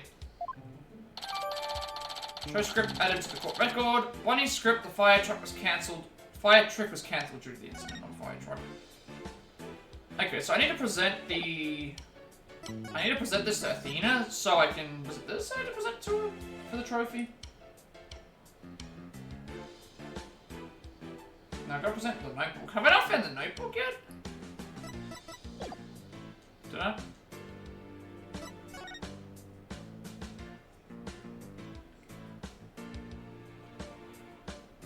[SPEAKER 1] Show script added to the court record. Bonnie's script, the fire truck was cancelled. Fire trick was cancelled due to the incident on the fire truck. Okay, so I need to present this to Athena so I can... Was it this I need to present to her for the trophy? No, I've got to present the notebook. Have I not found the notebook yet? Did I?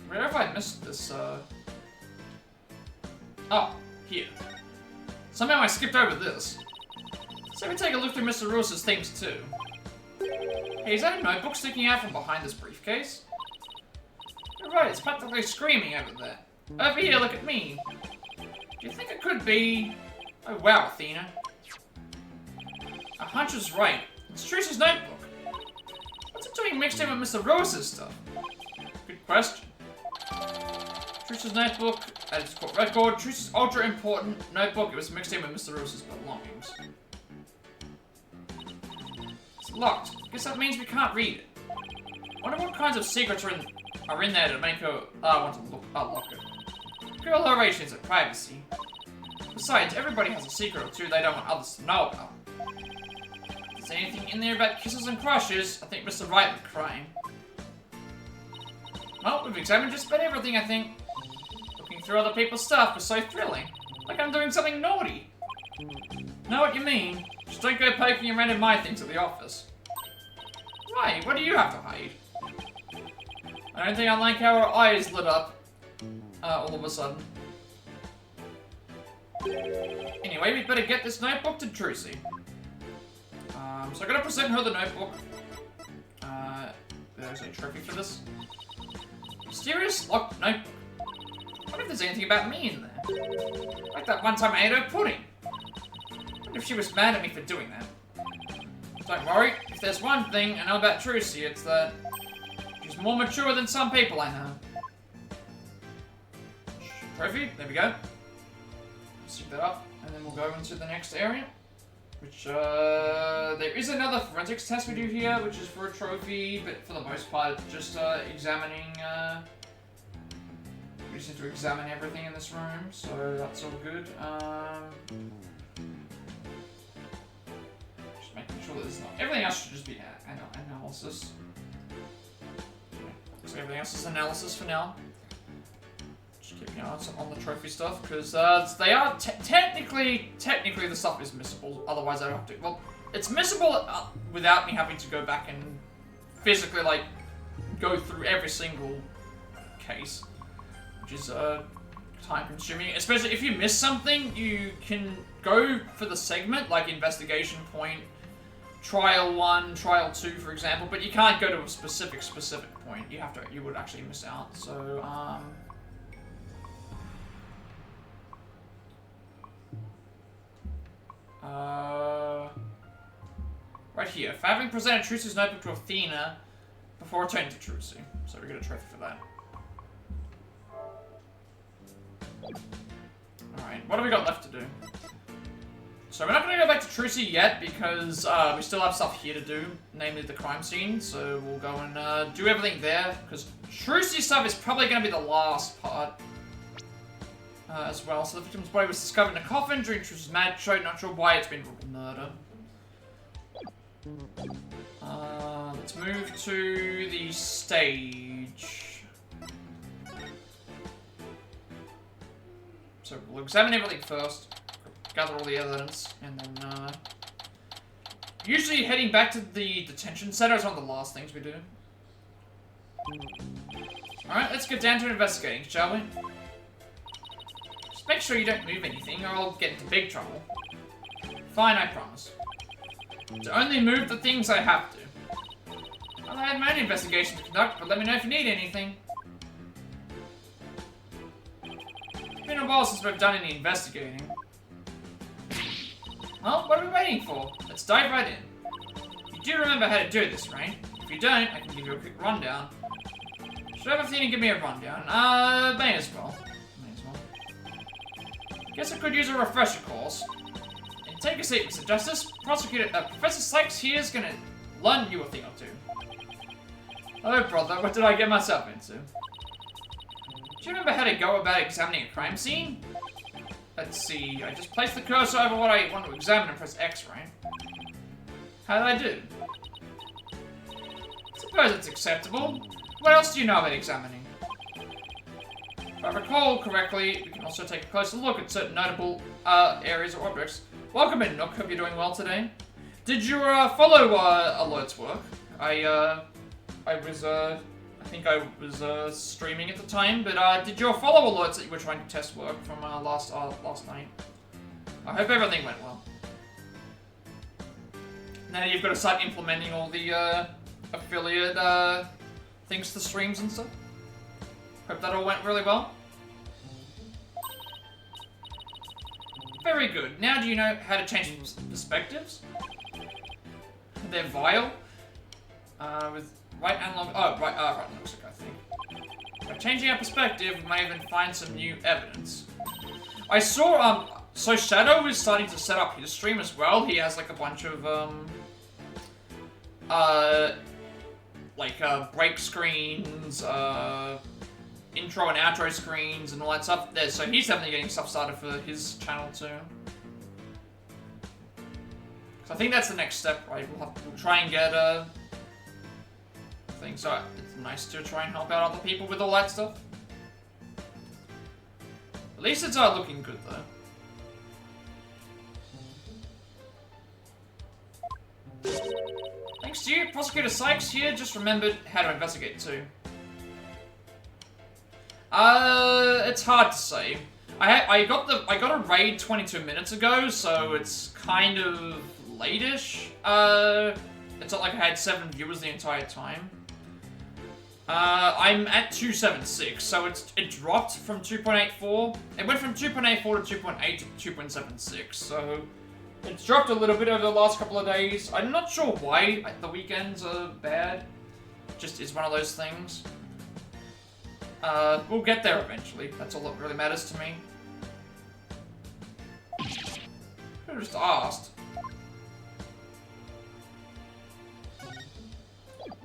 [SPEAKER 1] Where have I missed this, Oh, here. Somehow I skipped over this. So let me take a look through Mr. Ruiz's things too. Hey, is that a notebook sticking out from behind this briefcase? You're right, it's practically screaming over there. Over here, look at me. Do you think it could be... Oh wow, Athena. Our hunch was right. It's Trucy's notebook. What's it doing mixed in with Mr. Ruiz's stuff? Good question. Trucy's notebook, added to court record. Trucy's ultra important notebook. It was mixed in with Mr. Ruiz's belongings. It's locked. Guess that means we can't read it. Wonder what kinds of secrets are in there to make her want to unlock it. Girl, her rations of privacy. Besides, everybody has a secret or two they don't want others to know about. If there's anything in there about kisses and crushes, I think Mr. Wright would cry. Well, we've examined just about everything, I think. Looking through other people's stuff was so thrilling. Like I'm doing something naughty. Know what you mean. Just don't go poking around in my things at the office. Why? What do you have to hide? I don't think I like how her eyes lit up. All of a sudden. Anyway, we better get this notebook to Trucy. So I gotta present her the notebook. There's a trophy for this. Mysterious locked notebook. I wonder if there's anything about me in there. Like that one time I ate her pudding. I wonder if she was mad at me for doing that. Don't worry, if there's one thing I know about Trucy, it's that she's more mature than some people I know. Trophy, there we go. Stick that up, and then we'll go into the next area. Which, there is another forensics test we do here, which is for a trophy, but for the most part, it's just, examining, we just need to examine everything in this room, so that's all good. Just making sure that there's not... Everything else should just be analysis. So everything else is analysis for now. Just keep an eye on the trophy stuff, because they are technically the stuff is missable. Otherwise, I don't have to. Well, it's missable without me having to go back and physically like go through every single case, which is time consuming. Especially if you miss something, you can go for the segment like investigation point, trial 1, trial 2, for example, but you can't go to a specific point. You would actually miss out. So Right here. For having presented Trucy's notebook to Athena before returning to Trucy. So we get a trophy for that. Alright, what have we got left to do? So we're not going to go back to Trucy yet because we still have stuff here to do, namely the crime scene. So we'll go and do everything there because Trucy stuff is probably going to be the last part as well. So the victim's body was discovered in a coffin during Trucy's mad show. Not sure why it's been ruled murder. Let's move to the stage. So we'll examine everything first. Gather all the evidence, and then, usually heading back to the detention center is one of the last things we do. Alright, let's get down to investigating, shall we? Just make sure you don't move anything, or I'll get into big trouble. Fine, I promise. To only move the things I have to. Well, I have my own investigation to conduct, but let me know if you need anything. It's been a while since we've done any investigating. Well, what are we waiting for? Let's dive right in. You do remember how to do this, right? If you don't, I can give you a quick rundown. Should I have Athena give me a rundown? May as well. Guess I could use a refresher course. And take a seat, Mr. Justice. Prosecutor, Professor Sykes here is gonna learn you a thing or two. Oh, brother, what did I get myself into? Do you remember how to go about examining a crime scene? Let's see, I just placed the cursor over what I want to examine and press X, right? How did I do? Suppose it's acceptable. What else do you know about examining? If I recall correctly, we can also take a closer look at certain notable areas or objects. Welcome in, Nook. Hope you're doing well today. Did your follow alerts work? I think I was streaming at the time, but did your follow alerts that you were trying to test work from last night? I hope everything went well. Now you've got to start implementing all the affiliate things to streams and stuff. Hope that all went really well. Very good. Now do you know how to change perspectives? They're vile. With right analog. Oh, right looks like I think. By changing our perspective, we may even find some new evidence. I saw so Shadow is starting to set up his stream as well. He has like a bunch of break screens, intro and outro screens, and all that stuff there. So he's definitely getting stuff started for his channel too. So I think that's the next step, right? We'll try and get thing, so it's nice to try and help out other people with all that stuff. At least it's looking good though. Thanks to you, Prosecutor Sykes here just remembered how to investigate too. It's hard to say. I got a raid 22 minutes ago, so it's kind of late-ish. It's not like I had 7 viewers the entire time. I'm at 276, so it dropped from 2.84. It went from 2.84 to 2.8 to 2.76, so it's dropped a little bit over the last couple of days. I'm not sure why the weekends are bad. Just is one of those things. We'll get there eventually. That's all that really matters to me. I just asked.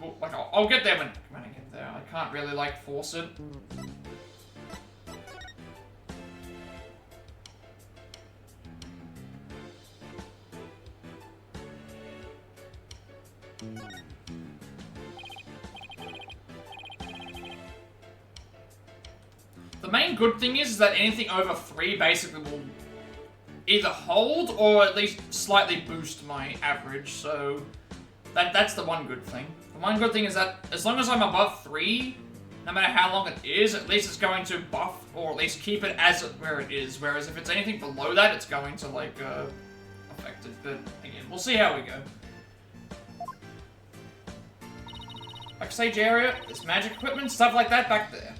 [SPEAKER 1] Well, like, I'll get there when I get there. I can't really, like, force it. The main good thing is that anything over 3 basically will either hold or at least slightly boost my average, so that's the one good thing. The one good thing is that as long as I'm above 3, no matter how long it is, at least it's going to buff or at least keep it as where it is, whereas if it's anything below that, it's going to, like, affect it. But again, we'll see how we go. Backstage area, there's magic equipment, stuff like that back there.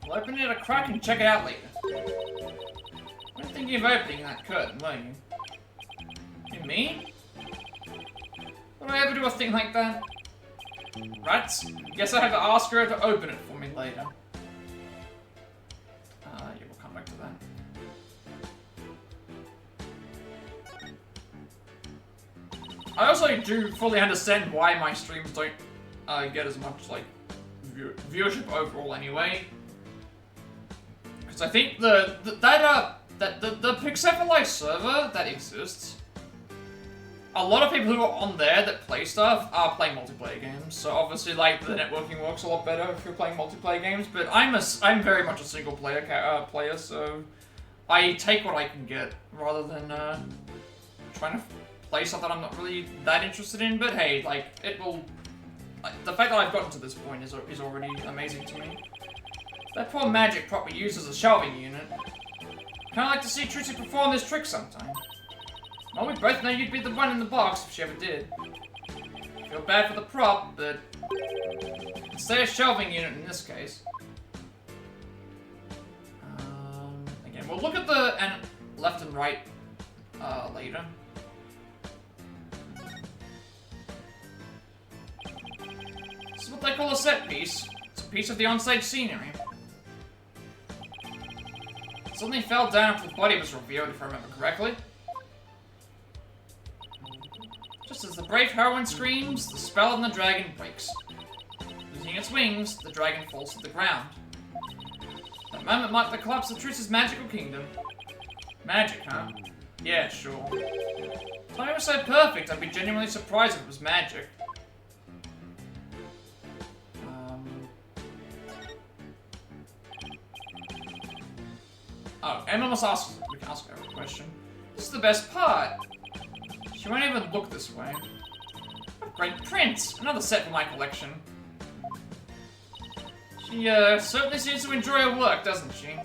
[SPEAKER 1] We'll open it a crack and check it out later. What if thinking of opening that curtain, weren't you? You mean? Would I ever do a thing like that? Rats? Guess I have to ask her to open it for me later. Yeah, we'll come back to that. I also do fully understand why my streams don't get as much, like, viewership overall anyway. Because I think the Pixelify server that exists, a lot of people who are on there that play stuff are playing multiplayer games. So obviously, like, the networking works a lot better if you're playing multiplayer games. But I'm very much a single player player, so I take what I can get rather than trying to play something I'm not really that interested in. But hey, like, it will. The fact that I've gotten to this point is already amazing to me. That poor magic prop we used as a shelving unit. Kinda like to see Trucy perform this trick sometime. Well, we both know you'd be the one in the box if she ever did. Feel bad for the prop, but stay a shelving unit in this case. Again, we'll look at the left and right later. This is what they call a set piece. It's a piece of the onstage scenery. It suddenly fell down after the body was revealed, if I remember correctly. Just as the brave heroine screams, the spell on the dragon breaks. Losing its wings, the dragon falls to the ground. That moment marked the collapse of Trucy's magical kingdom. Magic, huh? Yeah, sure. Timing was so perfect, I'd be genuinely surprised if it was magic. Oh, Emma must ask. We can ask her a question. This is the best part. She won't even look this way. Great prints! Another set for my collection. She, certainly seems to enjoy her work, doesn't she?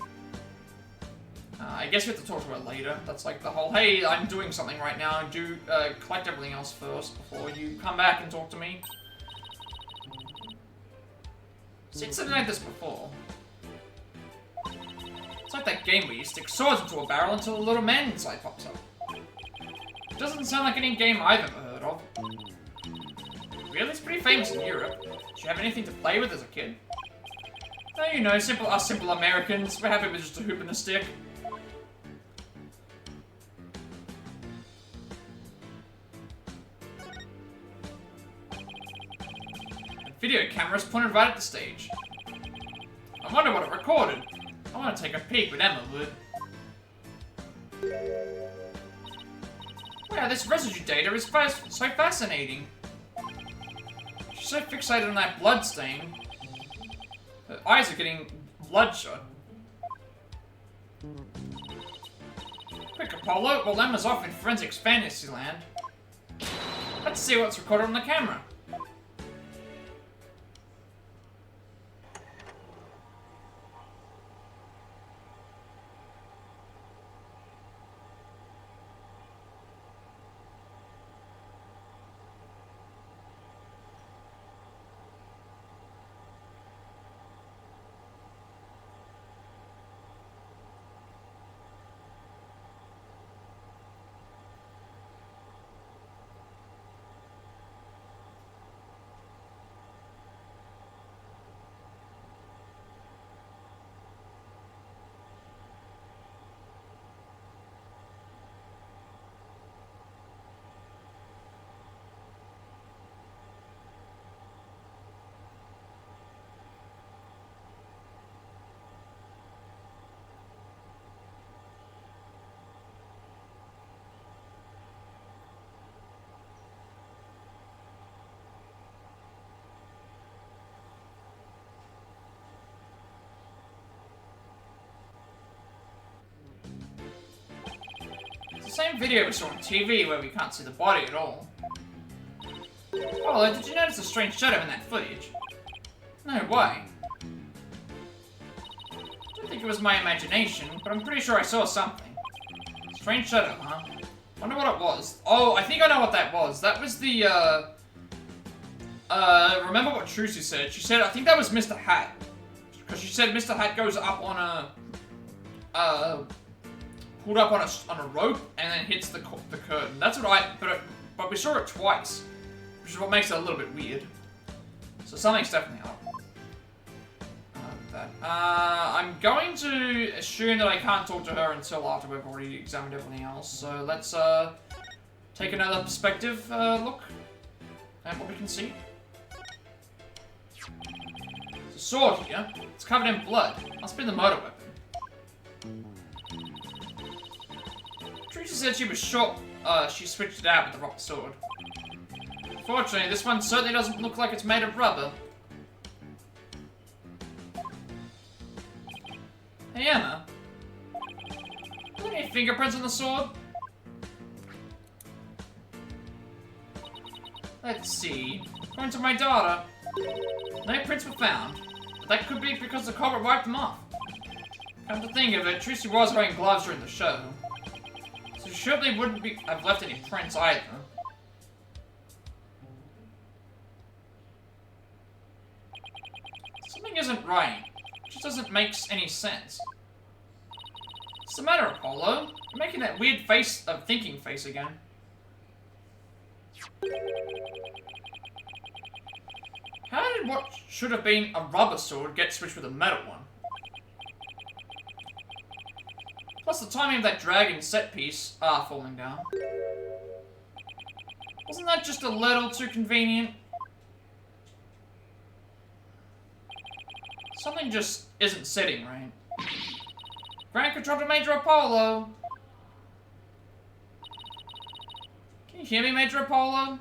[SPEAKER 1] I guess we have to talk to her later. That's like the whole, hey, I'm doing something right now, do, collect everything else first before you come back and talk to me. Seen something like this before. It's like that game where you stick swords into a barrel until a little man inside pops up. It doesn't sound like any game I've ever heard of. Really? It's pretty famous in Europe. Did you have anything to play with as a kid? Oh, you know, us simple Americans, we're happy with just a hoop and a stick. The video camera's pointed right at the stage. I wonder what it recorded. I want to take a peek with Emma would. Wow, this residue data is so fascinating. She's so fixated on that blood stain. Her eyes are getting bloodshot. Quick, Apollo, while Emma's off in forensics fantasyland. Let's see what's recorded on the camera. Same video we saw on TV where we can't see the body at all. Oh, did you notice a strange shadow in that footage? No, why? I don't think it was my imagination, but I'm pretty sure I saw something. Strange shadow, huh? Wonder what it was. Oh, I think I know what that was. That was the, remember what Trucy said? She said, I think that was Mr. Hat. Because she said Mr. Hat goes up on a, pulled up on a rope and then hits the curtain. That's what but we saw it twice, which is what makes it a little bit weird. So something's definitely up. I'm going to assume that I can't talk to her until after we've already examined everything else. So let's take another perspective look at what we can see. There's a sword here. It's covered in blood. Must be the murder weapon. Trucy said she was sure she switched it out with the rubber sword. Unfortunately, this one certainly doesn't look like it's made of rubber. Hey, Emma. Are there any fingerprints on the sword? Let's see. According to my daughter, no prints were found. But that could be because the culprit wiped them off. Come to think of it, Trucy was wearing gloves during the show. So she certainly wouldn't have left any prints either. Something isn't right. It just doesn't make any sense. What's the matter, Apollo? You're making that weird face of thinking face again. How did what should have been a rubber sword get switched with a metal one? Plus the timing of that dragon set piece falling down. Wasn't that just a little too convenient? Something just isn't sitting right. Grant control to Major Apollo. Can you hear me, Major Apollo?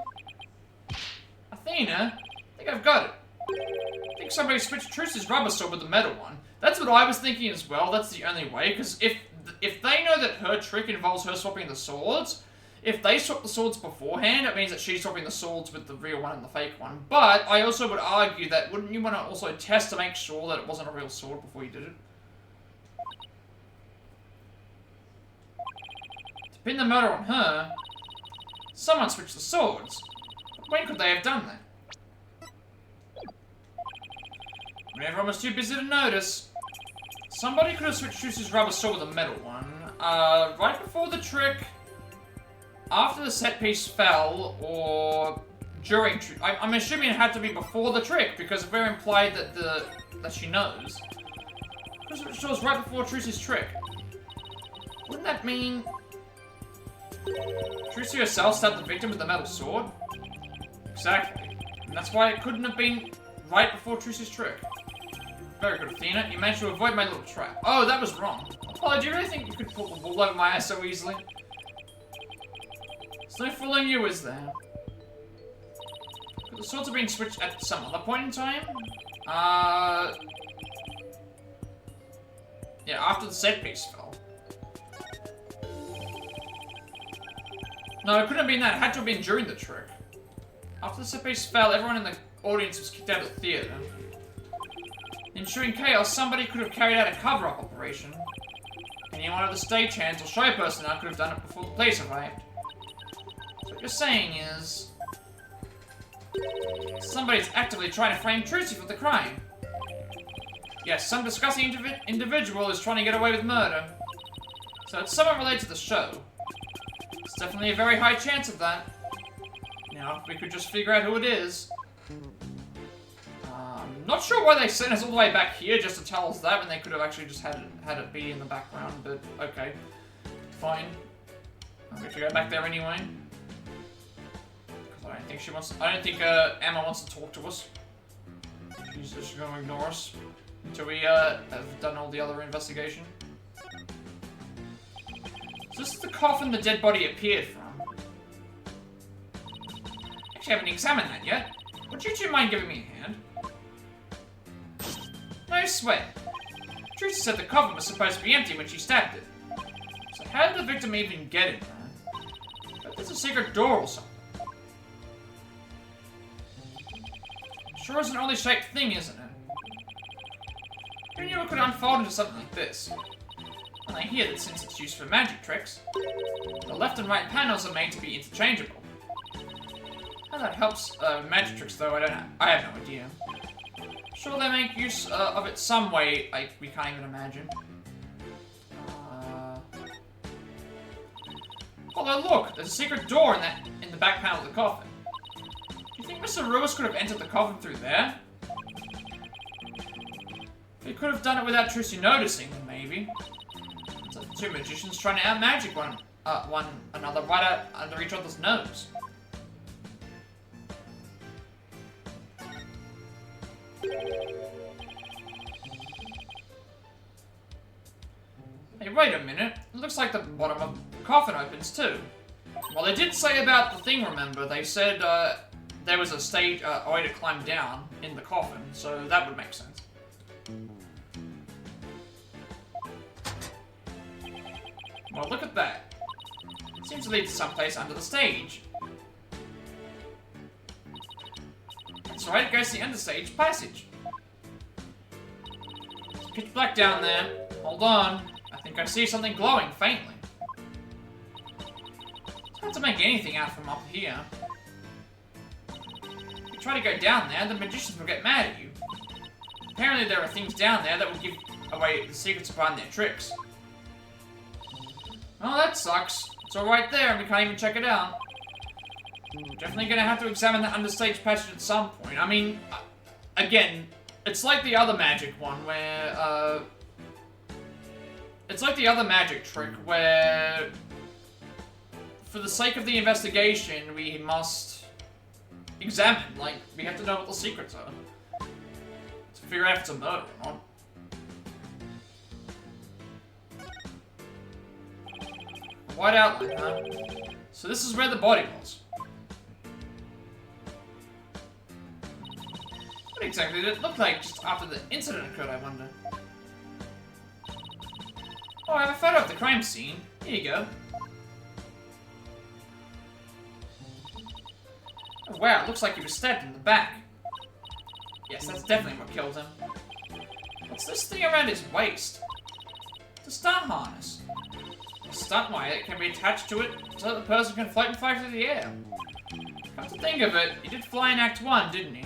[SPEAKER 1] Athena? I think I've got it. I think somebody switched Trucy's rubber sword with the metal one. That's what I was thinking as well. That's the only way, because if they know that her trick involves her swapping the swords, if they swap the swords beforehand, it means that she's swapping the swords with the real one and the fake one. But I also would argue that wouldn't you want to also test to make sure that it wasn't a real sword before you did it? To pin the murder on her, someone switched the swords. When could they have done that? When everyone was too busy to notice, somebody could have switched Trucy's rubber sword with a metal one, right before the trick, after the set piece fell, or during. I'm assuming it had to be before the trick because if we're implied that she knows, because it was right before Trucy's trick. Wouldn't that mean Trucy herself stabbed the victim with the metal sword? Exactly. And that's why it couldn't have been right before Trucy's trick. Very good, Athena. You managed to avoid my little trap. Oh, that was wrong. Apollo, do you really think you could pull the wool over my eyes so easily? There's no fooling you, is there? Could the swords have been switched at some other point in time? Yeah, after the set piece fell. No, it couldn't have been that. It had to have been during the trick. After the set piece fell, everyone in the audience was kicked out of the theater. In ensuing chaos, somebody could have carried out a cover-up operation. Anyone of the stagehands or show personnel could have done it before the police arrived. So what you're saying is, somebody's actively trying to frame Trucy for the crime. Yes, some disgusting individual is trying to get away with murder. So it's someone related to the show. It's definitely a very high chance of that. Now, if we could just figure out who it is. Not sure why they sent us all the way back here just to tell us that when they could have actually just had it be in the background, but okay. Fine. I'm going to go back there anyway. Because I don't think Emma wants to talk to us. She's just going to ignore us until we have done all the other investigation. So this is the coffin the dead body appeared from. Actually, I haven't examined that yet. Would you two mind giving me a hand? No sweat. Trucy said the coffin was supposed to be empty when she stabbed it. So how did the victim even get it, man? But there's a secret door or something. Sure is an oddly shaped thing, isn't it? Who knew it could unfold into something like this? And I hear that since it's used for magic tricks, the left and right panels are made to be interchangeable. How that helps magic tricks, though, I have no idea. Sure, they make use of it some way we can't even imagine. Although look, there's a secret door in the back panel of the coffin. Do you think Mr. Lewis could have entered the coffin through there? He could have done it without Trucy noticing, maybe. It's like two magicians trying to out-magic one another right out under each other's nose. Hey, wait a minute. It looks like the bottom of the coffin opens too. Well, they did say about the thing, remember? They said there was a stage, a way to climb down in the coffin, so that would make sense. Well, look at that. It seems to lead to someplace under the stage. That's right, it goes to the understage passage. It's pitch black down there. Hold on. I think I see something glowing faintly. It's hard to make anything out from up here. If you try to go down there, the magicians will get mad at you. Apparently there are things down there that will give away the secrets behind their tricks. Oh, that sucks. It's all right there, and we can't even check it out. Definitely gonna have to examine the understage passage at some point. I mean, again, it's like the other magic one where, it's like the other magic trick where, for the sake of the investigation, we must examine. Like, we have to know what the secrets are to figure out if it's a murder or not. White outline, huh? So this is where the body was. What exactly did it look like just after the incident occurred, I wonder? Oh, I have a photo of the crime scene. Here you go. Oh, wow, it looks like he was stabbed in the back. Yes, that's definitely what killed him. What's this thing around his waist? It's a stunt harness. A stunt wire that can be attached to it so that the person can float and fly through the air. Come to think of it, he did fly in Act 1, didn't he?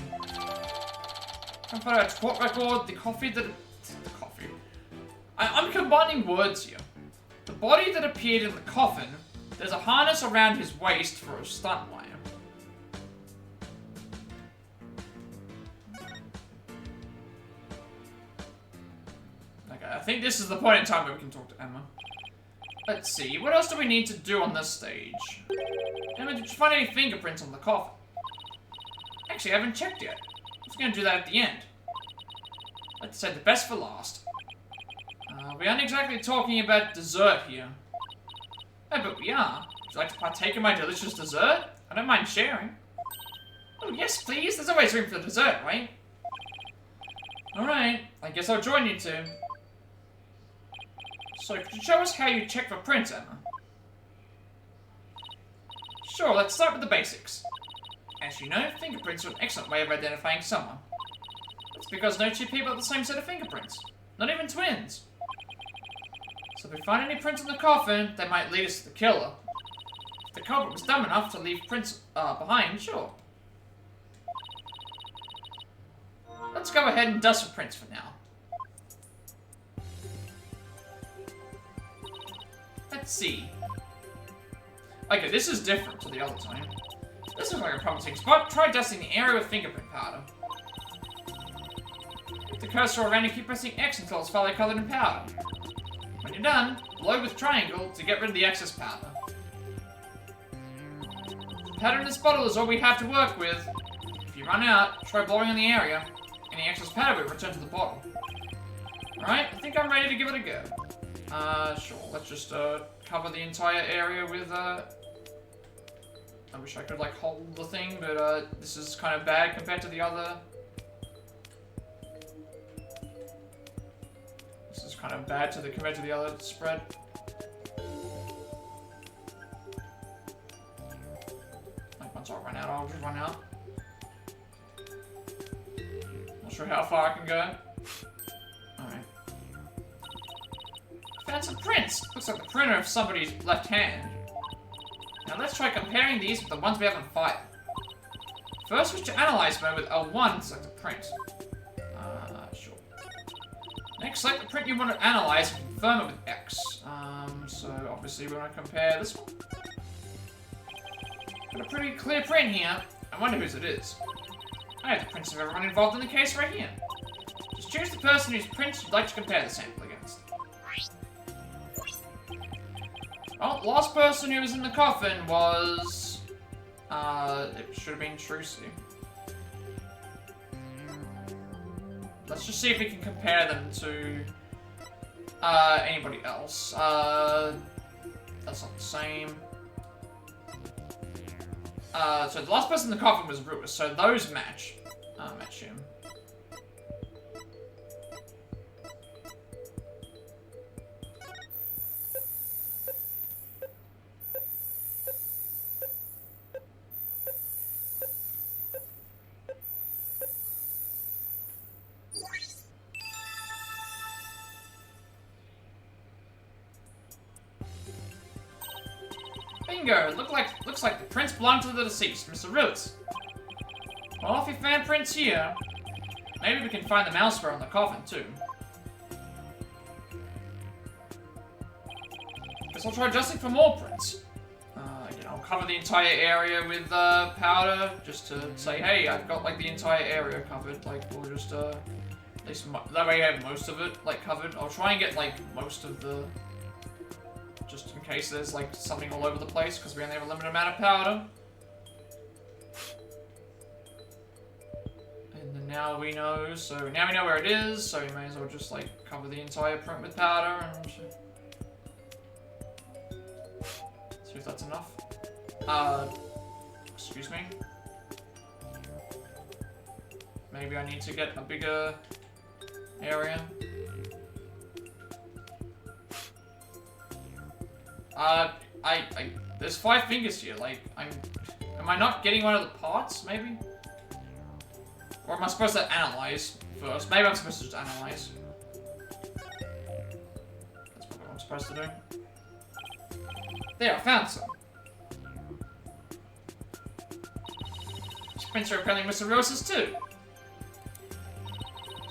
[SPEAKER 1] Come for a court record, the coffee that... The coffee... I'm combining words here. The body that appeared in the coffin, there's a harness around his waist for a stunt wire. Okay, I think this is the point in time where we can talk to Emma. Let's see, what else do we need to do on this stage? Emma, did you find any fingerprints on the coffin? Actually, I haven't checked yet. I was going to do that at the end. Let's say the best for last. We aren't exactly talking about dessert here. Oh, but we are. Would you like to partake in my delicious dessert? I don't mind sharing. Oh, yes, please. There's always room for dessert, right? Alright, I guess I'll join you two. So, could you show us how you check for prints, Emma? Sure, let's start with the basics. As you know, fingerprints are an excellent way of identifying someone. It's because no two people have the same set of fingerprints. Not even twins. So if we find any prints on the coffin, they might lead us to the killer. If the culprit was dumb enough to leave prints behind, sure. Let's go ahead and dust for prints for now. Let's see. Okay, this is different to the other time. This looks like a promising spot. Try dusting the area with fingerprint powder. Hit the cursor around and keep pressing X until it's fully colored in powder. When you're done, blow with triangle to get rid of the excess powder. The powder in this bottle is all we have to work with. If you run out, try blowing on the area. Any excess powder will return to the bottle. Alright, I think I'm ready to give it a go. Sure, let's just cover the entire area with I wish I could like hold the thing, but this is kind of bad compared to the other. This is kind of bad compared to the other spread. Like once I run out, I'll just run out. Not sure how far I can go. Alright. Found some prints! Looks like the printer of somebody's left hand. Now let's try comparing these with the ones we have on file. First, switch to Analyze mode with L1 to select the print. Sure. Next, select the print you want to analyze and confirm it with X. So obviously we want to compare this one.
[SPEAKER 2] Got a pretty clear print here. I wonder whose it is. I have the prints of everyone involved in the case right here. Just choose the person whose prints you'd like to compare the sample against. Well, the last person who was in the coffin was... it should have been Trucy. Let's just see if we can compare them to... anybody else. That's not the same. So the last person in the coffin was Ruiz, so those match. Match him. Bingo! Looks like the prints belong to the deceased, Mr. Ruiz. Well, if you found prints here, maybe we can find them elsewhere on the coffin, too. Guess I'll try adjusting for more prints. Again, I'll cover the entire area with powder, just to say, hey, I've got, like, the entire area covered. Like, we'll just, at least, that way I have most of it, like, covered. I'll try and get, like, most of the... just in case there's, like, something all over the place, because we only have a limited amount of powder. And then now we know, so now we know where it is, so we may as well just, like, cover the entire print with powder, and... see if that's enough. Excuse me. Maybe I need to get a bigger area. There's 5 fingers here, like, am I not getting one of the parts, maybe? Or am I supposed to analyze first? Maybe I'm supposed to just analyze. That's probably what I'm supposed to do. There, I found some. These prints are apparently Mr. Rose's too.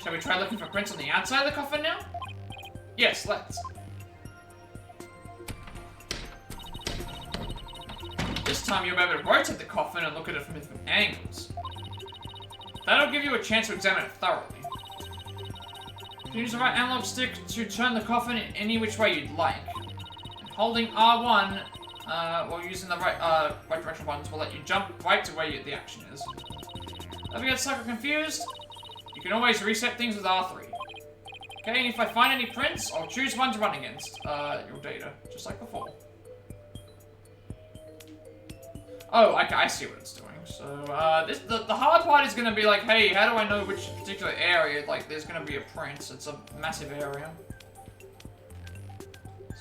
[SPEAKER 2] Shall we try looking for prints on the outside of the coffin now? Yes, let's. This time you'll be able to rotate the coffin and look at it from different angles. That'll give you a chance to examine it thoroughly. You can use the right analog stick to turn the coffin in any which way you'd like. And holding R1 while using the right direction buttons will let you jump right to where the action is. If you get stuck or confused, you can always reset things with R3. Okay, and if I find any prints, I'll choose one to run against your data, just like before. Oh, I see what it's doing. So, the hard part is gonna be like, hey, how do I know which particular area, like, there's gonna be a print? It's a massive area.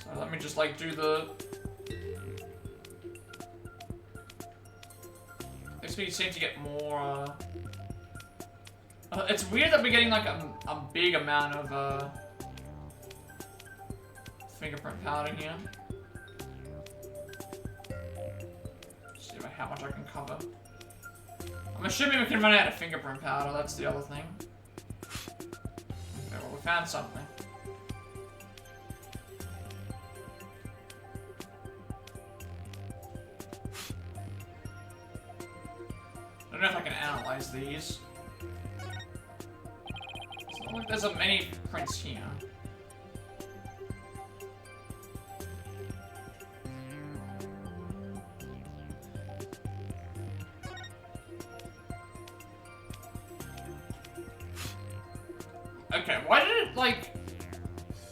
[SPEAKER 2] So let me just, like, do the... This we seem to get more, it's weird that we're getting, like, a big amount of, fingerprint powder here. How much I can cover. I'm assuming we can run out of fingerprint powder, that's the other thing. Okay, well, we found something. I don't know if I can analyze these. It's not like there's many prints here. Okay, why did it, like...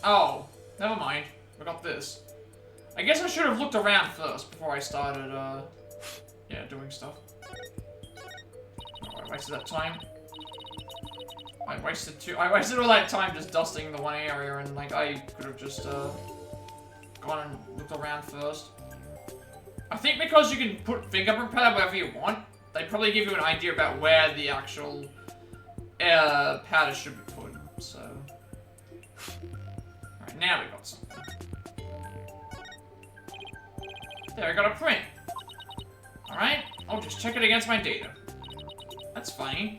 [SPEAKER 2] Oh, never mind. I got this. I guess I should have looked around first before I started, yeah, doing stuff. Oh, I wasted that time. I wasted all that time just dusting the one area, and, like, I could have just, gone and looked around first. I think because you can put fingerprint powder wherever you want, they probably give you an idea about where the actual, powder should be put. So, alright, now we got something. There, I got a print. Alright, I'll just check it against my data. That's funny.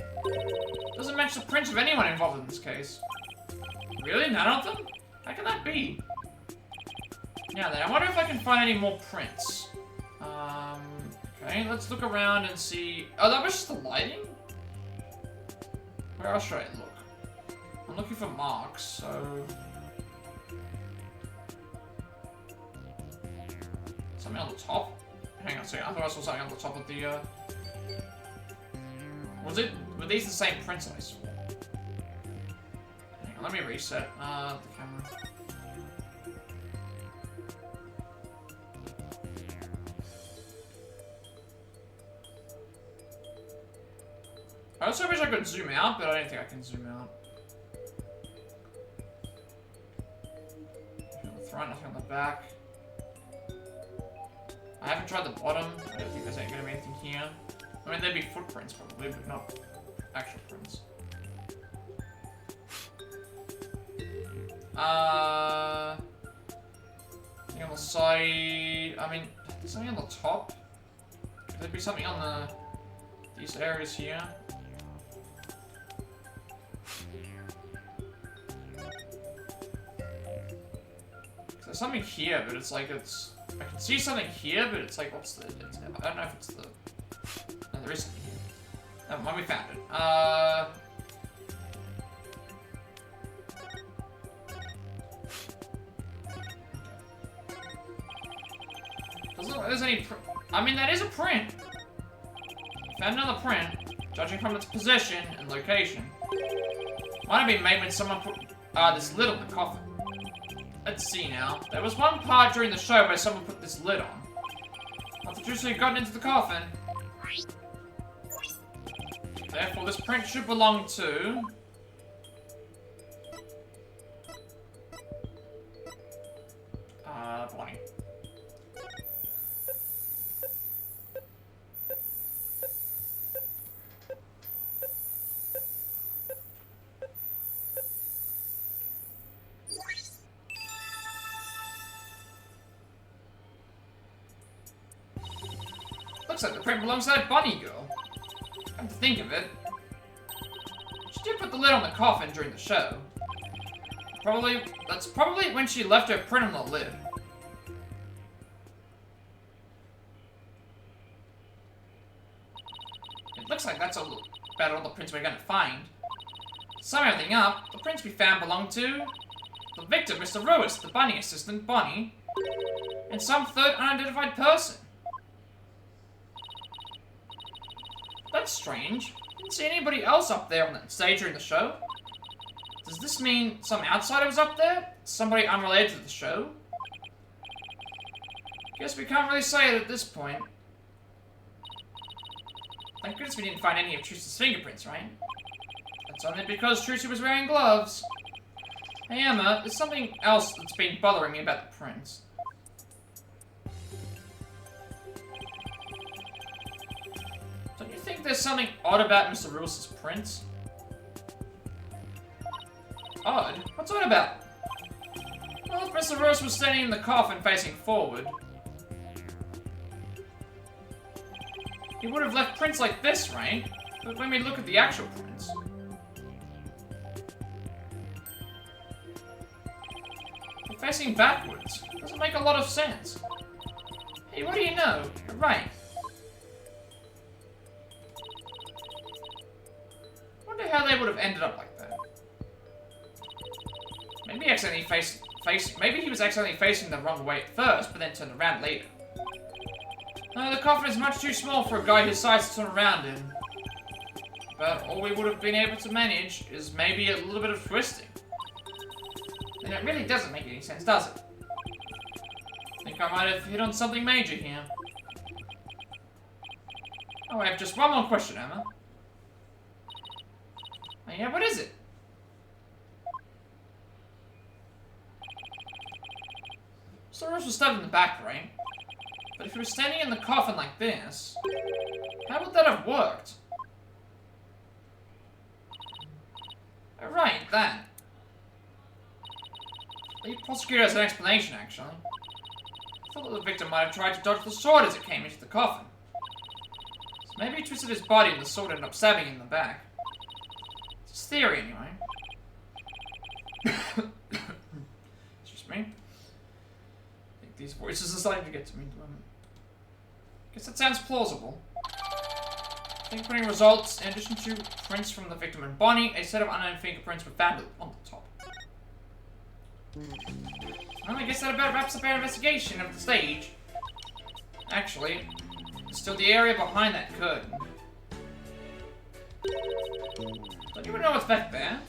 [SPEAKER 2] Doesn't match the prints of anyone involved in this case. Really? None of them? How can that be? Now then, I wonder if I can find any more prints. Okay,
[SPEAKER 1] Okay, let's look around and see. Oh, that was just the lighting? Where else should I look? I'm looking for marks, so... Something on the top? Hang on a second, I thought I saw something on the top of the, Were these the same prints I saw? Hang on, let me reset, the camera. I also wish I could zoom out, but I don't think I can zoom out. Nothing on the front, nothing on the back. I haven't tried the bottom. I don't think there's gonna be anything here. I mean, there'd be footprints probably, but not actual prints. Something on the side. I mean, there's something on the top. Could there be something on these areas here? There's something here, but it's like it's. I can see something here, but it's like, what's the? I don't know if it's the. No, there is something here. Never mind, we found it. Doesn't look like there's any. I mean, that is a print. Found another print, judging from its position and location. Might have been made when someone put this lid on the coffin. Let's see now. There was one part during the show where someone put this lid on. After Trucy had gotten into the coffin. Therefore, this print should belong to... Bonnie. Looks like the print belongs to that bunny girl. Come to think of it. She did put the lid on the coffin during the show. That's probably when she left her print on the lid. It looks like that's about all the prints we're gonna find. To sum everything up, the prints we found belong to the victim, Mr. Ruiz, the bunny assistant, Bonnie, and some third unidentified person. That's strange. Didn't see anybody else up there on that stage during the show. Does this mean some outsider was up there? Somebody unrelated to the show? Guess we can't really say it at this point. Thank goodness we didn't find any of Trucy's fingerprints, right? That's only because Trucy was wearing gloves. Hey Emma, there's something else that's been bothering me about the prints. Don't you think there's something odd about Mr. Ruiz's prints? Odd? What's odd about? Well, if Mr. Ruiz was standing in the coffin facing forward, he would have left prints like this, right? But when we look at the actual prints... they're facing backwards. Doesn't make a lot of sense. Hey, what do you know? You're right. Wonder how they would have ended up like that. Maybe maybe he was accidentally facing the wrong way at first, but then turned around later. No, the coffin is much too small for a guy his size to turn around in. But all we would have been able to manage is maybe a little bit of twisting. And it really doesn't make any sense, does it? I think I might have hit on something major here. Oh, I have just one more question, Emma. Oh, yeah, what is it? So Ruiz was stabbed in the back, right? But if he was standing in the coffin like this, how would that have worked? Oh, right, that. The prosecutor has an explanation, actually. I thought that the victim might have tried to dodge the sword as it came into the coffin. So maybe he twisted his body and the sword ended up stabbing him in the back. It's his theory, anyway. Excuse me. I think these voices are starting to get to me. Guess that sounds plausible. Fingerprinting results, in addition to prints from the victim and Bonnie, a set of unknown fingerprints were found on the top. Well, I guess that about wraps up our investigation of the stage. Actually, there's still the area behind that curtain. Don't you know what's back there?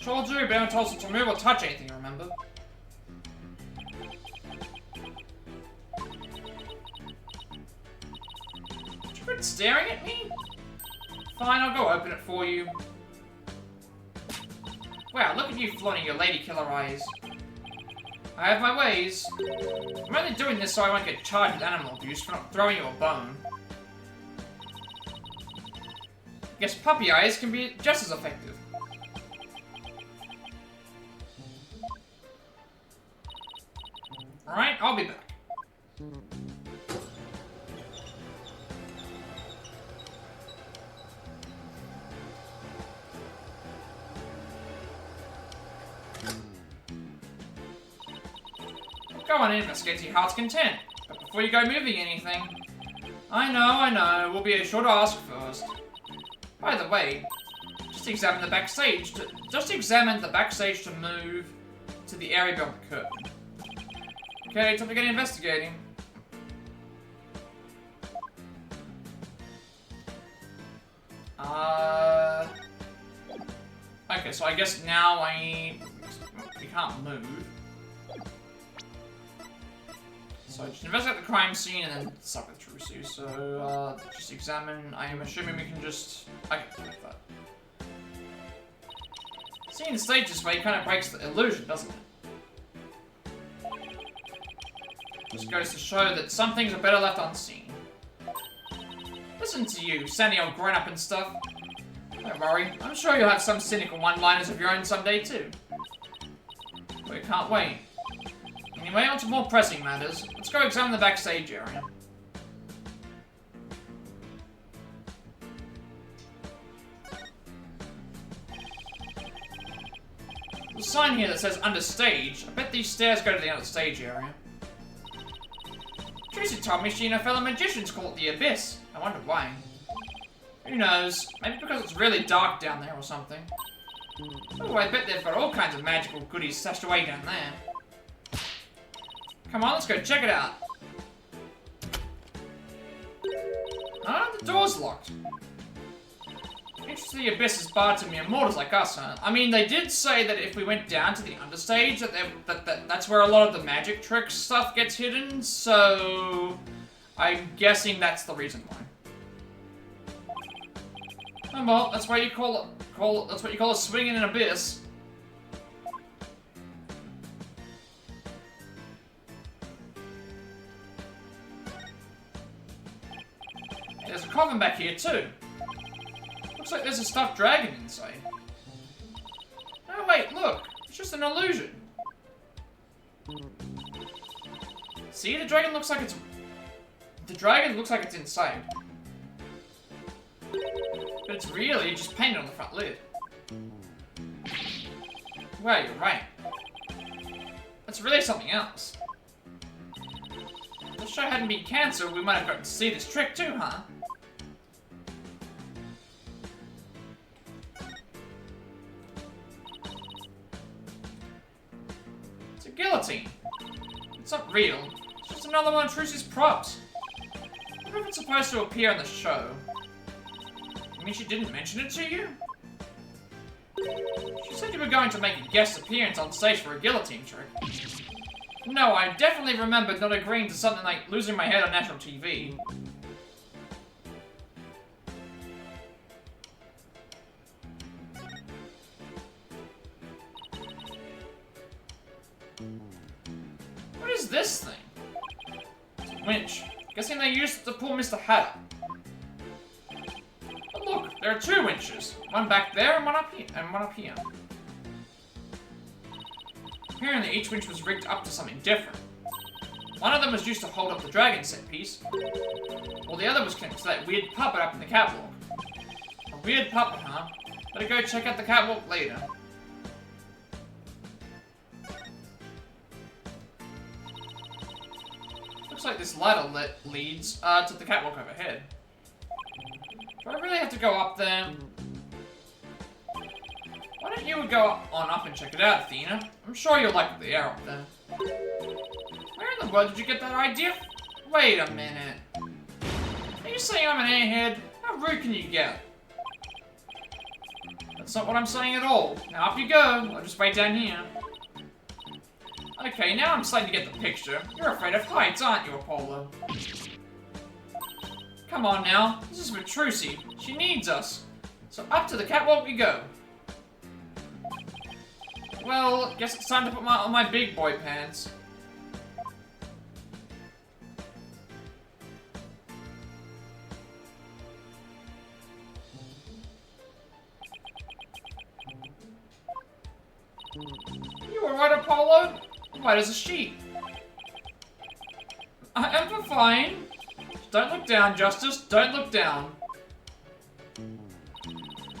[SPEAKER 1] Sure do, but don't tell us to move or touch anything, remember? Did you quit staring at me? Fine, I'll go open it for you. Wow, look at you flaunting your lady killer eyes. I have my ways. I'm only doing this so I won't get charged with animal abuse for not throwing you a bone. I guess puppy eyes can be just as effective. Alright, I'll be back. Go on in, investigate to your heart's content. But before you go moving anything... I know, we'll be sure to ask first. By the way, just examine the backstage to move to the area beyond the curtain. Okay, time to get investigating. Okay, so I guess now we can't move. So just investigate the crime scene and then suck with Trucy. So, just examine. I am assuming we can just... Okay, like that. Seeing the stage this way kind of breaks the illusion, doesn't it? Just goes to show that some things are better left unseen. Listen to you, sounding all grown up and stuff. Don't worry, I'm sure you'll have some cynical one-liners of your own someday too. We can't wait. Anyway, on to more pressing matters. Let's go examine the backstage area. There's a sign here that says understage. I bet these stairs go to the understage area. Trucy told me she and her fellow magicians call it the Abyss. I wonder why. Who knows? Maybe because it's really dark down there or something. Oh, I bet they've got all kinds of magical goodies stashed away down there. Come on, let's go check it out. Huh? The door's locked. Interesting, the Abyss is barred to mere mortals like us, huh? I mean, they did say that if we went down to the understage, that's where a lot of the magic trick stuff gets hidden, so... I'm guessing that's the reason why. Oh, well, that's why you that's what you call a swing in an abyss. There's a coffin back here, too. Looks like there's a stuffed dragon inside. Oh, wait, look. It's just an illusion. See, the dragon looks like it's... The dragon looks like it's inside. But it's really just painted on the front lid. Well, you're right. That's really something else. If the show hadn't been cancelled, we might have gotten to see this trick too, huh? It's a guillotine. It's not real. It's just another one of Trucy's props. I wonder if it's supposed to appear in the show. I mean, she didn't mention it to you? She said you were going to make a guest appearance on stage for a guillotine trick. No, I definitely remembered not agreeing to something like losing my head on national TV. What is this thing? It's a winch. Guessing they used it to pull Mr. Hatter. But look, there are two winches. One back there and one up here. Apparently each winch was rigged up to something different. One of them was used to hold up the dragon set piece, while the other was connected to that weird puppet up in the catwalk. A weird puppet, huh? Better go check out the catwalk later. Looks Looks like this ladder leads to the catwalk overhead. Do I really have to go up there? Why don't you go on up and check it out, Athena? I'm sure you'll like the air up there. Where in the world did you get that idea? Wait a minute. Are you saying I'm an airhead? How rude can you get? That's not what I'm saying at all. Now up you go. I'll just wait down here. Okay, now I'm starting to get the picture. You're afraid of heights, aren't you, Apollo? Come on now. This is for Trucy. She needs us. So up to the catwalk we go. Well, guess it's time to put on my big boy pants. You alright, Apollo? White as a sheet. I am fine. Don't look down, Justice. Don't look down.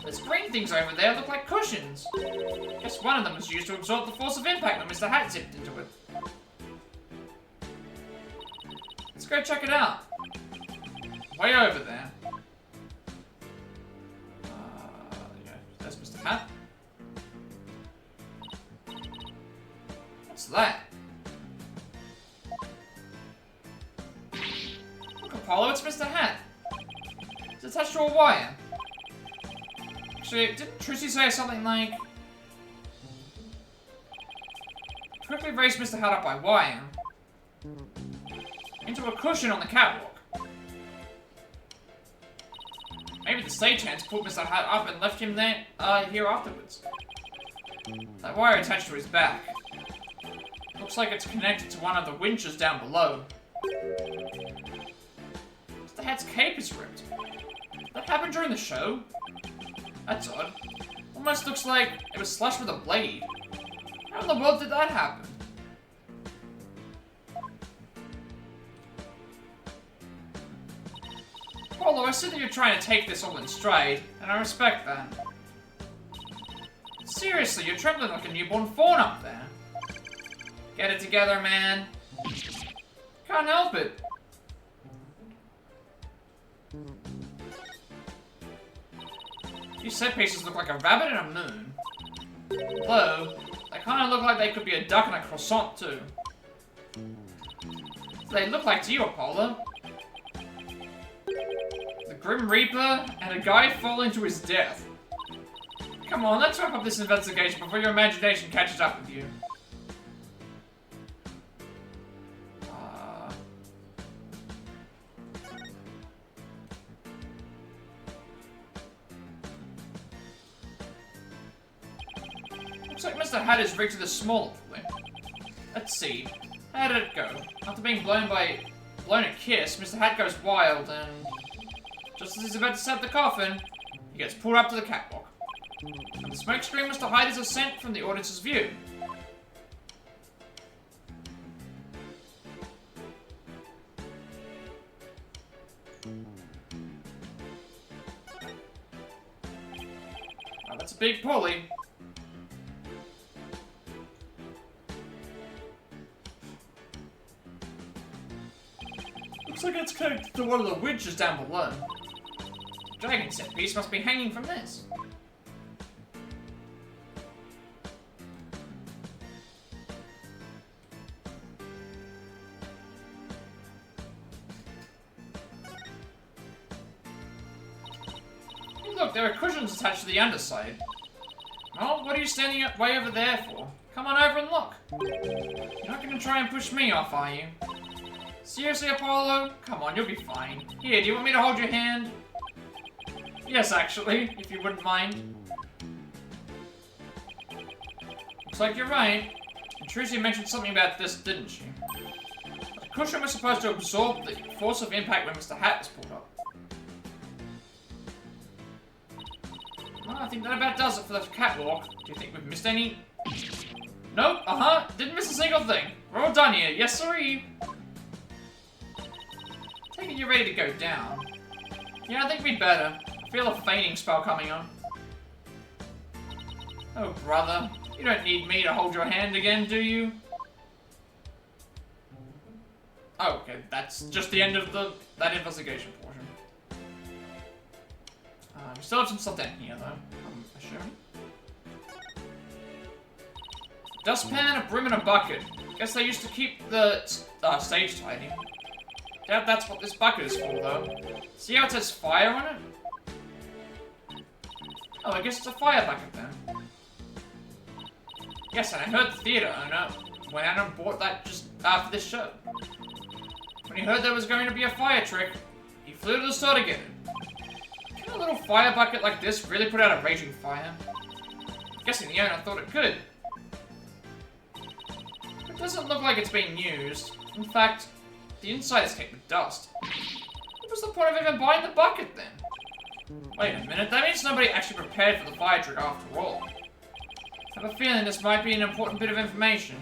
[SPEAKER 1] Those green things over there look like cushions. Guess one of them was used to absorb the force of impact when Mr. Hat zipped into it. Let's go check it out. Way over there. Yeah, there's Mr. Hat. What's that? Look, Apollo, it's Mr. Hat. It's attached to a wire. Actually, didn't Trucy say something like... quickly raise Mr. Hat up by wire into a cushion on the catwalk. Maybe the stagehands pulled Mr. Hat up and left him there, here afterwards. That wire attached to his back. Looks like it's connected to one of the winches down below. Mr. Hat's cape is ripped. Did that happen during the show? That's odd. Almost looks like it was slashed with a blade. How in the world did that happen? Apollo, I see that you're trying to take this all in stride, and I respect that. Seriously, you're trembling like a newborn fawn up there. Get it together, man. Can't help it. These set pieces look like a rabbit and a moon. Although, they kind of look like they could be a duck and a croissant, too. They look like to you, Apollo. The Grim Reaper and a guy falling to his death. Come on, let's wrap up this investigation before your imagination catches up with you. Looks like Mr. Hat is rigged to the smaller pulley. Let's see. How did it go? After being blown a kiss, Mr. Hat goes wild and... just as he's about to set the coffin, he gets pulled up to the catwalk. And the smoke screen was to hide his ascent from the audience's view. Oh, that's a big pulley. Looks like it's connected to one of the winches down below. The dragon set piece must be hanging from this. Hey, look, there are cushions attached to the underside. Well, what are you standing up way over there for? Come on over and look. You're not going to try and push me off, are you? Seriously, Apollo? Come on, you'll be fine. Here, do you want me to hold your hand? Yes, actually, if you wouldn't mind. Looks like you're right. And Trucy mentioned something about this, didn't she? The cushion was supposed to absorb the force of impact when Mr. Hat was pulled up. Well, I think that about does it for the catwalk. Do you think we've missed any? Nope, didn't miss a single thing. We're all done here, yes sirree. Take it you're ready to go down. Yeah, I think we'd better. I feel a fainting spell coming on. Oh, brother. You don't need me to hold your hand again, do you? Oh, okay, that's just the end of that investigation portion. We still have some stuff down here, though, I'm assuming. Dustpan, a broom, and a bucket. Guess they used to keep the stage tidy. Doubt that's what this bucket is for, though. See how it says fire on it? Oh, I guess it's a fire bucket, then. Yes, and I heard the theater owner went out and bought that just after this show. When he heard there was going to be a fire trick, he flew to the store to get it. Can a little fire bucket like this really put out a raging fire? I'm guessing the owner thought it could. It doesn't look like it's being used. In fact, the inside is caked with dust. What was the point of even buying the bucket, then? Wait a minute, that means nobody actually prepared for the fire trick after all. I have a feeling this might be an important bit of information.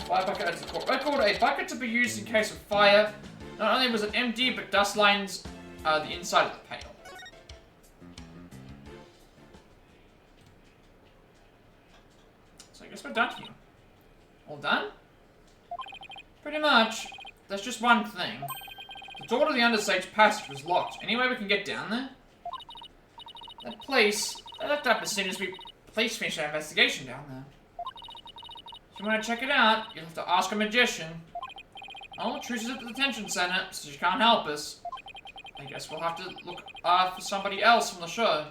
[SPEAKER 1] Fire bucket adds the court record. A bucket to be used in case of fire. Not only was it empty, but dust lines the inside of the pail. So I guess we're done here. All done? Pretty much. There's just one thing. The door to the understage passage was locked. Any way we can get down there? That place, they locked up as soon as police finished our investigation down there. If you want to check it out, you'll have to ask a magician. Oh, Trucy's at the Detention Center, so she can't help us. I guess we'll have to look for somebody else from the show.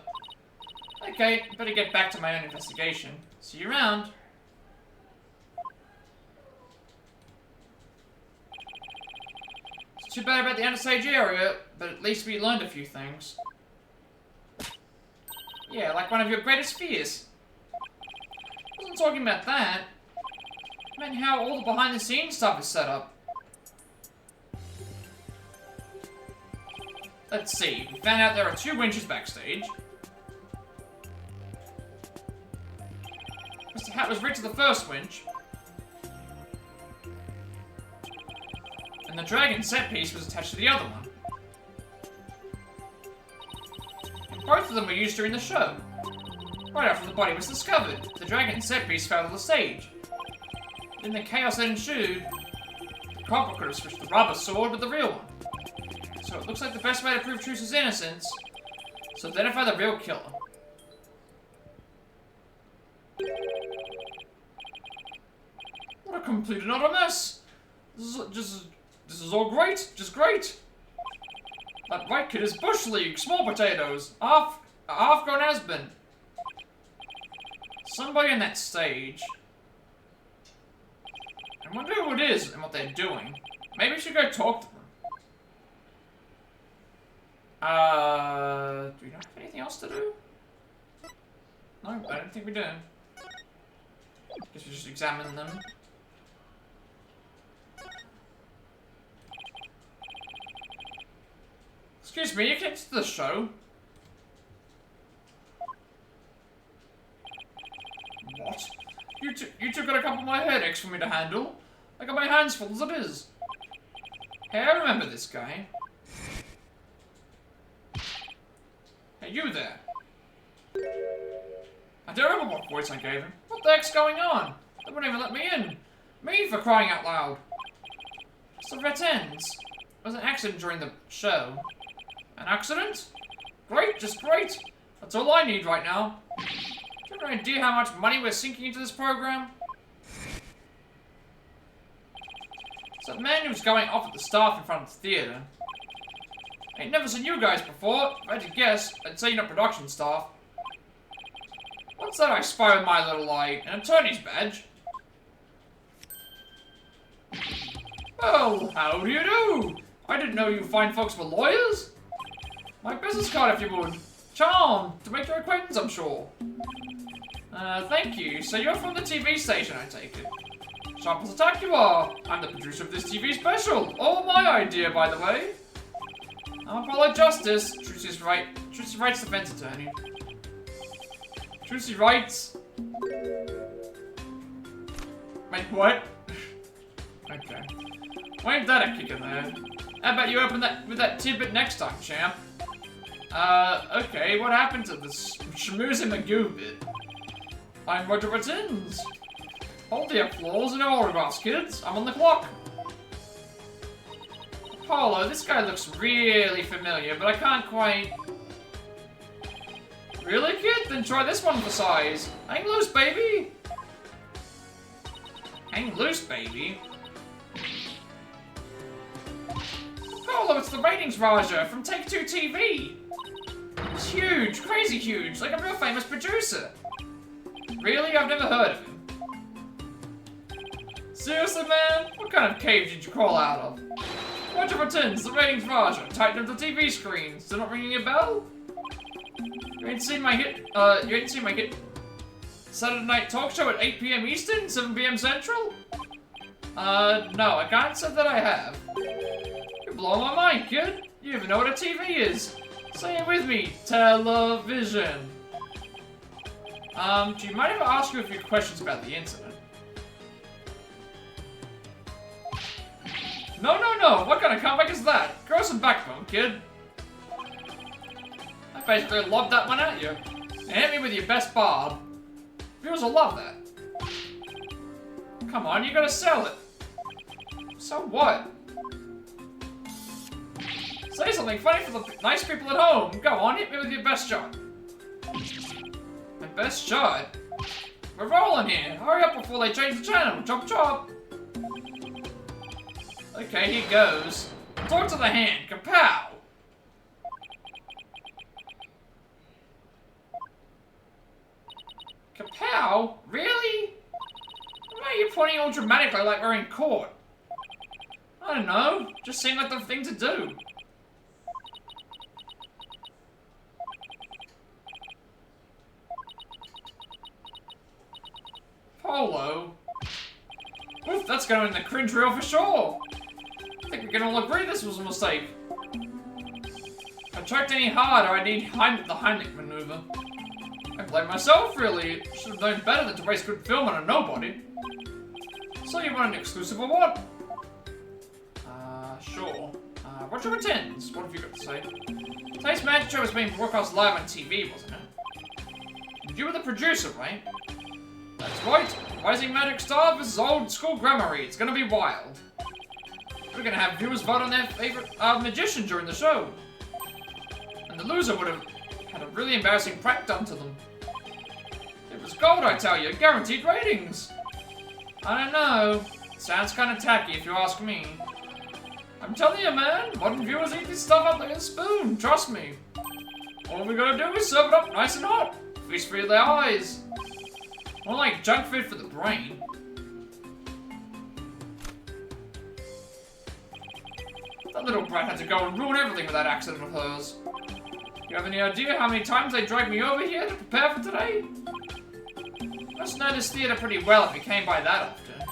[SPEAKER 1] Okay, better get back to my own investigation. See you around. It's too bad about the understage area, but at least we learned a few things. Yeah, like one of your greatest fears. I wasn't talking about that. I meant how all the behind-the-scenes stuff is set up. Let's see. We found out there are 2 winches backstage. Mr. Hat was rigged to the first winch. And the dragon set piece was attached to the other one. And both of them were used during the show. Right after the body was discovered, the dragon set piece fell to the stage. In the chaos that ensued, the culprit could have switched the rubber sword with the real one. So it looks like the best way to prove Trucy's innocence is to identify the real killer. What a complete and utter mess! This is all great, just great! That white kid is Bush League, small potatoes, half-grown has-been. Somebody on that stage. I wonder who it is and what they're doing. Maybe we should go talk to them. Do we not have anything else to do? No, I don't think we do. Guess we just examine them. Excuse me, you came to the show? What? You two got a couple of my headaches for me to handle. I got my hands full as it is. Hey, I remember this guy. Hey, you there. I don't remember what voice I gave him. What the heck's going on? They wouldn't even let me in. Me for crying out loud. So that ends. It was an accident during the show. An accident? Great, just great. That's all I need right now. Do you have any idea how much money we're sinking into this program? So that man who was going off at the staff in front of the theater. I ain't never seen you guys before. If I had to guess, I'd say you're not production staff. What's that I spy with my little eye? An attorney's badge? Oh, how do you do? I didn't know you fine folks were lawyers. My business card, if you would. Charmed to make your acquaintance, I'm sure. Thank you. So you're from the TV station, I take it. Sharp as a tack you are. I'm the producer of this TV special. All my idea, by the way. I'm Apollo Justice, Trucy Wright's defense attorney. Trucy Wright's... Wait, what? Okay. Wait that a kick in there. How about you open that with that tidbit next time, champ? Okay, what happened to this schmoozy Magoo bit? I'm Roger Returns. Hold the applause and no autographs, kids. I'm on the clock. Polo, this guy looks really familiar, but I can't quite... Really, kid? Then try this one for size. Hang loose, baby! Hang loose, baby? Polo, it's the ratings Raja from Take-Two TV! It's huge, crazy huge, like a real famous producer. Really? I've never heard of him. Seriously, man? What kind of cave did you crawl out of? Watch your returns, the ratings Raja, tighten up the TV screen. Still not ringing a bell? You ain't seen my hit Saturday night talk show at 8 PM Eastern, 7 PM Central? No, I can't say that I have. You're blowing my mind, kid. You even know what a TV is. Say it with me, television. Do you mind if I ask you a few questions about the incident? No, what kind of comeback is that? Grow some backbone, kid. I basically lobbed that one at you. And hit me with your best barb. Viewers will love that. Come on, you gotta sell it. So what? Say something funny for the nice people at home. Go on, hit me with your best shot. My best shot? We're rolling here. Hurry up before they change the channel. Chop chop. Okay, here goes. Talk to the hand. Kapow! Kapow? Really? Why are you pointing all dramatically like we're in court? I don't know. Just seemed like the thing to do. Polo? Oof, that's going in the cringe reel for sure. I think we can all agree this was a mistake. If I tried any harder, I need the Heimlich maneuver. I blame myself, really. Should have known better than to waste good film on a nobody. So you want an exclusive or what? Sure. What's your intents? What have you got to say? Today's magic show was being broadcast live on TV, wasn't it? And you were the producer, right? That's right. Rising magic star versus old school grammar. It's gonna be wild. We're gonna have viewers vote on their favorite magician during the show. And the loser would have had a really embarrassing prank done to them. It was gold, I tell you. Guaranteed ratings. I don't know. Sounds kind of tacky if you ask me. I'm telling you, man. Modern viewers eat this stuff up like a spoon. Trust me. All we gotta do is serve it up nice and hot. Feast for their eyes. More like junk food for the brain. That little brat had to go and ruin everything with that accident of hers. You have any idea how many times they dragged me over here to prepare for today? Must know this theater pretty well if you came by that often.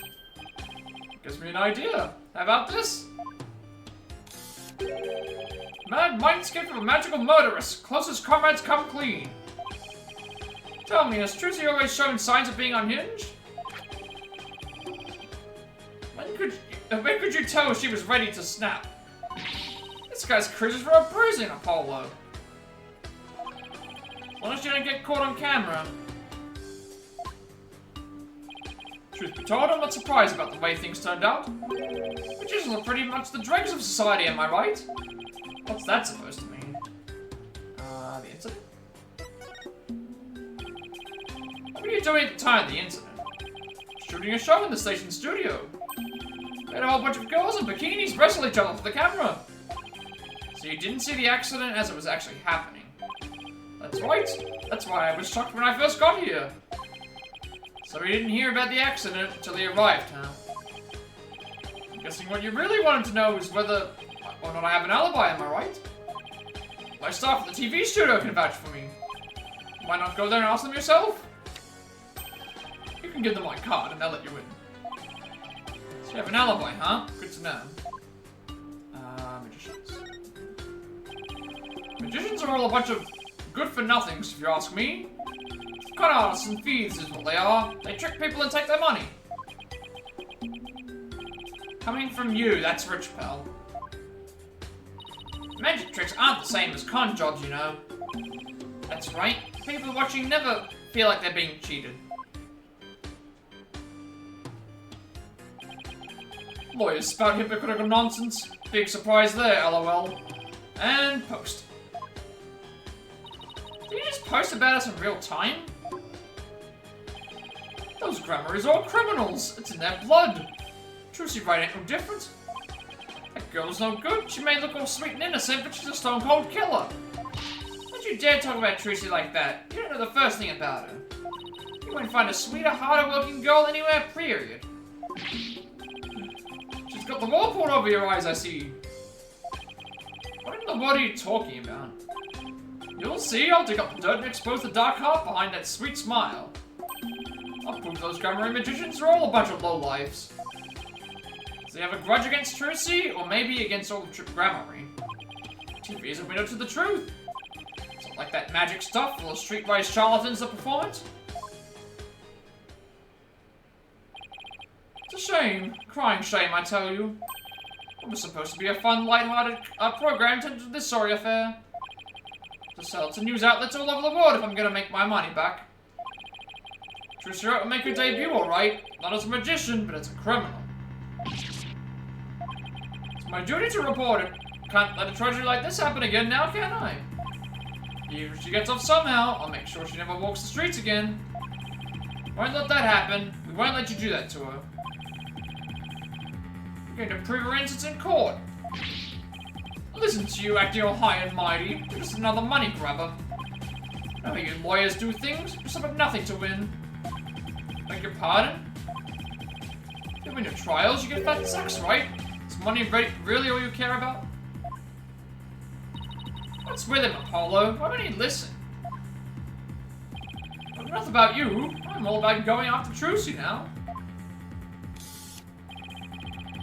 [SPEAKER 1] Gives me an idea. How about this? Mad mindscape of a magical murderess. Closest comrades come clean. Tell me, has Trucy always shown signs of being unhinged? When could you tell she was ready to snap? This guy's cruises for a bruising, Apollo. As long as you don't get caught on camera. Truth be told, I'm not surprised about the way things turned out. Magicians are pretty much the dregs of society, am I right? What's that supposed to mean? The incident? What were you doing at the time of the incident? Shooting a show in the station studio. They had a whole bunch of girls in bikinis wrestle each other for the camera. So you didn't see the accident as it was actually happening. That's right. That's why I was shocked when I first got here. So we didn't hear about the accident until he arrived, huh? I'm guessing what you really wanted to know is whether or not I have an alibi, am I right? My staff at the TV studio can vouch for me. Why not go there and ask them yourself? You can give them my card and they'll let you in. So you have an alibi, huh? Good to know. Magicians. Magicians are all a bunch of good-for-nothings, if you ask me. Con artists and thieves is what they are. They trick people and take their money. Coming from you, that's rich, pal. Magic tricks aren't the same as con jobs, you know. That's right. People watching never feel like they're being cheated. Lawyers spout hypocritical nonsense. Big surprise there, lol. And post. Did you just post about us in real time? Those Grammarys are criminals. It's in their blood. Trucy Wright ain't no different. That girl's no good. She may look all sweet and innocent, but she's a stone-cold killer. Don't you dare talk about Trucy like that. You don't know the first thing about her. You won't find a sweeter, harder-working girl anywhere, period. She's got the wall pulled over your eyes, I see. What in the world are you talking about? You'll see, I'll dig up the dirt and expose the dark heart behind that sweet smile. I'll prove those Grammary magicians are all a bunch of lowlifes. Do they have a grudge against Trucy, or maybe against all the Grammary? TV is a window to the truth. It's not like that magic stuff full of streetwise charlatans that perform it. It's a shame. Crying shame, I tell you. It was supposed to be a fun, light-hearted program to this sorry affair. To sell to news outlets all over the world if I'm gonna make my money back. Trucy Wright will make her debut, alright. Not as a magician, but as a criminal. It's my duty to report it. Can't let a tragedy like this happen again now, can I? Even if she gets off somehow, I'll make sure she never walks the streets again. Won't let that happen. We won't let you do that to her. You're going to prove her innocence in court. Listen to you acting all high and mighty. You're just another money grabber. Know how you lawyers do things? You suffer nothing to win. Beg your pardon? You win your trials, you get fat sacks, right? Is money really all you care about? What's with him, Apollo? Why don't you listen? Well, enough about you. I'm all about going after Trucy now.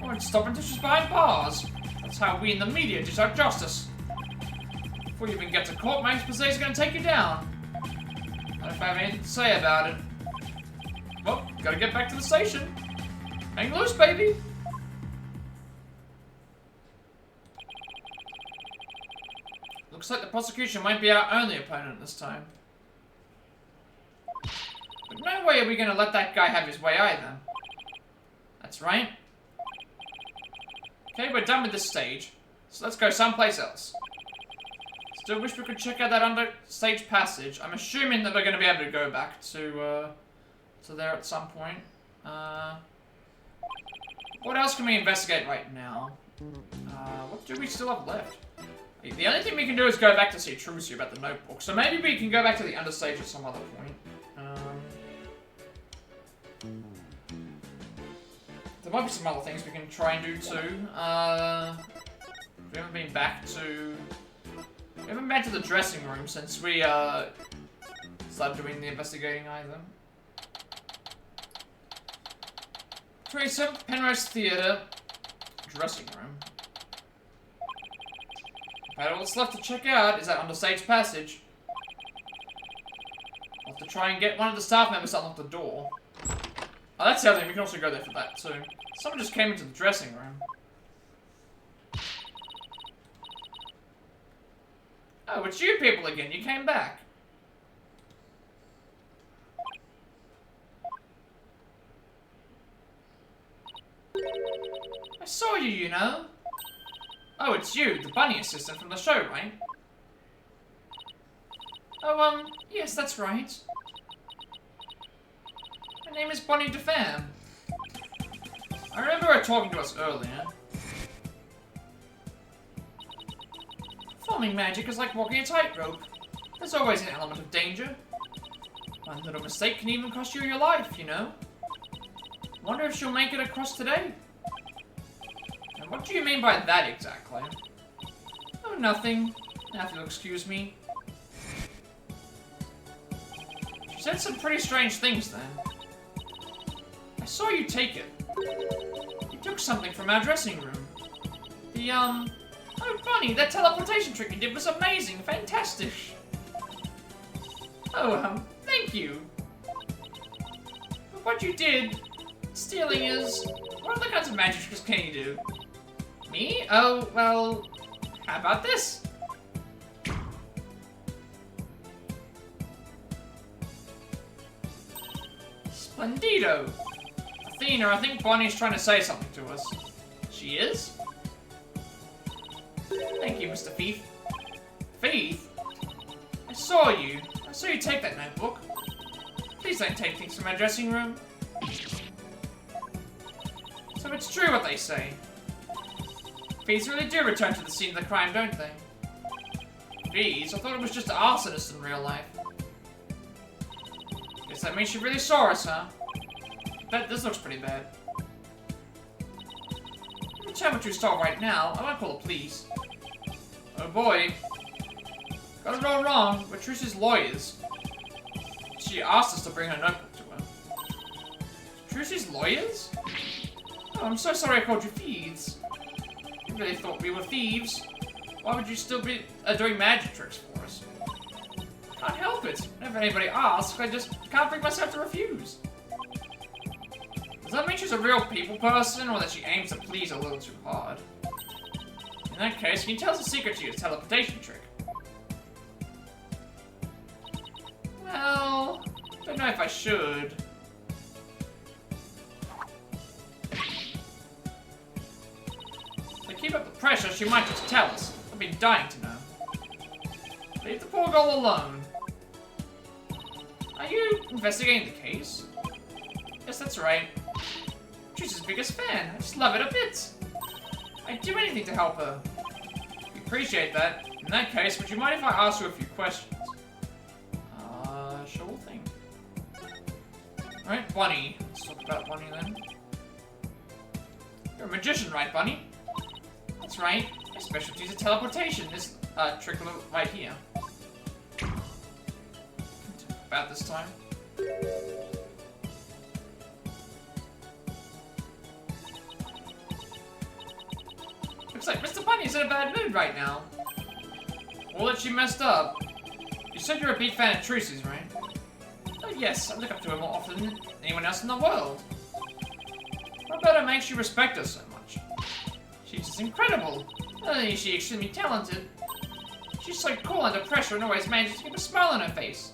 [SPEAKER 1] I won't stop until she's behind bars. That's how we in the media dish out justice. Before you even get to court, my expose is going to take you down. Not if I have anything to say about it. Well, gotta get back to the station. Hang loose, baby. Looks like the prosecution might be our only opponent this time. But no way are we gonna let that guy have his way either. That's right. Okay, we're done with this stage. So let's go someplace else. Still wish we could check out that understage passage. I'm assuming that we're gonna be able to go back to there at some point. What else can we investigate right now? What do we still have left? The only thing we can do is go back to see Trucy about the notebook. So maybe we can go back to the understage at some other point. There might be some other things we can try and do too. We haven't been back to... We haven't been to the dressing room since we started doing the investigating either. 27th Penrose Theatre dressing room. About all that's left to check out is that understage passage. I'll have to try and get one of the staff members to unlock the door. Oh, that's the other thing. We can also go there for that too. Someone just came into the dressing room. Oh, it's you people again. You came back. I saw you, you know. Oh, it's you, the bunny assistant from the show, right? Oh, yes, that's right. Her name is Bonnie DeFam. I remember her talking to us earlier. Performing magic is like walking a tightrope. There's always an element of danger. One little mistake can even cost you your life, you know? Wonder if she'll make it across today. And what do you mean by that exactly? Oh, nothing. Now if you'll excuse me. She said some pretty strange things then. I saw you take it. You took something from our dressing room. The, Oh, Bonnie, that teleportation trick you did was amazing. Fantastic. Oh, thank you. But what you did... Stealing is... What other kinds of magic tricks can you do? Me? Oh, well... How about this? Splendido! Athena, I think Bonnie's trying to say something to us. She is? Thank you, Mr. Thief. Thief? I saw you take that notebook. Please don't take things from my dressing room. So it's true what they say. Thieves really do return to the scene of the crime, don't they? Thieves? I thought it was just arsonists in real life. Guess that means she really saw us, huh? Bet this looks pretty bad. Let me tell what you saw right now. I won't call the police. Oh boy. Got it all wrong. We're Trucy's lawyers. She asked us to bring her notebook to her. Trucy's lawyers? Oh, I'm so sorry I called you thieves. You really thought we were thieves. Why would you still be doing magic tricks for us? Can't help it. Whenever anybody asks, I just can't bring myself to refuse. Does that mean she's a real people person, or that she aims to please a little too hard? In that case, can you tell us a secret to your teleportation trick? Well, don't know if I should. If I keep up the pressure, she might just tell us. I've been dying to know. Leave the poor girl alone. Are you investigating the case? Yes, that's right. Trucy's biggest fan. I just love it a bit. I'd do anything to help her. We appreciate that. In that case, would you mind if I ask you a few questions? Sure thing. Alright, Bunny. Let's talk about Bunny then. You're a magician, right, Bunny? That's right. My specialty is teleportation. This trick right here. About this time. Looks like Mr. Bunny's in a bad mood right now. All that she messed up. You said you're a big fan of Trucy's, right? Oh yes, I look up to her more often than anyone else in the world. What about her makes you respect her so much? She's just incredible. Not only is she extremely talented, she's so cool under pressure and always manages to keep a smile on her face.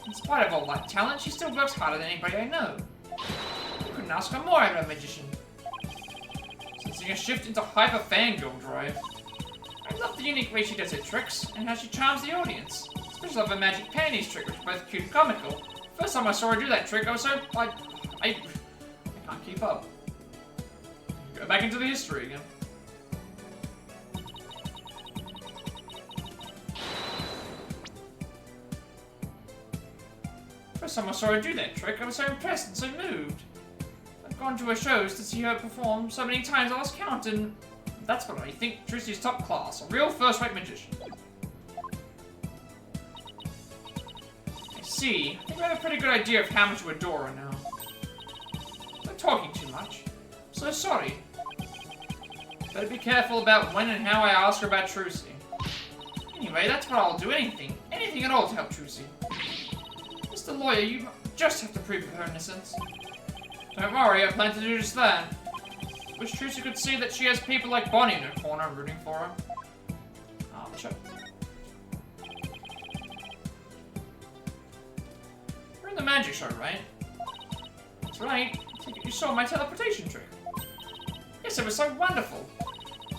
[SPEAKER 1] In spite of all that talent, she still works harder than anybody I know. I couldn't ask her more out of a magician. Sensing a shift into hyper fangirl drive. I love the unique way she does her tricks, and how she charms the audience. Especially love her magic panties trick, which is both cute and comical. First time I saw her do that trick, I was so, I can't keep up. Go back into the history again. First time I saw her do that trick, I was so impressed and so moved. I've gone to her shows to see her perform so many times I lost count, and that's what I think Trucy's top class, a real first-rate magician. I see. I think I have a pretty good idea of how much you adore her now. I'm talking too much. I'm so sorry. Better be careful about when and how I ask her about Trucy. Anyway, that's what I'll do. Anything at all to help Trucy. Mr. Lawyer, you just have to prove her innocence. Don't worry, I plan to do just that. Wish Trucy could see that she has people like Bonnie in her corner rooting for her. Ah, the show. You're in the magic show, right? That's right. I think you saw my teleportation trick. Yes, it was so wonderful.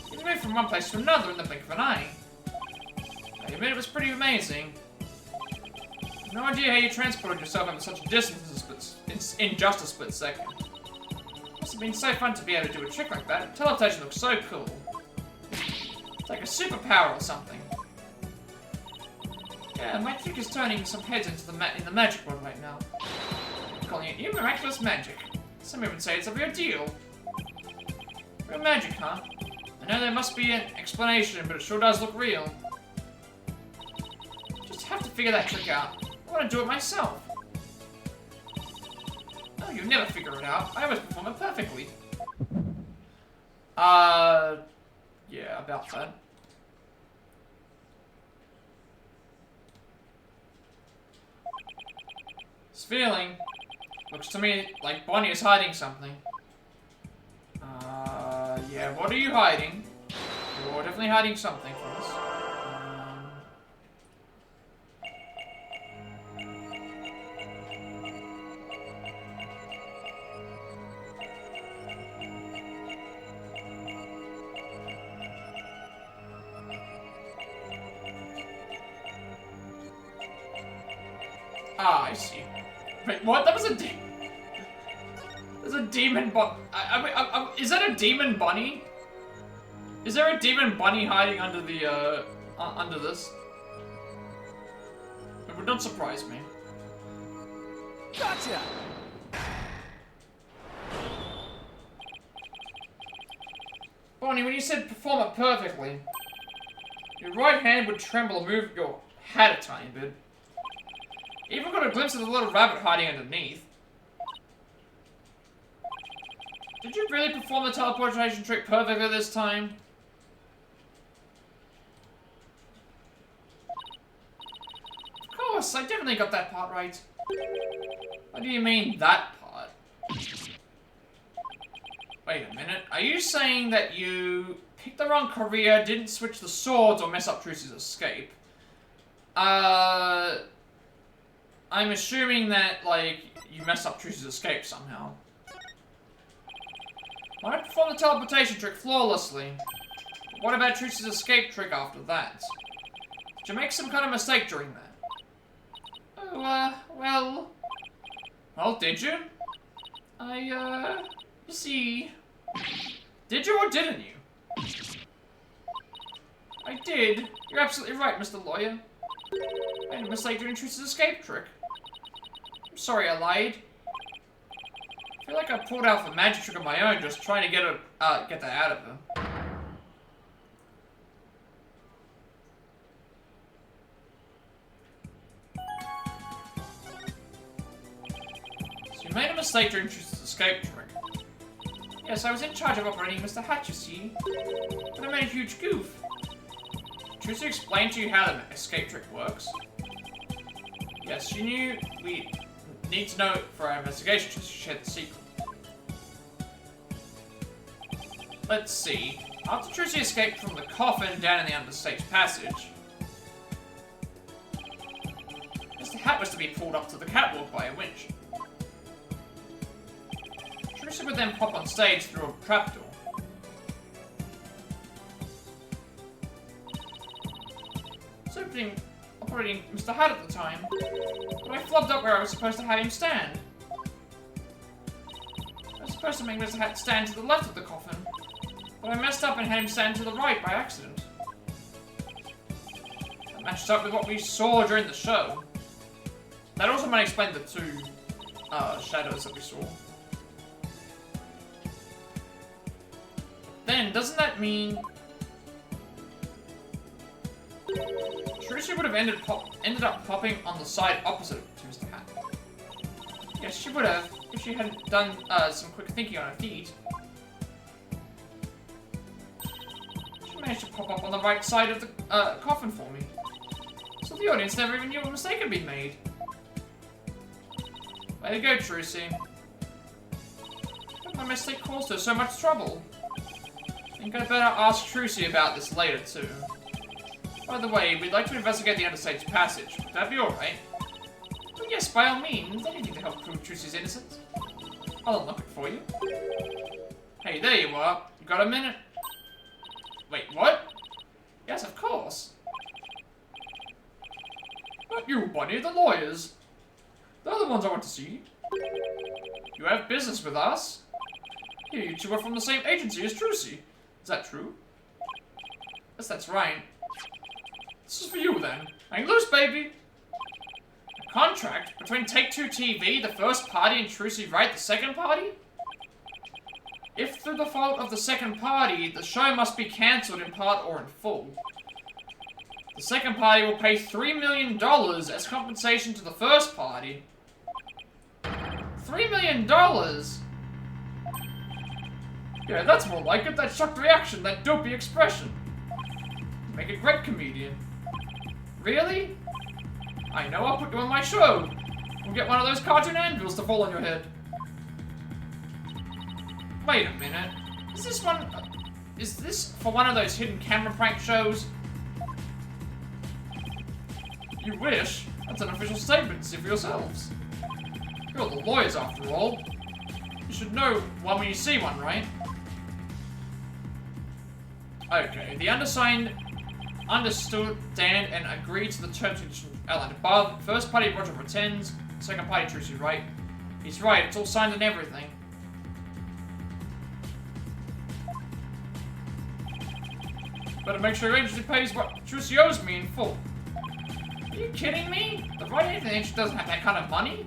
[SPEAKER 1] You moved from one place to another in the blink of an eye. I admit it was pretty amazing. I have no idea how you transported yourself over such a distance in just a split second. It must have been so fun to be able to do a trick like that. Teleportation looks so cool. It's like a superpower or something. Yeah, my trick is turning some heads into in the magic world right now. I'm calling it new miraculous magic. Some even say it's a real deal. Real magic, huh? I know there must be an explanation, but it sure does look real. Just have to figure that trick out. I want to do it myself. Oh, you'll never figure it out. I always perform it perfectly. Yeah, about that. This feeling looks to me like Bonnie is hiding something. Yeah, what are you hiding? You're definitely hiding something from us. Ah, I see. Wait, what? That was a There's a demon is that a demon bunny? Is there a demon bunny hiding under the, under this? It would not surprise me.
[SPEAKER 5] Gotcha!
[SPEAKER 1] Bonnie, when you said perform it perfectly, your right hand would tremble and move your hat a tiny bit. Even got a glimpse of the little rabbit hiding underneath. Did you really perform the teleportation trick perfectly this time? Of course, I definitely got that part right. What do you mean, that part? Wait a minute, are you saying that you picked the wrong career, didn't switch the swords, or mess up Trucy's escape? I'm assuming that, like, you messed up Trucy's escape somehow. I performed the teleportation trick flawlessly. But what about Trucy's escape trick after that? Did you make some kind of mistake during that? Oh, well... Well, did you? You see... Did you or didn't you? I did. You're absolutely right, Mr. Lawyer. I made a mistake during Trucy's escape trick. I'm sorry I lied. I feel like I pulled out a magic trick of my own just trying to get that out of her. So you made a mistake during Trucy's escape trick. Yes, I was in charge of operating Mr. Hatch, you see. But I made a huge goof. Trucy explained to you how the escape trick works. Yes, she knew we need to know it for our investigation, so she shared the secret. Let's see. After Trucy escaped from the coffin down in the understage passage, Mr. Hat was to be pulled up to the catwalk by a winch. Trucy would then pop on stage through a trapdoor. So operating Mr. Hat at the time, but I flubbed up where I was supposed to have him stand. I was supposed to make Mr. Hat stand to the left of the coffin, but I messed up and had him stand to the right by accident. That matched up with what we saw during the show. That also might explain the two shadows that we saw. Then, doesn't that mean Trucy would have ended up popping on the side opposite to Mr. Hat? Yes, she would have, if she hadn't done some quick thinking on her feet. She managed to pop up on the right side of the coffin for me. So the audience never even knew a mistake had been made. Way to go, Trucy. My mistake caused her so much trouble. I think I'd better ask Trucy about this later, too. By the way, we'd like to investigate the understage passage. Would that be alright? Oh, yes, by all means. Anything to help prove Trucy's innocence. I'll unlock it for you. Hey, there you are. You got a minute? Wait, what? Yes, of course. Not you, Bunny, the lawyers. They're the ones I want to see. You have business with us? Here, you two are from the same agency as Trucy. Is that true? Yes, that's right. This is for you, then. Hang loose, baby! A contract between Take-Two TV, the first party, and Trucy Wright, the second party? If through the fault of the second party, the show must be cancelled in part or in full. The second party will pay $3 million as compensation to the first party. $3 million? Yeah, that's more like it. That shocked reaction, that dopey expression. You make a great comedian. Really? I know, I'll put you on my show. We'll get one of those cartoon anvils to fall on your head. Wait a minute. Is this for one of those hidden camera prank shows? You wish. That's an official statement, see for yourselves. You're the lawyers, after all. You should know one when you see one, right? Okay, the undersigned understood, Dan, and agreed to the terms and outlined above. First party Roger pretends. Second party Trucy Wright. He's right, it's all signed and everything. Better make sure your agency pays what Trucy owes me in full. Are you kidding me? The Wright agency doesn't have that kind of money.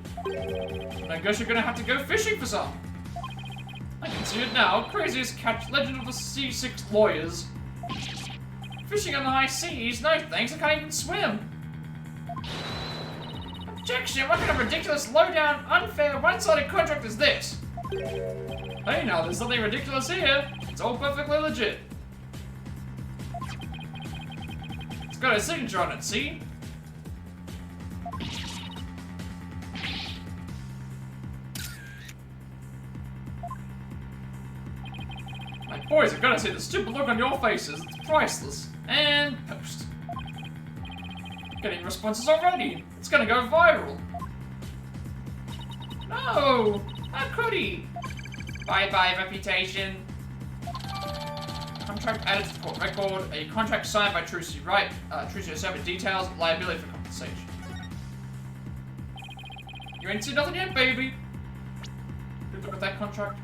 [SPEAKER 1] I guess you're gonna have to go fishing for some. I can see it now. Craziest catch, legend of the C6 lawyers. Fishing on the high seas? No thanks, I can't even swim. Objection! What kind of ridiculous, low-down, unfair, one-sided contract is this? Hey now, there's nothing ridiculous here. It's all perfectly legit. It's got a signature on it, see? My boys, I've got to say, the stupid look on your faces, it's priceless. And post. Getting responses already. It's gonna go viral. No! How could he? Bye-bye, reputation. Contract added to the court record. A contract signed by Trucy Wright. Trucy has several details. Liability for compensation. You ain't seen nothing yet, baby. Good look at that contract.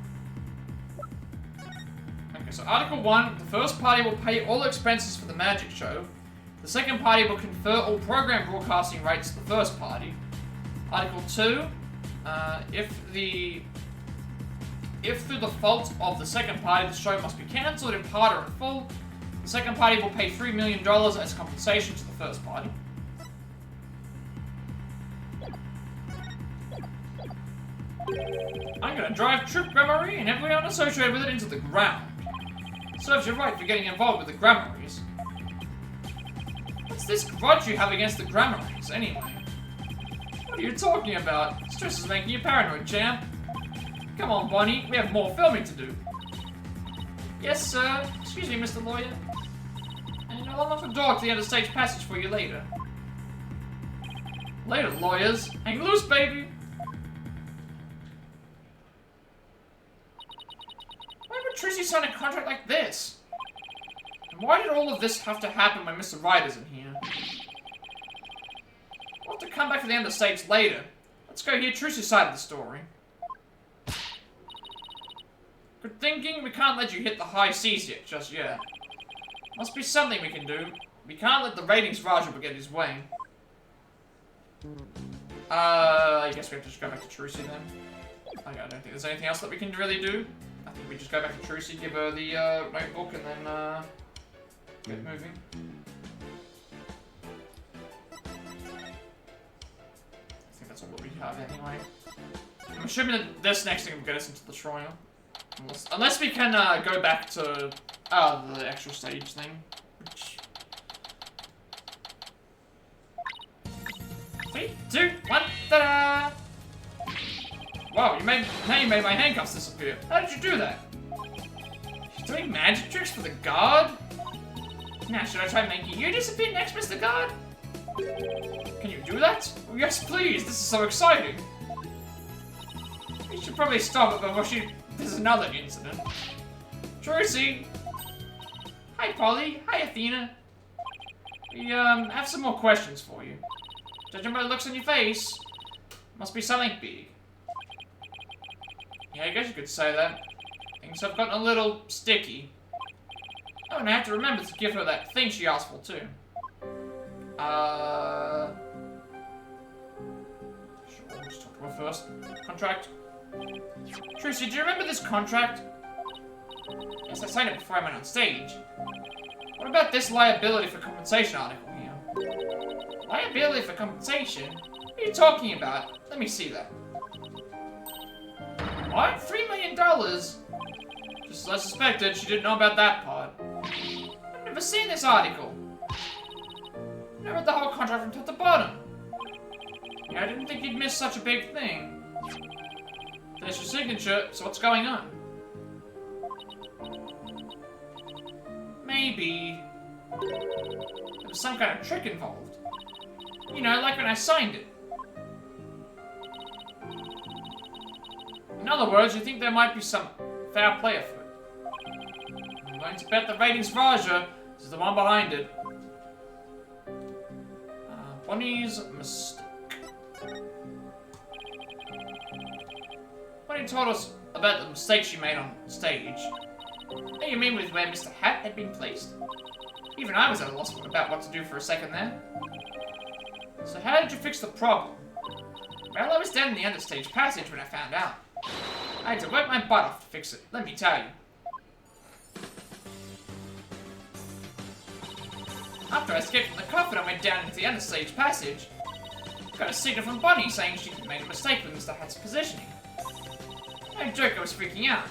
[SPEAKER 1] Okay, so Article 1. The first party will pay all expenses for the magic show. The second party will confer all program broadcasting rights to the first party. Article 2. If through the fault of the second party the show must be cancelled in part or in full, the second party will pay $3 million as compensation to the first party. I'm gonna drive Troop Gramarye and everyone associated with it into the ground. Serves you right for getting involved with the Gramaryes. What's this grudge you have against the Gramaryes, anyway? What are you talking about? Stress is making you paranoid, champ. Come on, Bonnie, we have more filming to do. Yes, sir. Excuse me, Mr. Lawyer. And I'll unlock the door to the understage passage for you later. Later, lawyers. Hang loose, baby! Why would Trucy sign a contract like this? And why did all of this have to happen when Mr. Wright isn't here? We'll have to come back to the understage later. Let's go hear Trucy's side of the story. Good thinking, we can't let you hit the high seas yet, just yet. Must be something we can do. We can't let the ratings Raja get his way. I guess we have to just go back to Trucy then. I don't think there's anything else that we can really do. I think we just go back to Trucy, give her the notebook, and then get moving. I think that's all that we have anyway. I'm assuming that this next thing will get us into the trial. Unless we can go back to the actual stage thing. Which... 3, 2, 1, ta-da! Wow, you made my handcuffs disappear. How did you do that? You're doing magic tricks for the guard? Now, should I try making you disappear next, Mr. Guard? Can you do that? Oh, yes, please. This is so exciting. You should probably stop it before there's another incident. Trucy! Hi, Polly. Hi, Athena. We, have some more questions for you. Judging by the looks on your face, must be something big. Yeah, I guess you could say that. Things have gotten a little sticky. Oh, and I have to remember to give her that thing she asked for, too. Sure, we'll just talk to her first. Contract. Trucy, do you remember this contract? Yes, I signed it before I went on stage. What about this liability for compensation article here? Liability for compensation? What are you talking about? Let me see that. What? $3 million? Just as I suspected, she didn't know about that part. I've never seen this article. I read the whole contract from top to bottom. Yeah, I didn't think you'd miss such a big thing. There's your signature, so what's going on? Maybe there was some kind of trick involved. You know, like when I signed it. In other words, you think there might be some foul play afoot. I'm going to bet the ratings Raja is the one behind it. Bonnie's mistake. Bonnie told us about the mistake she made on stage. Hey, you mean with where Mr. Hat had been placed? Even I was at a loss about what to do for a second there. So how did you fix the problem? Well, I was down in the understage passage when I found out. I had to work my butt off to fix it, let me tell you. After I escaped from the coffin, I went down into the understage passage. Got a signal from Bonnie saying she made a mistake with Mr. Hat's positioning. No joke, I was freaking out.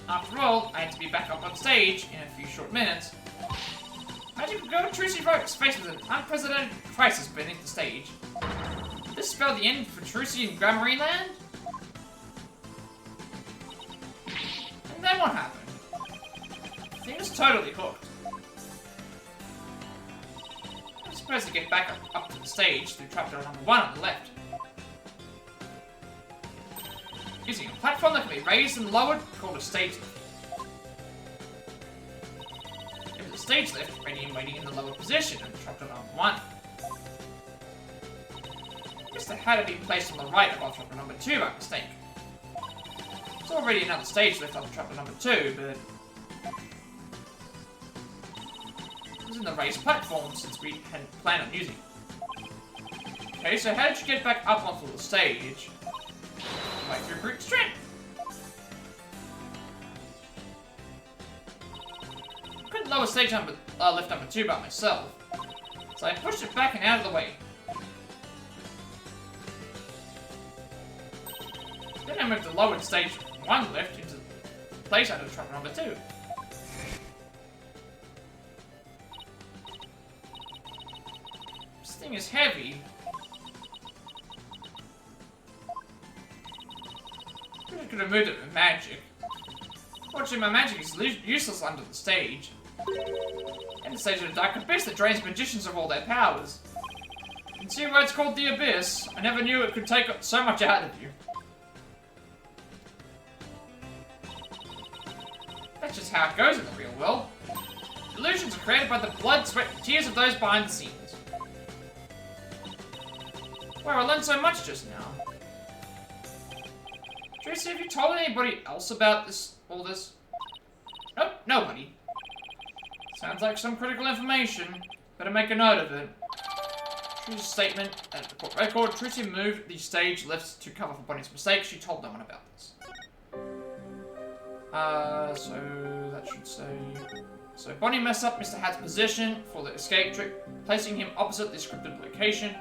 [SPEAKER 1] After all, I had to be back up on stage in a few short minutes. Magical girl Trucy Wright was faced with an unprecedented crisis beneath the stage. Did this spell the end for Trucy in Gramarye Land? And then what happened? The thing was totally hooked. I was supposed to get back up to the stage through trapdoor number 1 on the left. Using a platform that can be raised and lowered, called a stage lift. There was a stage lift ready and waiting in the lower position on trapdoor number 1. Mr. Hat had been placed on the right above trapdoor number 2 by mistake. There's already another stage lift on trapdoor number 2, but it was in the raised platform since we hadn't planned on using it. Okay, so how did you get back up onto the stage? By through brute strength. Couldn't lower stage number, lift number 2 by myself, so I pushed it back and out of the way. Then I moved the lowered stage 1 lift into place out of trapdoor number 2. This thing is heavy. I could have moved it with magic. Fortunately, my magic is useless under the stage. And the stage of the dark abyss that drains magicians of all their powers. You can see why it's called the Abyss. I never knew it could take so much out of you. That's just how it goes in the real world. Illusions are created by the blood, sweat, and tears of those behind the scenes. Wow, I learned so much just now. Trucy, have you told anybody else about all this? Nope, nobody. Sounds like some critical information. Better make a note of it. Trucy's statement at the court record. Trucy moved the stage lifts to cover for Bonnie's mistake. She told no one about this. So that should say... So Bonnie messed up Mr. Hat's position for the escape trick, placing him opposite the scripted location.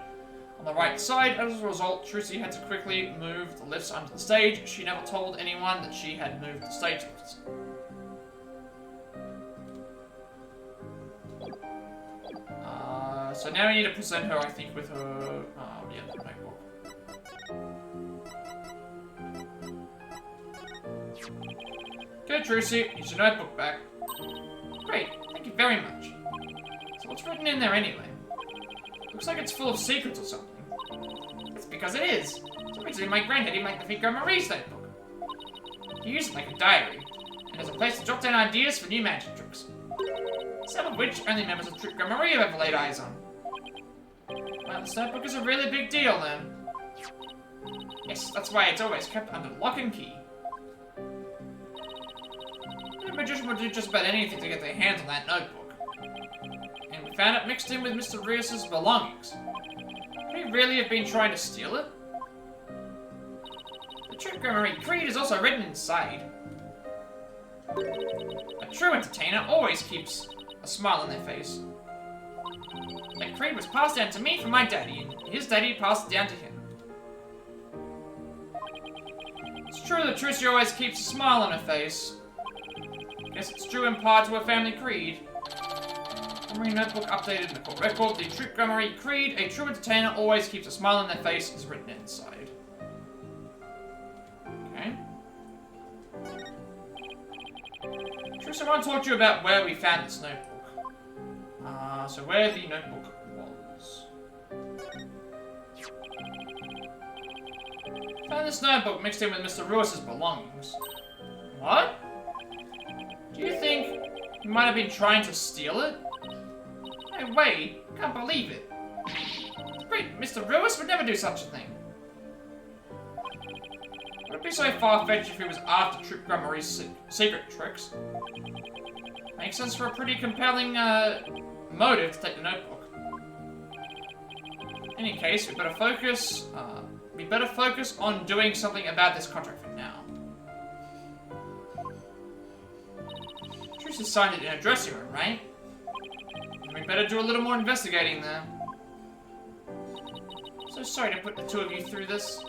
[SPEAKER 1] On the right side, as a result, Trucy had to quickly move the lifts onto the stage. She never told anyone that she had moved the stage lifts. So now we need to present her, I think, with her, yeah, the notebook. Okay, Trucy, here's your notebook back. Great, thank you very much. So what's written in there anyway? Looks like it's full of secrets or something. That's because it is. It's originally my granddaddy Magnifique Gramarye's notebook. He used it like a diary, and as a place to jot down ideas for new magic tricks. Some of which only members of Troop Gramarye have ever laid eyes on. Well, this notebook is a really big deal then. Yes, that's why it's always kept under lock and key. The magician would do just about anything to get their hands on that notebook. And we found it mixed in with Mr. Rios's belongings. Could he really have been trying to steal it? The Troop Gramarye creed is also written inside. A true entertainer always keeps a smile on their face. That creed was passed down to me from my daddy, and his daddy passed it down to him. It's true that Trucy always keeps a smile on her face. Guess it's due in part to her family creed. Gramarye notebook updated in the court record. The Troop Gramarye creed, a true entertainer always keeps a smile on their face, is written inside. Okay. Trucy, I want to talk to you about where we found this notebook. So where the notebook was. Found this notebook mixed in with Mr. Rios's belongings. What? Do you think he might have been trying to steal it? No way, can't believe it.
[SPEAKER 2] Wait, Mr. Lewis would never do such a thing. Would it be so far-fetched if he was after Trip Grummary's secret tricks? Makes sense for a pretty compelling motive to take the notebook. In any case, we better focus on doing something about this contract for now. Trucy signed it in a dressing room, right? We better do a little more investigating there. So sorry to put the two of you through this.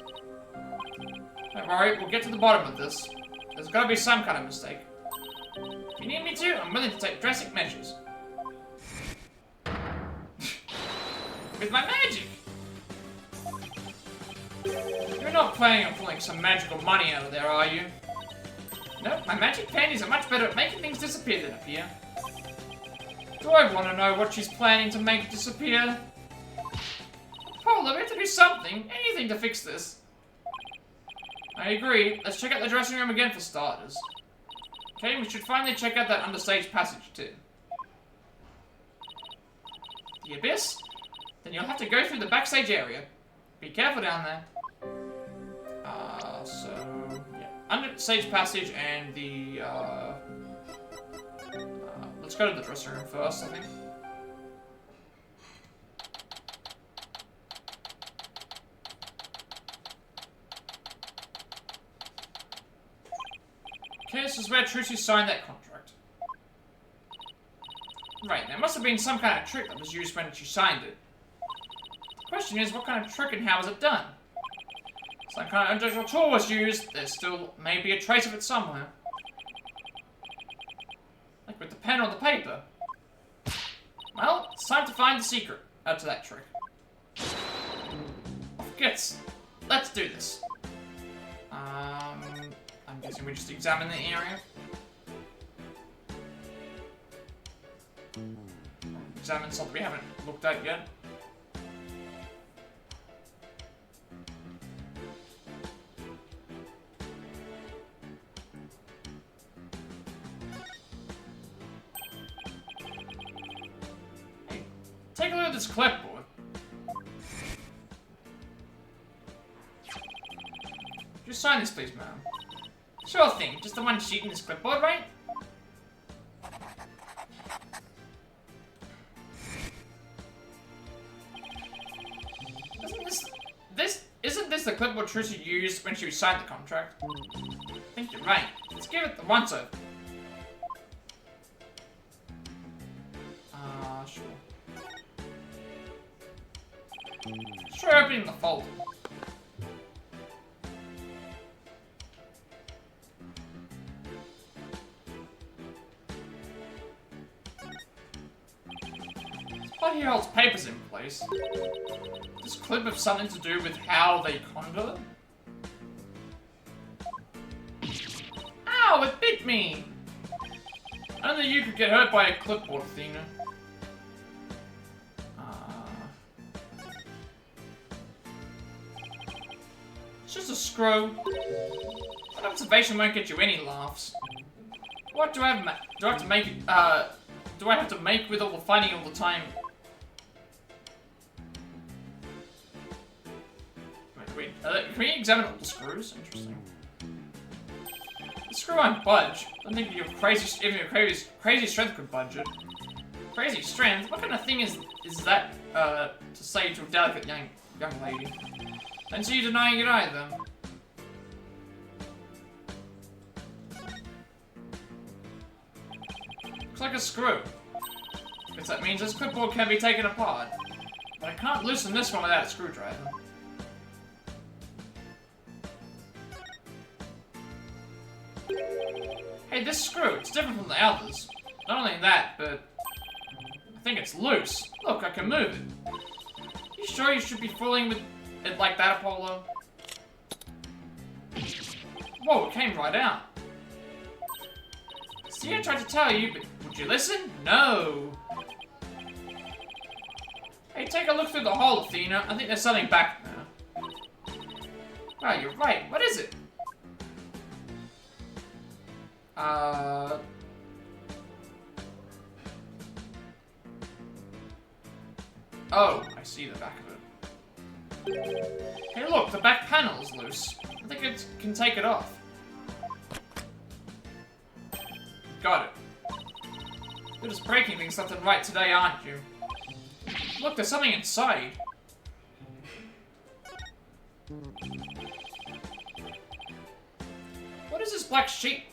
[SPEAKER 2] Don't worry, we'll get to the bottom of this. There's gotta be some kind of mistake. If you need me to, I'm willing to take drastic measures. With my magic! You're not planning on pulling some magical money out of there, are you? Nope, my magic panties are much better at making things disappear than appear. Do I want to know what she's planning to make disappear? Paula, we have to do something, anything to fix this. I agree. Let's check out the dressing room again for starters. Okay, we should finally check out that understage passage too. The abyss? Then you'll have to go through the backstage area. Be careful down there. Yeah. Understage passage and the, let's go to the dressing room first, I think. Okay, this is where Trucy signed that contract. Right, there must have been some kind of trick that was used when she signed it. The question is, what kind of trick and how was it done? Some kind of unusual tool was used. There still may be a trace of it somewhere. Like with the pen or the paper. Well, it's time to find the secret to that trick. Off gets. Let's do this. I'm guessing we just examine the area. Examine something we haven't looked at yet. Hey, take a look at this clipboard. Just sign this, please, ma'am. Sure thing, just the one sheet in this clipboard, right? Isn't this the clipboard Trucy used when she signed the contract? I think you're right. Let's give it the once-over. Sure. Let's try opening the folder. But he holds papers in place. This clip have something to do with how they conjure? Ow, it bit me! Only you could get hurt by a clipboard, Athena. It's just a screw. That observation won't get you any laughs. What do I have? Do I have to make it? Do I have to make with all the finding all the time? Wait, can we examine all the screws? Interesting. The screw won't budge. I don't think your crazy strength could budge it. Crazy strength? What kind of thing is that to say to a delicate young lady? Don't see you denying it either. Looks like a screw. Guess that means this clipboard can be taken apart. But I can't loosen this one without a screwdriver. Hey, this screw, it's different from the others. Not only that, but I think it's loose. Look, I can move it. You sure you should be fooling with it like that, Apollo? Whoa, it came right out. See, I tried to tell you, but would you listen? No. Hey, take a look through the hole, Athena. I think there's something back there. Wow, you're right. What is it? Oh, I see the back of it.
[SPEAKER 1] Hey look, the back panel is loose. I think it can take it off. Got it. You're just breaking things left and right today, aren't you? Look, there's something inside. What is this black sheet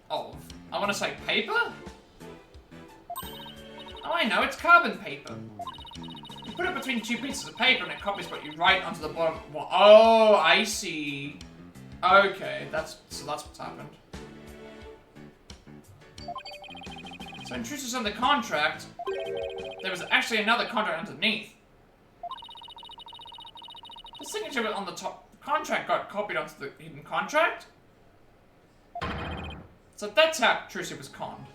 [SPEAKER 1] of? I want to say paper? Oh, I know, it's carbon paper. You put it between two pieces of paper and it copies what you write onto the bottom. Oh, I see. Okay, that's what's happened. So in Trucy's on the contract, there was actually another contract underneath. The signature on the top contract got copied onto the hidden contract? So that's how Trucy was conned.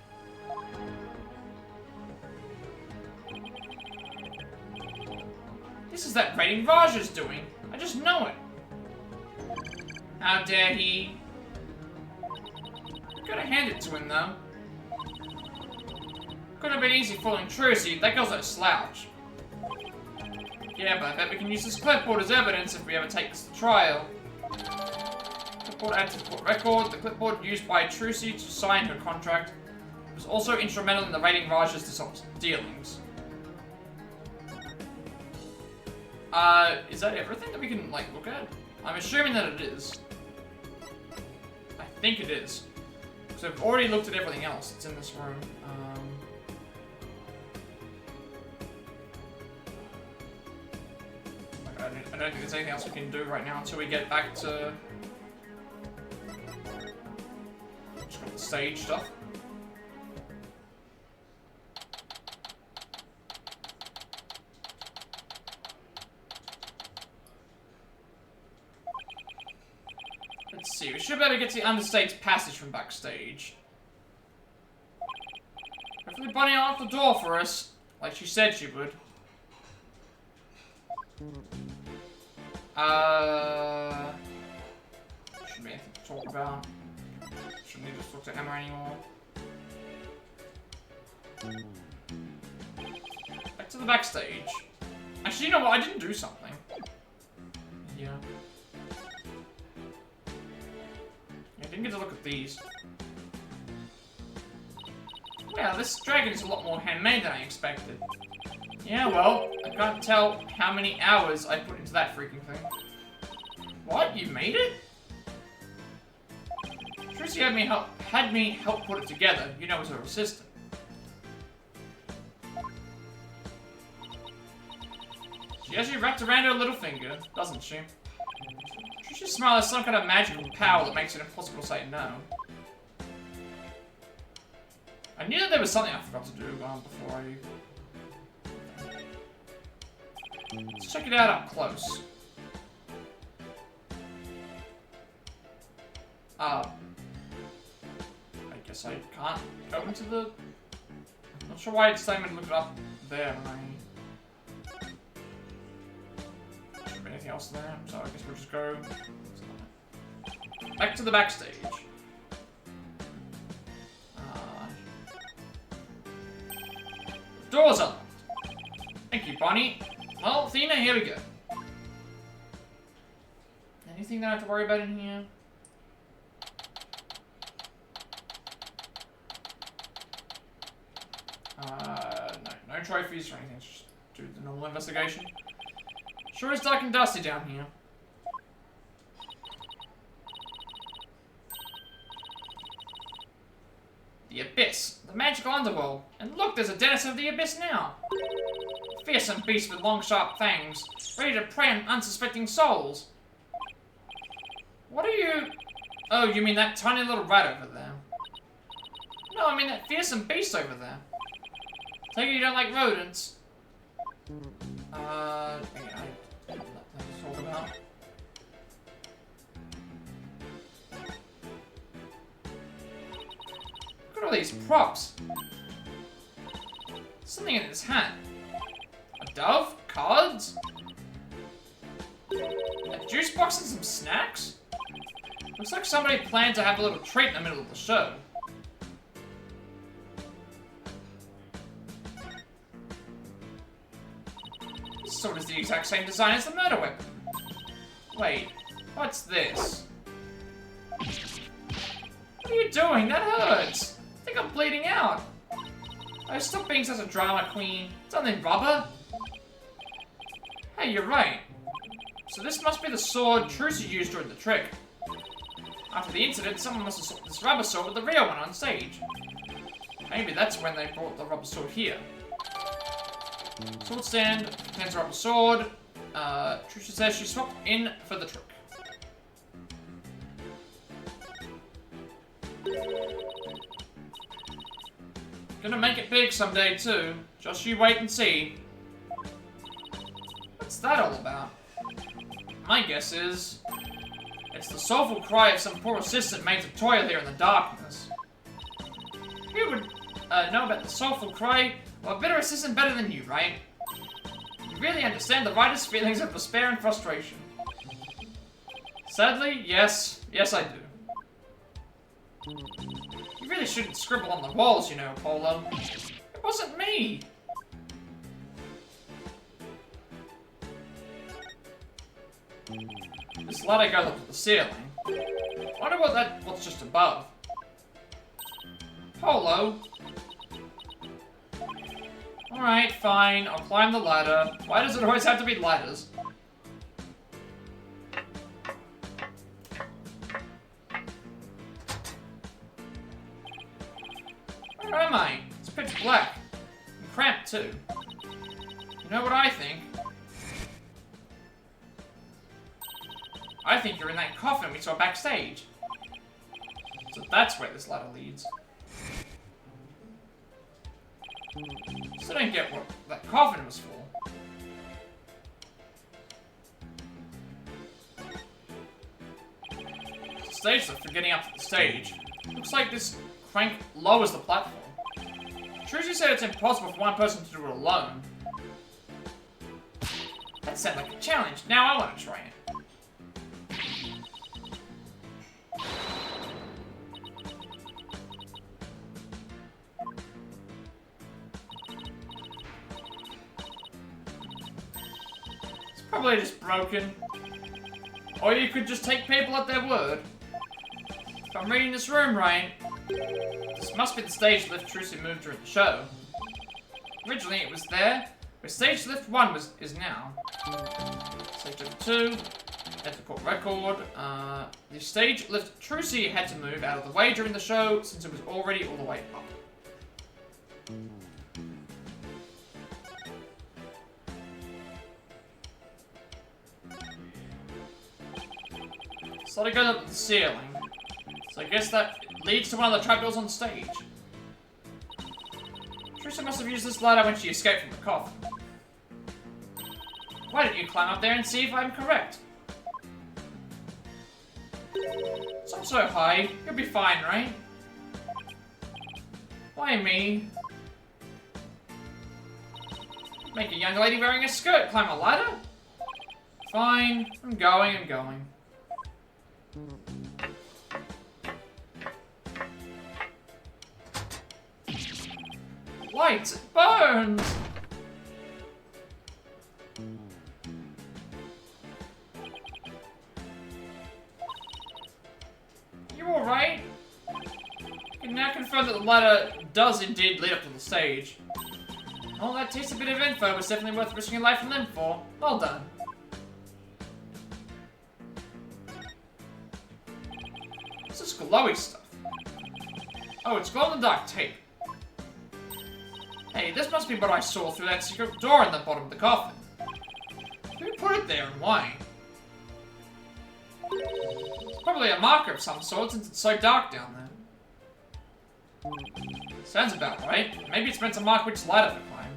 [SPEAKER 1] This is that rating Raj is doing. I just know it. How dare he? Gotta hand it to him though. Couldn't have been easy fooling Trucy. That girl's no slouch. Yeah, but I bet we can use this clipboard as evidence if we ever take this to trial. Clipboard added to the court record. The clipboard used by Trucy to sign her contract was also instrumental in the rating Raj's dishonest dealings. Is that everything that we can, like, look at? I'm assuming that it is. I think it is. Because I've already looked at everything else that's in this room. I don't think there's anything else we can do right now until we get back to... Just got the stage stuff. Let's see, we should be able to get to the understage passage from backstage. Hopefully Bunny will unlock the door for us, like she said she would. Shouldn't be anything to talk about. Shouldn't need to talk to Emma anymore. Back to the backstage. Actually, you know what? I didn't do something. Yeah. I didn't get to look at these. Well, this dragon is a lot more handmade than I expected. Yeah, well, I can't tell how many hours I put into that freaking thing. What? You made it? Trucy had me help put it together, you know, as her assistant. She has you wrapped around her little finger, doesn't she? Trucy's smile has some kind of magical power that makes it impossible to say no. I knew that there was something I forgot to do before I... Let's check it out up close. I guess I can't go into the... Not sure why it's telling me to look it up there when I... Shouldn't be anything else there, so I guess we'll just go... Back to the backstage. Doors unlocked. Thank you, Bonnie. Well, Athena, here we go. Anything that I have to worry about in here? No trophies or anything. Just do the normal investigation. Sure is dark and dusty down here. The Abyss, the magical underworld. And look, there's a denizen of the Abyss now. Fearsome beast with long, sharp fangs, ready to prey on unsuspecting souls. What are you... Oh, you mean that tiny little rat over there? No, I mean that fearsome beast over there. Take it you don't like rodents. I don't know what to talk about. Look at all these props. Something in this hat. A dove? Cards? A juice box and some snacks? Looks like somebody planned to have a little treat in the middle of the show.
[SPEAKER 2] This sword is the exact same design as the murder weapon. Wait, what's this? What are you doing? That hurts. I think I'm bleeding out. Oh, stop being such a drama queen. It's only rubber. Hey, you're right. So this must be the sword Trucy used during the trick. After the incident, someone must have swapped this rubber sword with the real one on stage. Maybe that's when they brought the rubber sword here. Sword stand, contains a rubber sword. Trucy says she swapped in for the trick. Gonna make it big someday too. Just you wait and see. What's that all about? My guess is it's the soulful cry of some poor assistant made to toil here in the darkness. Who would know about the soulful cry? Well, a better assistant better than you, right? You really understand the writer's feelings of despair and frustration. Sadly, yes. Yes, I do. You really shouldn't scribble on the walls, you know, Polo. It wasn't me. This ladder goes up to the ceiling. I wonder what's just above. Polo. Alright, fine. I'll climb the ladder. Why does it always have to be ladders? Where am I? It's pitch black. And cramped, too. You know what I think? I think you're in that coffin we saw backstage. So that's where this ladder leads. Still don't get what that coffin was for. The stage lift for getting up to the stage. Looks like this crank lowers the platform. Trucy said it's impossible for one person to do it alone. That sounds like a challenge. Now I want to try it. Probably just broken. Or you could just take people at their word. If I'm reading this room right, this must be the stage lift Trucy moved during the show. Originally it was there, where stage lift 1 is now. Stage lift 2, at the court record. The stage lift Trucy had to move out of the way during the show since it was already all the way up. So it goes up to the ceiling. So I guess that leads to one of the trapdoors on stage. Trucy must have used this ladder when she escaped from the coffin. Why don't you climb up there and see if I'm correct? It's not so high. You'll be fine, right? Why me? Make a young lady wearing a skirt climb a ladder? Fine. I'm going. Lights, it burns! You alright? You can now confirm that the ladder does indeed lead up to the stage. Oh, that takes a bit of info, but it's definitely worth risking your life and limb for. Well done. What's this glowy stuff? Oh, it's glow-in-the-dark tape. Hey, this must be what I saw through that secret door in the bottom of the coffin. Who put it there and why? It's probably a marker of some sort since it's so dark down there. Sounds about right. Maybe it's meant to mark which ladder to climb.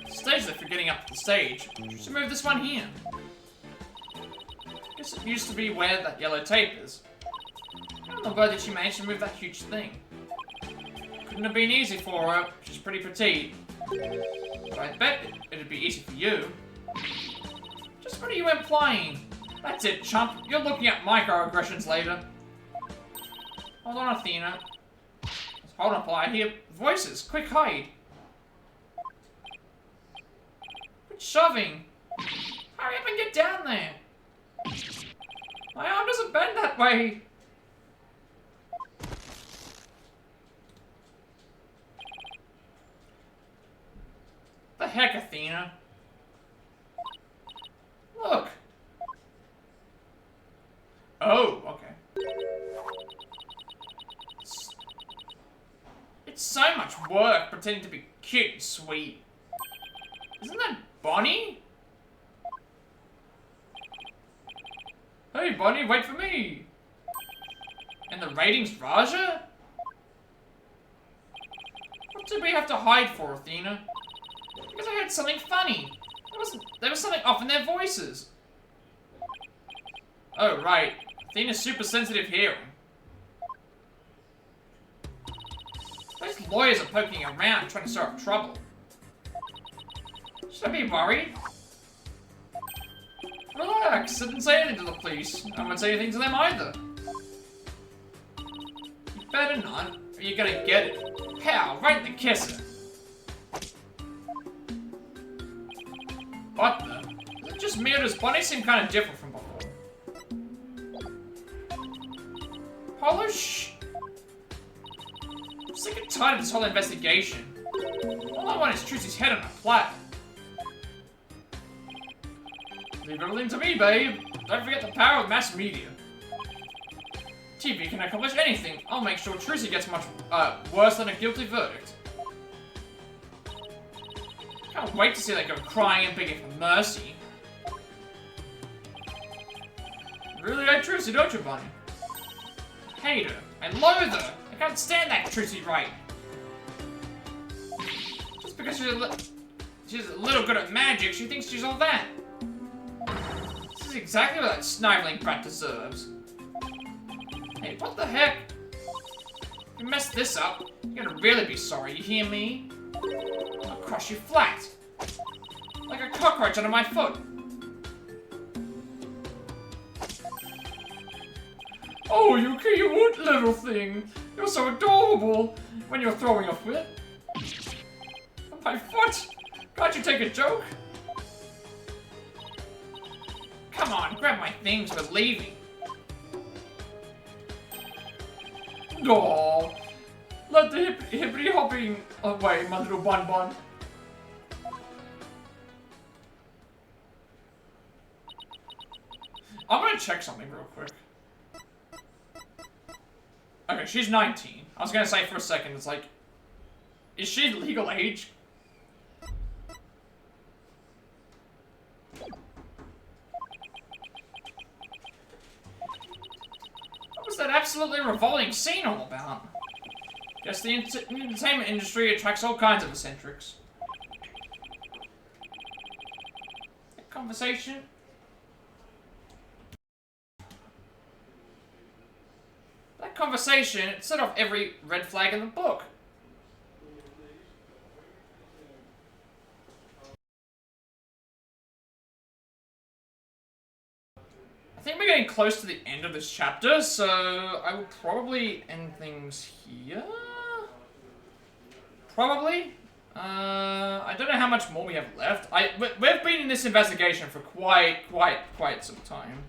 [SPEAKER 2] Stage lift for getting up to the stage. Just move this one here. Guess it used to be where that yellow tape is. I don't know whether she managed to move that huge thing. Couldn't have been easy for her. She's pretty petite. But I bet it'd be easy for you. Just what are you implying? That's it, chump. You're looking at microaggressions later. Hold on, Athena.
[SPEAKER 1] Hold on, Plat. I hear voices. Quick, hide. Quit shoving. Hurry up and get down there. My arm doesn't bend that way. The heck, Athena? Look. Oh, okay. It's so much work pretending to be cute and sweet. Isn't that Bonnie? Hey, Bonnie, wait for me. And the ratings, Raja? What did we have to hide for, Athena? Because I heard something funny. There was something off in their voices. Oh, right. Athena's super sensitive hearing. Those lawyers are poking around trying to stir up trouble. Should I be worried? Relax, I didn't say anything to the police. I won't say anything to them either. You better not, or you're gonna get it. How? Right in the kisser. What the? Is it just me or does Bonnie seem kind of different from before? Polo, shh. I'm sick and tired of this whole investigation. All I want is Trucy's head on a platter. Leave everything to me, babe. Don't forget the power of mass media. TV can accomplish anything. I'll make sure Trucy gets much worse than a guilty verdict. Can't wait to see that girl crying and begging for mercy. Really hate Trucy, don't you, Bonnie? Hate her. I loathe her. I can't stand that Trucy Wright. Just because she's a little good at magic, she thinks she's all that. This is exactly what that sniveling brat deserves. Hey, what the heck? If you messed this up, you're gonna really be sorry, you hear me? I'll crush you flat. Like a cockroach under my foot. Oh, you cute little thing. You're so adorable when you're throwing a fit. My foot! Can't you take a joke? Come on, grab my things, we're leaving. Aww. Let the hippity hopping away, my little bun. I'm gonna check something real quick. Okay, she's 19. I was gonna say for a second, it's like, is she legal age? What was that absolutely revolting scene all about? Guess the entertainment industry attracts all kinds of eccentrics. That conversation? That conversation, it set off every red flag in the book. I think we're getting close to the end of this chapter, so I will probably end things here. Probably. I don't know how much more we have left. We've been in this investigation for quite some time.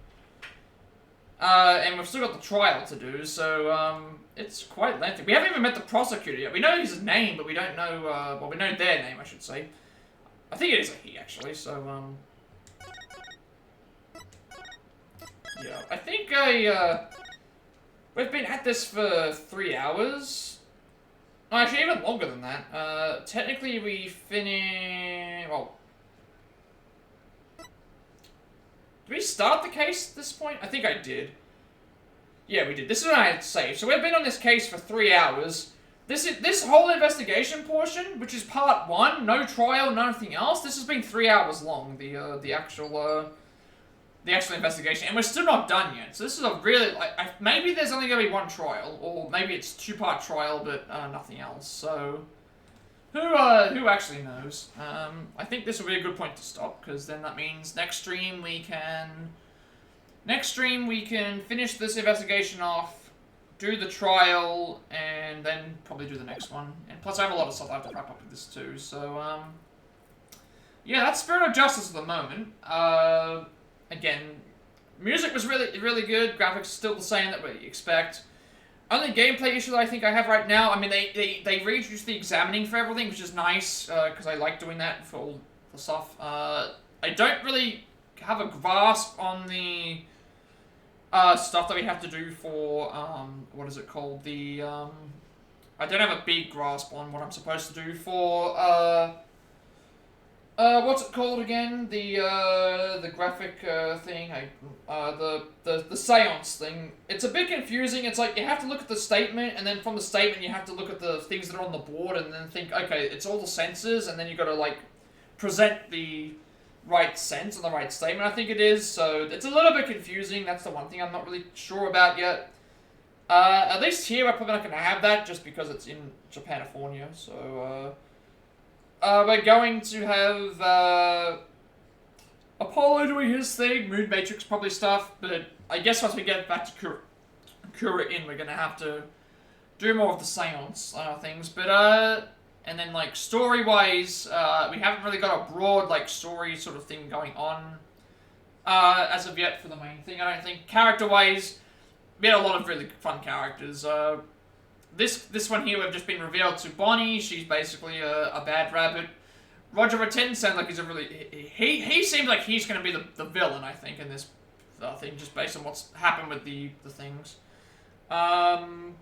[SPEAKER 1] And we've still got the trial to do, so, it's quite lengthy. We haven't even met the prosecutor yet. We know his name, but we don't know, well, we know their name, I should say. I think it is a he, actually, so, yeah, I think we've been at this for 3 hours. No, actually, even longer than that. Technically, we finished, well, did we start the case at this point? I think I did. Yeah, we did. This is what I had saved. So we've been on this case for 3 hours. This whole investigation portion, which is part 1, no trial, nothing else. This has been 3 hours long. The actual investigation, and we're still not done yet. So this is a really maybe there's only gonna be 1 trial, or maybe it's 2-part trial, but nothing else. So. Who actually knows? I think this will be a good point to stop, because then that means next stream we can finish this investigation off, do the trial, and then probably do the next one. And plus, I have a lot of stuff I have to wrap up with this too. So, yeah, that's Spirit of Justice at the moment. Again, music was really good. Graphics still the same that we expect. Only gameplay issue that I think I have right now, I mean, they reintroduced the examining for everything, which is nice, because I like doing that for all the stuff. I don't really have a grasp on the stuff that we have to do for, what is it called? The, I don't have a big grasp on what I'm supposed to do for, what's it called again? The graphic, thing, the seance thing. It's a bit confusing. It's like, you have to look at the statement, and then from the statement you have to look at the things that are on the board, and then think, okay, it's all the senses, and then you gotta, like, present the right sense and the right statement, I think it is. So, it's a little bit confusing. That's the one thing I'm not really sure about yet. At least here, we're probably not gonna have that, just because it's in Japanifornia, so, we're going to have, Apollo doing his thing, Moon Matrix probably stuff, but I guess once we get back to Kura Inn, we're gonna have to do more of the seance, things, but, and then, like, story-wise, we haven't really got a broad, like, story sort of thing going on, as of yet for the main thing, I don't think. Character-wise, we had a lot of really fun characters, This one here, we've just been revealed to Bonnie. She's basically a bad rabbit. Roger Ratten sounds like he's a really... He seems like he's going to be the villain, I think, in this thing, just based on what's happened with the things. Again,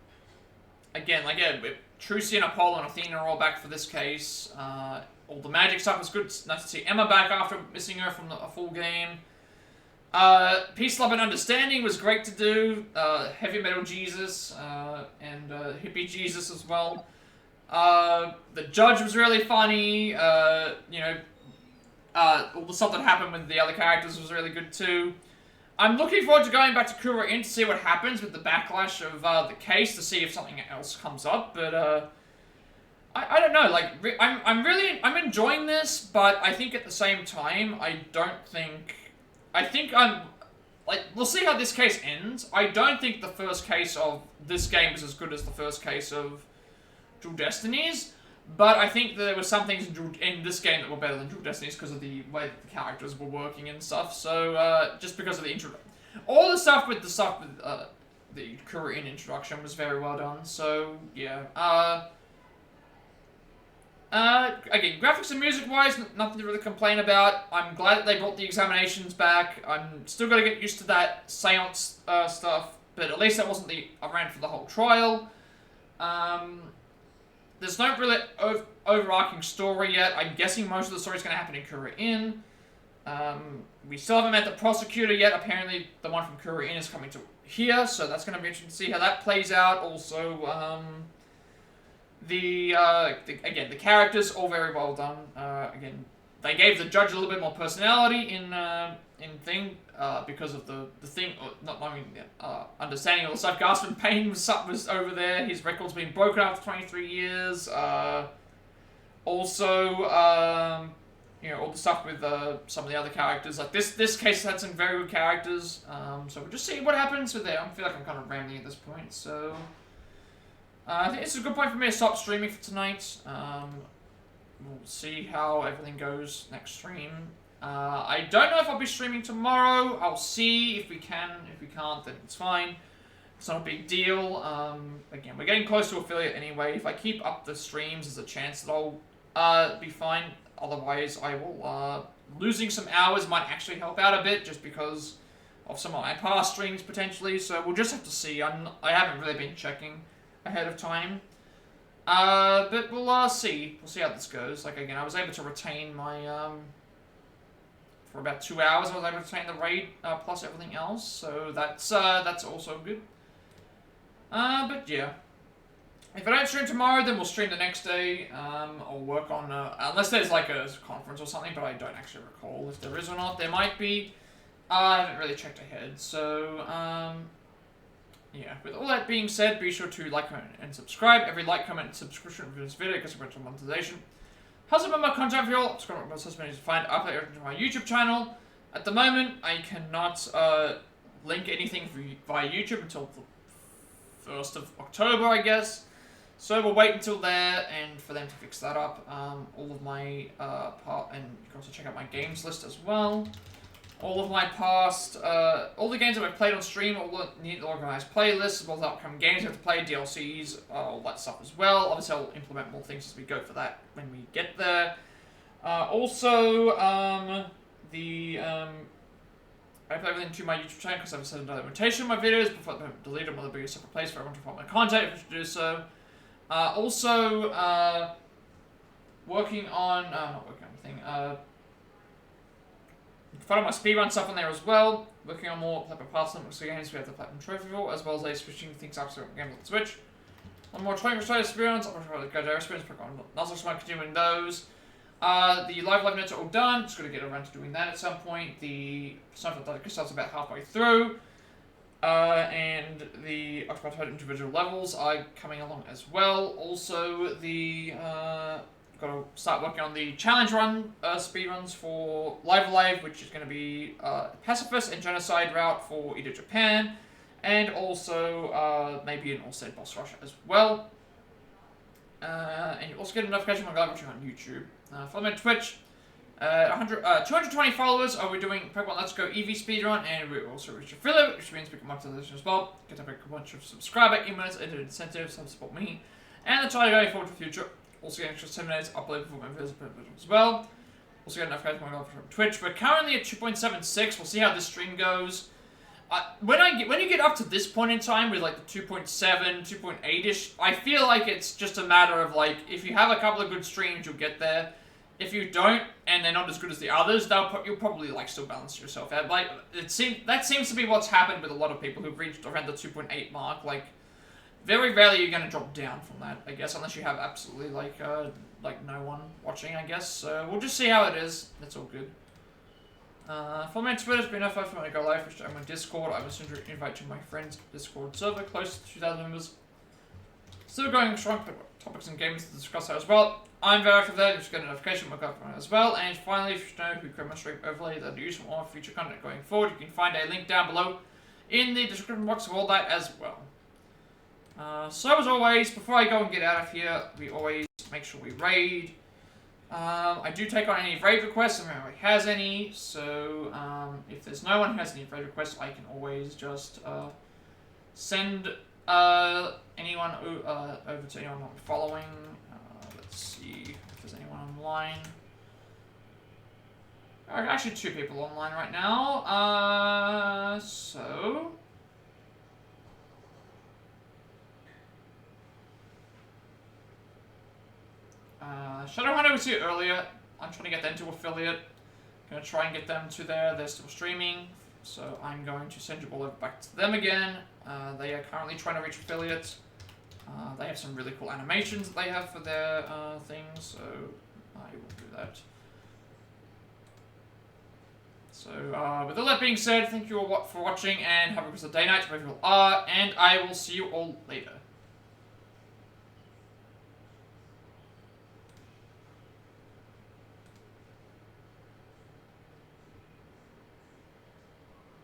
[SPEAKER 1] like, yeah, Trucy and Apollo and Athena are all back for this case. All the magic stuff was good. It's nice to see Emma back after missing her from a full game. Peace, Love, and Understanding was great to do. Heavy Metal Jesus, and Hippie Jesus as well. The Judge was really funny. You know, all the stuff that happened with the other characters was really good too. I'm looking forward to going back to Kura Inn to see what happens with the backlash of the case, to see if something else comes up, but I don't know, like, I'm enjoying this, but I think at the same time, I think I'm, like, we'll see how this case ends. I don't think the first case of this game is as good as the first case of Dual Destinies, but I think there were some things in this game that were better than Dual Destinies because of the way that the characters were working and stuff, so, just because of the intro. All the stuff with the Kura Inn introduction was very well done, so, yeah. Again, graphics and music-wise, nothing to really complain about. I'm glad that they brought the examinations back. I'm still gonna get used to that seance stuff, but at least that wasn't around for the whole trial. There's no really overarching story yet. I'm guessing most of the story is gonna happen in Kura Inn. We still haven't met the prosecutor yet. Apparently, the one from Kura Inn is coming to here, so that's gonna be interesting to see how that plays out. Also, again, the characters, all very well done. Again, they gave the judge a little bit more personality in thing, because of the thing, not knowing, understanding all the stuff. Gaspard Payne was over there. His record's been broken after 23 years. Also, you know, all the stuff with some of the other characters. Like this case had some very good characters. So we'll just see what happens with them. I feel like I'm kind of rambling at this point, so. I think it's a good point for me to stop streaming for tonight. We'll see how everything goes next stream. I don't know if I'll be streaming tomorrow. I'll see if we can. If we can't, then it's fine. It's not a big deal. Again, we're getting close to affiliate anyway. If I keep up the streams, there's a chance that I'll be fine. Otherwise, I will... losing some hours might actually help out a bit, just because of some of my past streams, potentially. So we'll just have to see. I haven't really been checking ahead of time. But we'll see. We'll see how this goes. Like, again, I was able to retain my, for about 2 hours, I was able to retain the raid, plus everything else. So that's also good. But yeah. If I don't stream tomorrow, then we'll stream the next day. I'll work on, unless there's like a conference or something, but I don't actually recall if there is or not. There might be. I haven't really checked ahead. So, yeah, with all that being said, be sure to like, comment, and subscribe. Every like, comment, and subscription for this video gets a bunch of monetization. How's about my content for you all? Subscribe to my to find update to my YouTube channel. At the moment, I cannot link anything via YouTube until the 1st of October, I guess. So we'll wait until there and for them to fix that up. All of my and you can also check out my games list as well. All of my past, all the games that I've played on stream, all the neat organized playlists, as well as upcoming games I have to play, DLCs, all that stuff as well. Obviously, I'll implement more things as we go for that when we get there. I put everything to my YouTube channel because I've set another rotation of my videos before I delete them on the biggest separate place for everyone to follow my content if you should do so. Working on, not working on anything, follow my speedrun stuff on there as well. Working on more Plat parts of the games we have the Platinum Trophy for, as well as switching things up so games on the Switch. On more 20% experience, I'm going to go to experience, pick on Nuzzles, so I'm continuing those. The live notes are all done. Just going to get around to doing that at some point. The stuff that starts about halfway through. And the Octopath individual levels are coming along as well. Also, got to start working on the challenge run speedruns for Live, which is going to be Pacifist and Genocide route for Edo Japan, and also maybe an all-set boss rush as well. And you also get a notification when I'm watching on YouTube. Follow me on Twitch. 220 followers. We're doing Pokemon Let's Go EV speedrun, and we also reach affiliate, which means we can mark the list as well. Get a bunch of subscriber emails, edited incentives, help support me, and the try going forward to the future. Also get extra 10 minutes upload for my videos as well. Also get a notification when I go from Twitch. We're currently at 2.76. We'll see how this stream goes. When you get up to this point in time with like the 2.7, 2.8ish, I feel like it's just a matter of like if you have a couple of good streams, you'll get there. If you don't, and they're not as good as the others, you'll probably like still balance yourself out. Like that seems to be what's happened with a lot of people who've reached around the 2.8 mark. Like very rarely you're gonna drop down from that, I guess, unless you have absolutely like no one watching, I guess. So we'll just see how it is. That's all good. Follow me on Twitter, it's been notified when I go live, which I'm on Discord. I will send you an invite to my friend's Discord server, close to 2,000 members. Still going strong, topics and games to discuss that as well. I'm very active there, just get a notification, look up as well. And finally, if you know who create my stream overlay that I use for more future content going forward, you can find a link down below in the description box of all that as well. So as always, before I go and get out of here, we always make sure we raid. I do take on any raid requests if anyone has any, so if there's no one who has any raid requests, I can always just send anyone over to anyone I'm following. Let's see if there's anyone online. Actually, 2 people online right now. Shadowhunter was here earlier. I'm trying to get them to affiliate. Gonna try and get them to there. They're still streaming, so I'm going to send you all over back to them again. They are currently trying to reach affiliates. They have some really cool animations that they have for their things, so I will do that. So, with all that being said, thank you all for watching, and have a good day, night, wherever you all are, and I will see you all later.